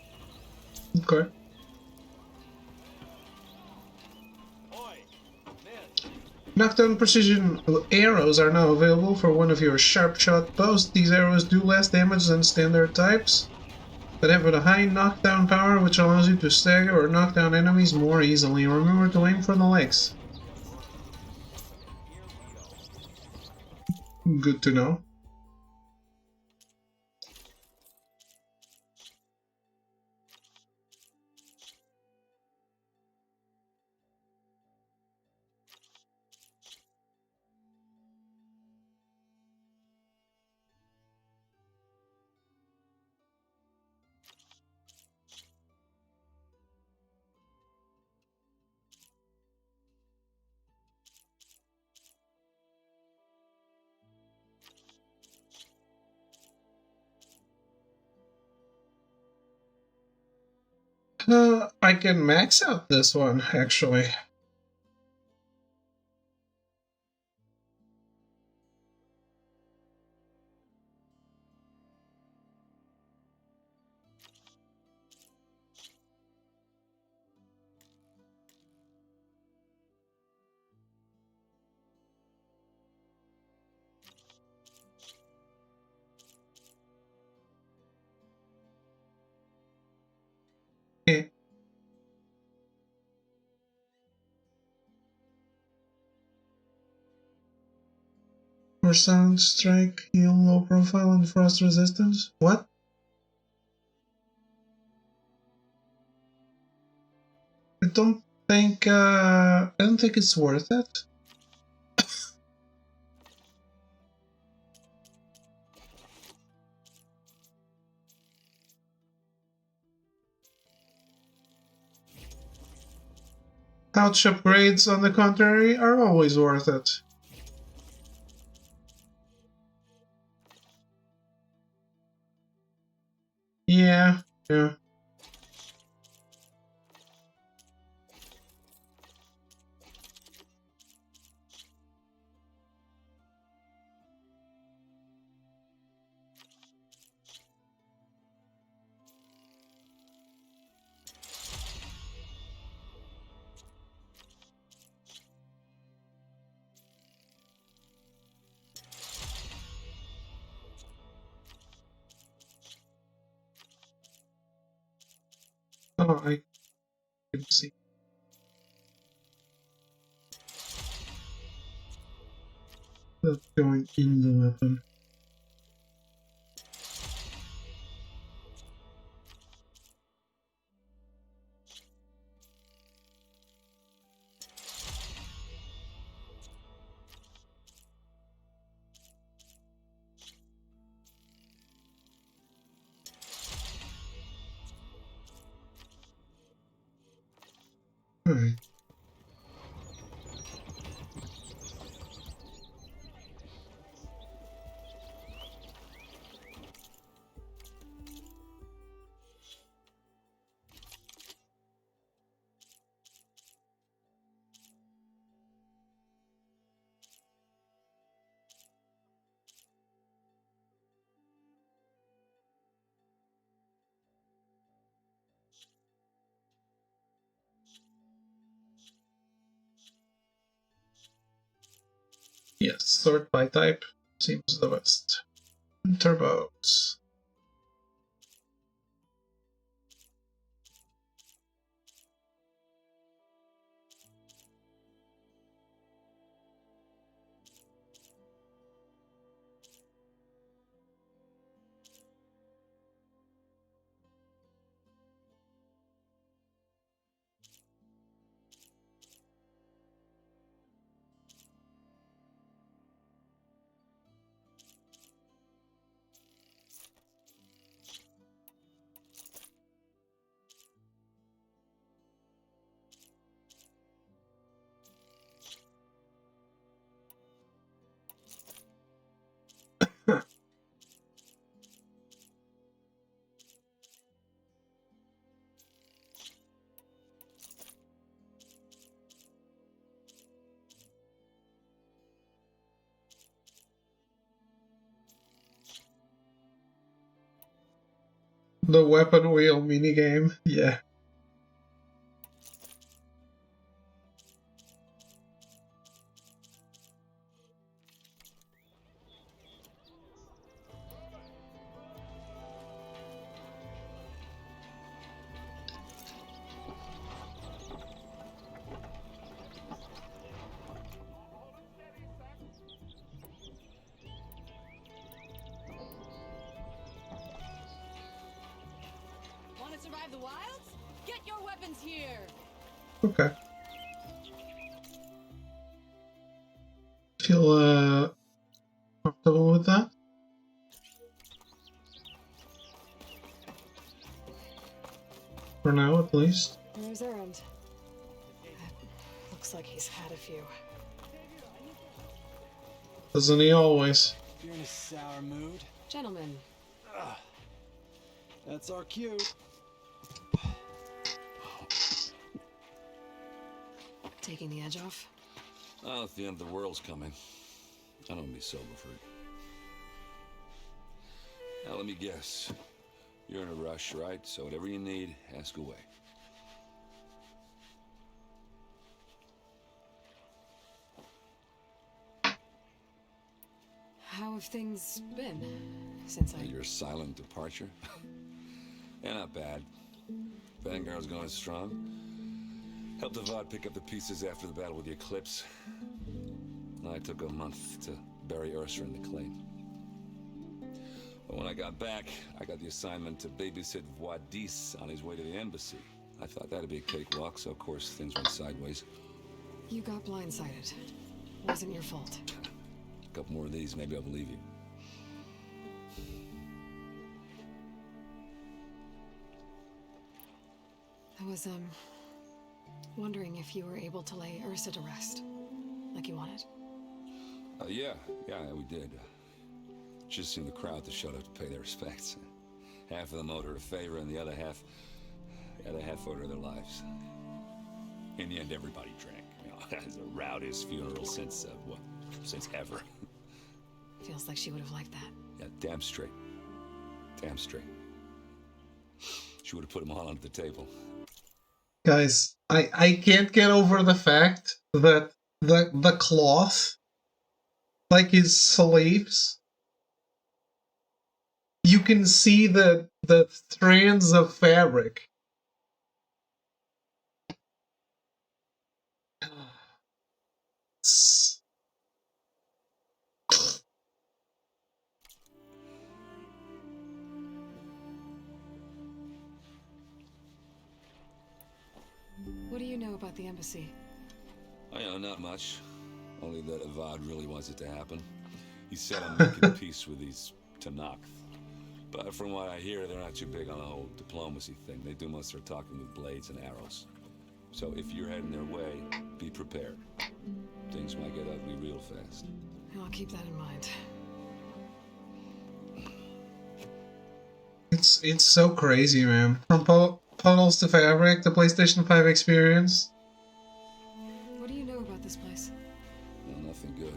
Okay. Knockdown precision arrows are now available for one of your sharp shot bows. These arrows do less damage than standard types, but have a high knockdown power which allows you to stagger or knock down enemies more easily. Remember to aim for the legs. Good to know. I can max out this one, actually. Okay. For sound strike, heal, low profile, and frost resistance. What? I don't think it's worth it. Pouch upgrades, on the contrary, are always worth it. Yeah. Oh, I can see. That's going in the weapon. Alright. Yes, sort by type seems the best. Turbos. The weapon wheel minigame, yeah. Want to survive the wilds? Get your weapons here. Okay. Feel comfortable with that? For now, at least. Where's Erend? Looks like he's had a few. Doesn't he always? If you're in a sour mood, Gentlemen, that's our cue. taking the edge off? Oh, if the end of the world's coming, I don't be sober for it. Now let me guess. You're in a rush, right? So whatever you need, ask away. How have things been since I... Your silent departure? Yeah, not bad. Vanguard's going strong. Helped Avad pick up the pieces after the battle with the Eclipse. I took a month to bury Ursa in the claim. But when I got back, I got the assignment to babysit Wadis on his way to the embassy. I thought that'd be a cakewalk, so of course things went sideways. You got blindsided. Wasn't your fault. A couple more of these, maybe I'll believe you. I was, wondering if you were able to lay Ursa to rest, like you wanted. Yeah, we did. Just seen the crowd that showed up to pay their respects. Half of them owed her a favor, and the other half owed her their lives. In the end, everybody drank. You know, it was the rowdiest funeral since ever. Feels like she would have liked that. Yeah, damn straight. Damn straight. She would have put them all under the table. Guys, I can't get over the fact that the cloth, like his sleeves, you can see the strands of fabric. What do you know about the embassy? I know not much. Only that Avad really wants it to happen. He said I'm making peace with these Tenakth. But from what I hear, they're not too big on the whole diplomacy thing. They do most of their talking with blades and arrows. So if you're heading their way, be prepared. Things might get ugly real fast. I'll keep that in mind. It's so crazy, man. From Puddles to Fabric, the PlayStation 5 experience. What do you know about this place? Well, nothing good.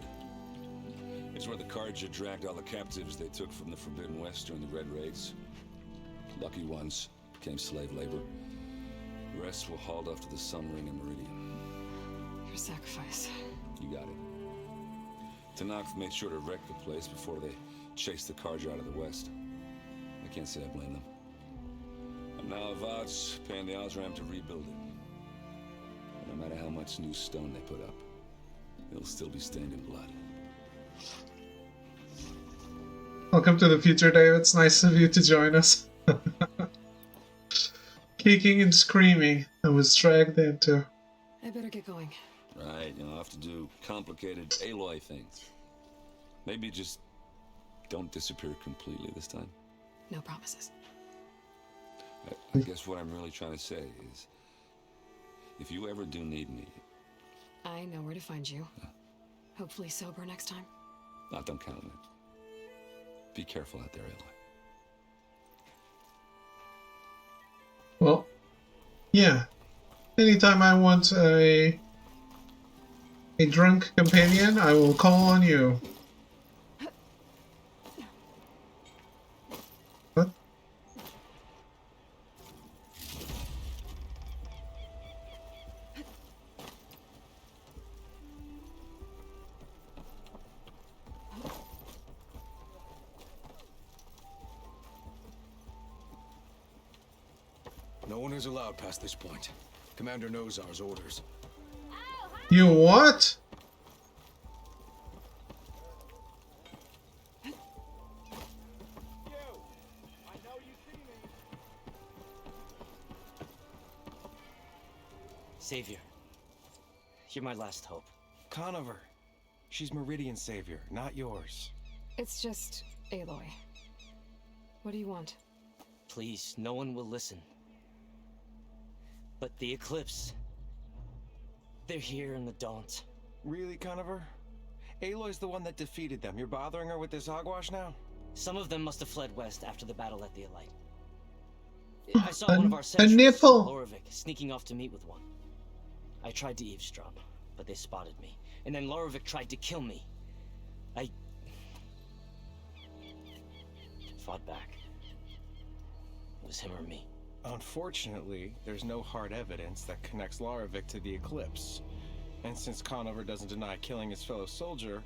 It's where the Carja dragged all the captives they took from the Forbidden West during the Red Raids. Lucky ones became slave labor. The rest were hauled off to the Sun Ring and Meridian. Your sacrifice. You got it. Tenakth made sure to wreck the place before they chased the Carja out of the west. I can't say I blame them. And now Avad's paying the Osram to rebuild it. And no matter how much new stone they put up, it'll still be stained in blood. Welcome to the future, Dave. It's nice of you to join us. Kicking and screaming, I was dragged into. I better get going. Right, you'll have to do complicated Aloy things. Maybe just don't disappear completely this time. No promises. I guess what I'm really trying to say is, if you ever do need me... I know where to find you. Hopefully sober next time. Don't count on it. Be careful out there, Aloy. Well, yeah. Anytime I want a drunk companion, I will call on you. What? No one is allowed past this point. Commander Nozar's orders. You what? Savior, you're my last hope. Conover. She's Meridian's savior, not yours. It's just Aloy. What do you want? Please, no one will listen. But the Eclipse... they're here in the Daunt. Really, Conover? Aloy's the one that defeated them. You're bothering her with this hogwash now? Some of them must have fled west after the battle at the Elite. I saw one of our sentries, nipple. Lorevic, sneaking off to meet with one. I tried to eavesdrop, but they spotted me. And then Lorevic tried to kill me. I... fought back. It was him or me. Unfortunately, there's no hard evidence that connects Lorevic to the Eclipse. And since Conover doesn't deny killing his fellow soldier,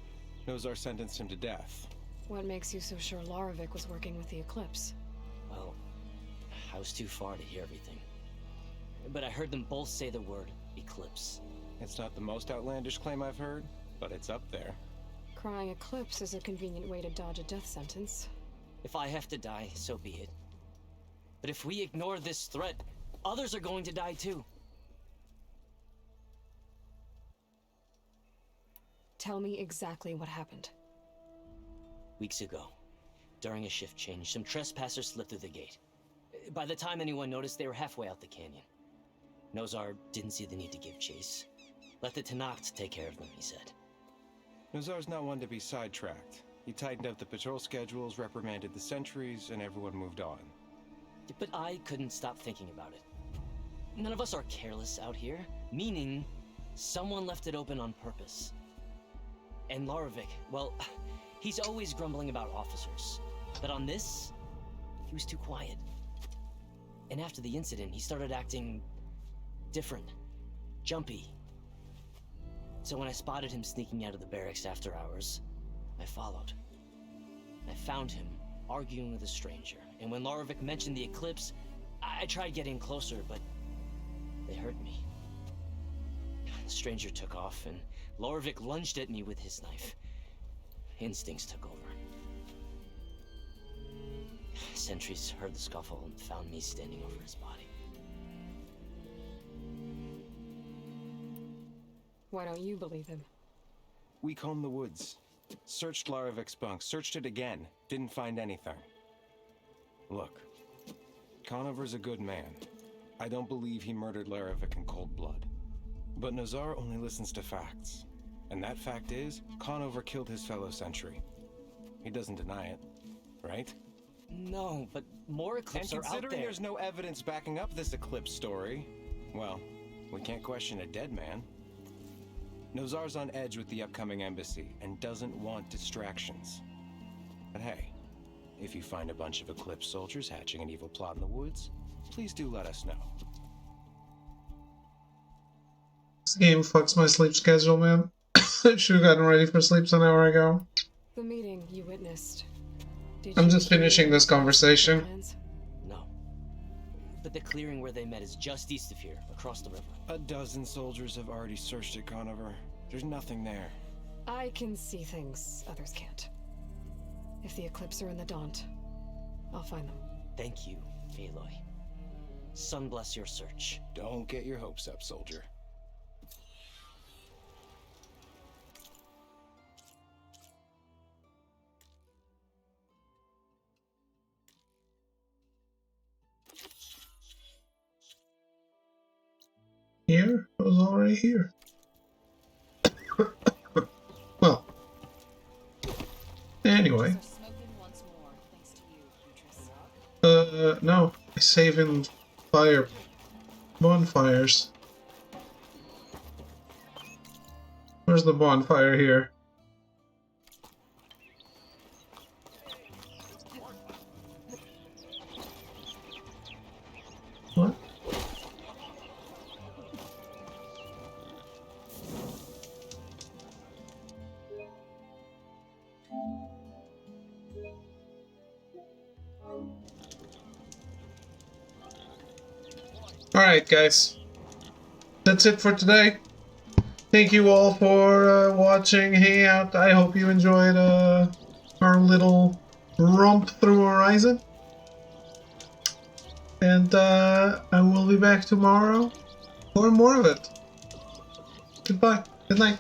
Nozar sentenced him to death. What makes you so sure Lorevic was working with the Eclipse? Well, I was too far to hear everything. But I heard them both say the word Eclipse. It's not the most outlandish claim I've heard, but it's up there. Crying Eclipse is a convenient way to dodge a death sentence. If I have to die, so be it. But if we ignore this threat, others are going to die too. Tell me exactly what happened. Weeks ago, during a shift change, some trespassers slipped through the gate. By the time anyone noticed, they were halfway out the canyon. Nozar didn't see the need to give chase. Let the Tenakth take care of them, he said. Nozar's not one to be sidetracked. He tightened up the patrol schedules, reprimanded the sentries, and everyone moved on. But I couldn't stop thinking about it. None of us are careless out here, meaning someone left it open on purpose. And Lorevic, well, he's always grumbling about officers. But on this, he was too quiet. And after the incident, he started acting different, jumpy. So when I spotted him sneaking out of the barracks after hours, I followed. I found him arguing with a stranger, and when Lorevic mentioned the Eclipse, I tried getting closer, but they heard me. The stranger took off, and Lorevic lunged at me with his knife. Instincts took over. Sentries heard the scuffle and found me standing over his body. Why don't you believe him? We combed the woods. Searched Larevic's bunk, searched it again, didn't find anything. Look, Conover's a good man. I don't believe he murdered Lorevic in cold blood. But Nozar only listens to facts. And that fact is, Conover killed his fellow sentry. He doesn't deny it, right? No, but more Eclipse are out there. And considering there's no evidence backing up this Eclipse story, well, we can't question a dead man. Nozar's on edge with the upcoming embassy and doesn't want distractions. But hey, if you find a bunch of Eclipse soldiers hatching an evil plot in the woods, please do let us know. This game fucks my sleep schedule, man. Should have gotten ready for sleep an hour ago. The meeting you witnessed. Did I'm you just finishing this conversation. No. But the clearing where they met is just east of here, across the river. A dozen soldiers have already searched it, Conover. There's nothing there. I can see things others can't. If the Eclipse are in the Daunt, I'll find them. Thank you, Aloy. Sun bless your search. Don't get your hopes up, soldier. Here? I was already here. Well. Anyway. No. I save in bonfires. Where's the bonfire here? What? Alright guys, that's it for today. Thank you all for watching, hanging out. I hope you enjoyed our little romp through Horizon. And I will be back tomorrow for more of it. Goodbye. Good night.